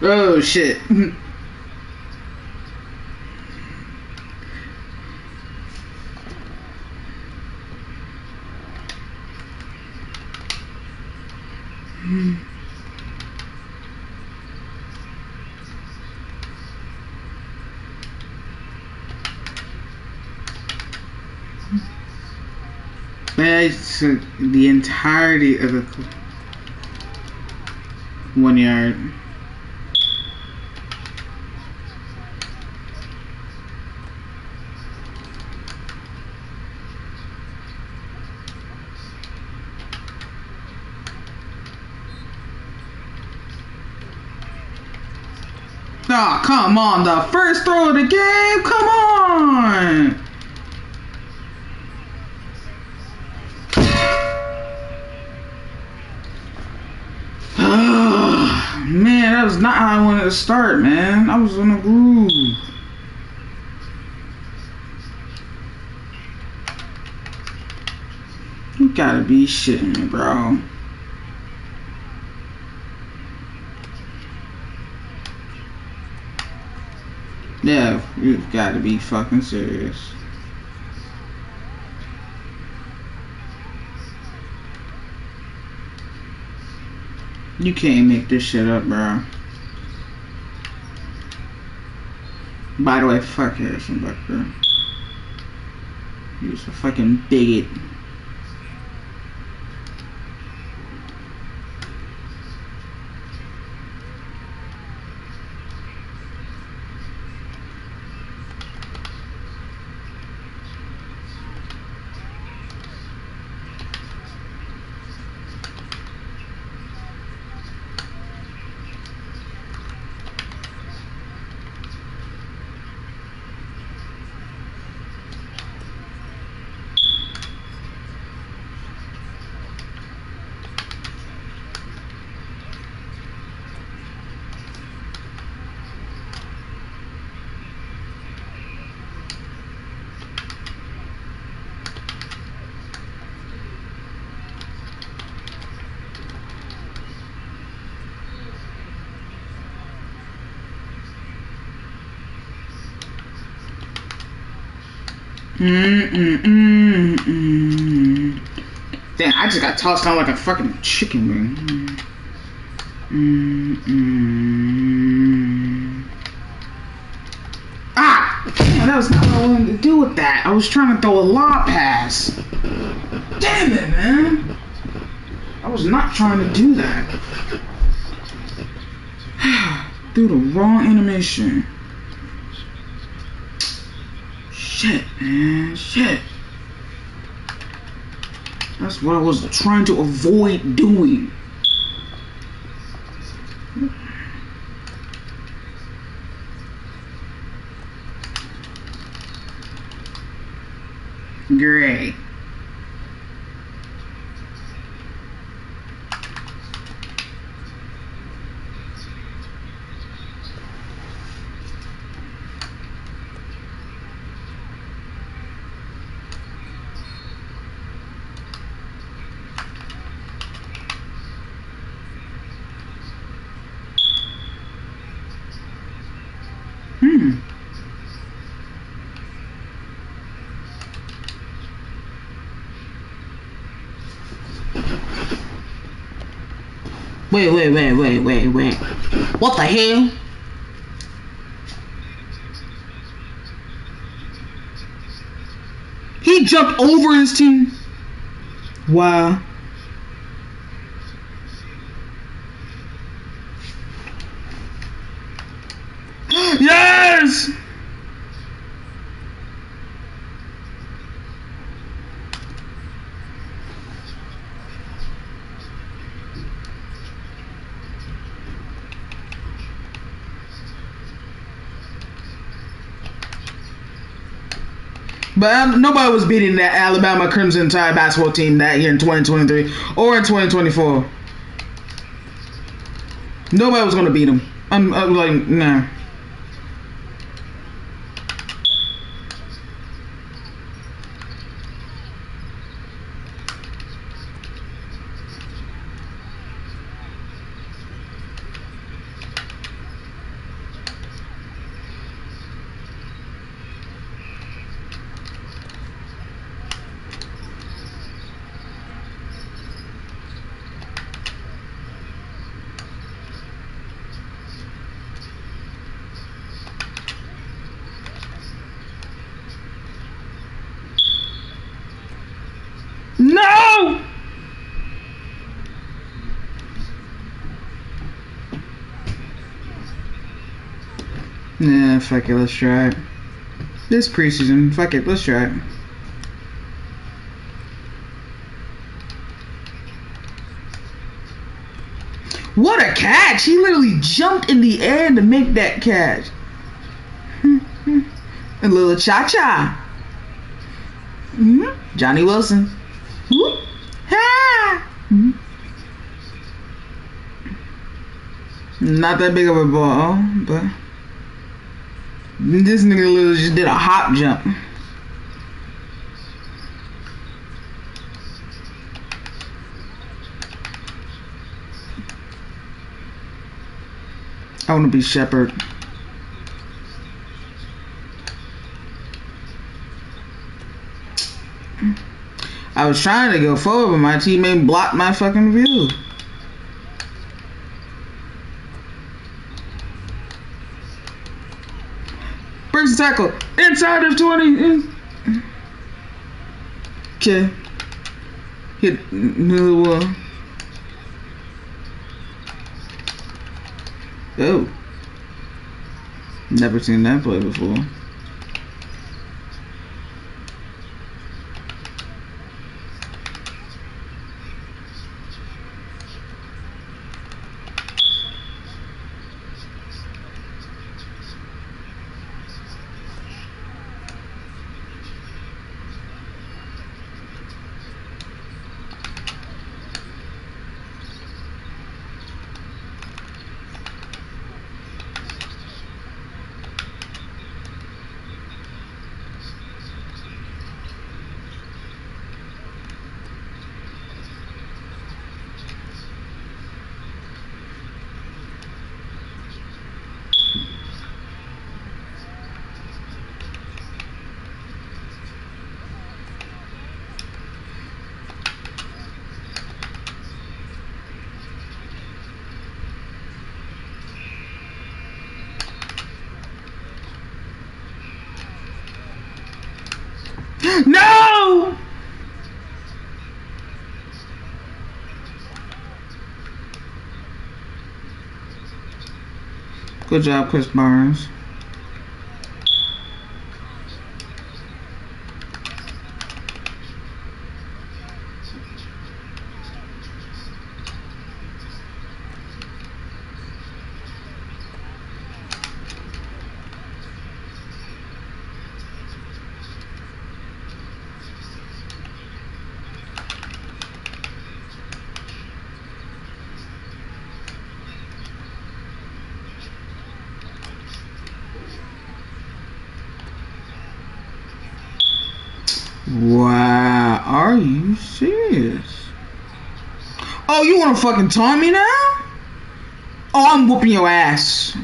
Oh shit. That's the entirety of the 1 yard. Oh, come on. The first throw of the game. Come on. Man, that was not how I wanted to start, man. I was on a groove. You gotta be shitting me, bro. Yeah, you've got to be fucking serious. You can't make this shit up, bro. By the way, fuck Harrison Butker. He's a fucking bigot. Damn, I just got tossed down like a fucking chicken wing. Ah! Damn, that was not what I wanted to do with that. I was trying to throw a lob pass. Damn it, man. I was not trying to do that. Threw the wrong animation. Shit, man. Shit. That's what I was trying to avoid doing. Great. Wait. What the hell? He jumped over his team? Wow. Yes! But nobody was beating that Alabama Crimson Tide basketball team that year in 2023 or in 2024. Nobody was gonna beat them. I'm like, nah. No! Nah, fuck it, let's try it. This preseason, fuck it, let's try it. What a catch! catch. He literally jumped in the air to make that catch. A little cha-cha. Johnny Wilson. Ha! Not that big of a ball, but this nigga literally just did a hop jump. I want to be Shepherd. I was trying to go forward, but my teammate blocked my fucking view. Breaks the tackle. Inside of 20. Okay. Hit another one. Oh. Never seen that play before. No! Good job, Chris Barnes. Wow, are you serious? Oh, you wanna fucking taunt me now? Oh, I'm whooping your ass.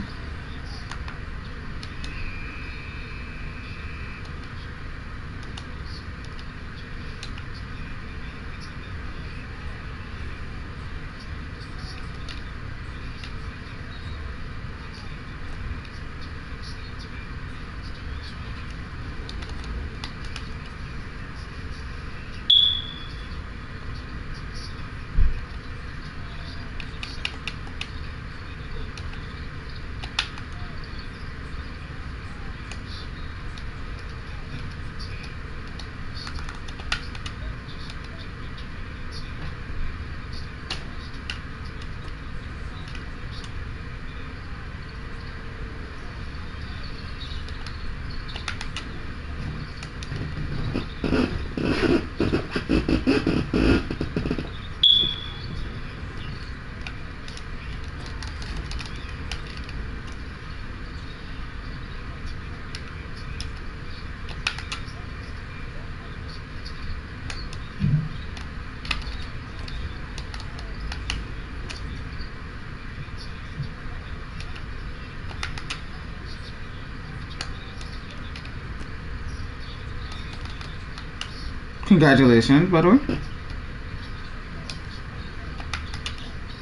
Congratulations, by the way.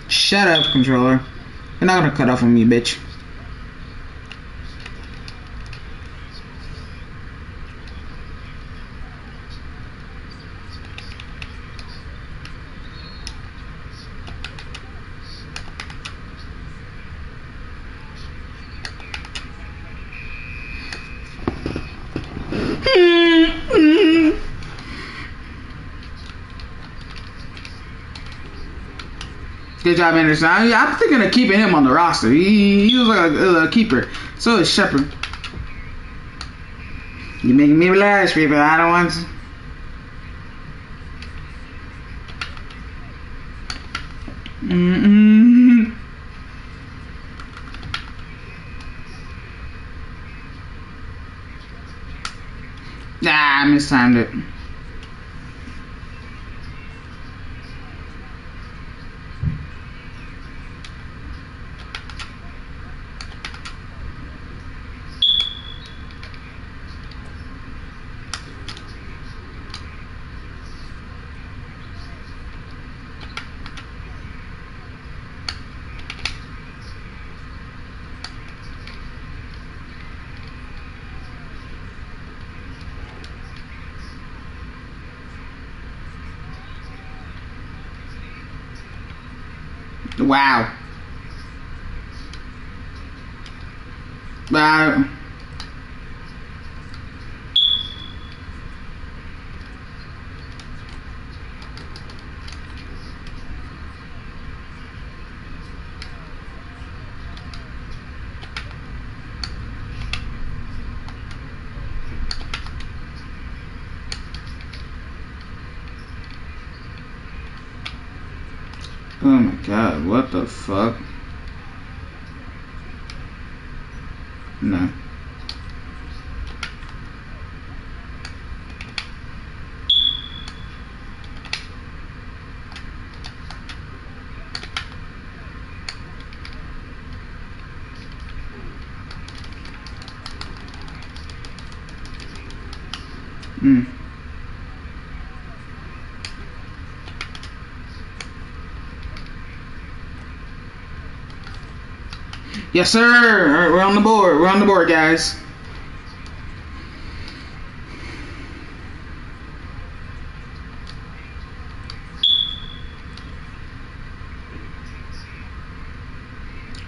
Shut up, controller. You're not gonna cut off on me, bitch. Good job, Anderson. I'm thinking of keeping him on the roster. He was like a keeper. So is Shepard. You're making me relax, people. I don't want to. I mistimed it. Wow. Wow. Oh my god, what the fuck? No. Yes, sir. All right, we're on the board. We're on the board, guys.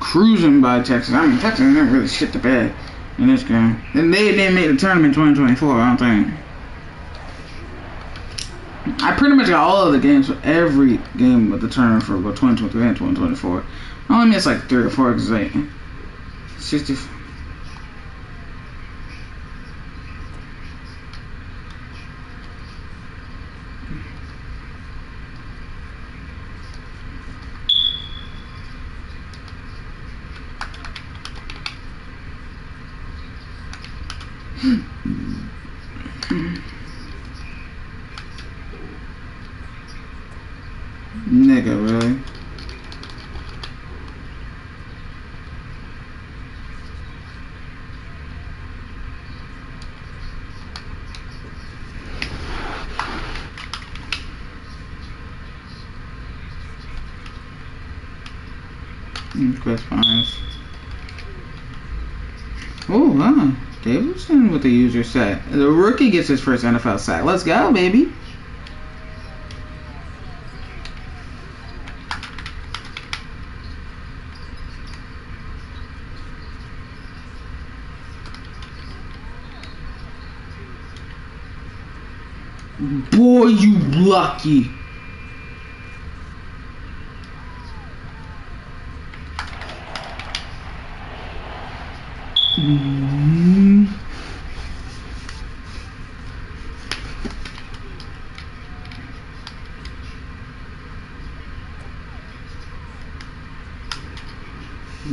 Cruising by Texas. I mean, Texas didn't really shit the bed in this game. And they didn't make the tournament in 2024, I don't think. I pretty much got all of the games for every game of the tournament for 2023 and 2024. I only missed like 3 or 4 because like 60. Nigga, really? Chris Barnes. Oh, wow. Davidson with the user set. The rookie gets his first NFL sack. Let's go, baby. Boy, you lucky.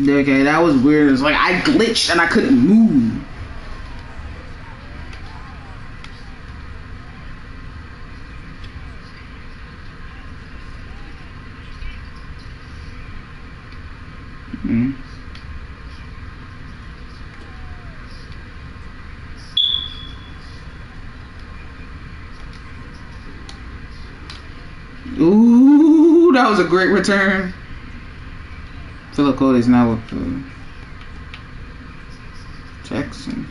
Okay, that was weird. It's like I glitched and I couldn't move. Ooh, that was a great return. Philip Cody's now with the Texans.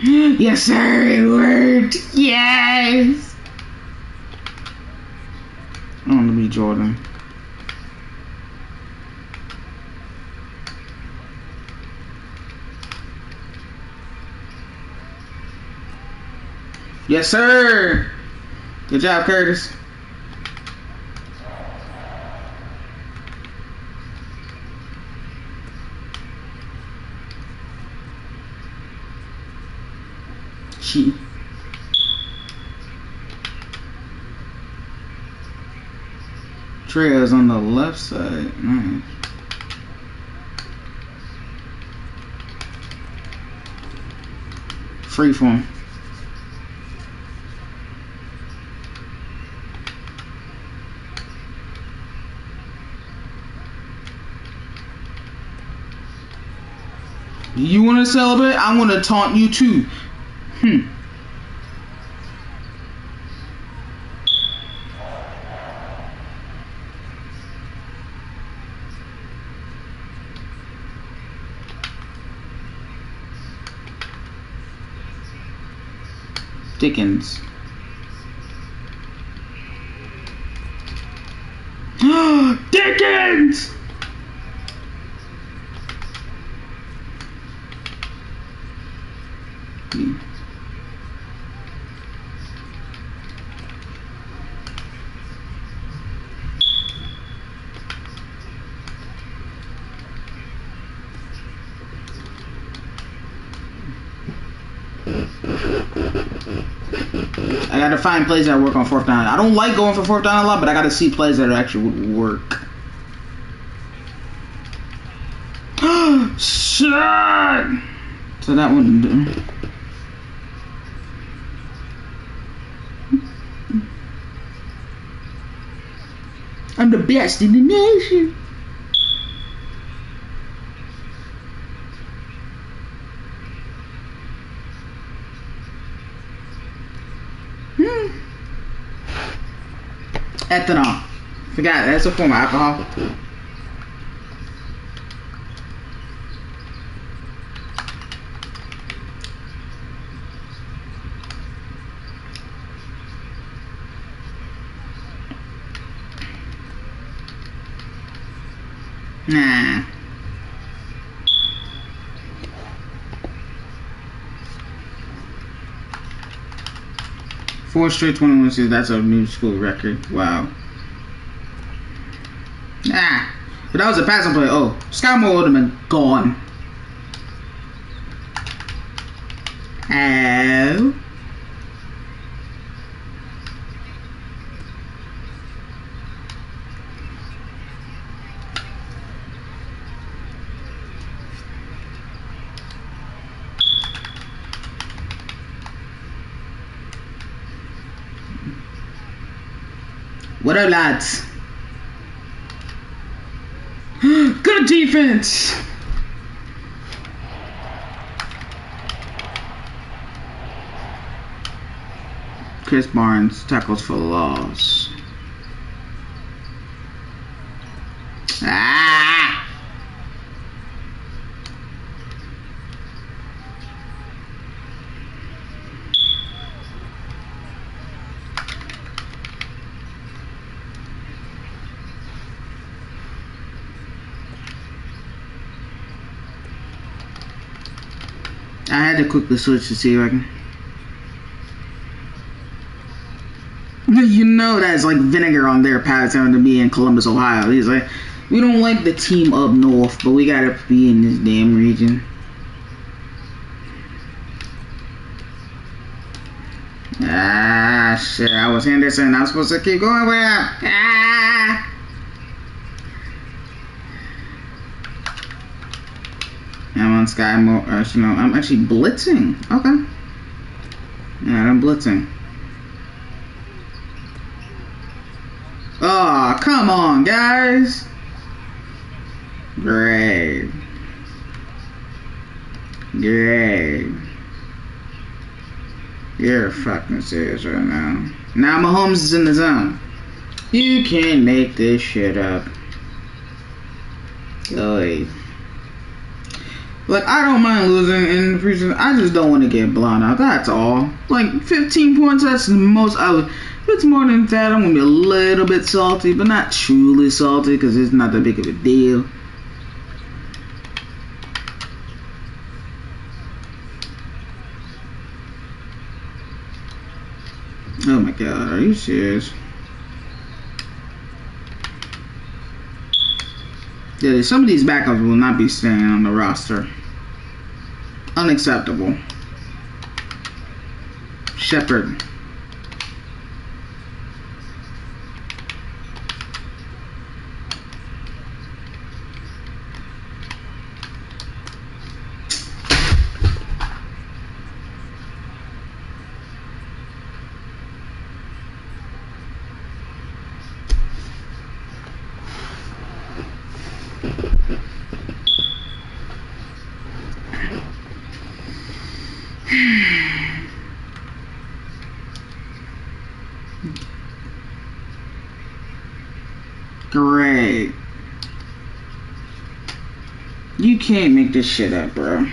Yes, sir, it worked. Yes. be Jordan. Yes, sir. Good job, Curtis. She. Trails on the left side. Nice. Freeform. You want to celebrate? I want to taunt you too. Dickens. Dickens! I gotta find plays that work on 4th down. I don't like going for 4th down a lot, but I gotta see plays that actually would work. Shit! So that wouldn't do. I'm the best in the nation. Ethanol. Forgot, that's a form of alcohol. Nah. Four straight 21 seasons. That's a new school record. Wow. Ah. But that was a passing play. Oh, Sky Moore would have been gone. Oh. What up, lads? Good defense! Chris Barnes tackles for loss. Ah! I had to quickly switch to see if I can. You know that's like vinegar on their pads having to be in Columbus, Ohio. He's like, we don't like the team up north, but we gotta be in this damn region. Ah, shit. I was Henderson. I was supposed to keep going with him. Ah! I'm on Sky Moore. I'm actually blitzing. Okay. Yeah, I'm blitzing. Oh, come on, guys. Great. Great. You're fucking serious right now. Now Mahomes is in the zone. You can't make this shit up. Oy. Like, I don't mind losing in the preseason. I just don't want to get blown out. That's all. Like, 15 points, that's the most I would. It's more than that. I'm gonna be a little bit salty, but not truly salty because it's not that big of a deal. Oh my god, are you serious? Yeah, some of these backups will not be staying on the roster. Unacceptable. Shepard. Great. You can't make this shit up, bro.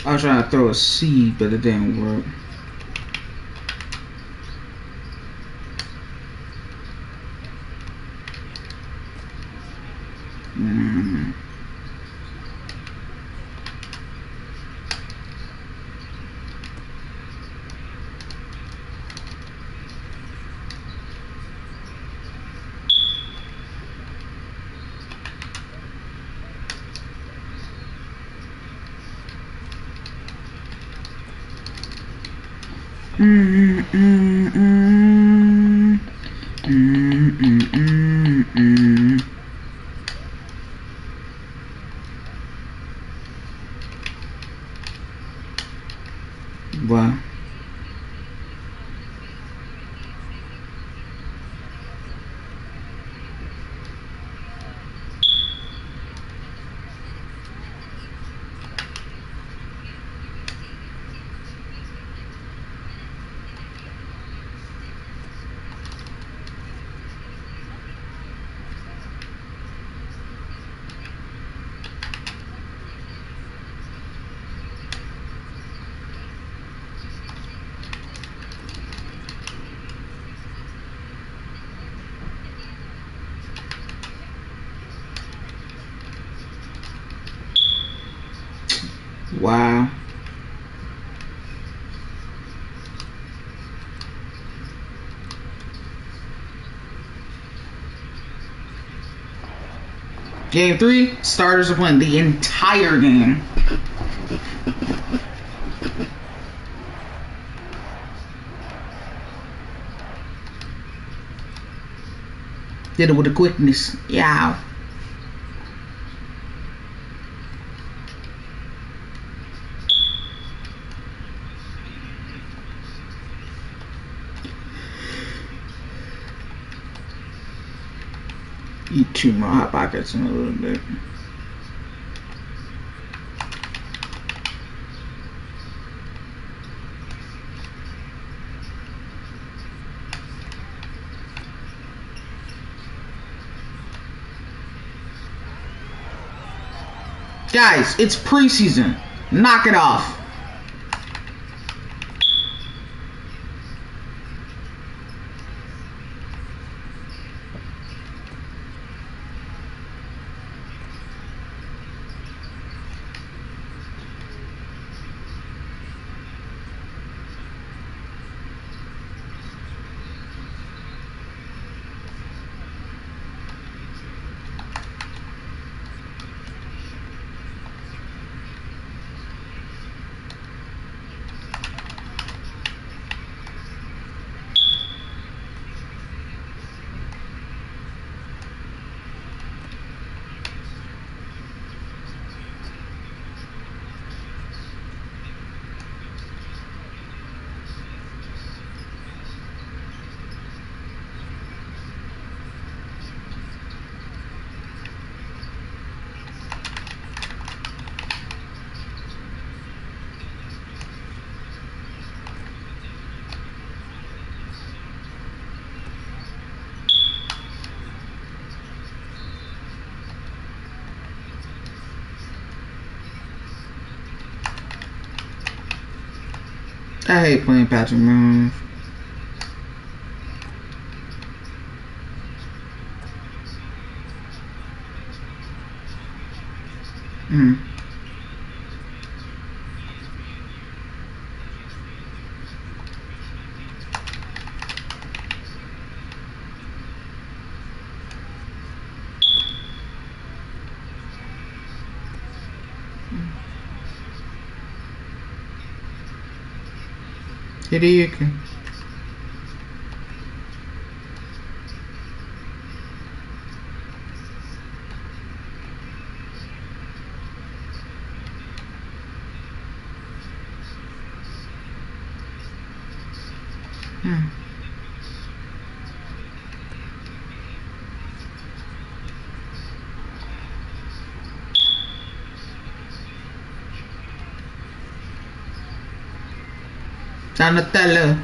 I was trying to throw a seed, but it didn't work. Wow. Wow. Game 3, starters are playing the entire game. Did it with the quickness. Yeah. Eat 2 more Hot Pockets in a little bit. Guys, it's preseason. Knock it off. I hate playing Patrick Mahomes. Hideyuki. Donatello.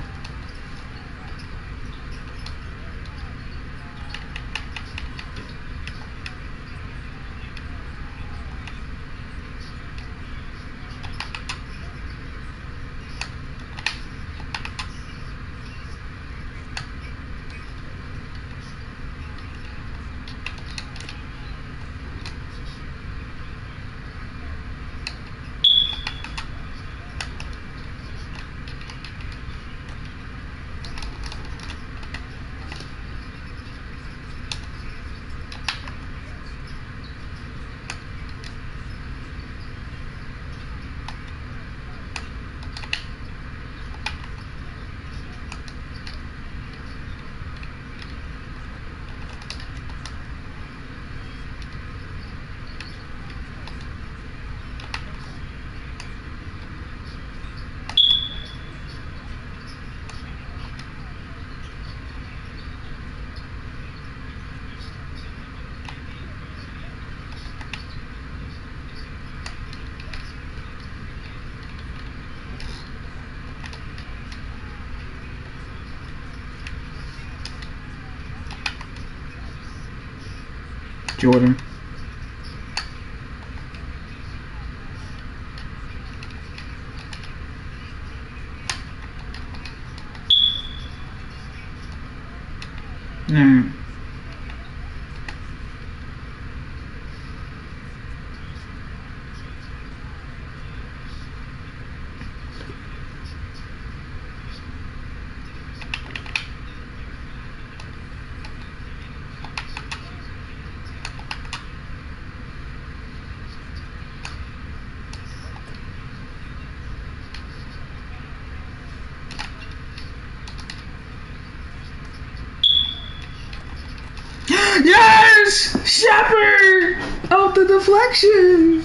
Jordan. Yes! Shepard! Out the deflection!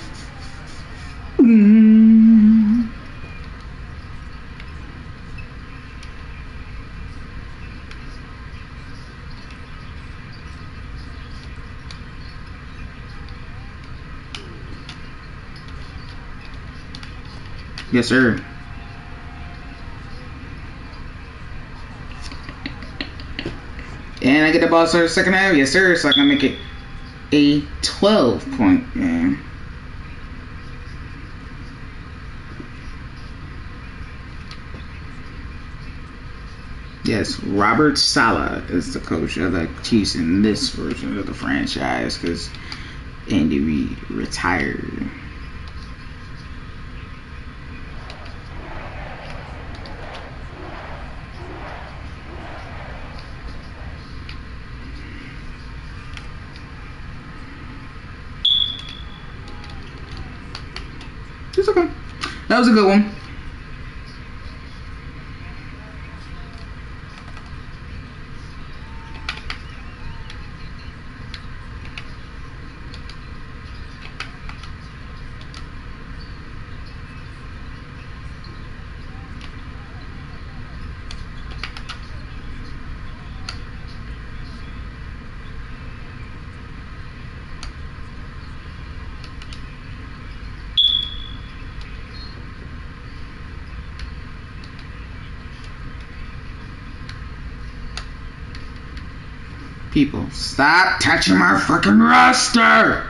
Yes, sir. And I get the ball for the second half? Yes, sir. So I can make it a 12-point game. Yes, Robert Saleh is the coach of the Chiefs in this version of the franchise because Andy Reid retired. It's okay. That was a good one. People, stop touching my fucking roster!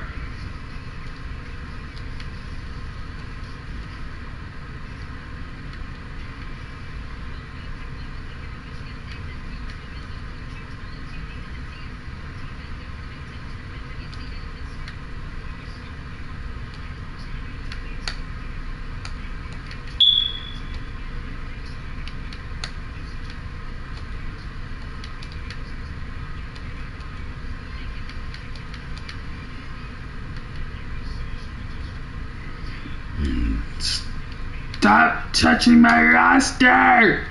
Stop touching my roster!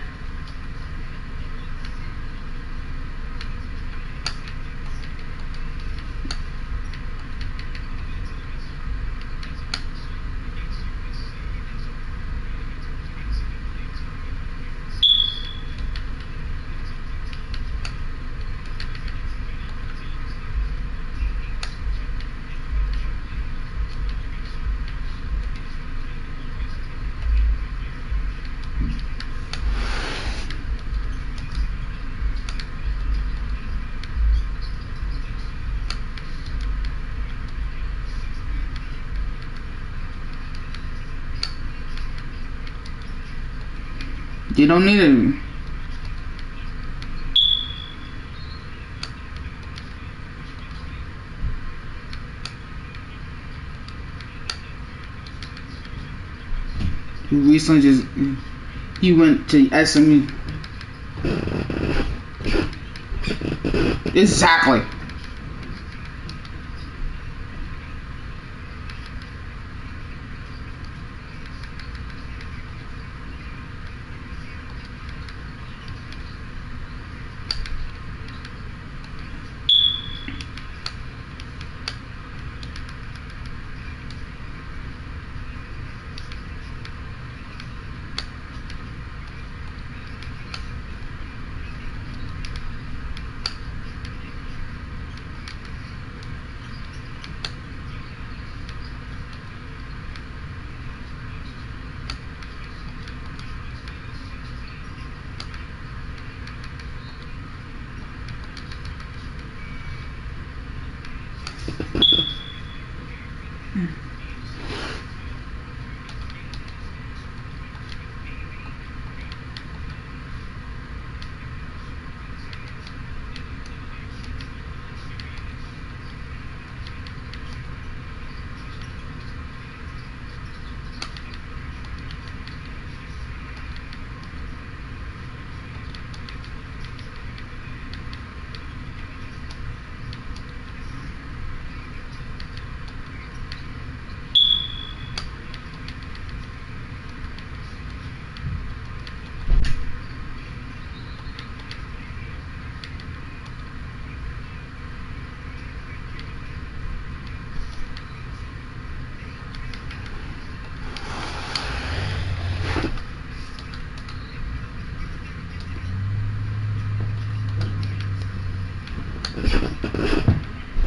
You don't need it. He recently he went to SMU. Exactly.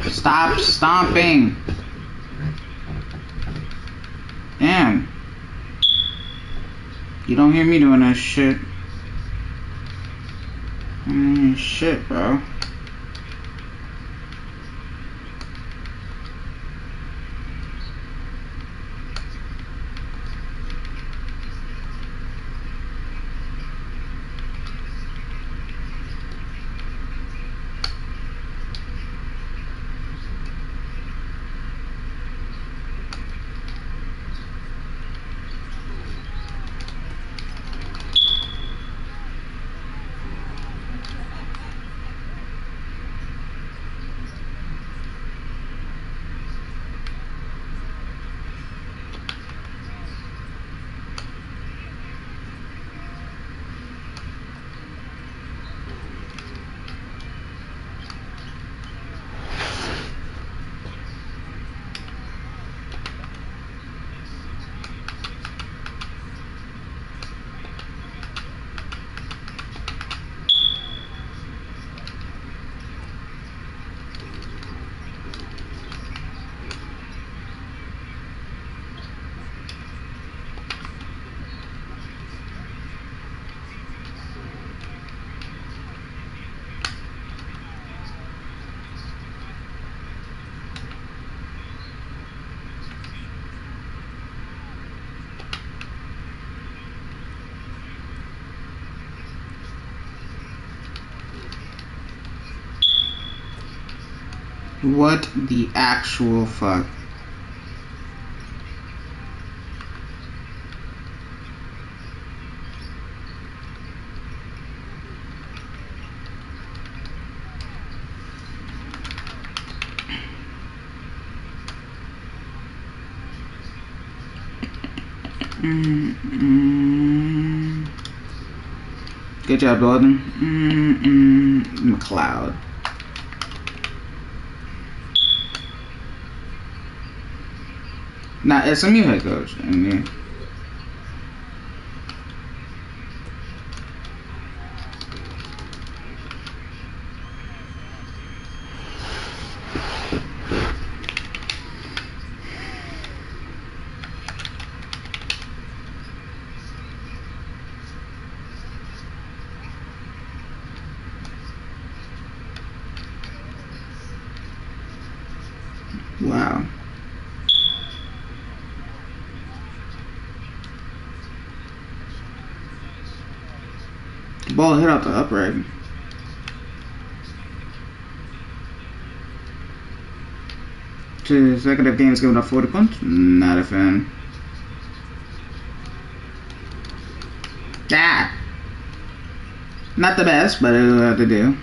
Stop stomping. Damn. You don't hear me doing that shit. Shit, bro. What the actual fuck? Good job, Golden. McLeod. Nah, SMU head coach. I mean, wow. The ball hit out the upright. Consecutive games giving up 40 points? Not a fan. Ah! Not the best, but it'll have to do.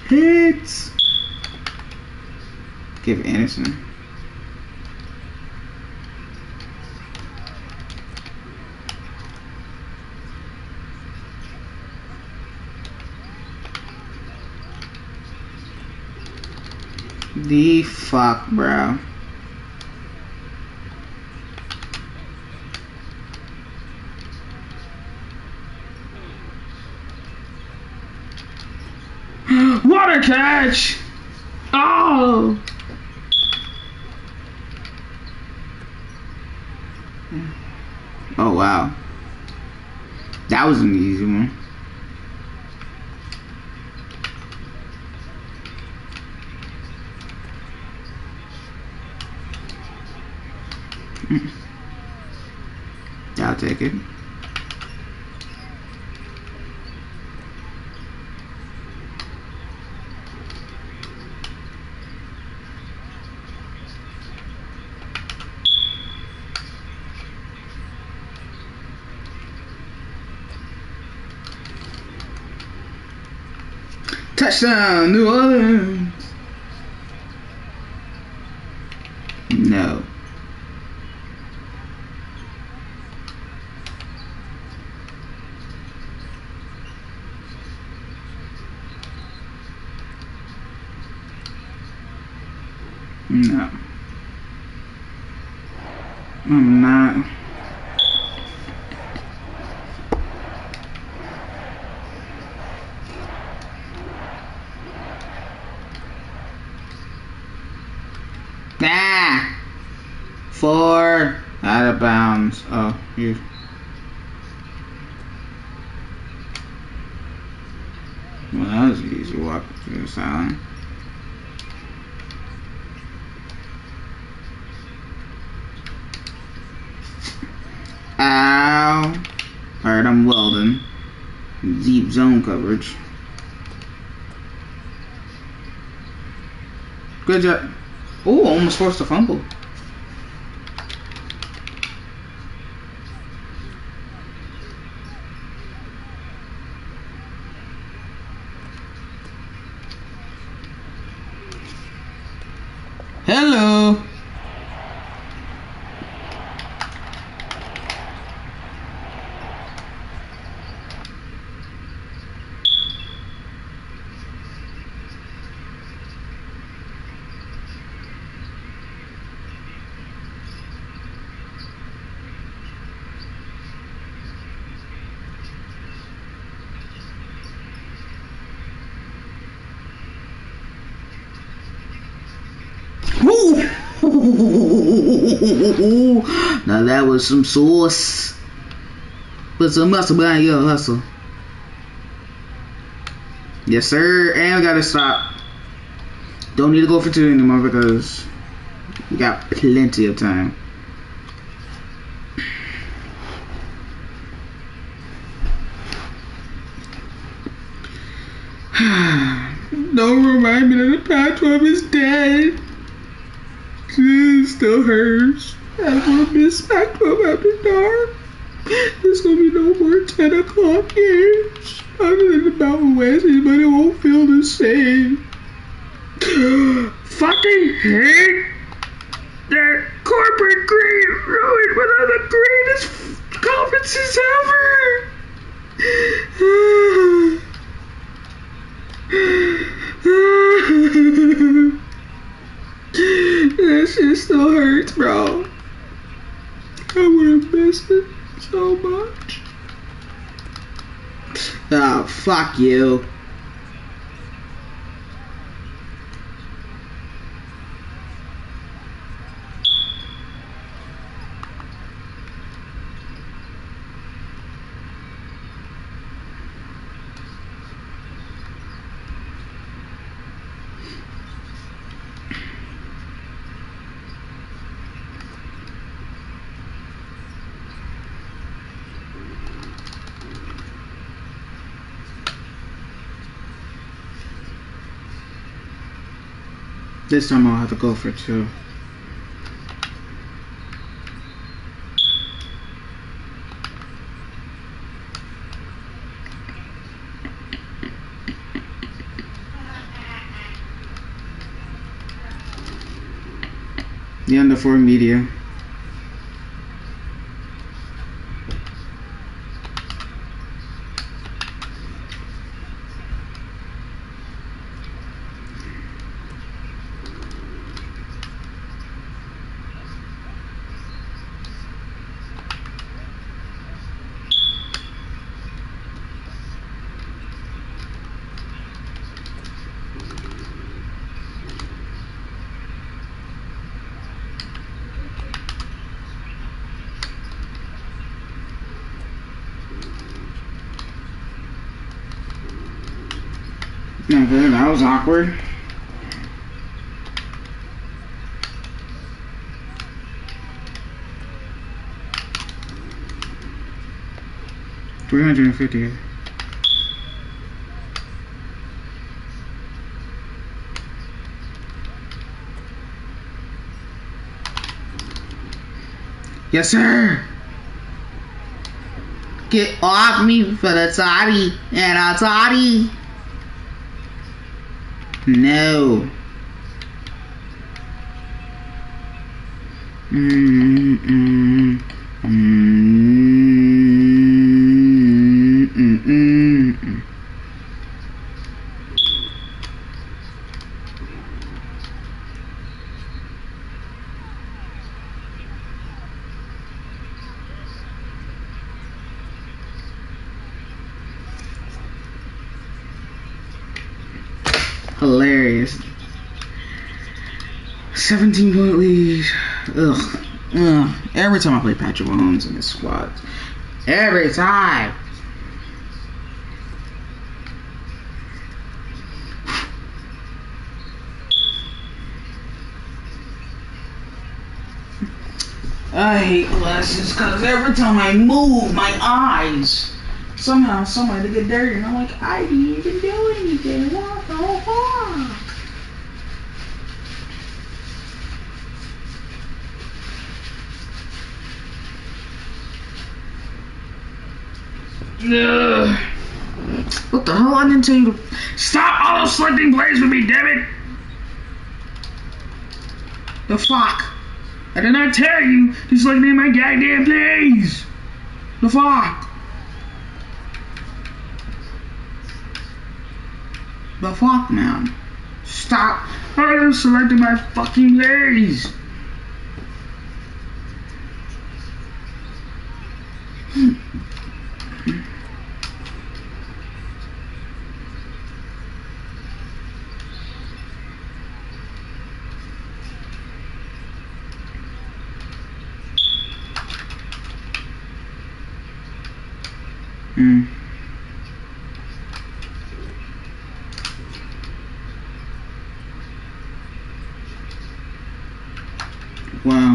Hits! Give Anderson. The fuck, bro. Water catch! Oh! Oh, wow. That was an easy one. I'll take it. Touchdown, New Orleans! No. No. I'm not. Ah! 4 out of bounds. Oh, you. Well, that was an easy walk through the sideline. Ow. Alright, I'm welding. Deep zone coverage. Good job. Oh, almost forced a fumble. Hello. Now that was some sauce. Put some muscle behind your hustle. Yes, sir. And we gotta stop. Don't need to go for 2 anymore because we got plenty of time. Don't remind me that the Pac-12 is dead. It still hurts. I want to miss Pac-12 after dark. There's gonna be no more 10 o'clock games other than the Mountain West, but it won't feel the same. Fucking hate that corporate greed ruined one of the greatest conferences ever. That shit still hurts, bro. I would have missed it so much. Oh, fuck you. This time I'll have to go for 2. The under 4 media. Okay, that was awkward. $350. Yes, sir. Get off me for the toddy and a toddy. No. Hilarious. 17-point lead. Ugh. Every time I play Patrick Mahomes in his squad. Every time. I hate glasses because every time I move my eyes, somehow somebody get dirty and I'm like, I didn't even do anything. What the fuck? Ugh. What the hell? I didn't tell you to stop auto-selecting plays with me, damn it! The fuck? I did not tell you to select me my goddamn plays! The fuck? The fuck, man? Stop auto-selecting my fucking plays! Wow.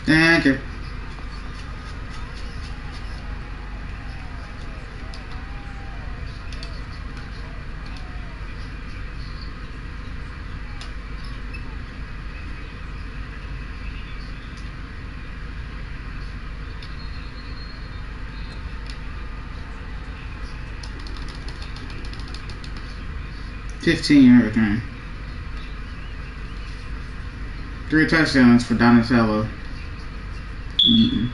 Thank you. 15-yard game. 3 touchdowns for Donatello Eaton.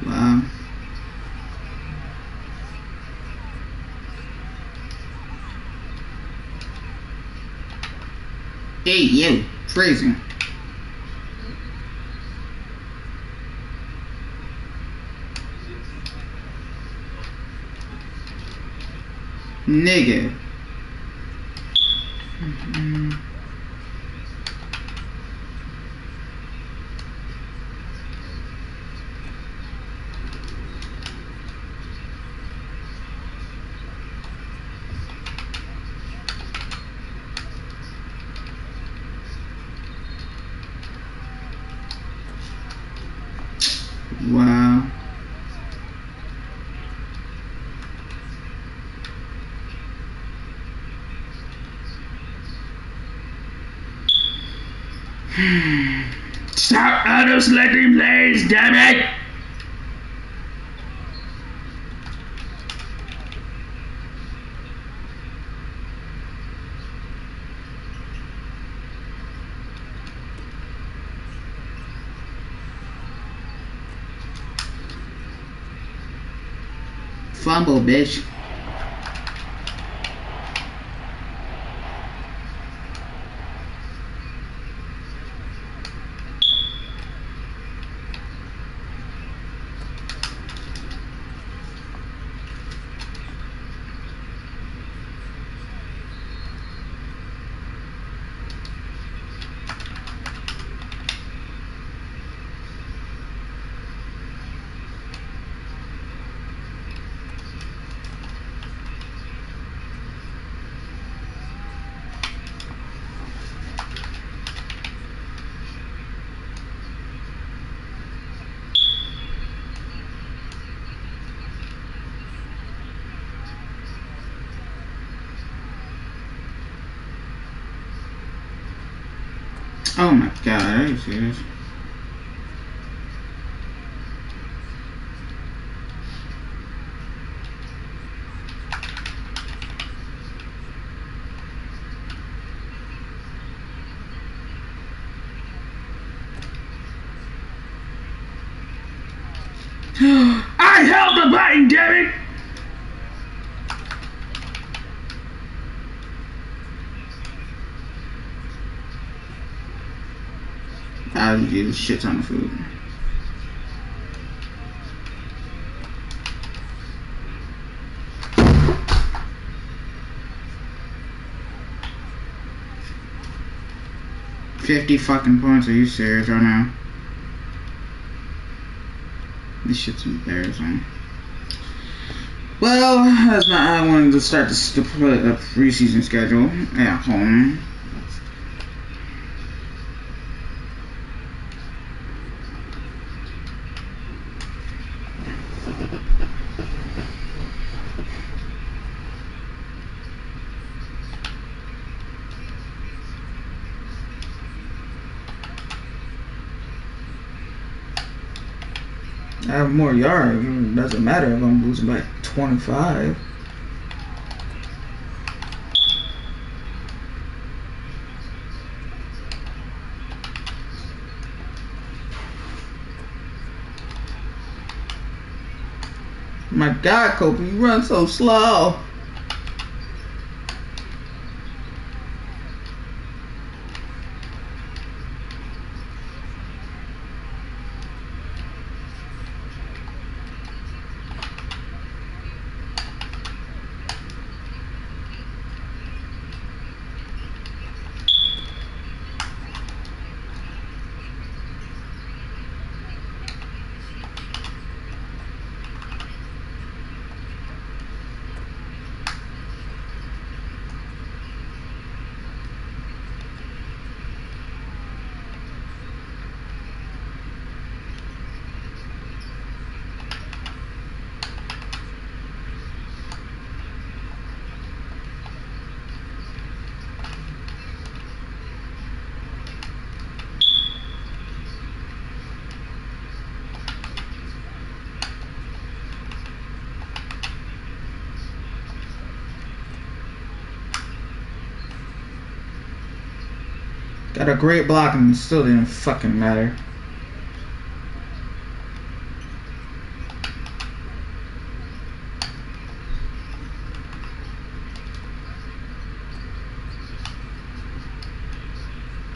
Wow. Hey, you. Phrasing. Nigga. Wow. Stop auto-selecting plays, damn it! Fumble, bitch. Oh my god, are you serious? I held the button, damn it! I was getting a shit ton of food. $50 fucking points, are you serious right now? This shit's embarrassing. Well, I wanted to start the preseason schedule at home. I have more yards. It doesn't matter if I'm losing by 25. My God, Kobe, you run so slow. Got a great block and still didn't fucking matter.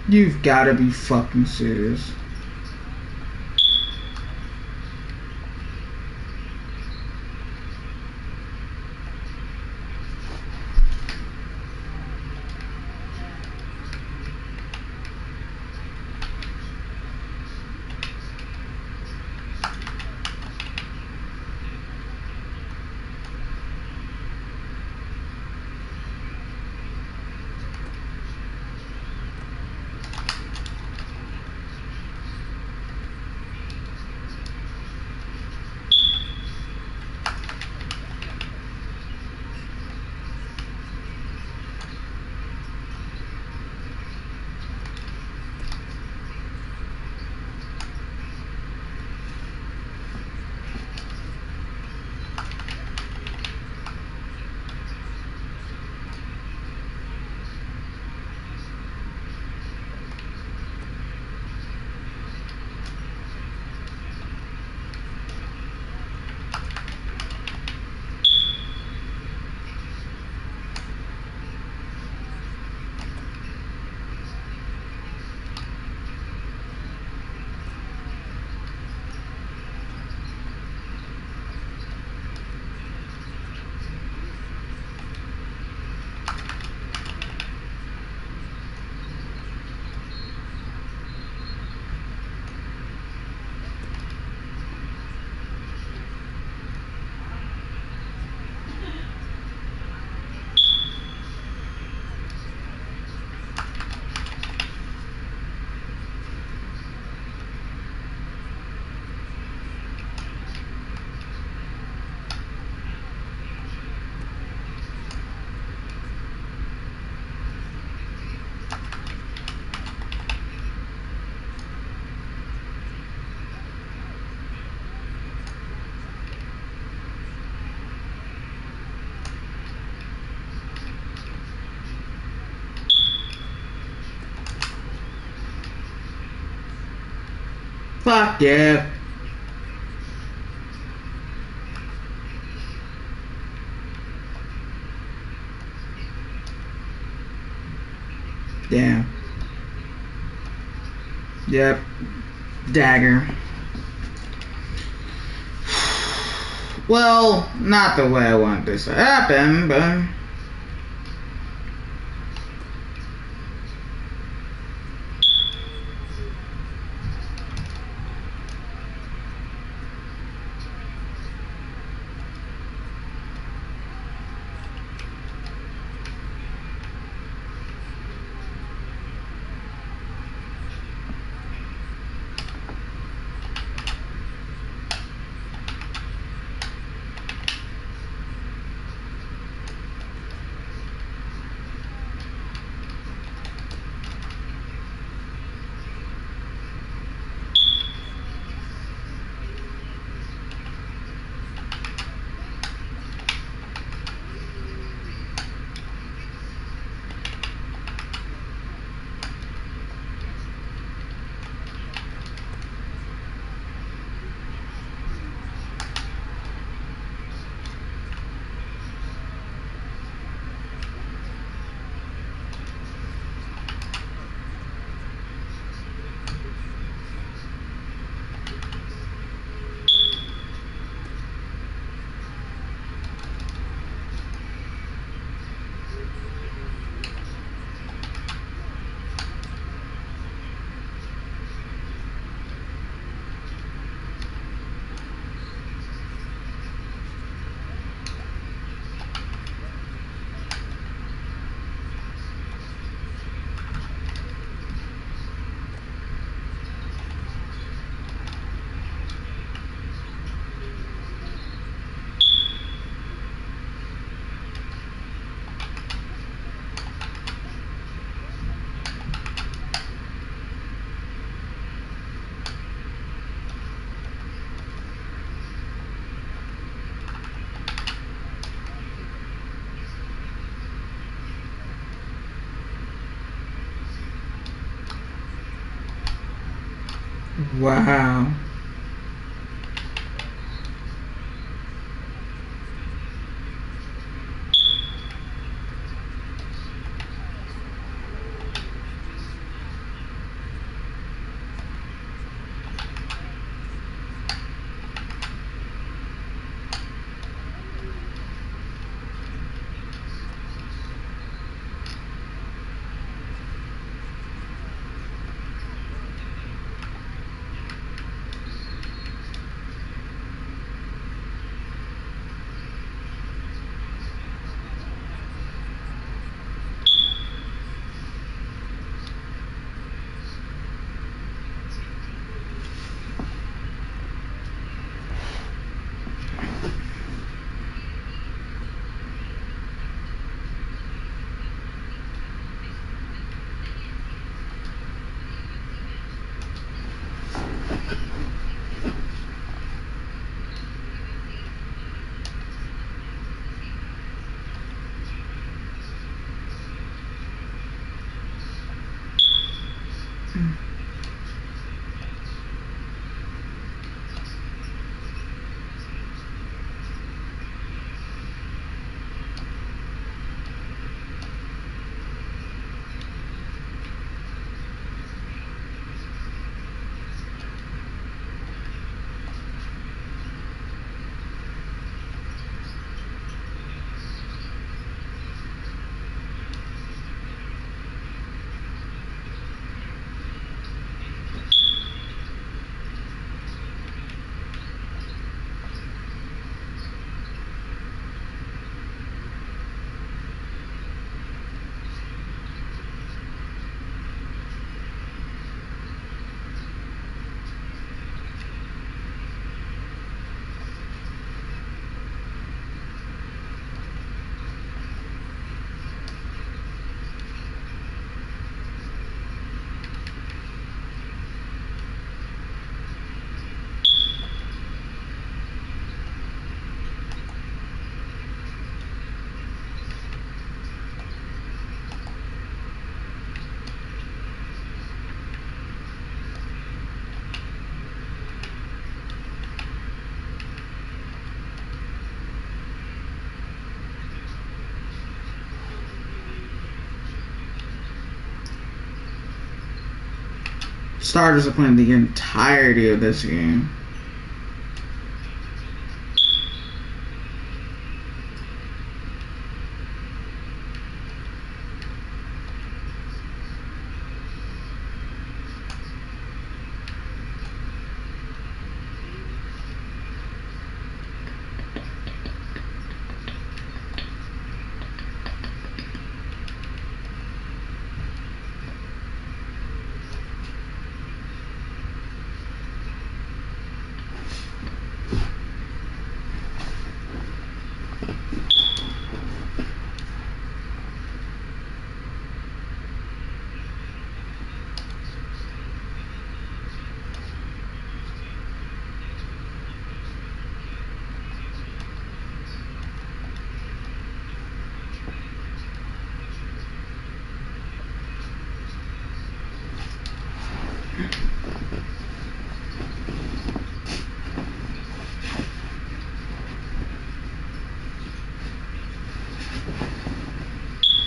You've gotta be fucking serious. Fuck yeah. Damn. Yep. Dagger. Well, not the way I want this to happen, but... Wow. Starters are playing the entirety of this game.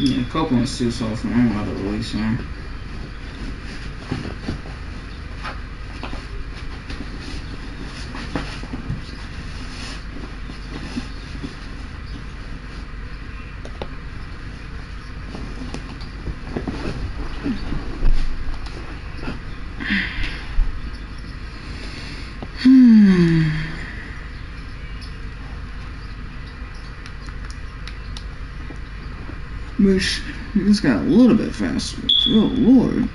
Yeah, Copeland's too soft, and I'm about to release him. Wish this got a little bit faster. Oh Lord.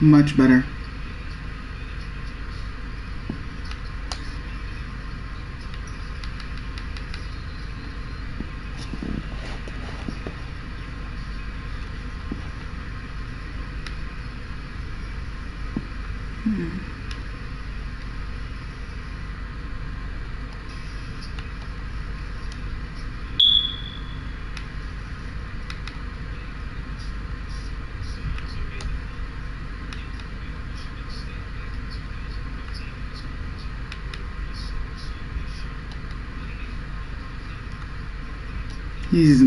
Much better. He's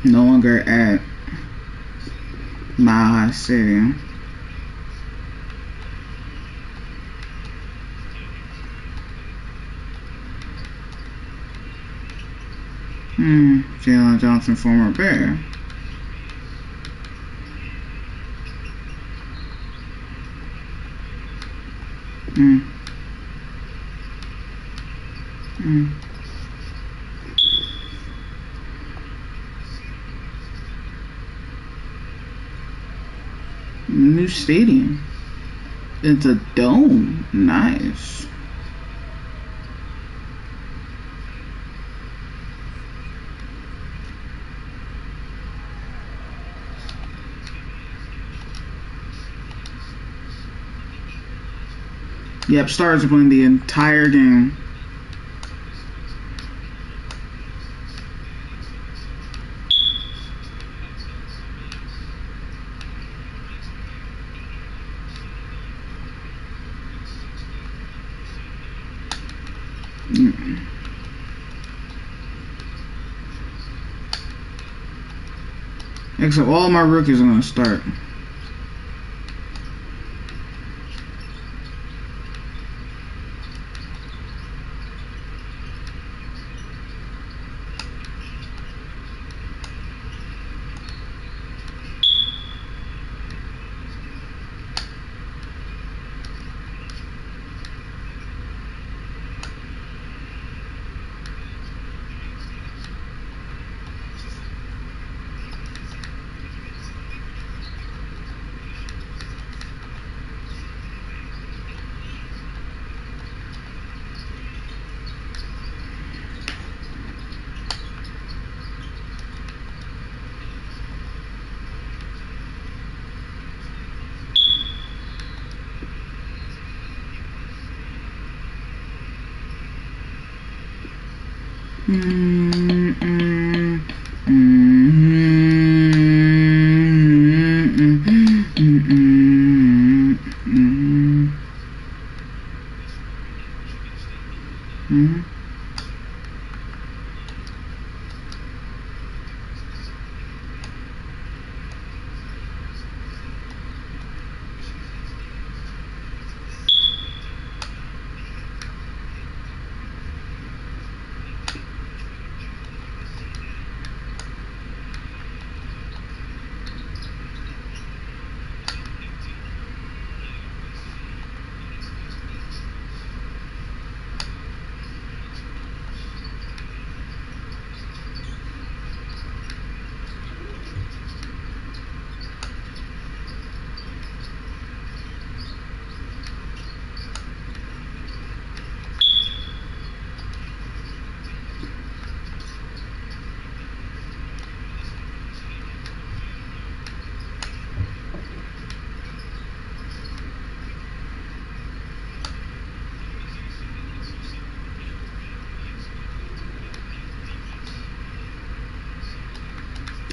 No longer at Mile High Stadium. Jalen Johnson, former Bear. New stadium. It's a dome. Nice. Yep, Stars are playing the entire game. Except all my rookies are going to start.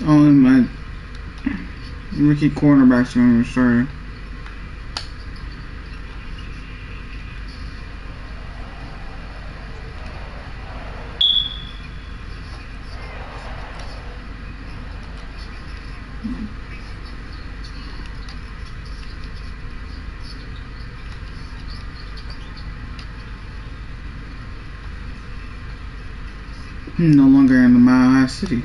Oh, and my rookie cornerback's going to start. No longer in the Mile High City.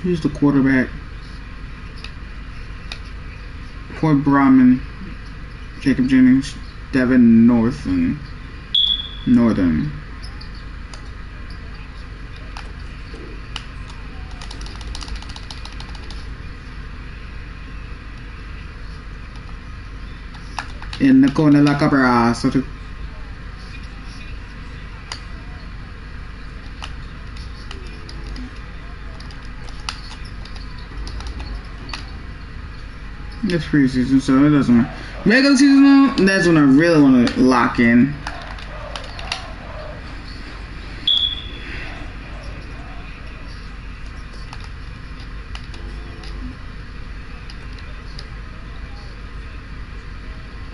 Who's the quarterback? Ford Brahman, Jacob Jennings, Devin North, and Northern. in the corner like a brass. It's preseason, so it doesn't matter. Regular season, though, that's when I really want to lock in.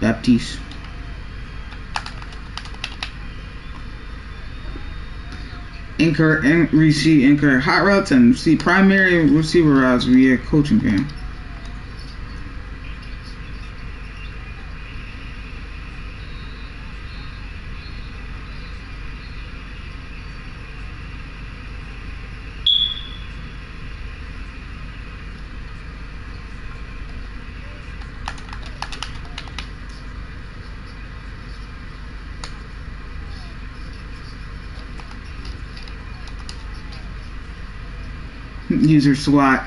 Baptiste. Anchor hot routes and see primary receiver routes via coaching game. User SWAT.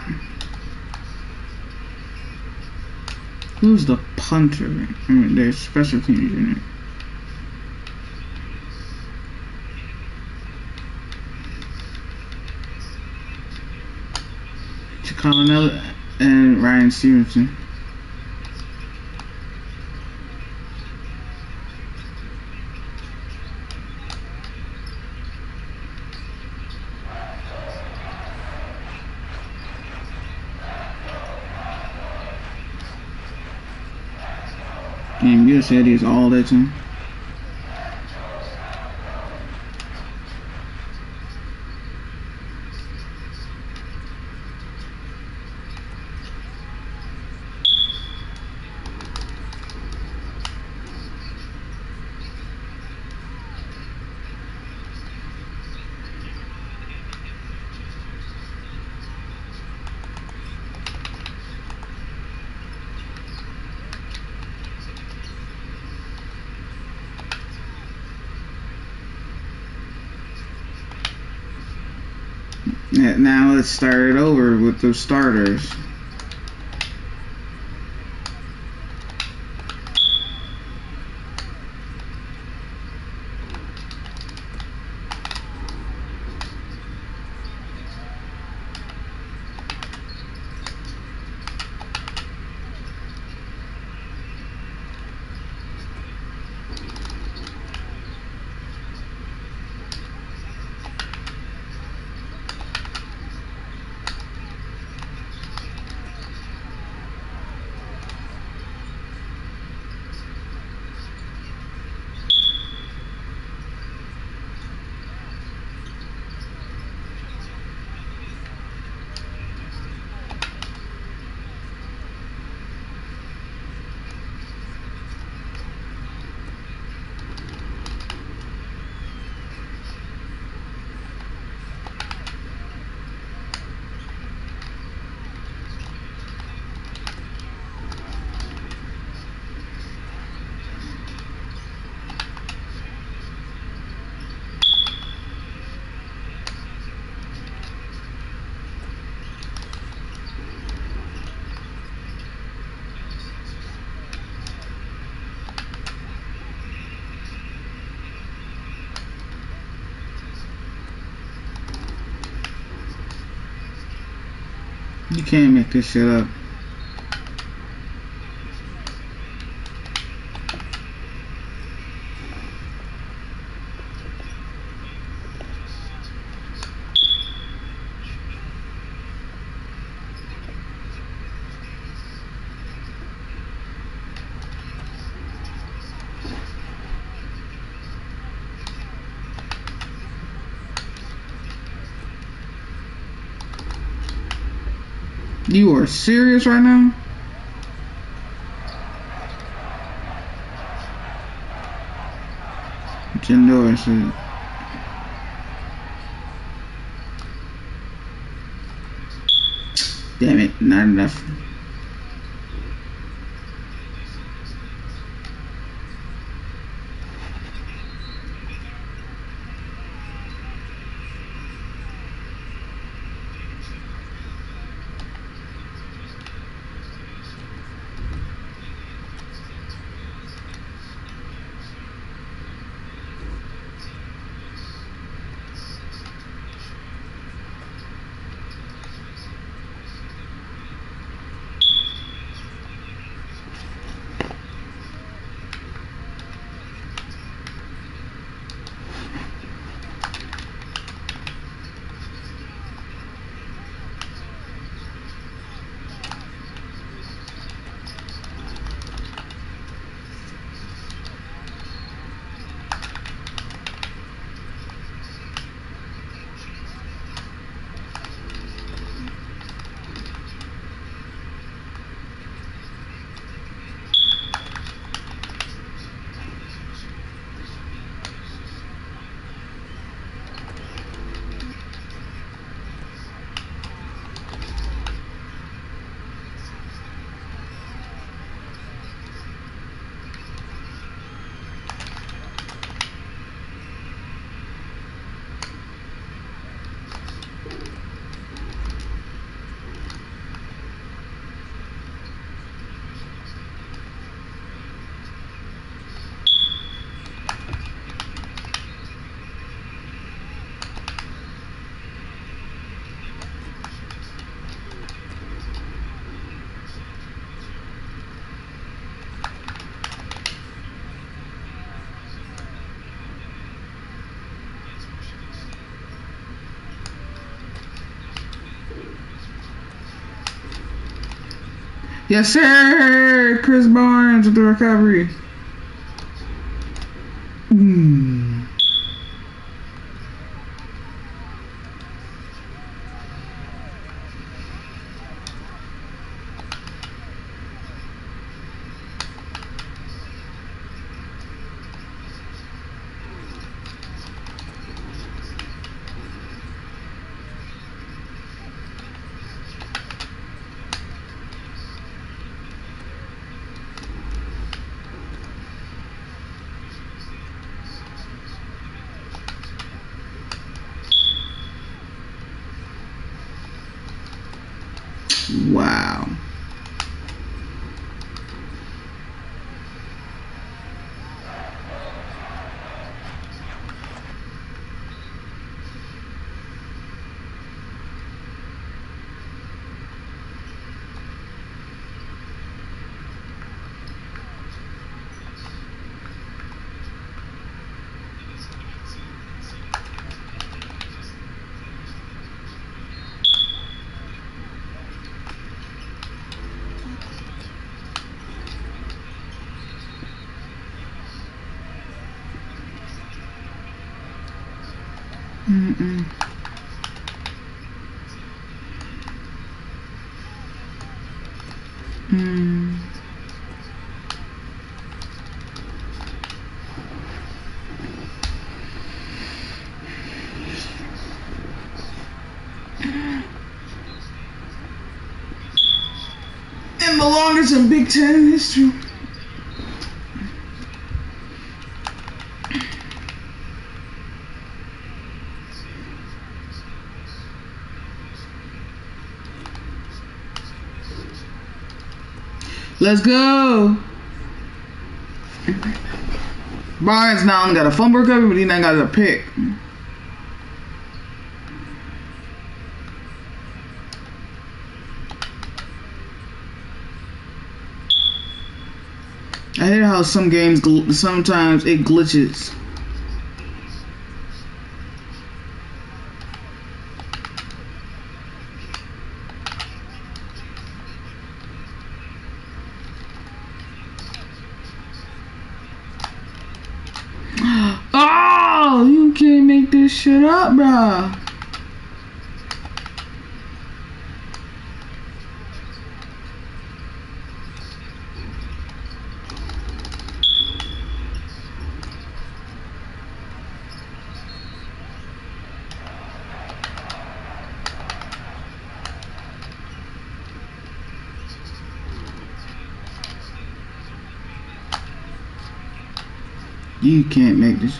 Who's the punter? I mean, there's special teams unit. Colonel and Ryan Stevenson. And you said he's all that time. Yeah, now let's start it over with the starters. You can't make this shit up. You are serious right now? Jindor said. Damn it, not enough. Yes, sir. Chris Barnes with the recovery. Wow. And the longest in Big Ten history. Let's go. Barnes now only got a fumble recovery, but he not got a pick. I hate how some games sometimes it glitches. Oh, you can't make this shit up, bruh. You can't make this.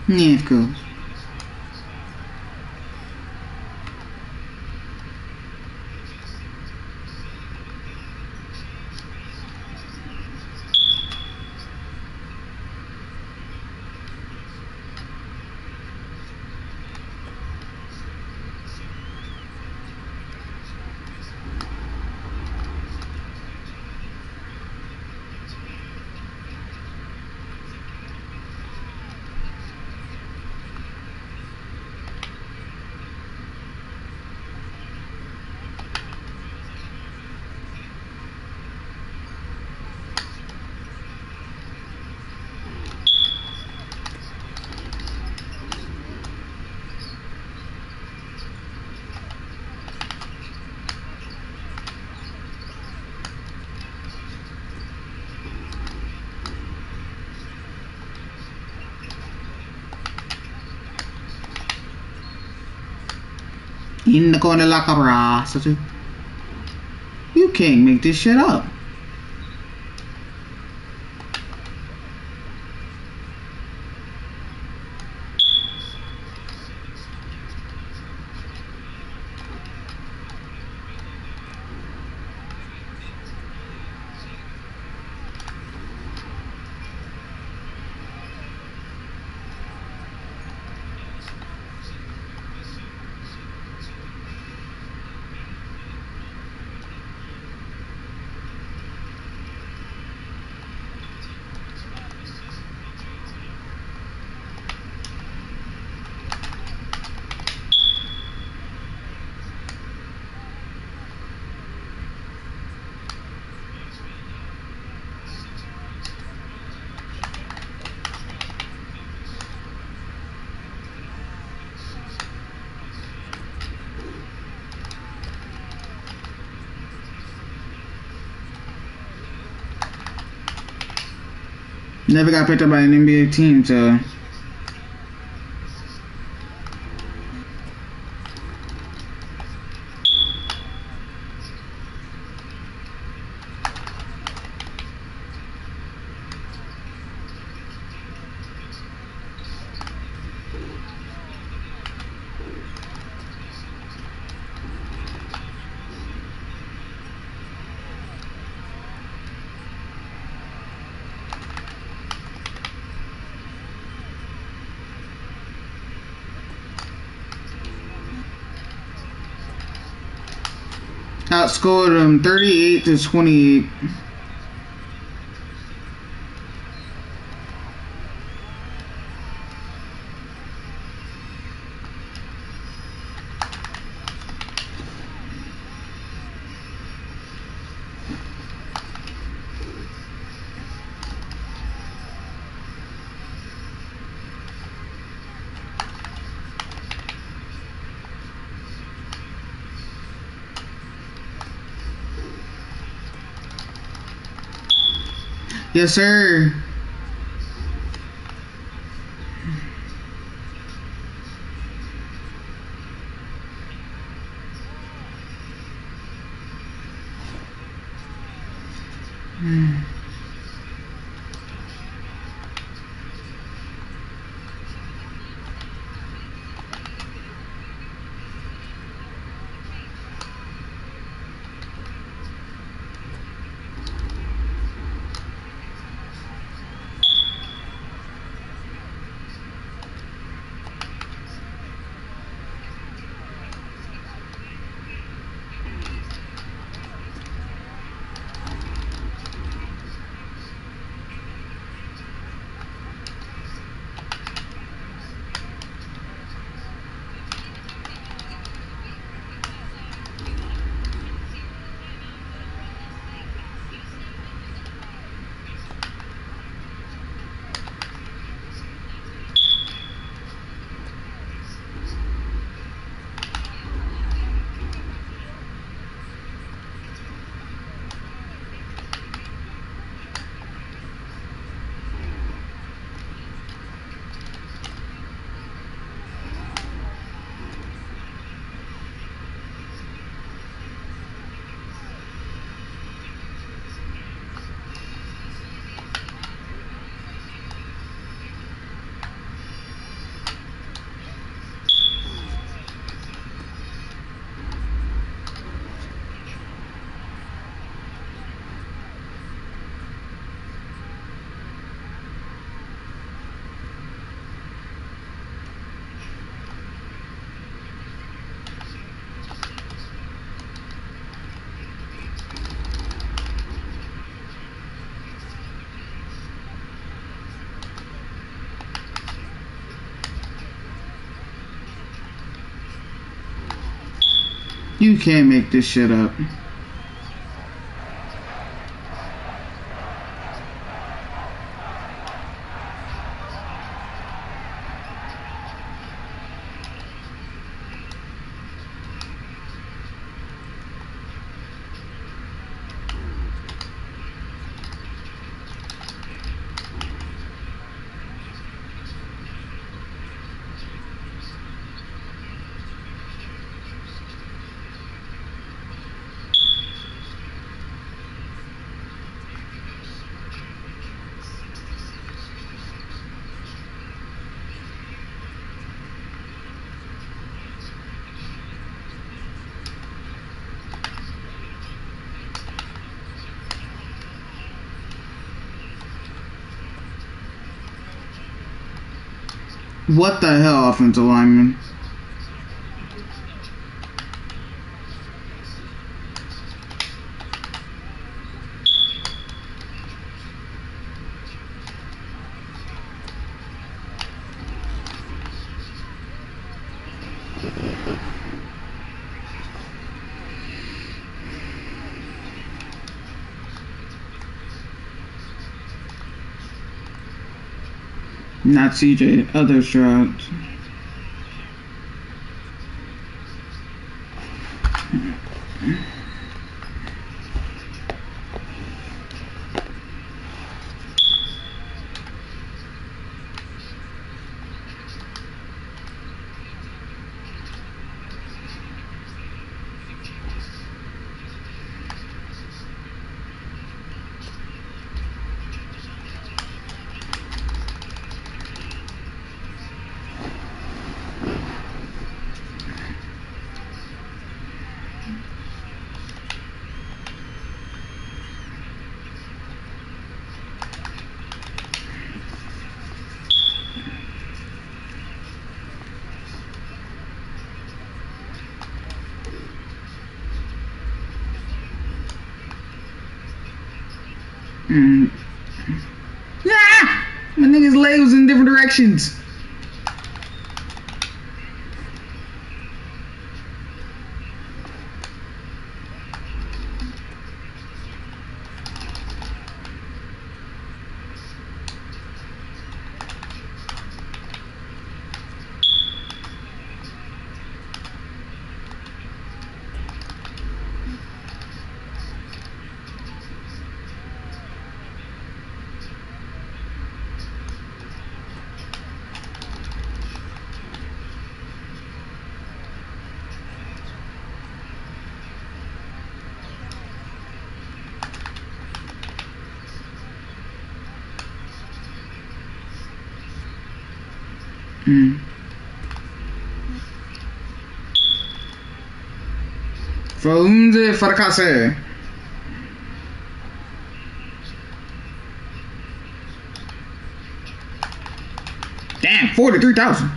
Yeah, cool. In the corner like a prostitute. You can't make this shit up. Never got picked up by an NBA team, so. Outscored them 38-28. Yes, sir. You can't make this shit up. What the hell, offensive lineman? Not CJ, other Stroud. Ah! My nigga's leg was in different directions. Frunze fracasse. Damn, 43,000.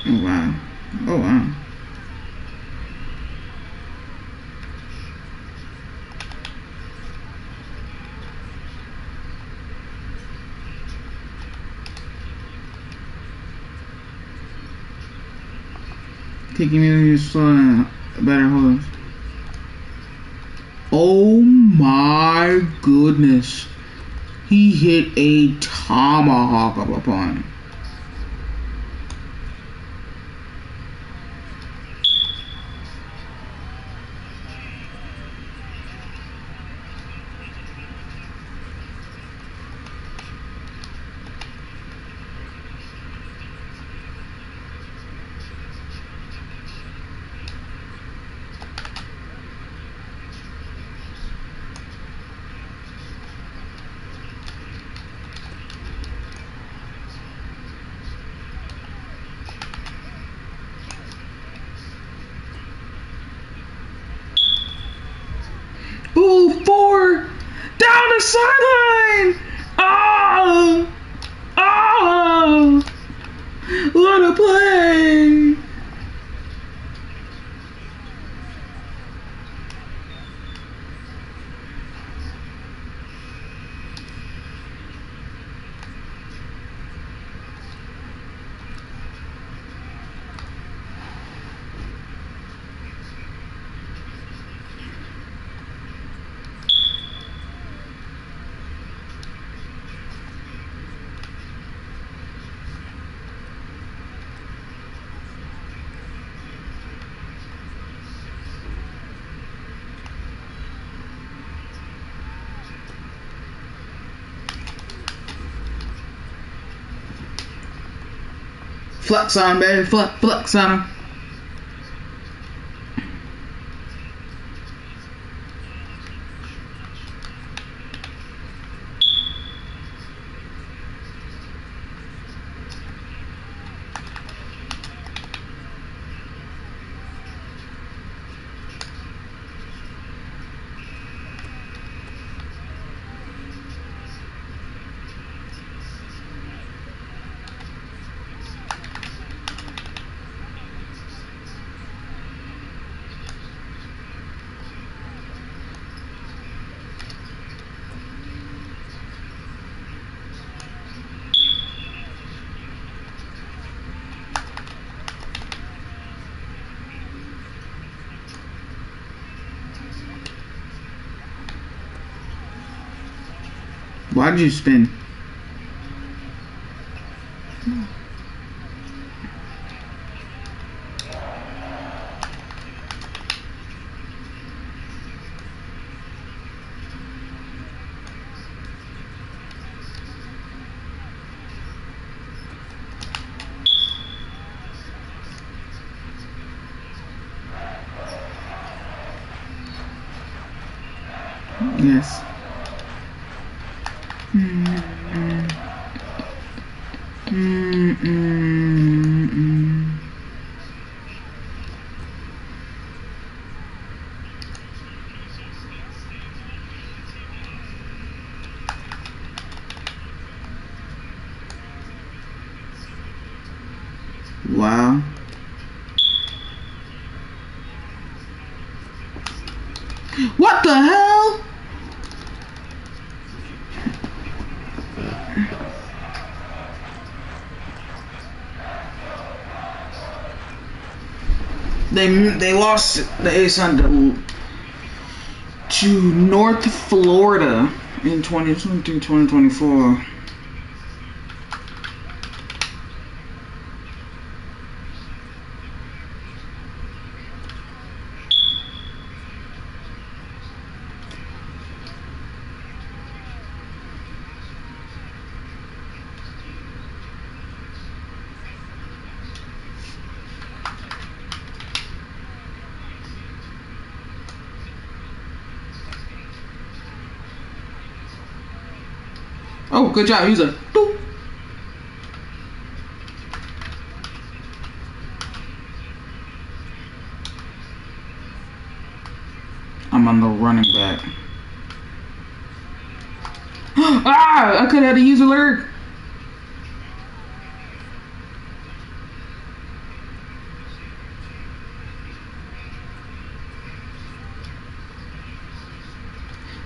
Oh wow. Oh wow. Taking me to slow down. Better hold. Oh my goodness. He hit a tomahawk up upon him. Ooh, 4 down the sideline. Oh, oh, Flex on him, baby. Flex on him. Why did you spin? Yes. Wow. What the hell? They lost the ASUN to North Florida in 2023-2024. Oh, good job. He's a boop. I'm on the running back. I could have had a user alert.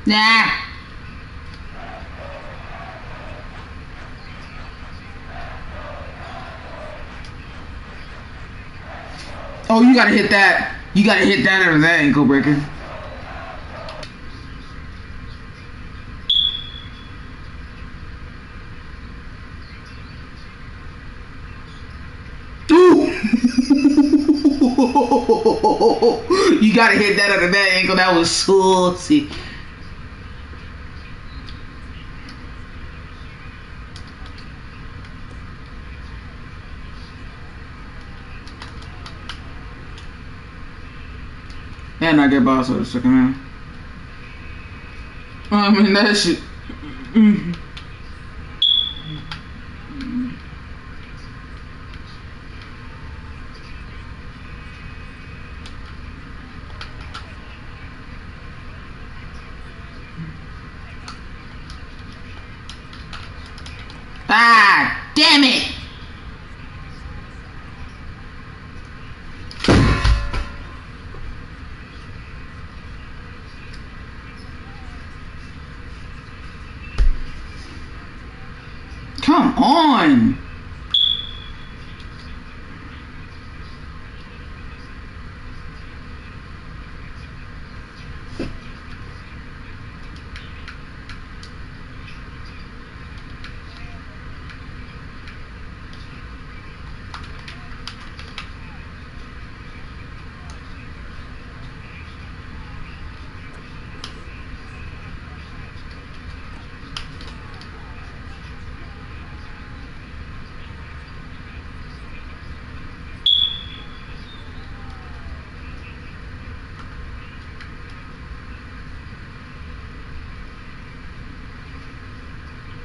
Nah. Oh, you gotta hit that. You gotta hit that out of that ankle breaker. Ooh. You gotta hit that out of that ankle. That was saucy. And I get boss of the second round. I mean, that shit. Ah, damn it! Come on!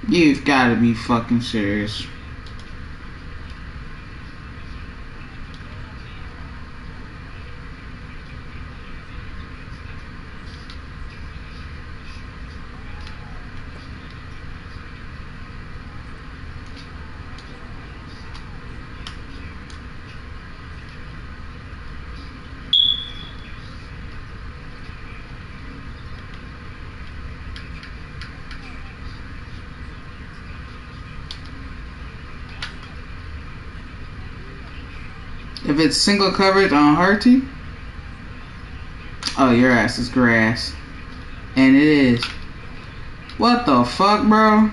You've got to be fucking serious. If it's single coverage on Harty, oh, your ass is grass. And it is. What the fuck, bro?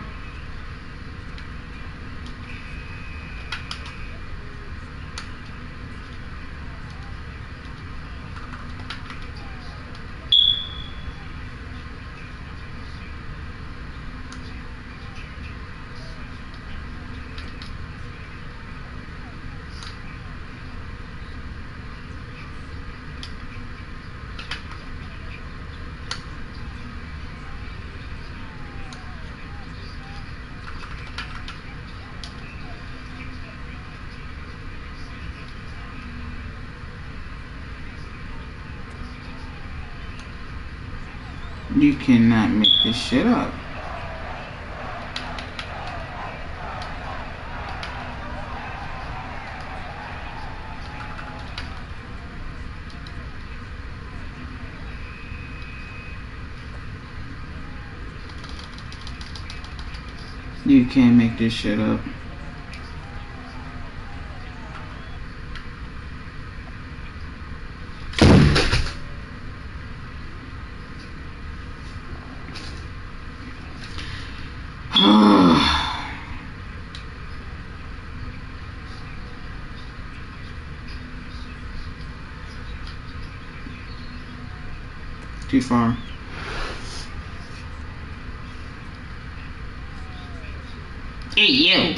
You cannot make this shit up. You can't make this shit up. Too far. Hey, you.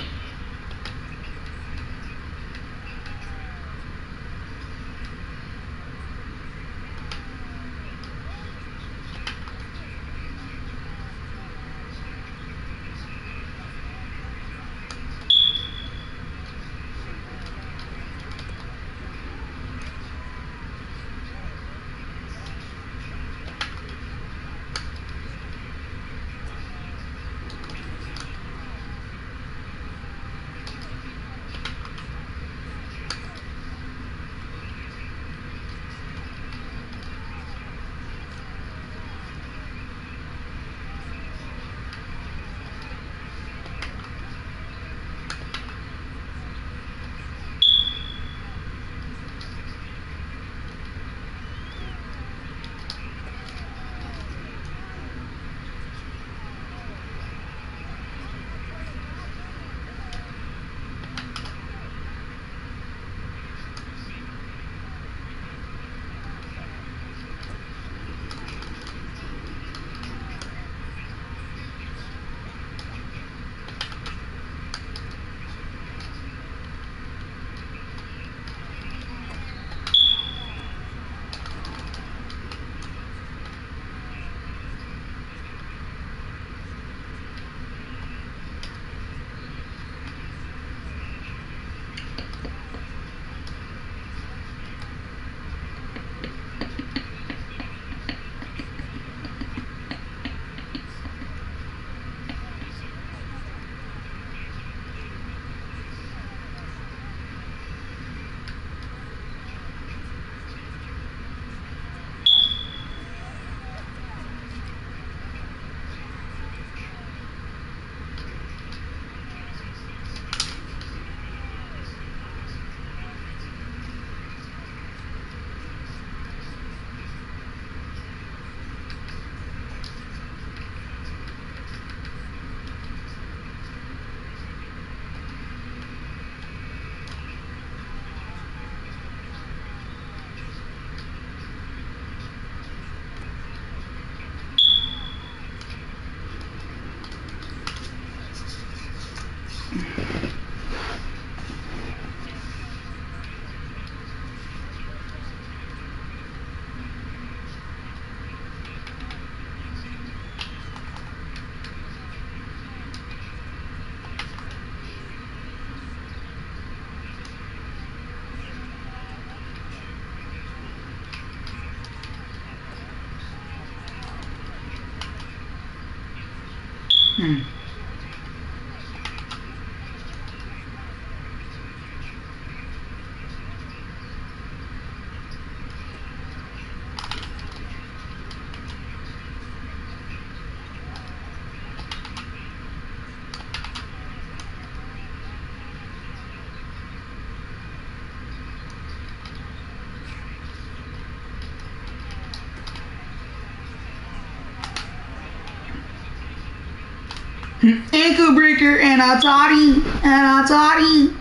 Ankle breaker and a toddy.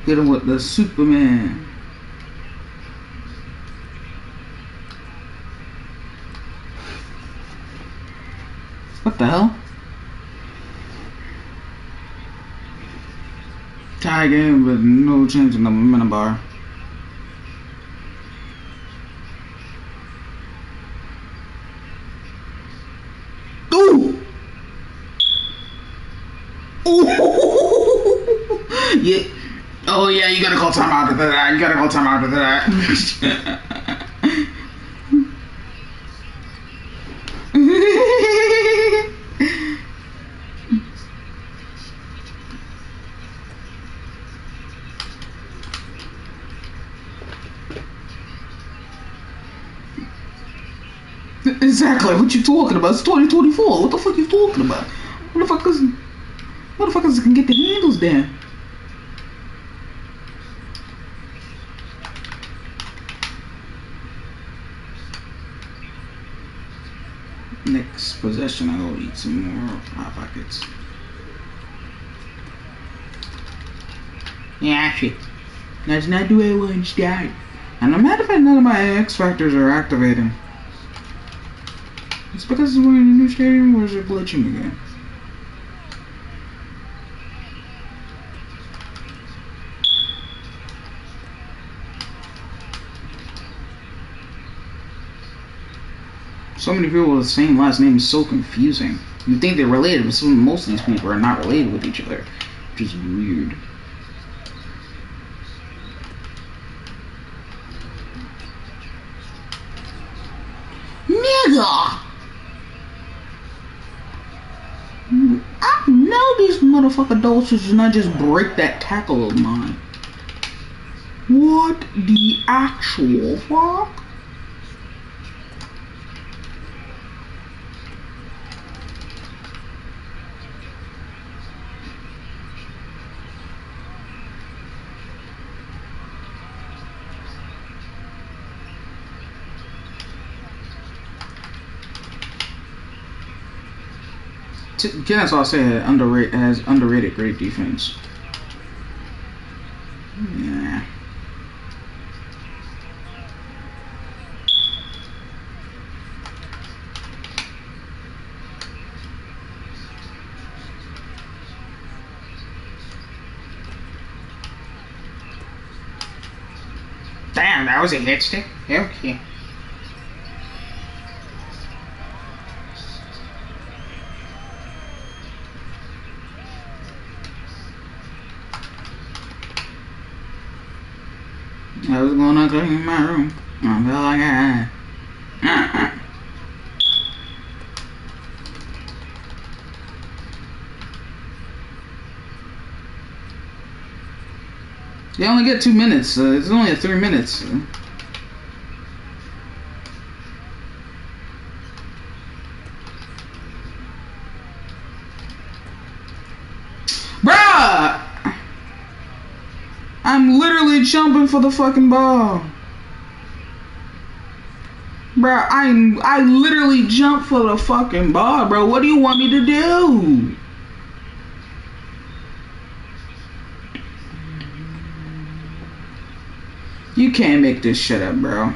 Get him with the Superman. What the hell? Tie game with no change in the momentum bar. Ooh! Ooh! Yeah. Oh yeah, you gotta call timeout after that. You gotta call timeout after that. Exactly, what you talking about? It's 2024. What the fuck you talking about? Motherfuckers can get the handles down. Next possession, I'll eat some more Hot Pockets. Yeah, shit. That's not the way I want to start. And no matter if none of my X factors are activating. It's because we're in a new stadium, or is it glitching again? So many people with the same last name is so confusing. You think they're related, but most of these people are not related with each other, which is weird. Nigga! I know these motherfucker dolphins did not just break that tackle of mine. What the actual fuck? Kennesaw said has underrated great defense. Yeah. Damn, that was a hit stick? Okay. I was gonna clean my room. I felt like I had. You only get 2 minutes. It's only 3 minutes. Bruh! I'm literally jumping for the fucking ball. Bruh, I literally jumped for the fucking ball, bro. What do you want me to do? You can't make this shit up, bro.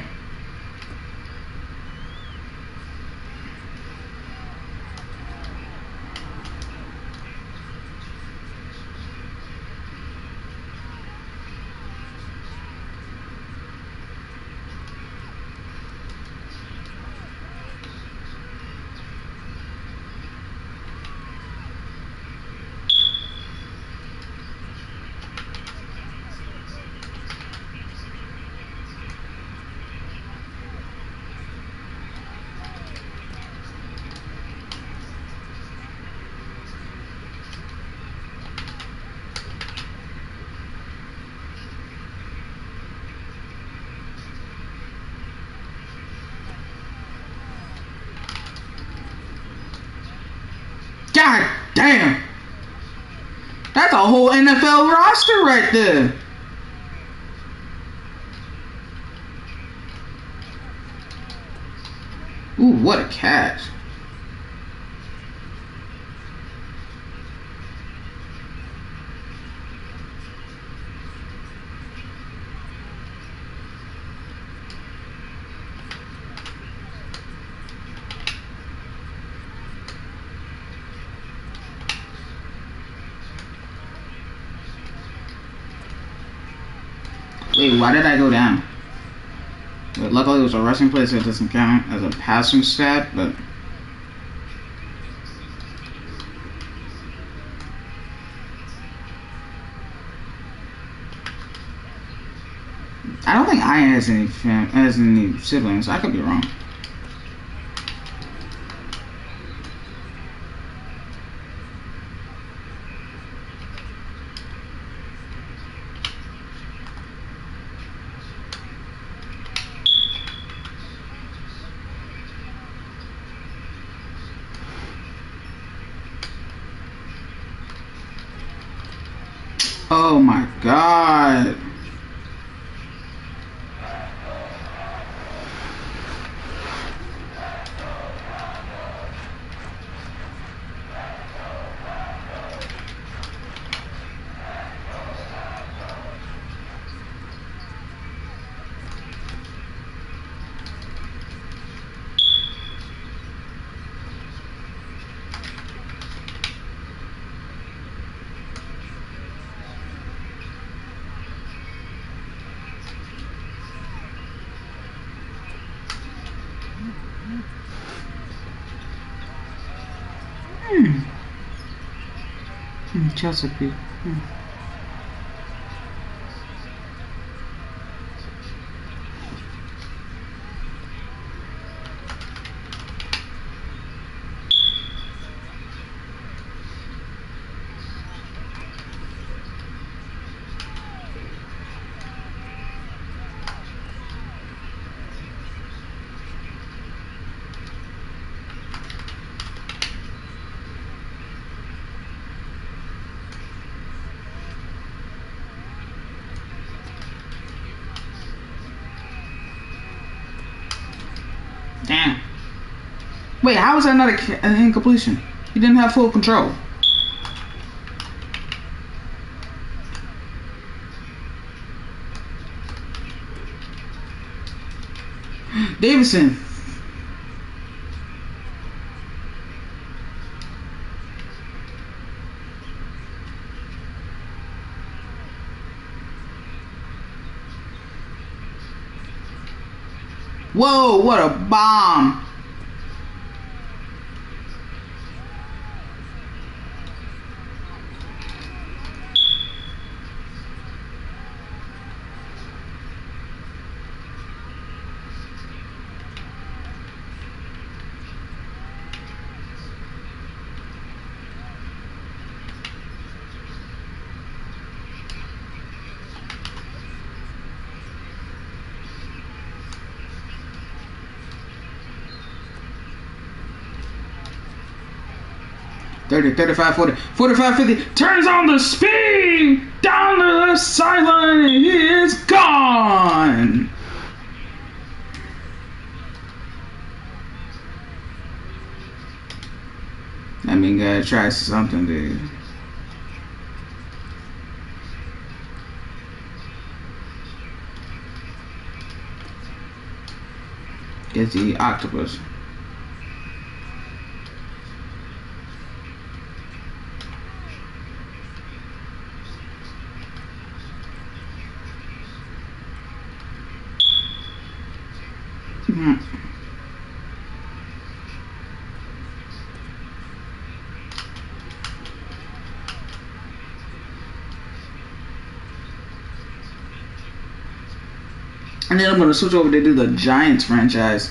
God damn. That's a whole NFL roster right there. Ooh, what a catch. Wait, why did I go down? But luckily it was a rushing play, so it doesn't count as a passing stat, but... I don't think Ian has any siblings. I could be wrong. Oh my god. Chesapeake. Damn. Wait, how was that not an incompletion? He didn't have full control. Davidson. Whoa, what a bomb. $30, $35, $40, $45, $50. Turns on the speed down to the sideline, and he is gone. I mean, gotta try something, dude. Get the octopus. And then I'm gonna switch over to do the Giants franchise.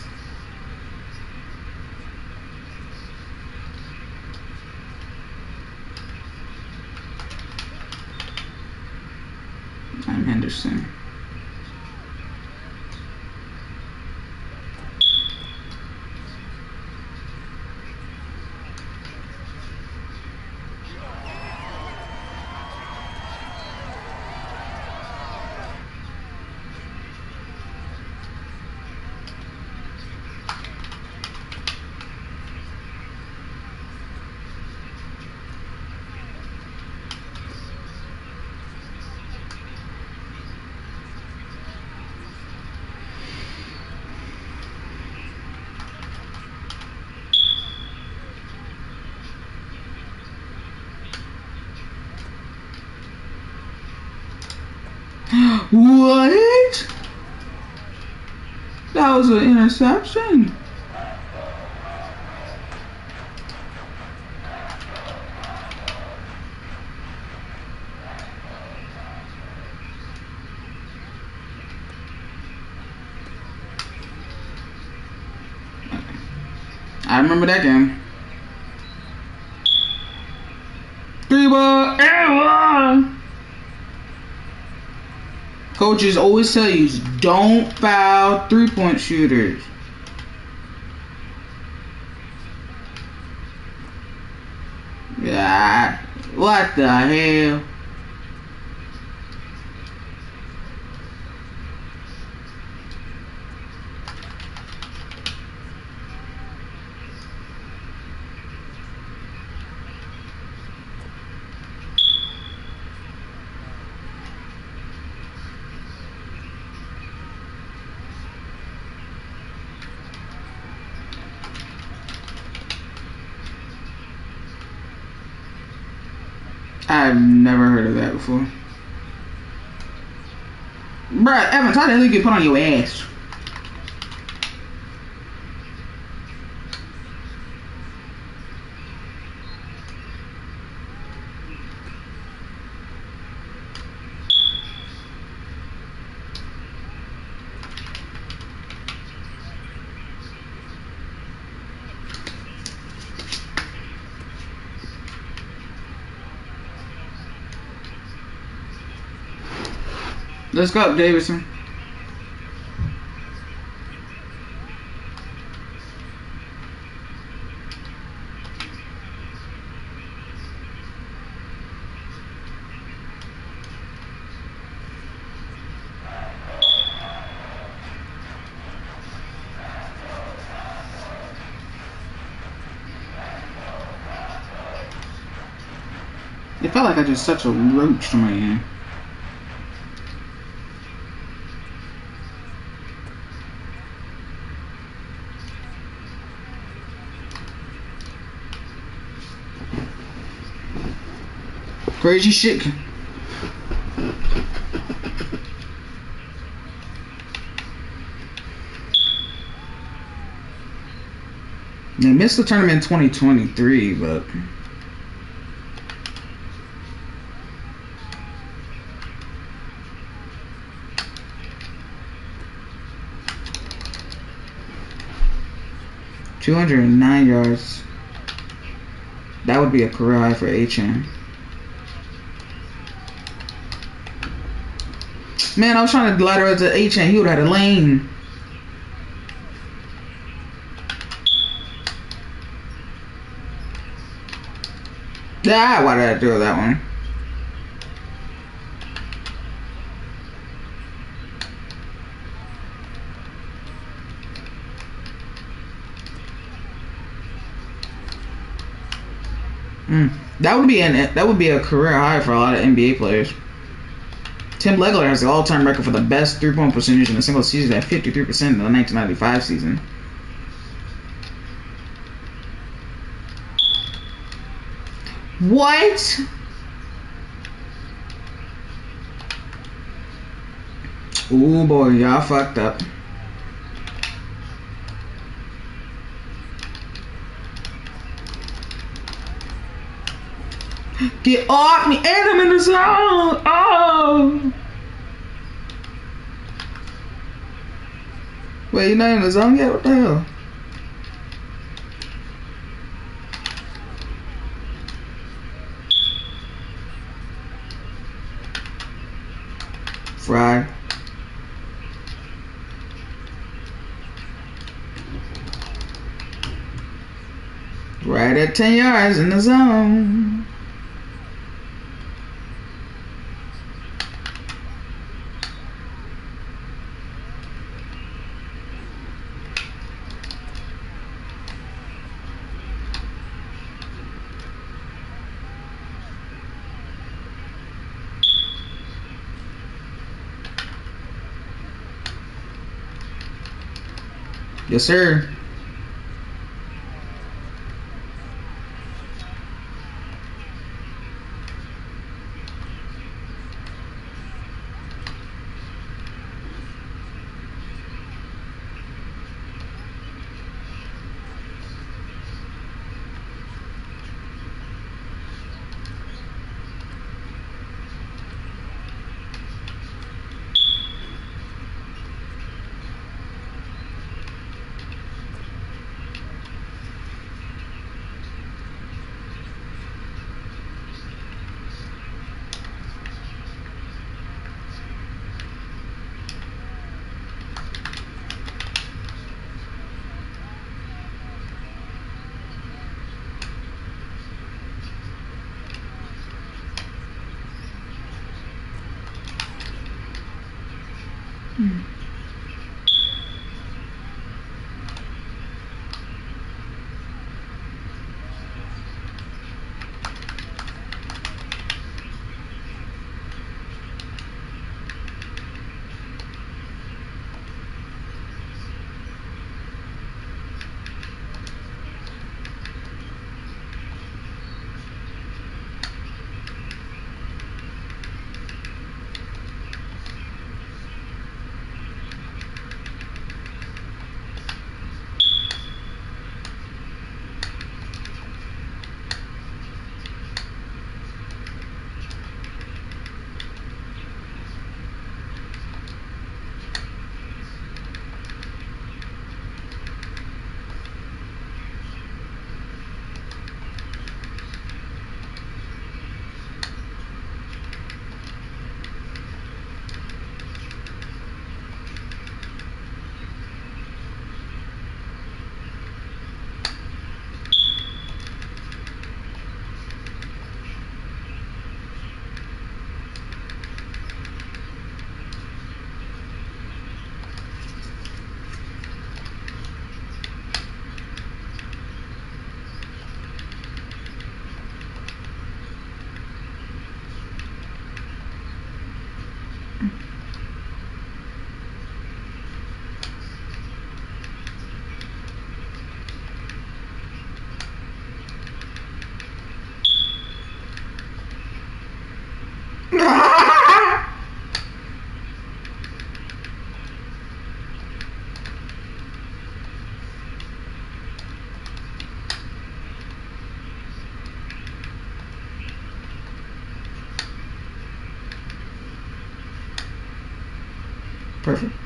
I'm Henderson. What? That was an interception. I remember that game. 3-ball error. Coaches always tell you, don't foul 3-point shooters. Yeah, what the hell? I've never heard of that before. Bruh, Evans, how the hell you get put on your ass? Let's go, Davidson. It felt like I just such a roach to my hand. Crazy shit. They missed the tournament in 2023, but .209 yards. That would be a career high for HN. Man, I was trying to ladder up to HN. He would have had a lane. Ah, why did I do that one? That would be a career high for a lot of NBA players. Tim Legler has the all-time record for the best three-point percentage in a single season at 53% in the 1995 season. What? Oh boy, y'all fucked up. Get off me, and I'm in the zone. Oh. Wait, you're not in the zone yet? What the hell? Fry. Right at 10 yards in the zone. Yes, sir. Perfect.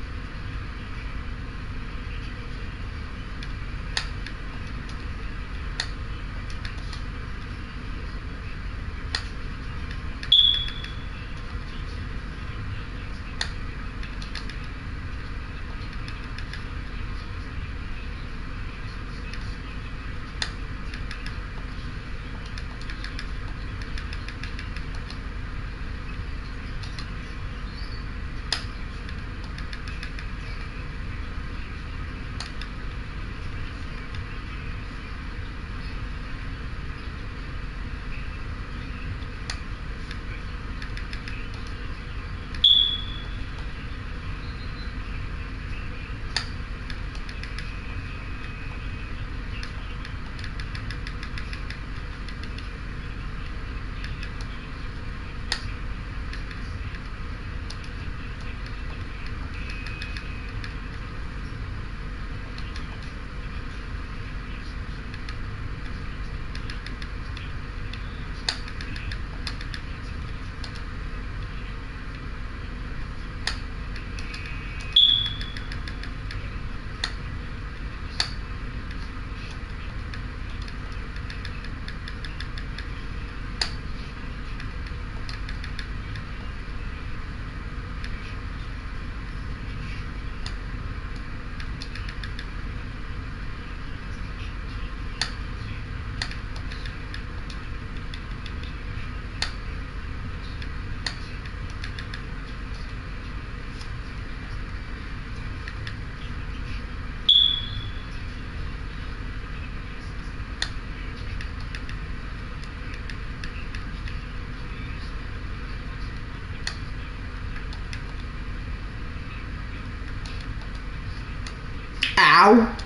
Ow!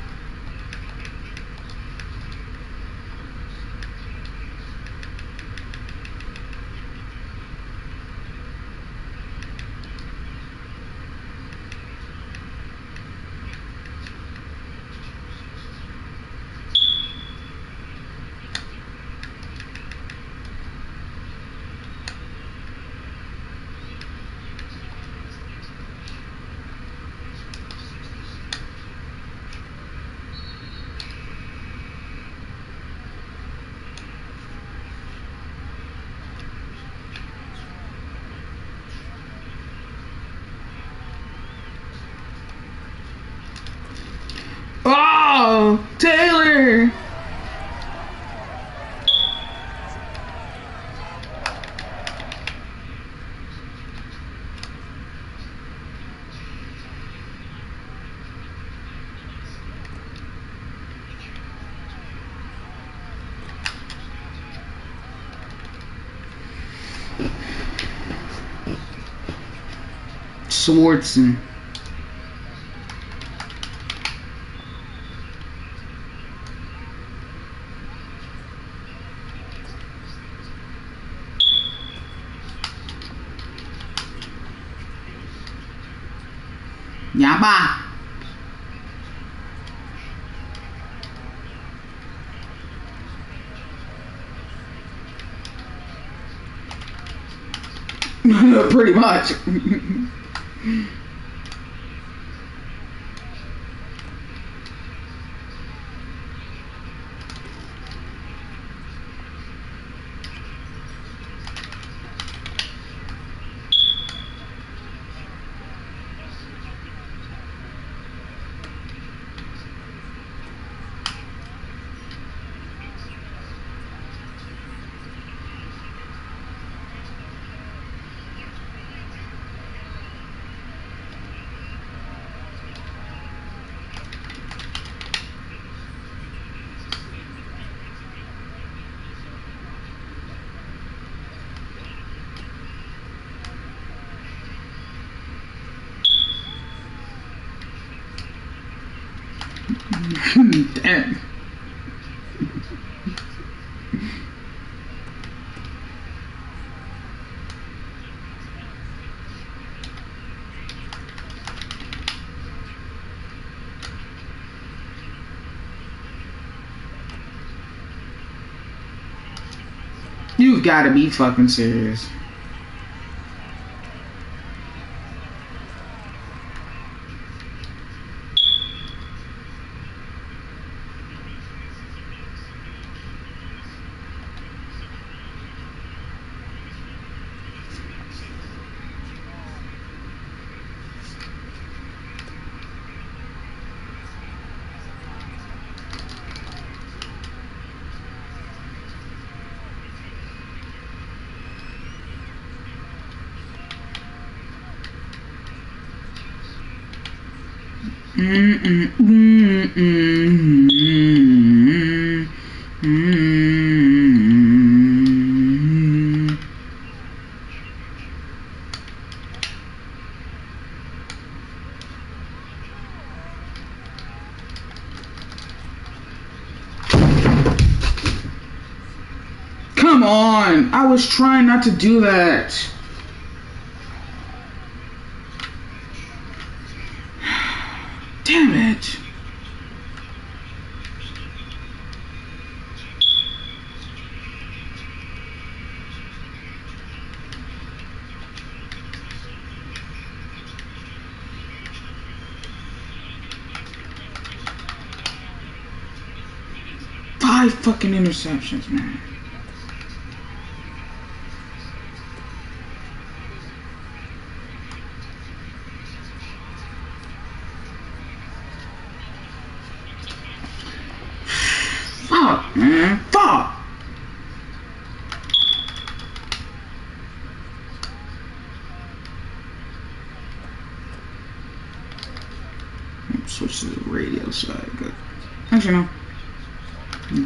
Swartzen. Yaba. Pretty much. Damn. You've got to be fucking serious. Come on! I was trying not to do that. Damn it. Five fucking interceptions, man. Fuck, man. Fuck. Switch to the radio side. Good. Actually, no.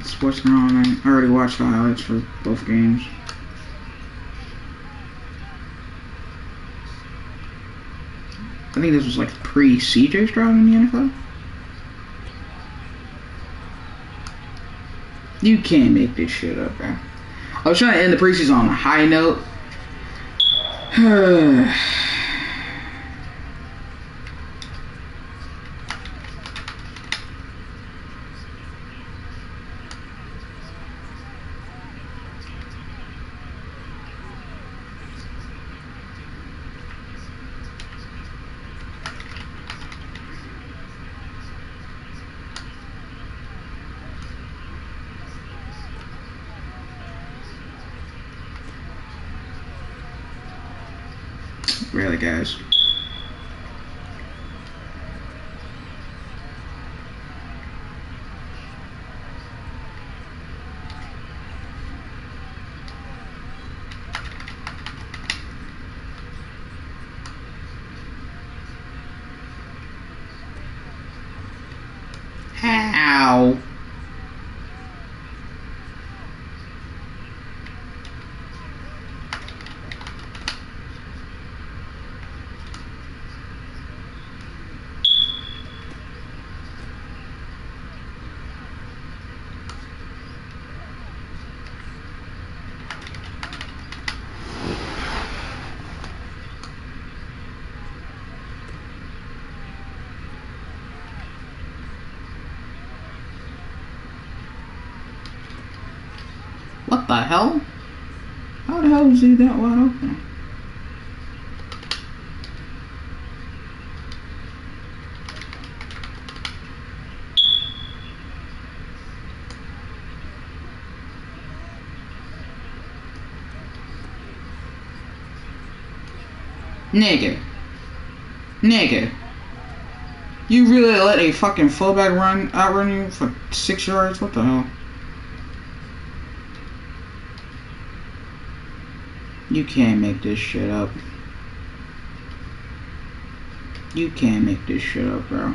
Sports Girl, man. I already watched the highlights for both games. I think this was like pre-CJ Stroud in the NFL. You can't make this shit up, man. I was trying to end the preseason on a high note. Really, guys. How? What the hell? How the hell is he that wide open? Nigga. You really let a fucking fullback outrun you for 6 yards? What the hell? You can't make this shit up. You can't make this shit up, bro.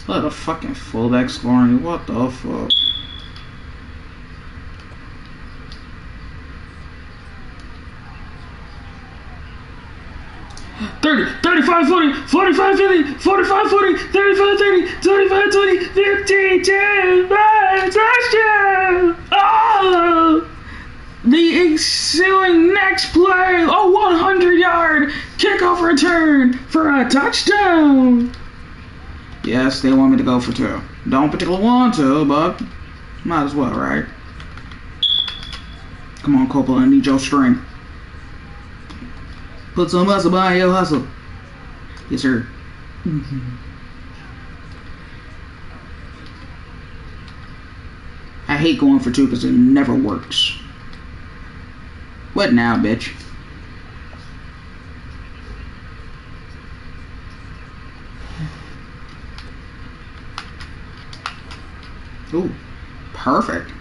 Let a fucking fullback score on you. What the fuck? $30, $35, $40, $45, $50, $45, $40, $35, $30, $25, $20, $50, $10, $5, touchdown! Oh! The ensuing next play, a 100-yard kickoff return for a touchdown! Yes, they want me to go for 2. Don't particularly want to, but might as well, right? Come on, Coppola, I need your strength. Put some muscle behind your hustle. Yes, sir. I hate going for 2 because it never works. What now, bitch? Ooh, perfect.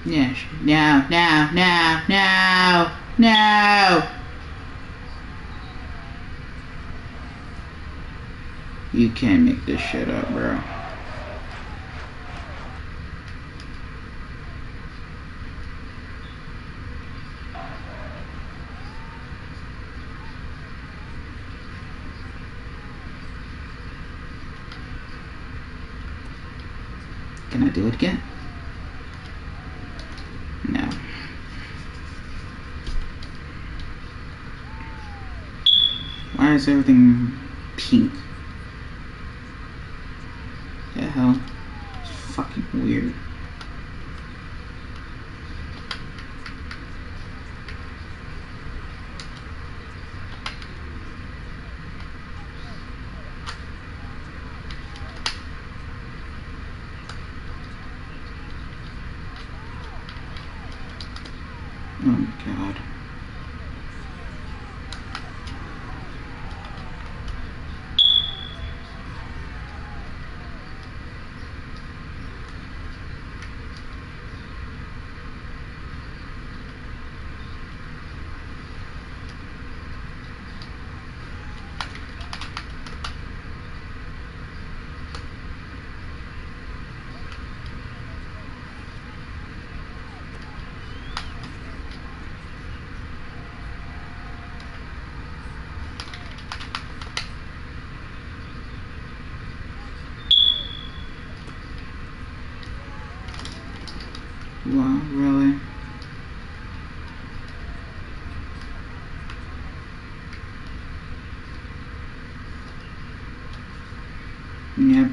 Yes. No. You can't make this shit up, bro. Can I do it again? No. Why is everything pink? The hell? It's fucking weird. Oh my god. Wow, really? Yep.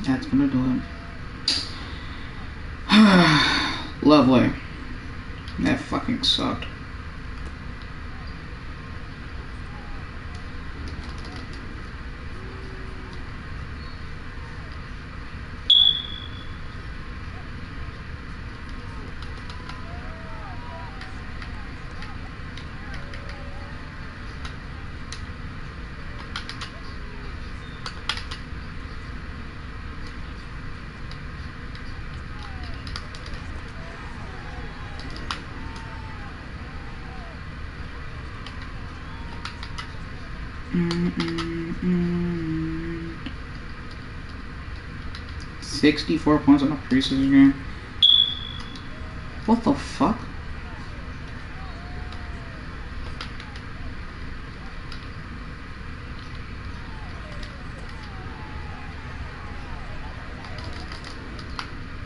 That's gonna do it. Lovely. That fucking sucked. 64 points on a preseason game. What the fuck?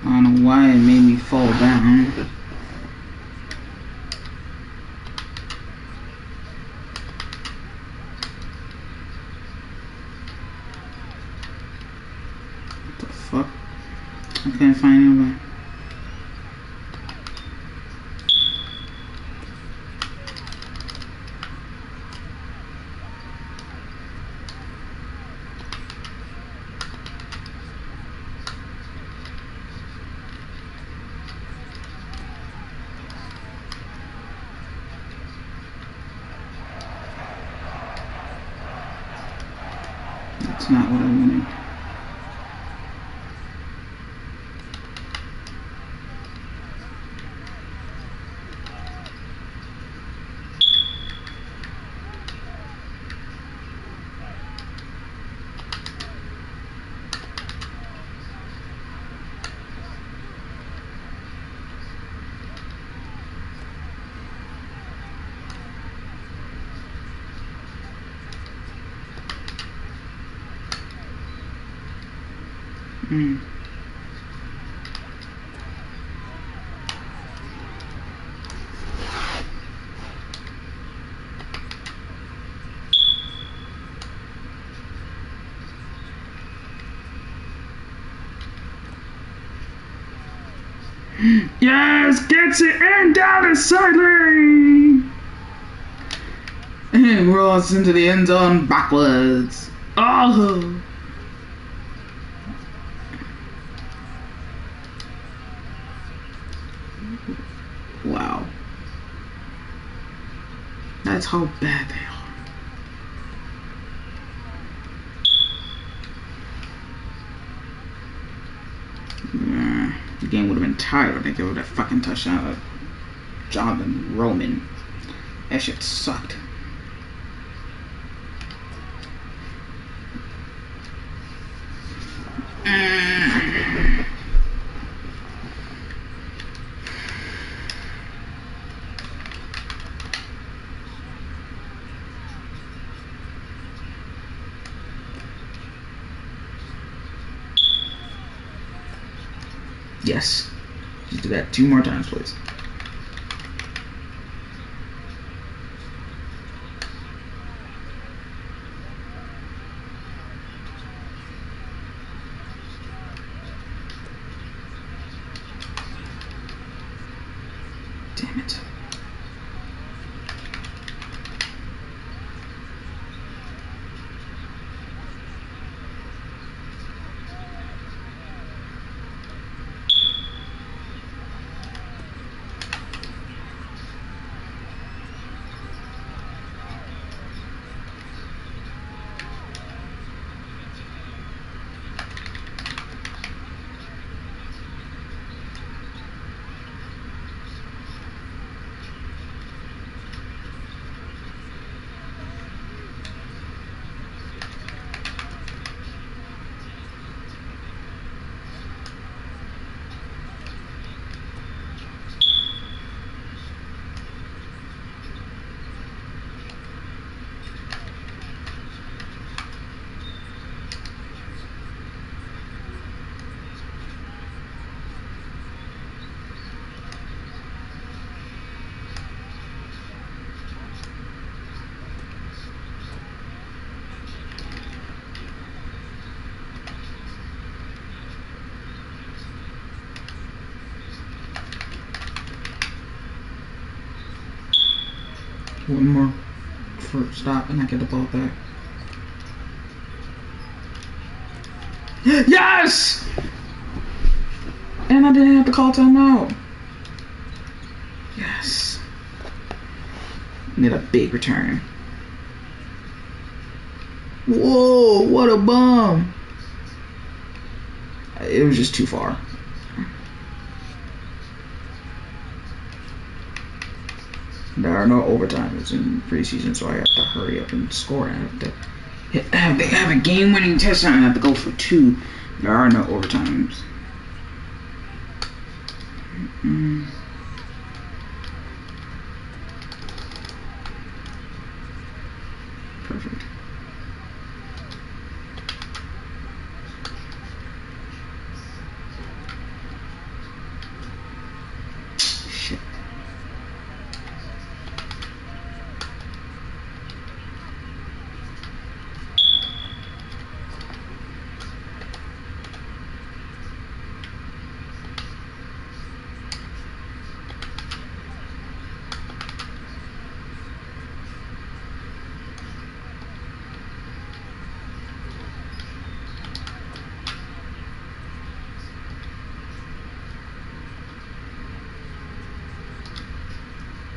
I don't know why it made me fall down. What the fuck? I can't find anybody. That's not what I wanted. Yes, gets it and down the side lane. And rolls into the end zone backwards. Oh. Wow. That's how bad they are. The game would have been tied if they gave that fucking touchdown to Jonathan Roman. That shit sucked. Yes. Just do that 2 more times, please. Damn it. One more for stop and I get the ball back. Yes! And I didn't have to call timeout. Yes. Need a big return. Whoa, what a bomb. It was just too far. There are no overtimes in preseason, so I have to hurry up and score. I have to have a game-winning touchdown. I have to go for 2 There are no overtimes. Perfect. Shit.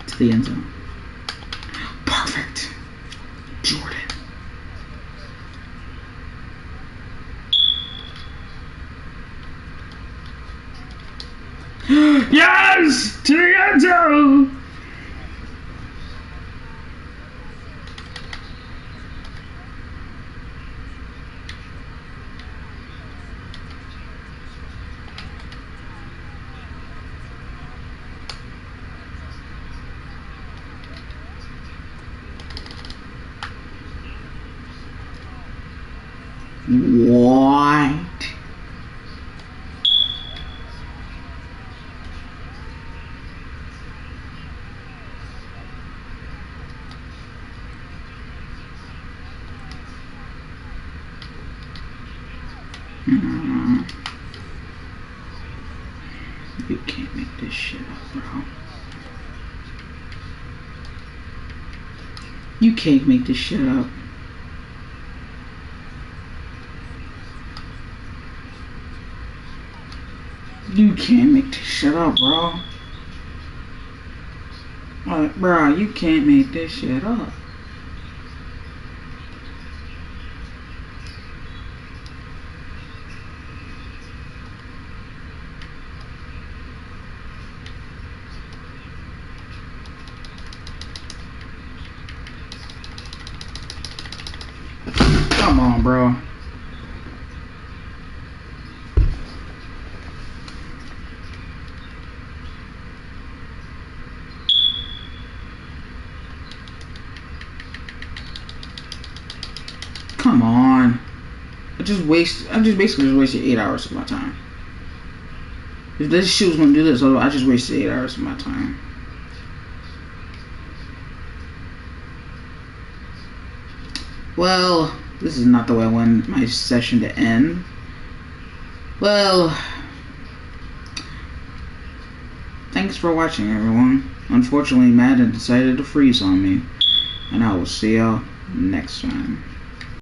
To the end zone. Perfect. Jordan. Yes! To the end zone! What? You can't make this shit up, bro. You can't make this shit up. You can't make this shit up, bro. Like, bro, you can't make this shit up. Come on, bro. Come on. I just basically just wasted 8 hours of my time. If this shit was gonna do this, I just wasted 8 hours of my time. Well, this is not the way I want my session to end. Well, thanks for watching, everyone. Unfortunately, Madden decided to freeze on me. And I will see y'all next time.